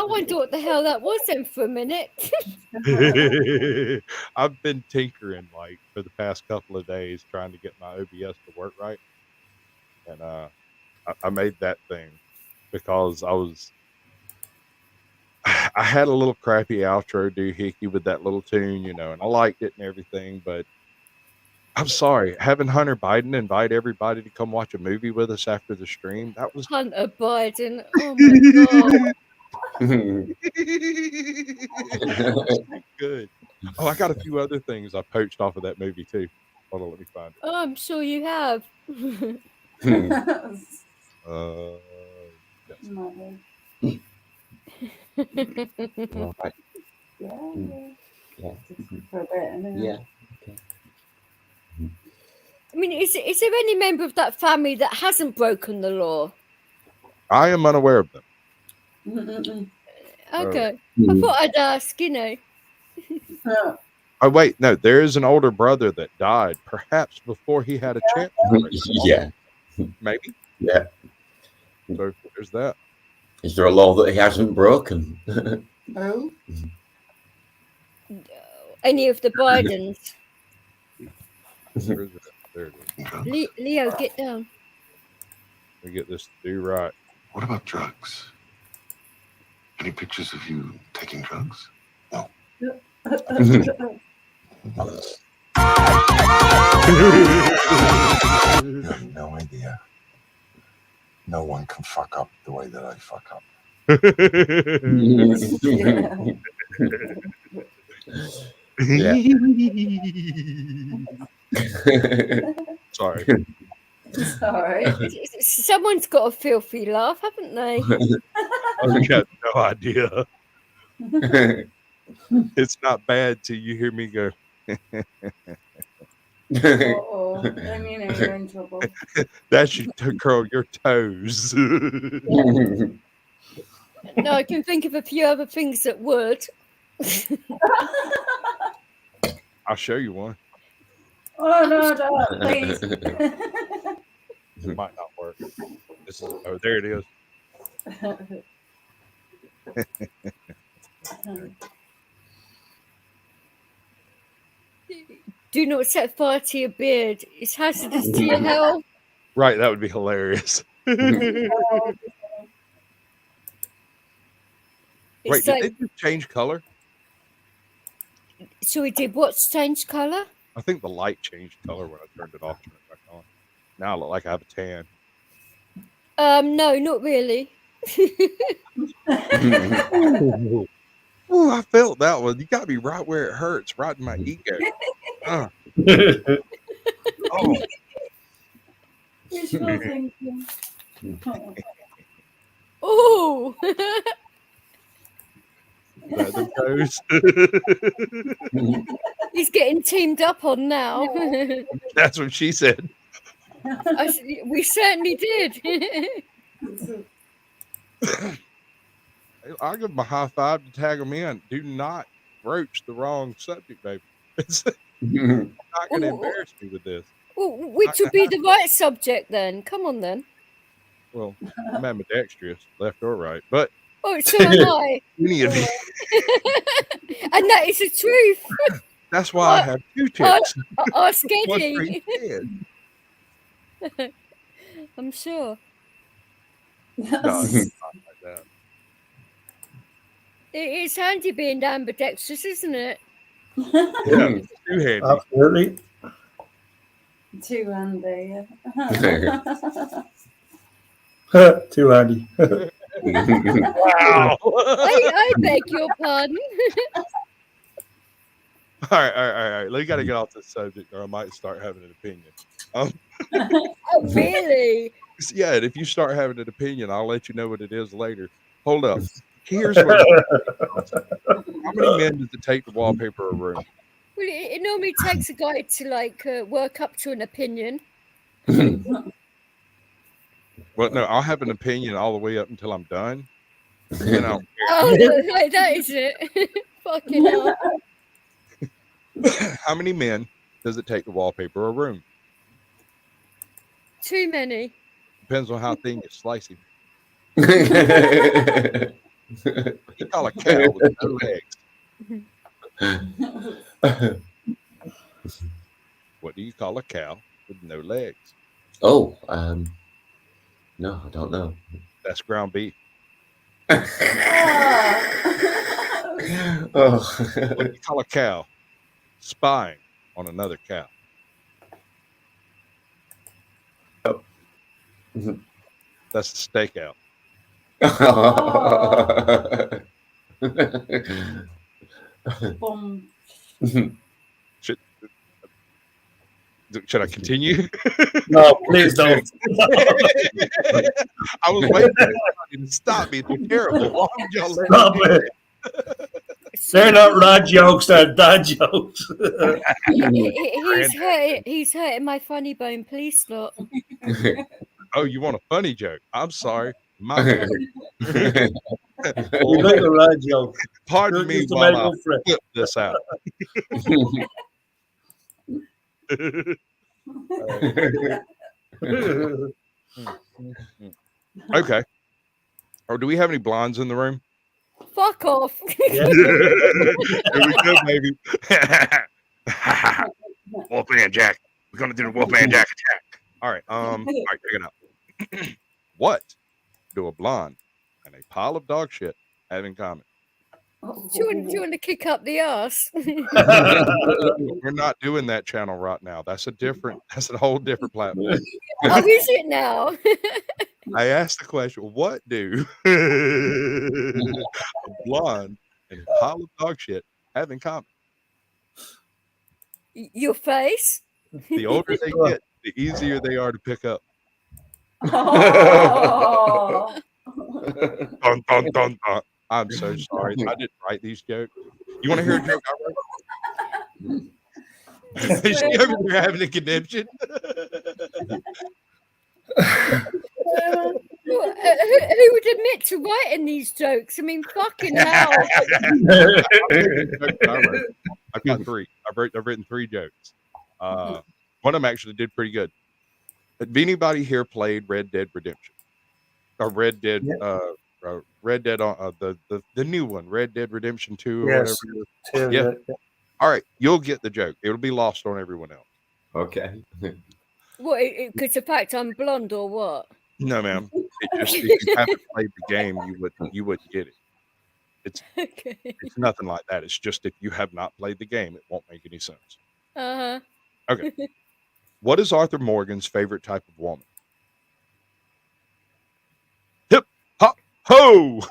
wonder what the hell that was then for a minute. I've been tinkering like for the past couple of days trying to get my OBS to work right. And I made that thing because I had a little crappy outro doohickey with that little tune, you know, and I liked it and everything, but I'm sorry, having Hunter Biden invite everybody to come watch a movie with us after the stream, that was Hunter Biden. Oh my God. good. Oh, I got a few other things I poached off of that movie too. Hold on, let me find it. Oh, I'm sure you have. Yes. Right. Yeah. I mean, is there any member of that family that hasn't broken the law? I am unaware of them. Okay. I thought I'd ask, you know. Oh, wait, no, there is an older brother that died, perhaps before he had a chance. Yeah. Maybe. Yeah. So there's that. Is there a law that he hasn't broken? Oh. Any of the Bidens. Where is it? There it is. Leo, get down. Let me get this to do right. What about drugs? Any pictures of you taking drugs? No. You have no idea. No one can fuck up the way that I fuck up. Sorry. Sorry. Someone's got a filthy laugh, haven't they? I got no idea. It's not bad till you hear me go. Uh-oh. I mean, you're in trouble. That should curl your toes. No, I can think of a few other things that would. I'll show you one. Oh, no, please. It might not work. This is, oh, there it is. Do not set fire to your beard. It's hazardous to your health. Right, that would be hilarious. Wait, It's did like, they just change color? so we did what's changed colour? I think the light changed color when I turned it off, turned it back on. Now I look like I have a tan. No, not really. Oh, I felt that one. You got me right where it hurts, right in my ego. Oh. Wishful thinking. Oh, Them toes. he's getting teamed up on now. That's what she said. We certainly did. I'll give them a high five to tag them in. Do not broach the wrong subject, baby. You're not going to embarrass me with this. Well, which would be the right subject then? Come on then. Well, I'm ambidextrous, left or right. But Oh, so am I. any of you, And that is the truth. that's why I have two tips. Ask One for Eddie. each hand. I'm sure. No, it's not like that. It's handy being ambidextrous, isn't it? Yeah, too handy. Absolutely. Too handy. Too handy. Wow. I beg your pardon. All right. We got to get off this subject, or I might start having an opinion. Oh, really? Yeah, and if you start having an opinion, I'll let you know what it is later. Hold up. Here's what. How many men does it take to wallpaper a room? Well, it normally takes a guy to like work up to an opinion. Well, no, I'll have an opinion all the way up until I'm done. Then I'll Oh, no, that is it. Fucking hell. How many men does it take to wallpaper a room? Too many. Depends on how thin you slice him. You call a cow with no legs. What do you call a cow with no legs? Oh, no, I don't know. That's ground beef. Oh. What do you call a cow spying on another cow? That's a stakeout. Boom. Should I continue? No, please don't. I was waiting for you to stop me. They're terrible. Why would y'all let Stop me do it. They're not rad jokes, they're dad jokes. He's hurting my funny bone. Please stop. that? Oh, you want a funny joke? I'm sorry. My bad. You like a rad joke. Pardon me Just to while make I up for it. flip this out. Okay. Or do we have any blondes in the room? Fuck off. Yeah. Here we go, baby. Wolfman Jack. We're gonna do the Wolfman Jack attack. All right. Check it out. What do a blonde and a pile of dog shit have in common? Do you want to kick up the ass? We're not doing that channel right now. That's a whole different platform. Oh, is it now? I asked the question, what do a blonde and a pile of dog shit have in common? Your face? The older they get, the easier they are to pick up. Oh. Dun, dun, dun, dun. I'm so sorry. I didn't write these jokes. You want to hear a joke I wrote? Is she over there having a conniption? Who would admit to writing these jokes? I mean, fucking hell. I've got three. I've written three jokes. One of them actually did pretty good. Have anybody here played Red Dead Redemption? Or Red Dead, Red Dead on the new one, Red Dead Redemption 2 or Yes. whatever. Yeah. All right, you'll get the joke. It'll be lost on everyone else. Okay. What? Because the fact I'm blonde or what? No, ma'am. It just if you haven't played the game, you wouldn't get it. Okay. It's nothing like that. It's just if you have not played the game, it won't make any sense. Uh-huh. Okay. What is Arthur Morgan's favorite type of woman? Hip hop ho.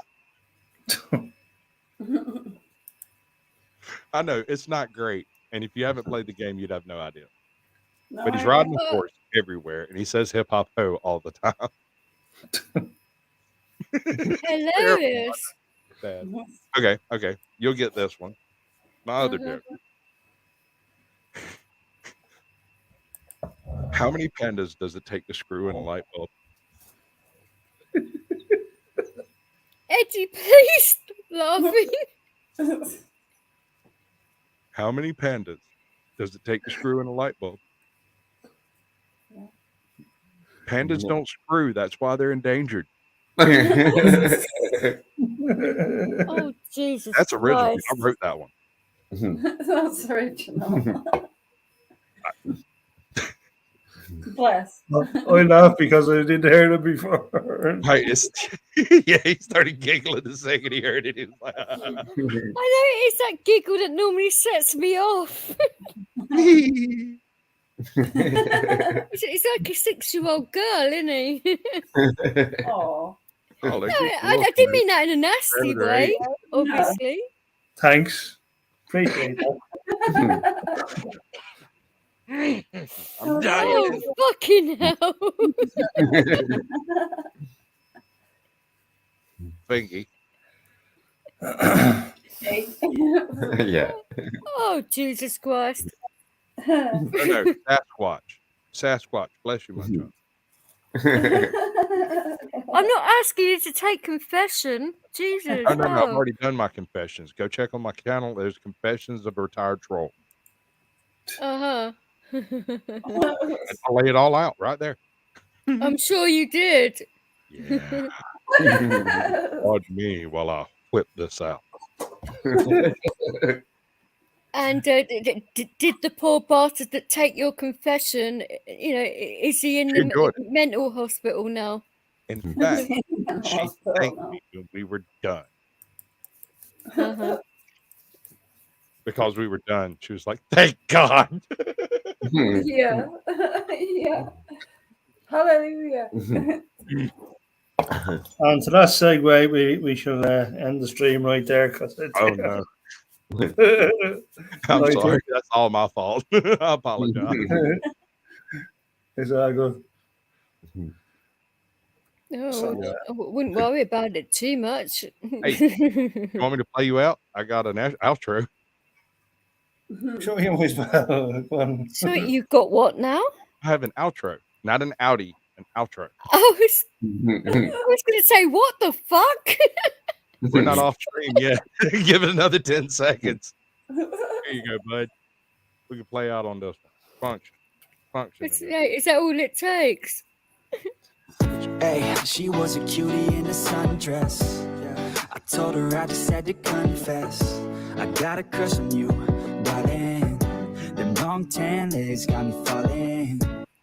I know it's not great, and if you haven't played the game, you'd have no idea. No, But he's riding a horse everywhere, and he says hip hop ho all the time. Hilarious. Bad. Okay. You'll get this one. My other joke. How many pandas does it take to screw in a light bulb? Eddie, please stop laughing. How many pandas does it take to screw in a light bulb? Pandas don't screw. That's why they're endangered. Oh, Jesus. That's original. Christ. I wrote that one. That's original. Bless. I laugh because I didn't hear it before. Right, yeah, he started giggling the second he heard it. He was like, I know it's that giggle that normally sets me off. It's like a 6-year-old girl, isn't he? Oh. No, I didn't mean that in a nasty way, obviously. Thanks. Appreciate that. I'm dying. Oh, fucking hell. Fingy. Yeah. Oh, Jesus Christ. No, Sasquatch. Bless you, my child. I'm not asking you to take confession. Jesus. Oh, no, I've no. already done my confessions. Go check on my channel. There's Confessions of a Retired Troll. Uh-huh. I lay it all out right there. I'm sure you did. Yeah. Watch me while I whip this out. And did the poor bastard that take your confession, is he in You're the good. mental hospital now? In fact, she thanked me when we were done. Uh-huh. Because we were done, she was like, "Thank God." Yeah. Yeah. Hallelujah. And to that segue, we should end the stream right there. Cause Oh no. I'm Right, sorry. That's all my fault. I apologize. It's all good. No, So, I wouldn't worry about it too much. You want me to play you out? I got an outro. Sure, you always well. So you've got what now? I have an outro, not an Audi, an outro. I was going to say, what the fuck? We're not off stream yet. Give it another 10 seconds. Here you go, bud. We can play out on this one. Function. Is that all it takes? Hey, she was a cutie in a sundress. I told her I just had to confess. I got a crush on you, darling. Them long tan legs got me falling.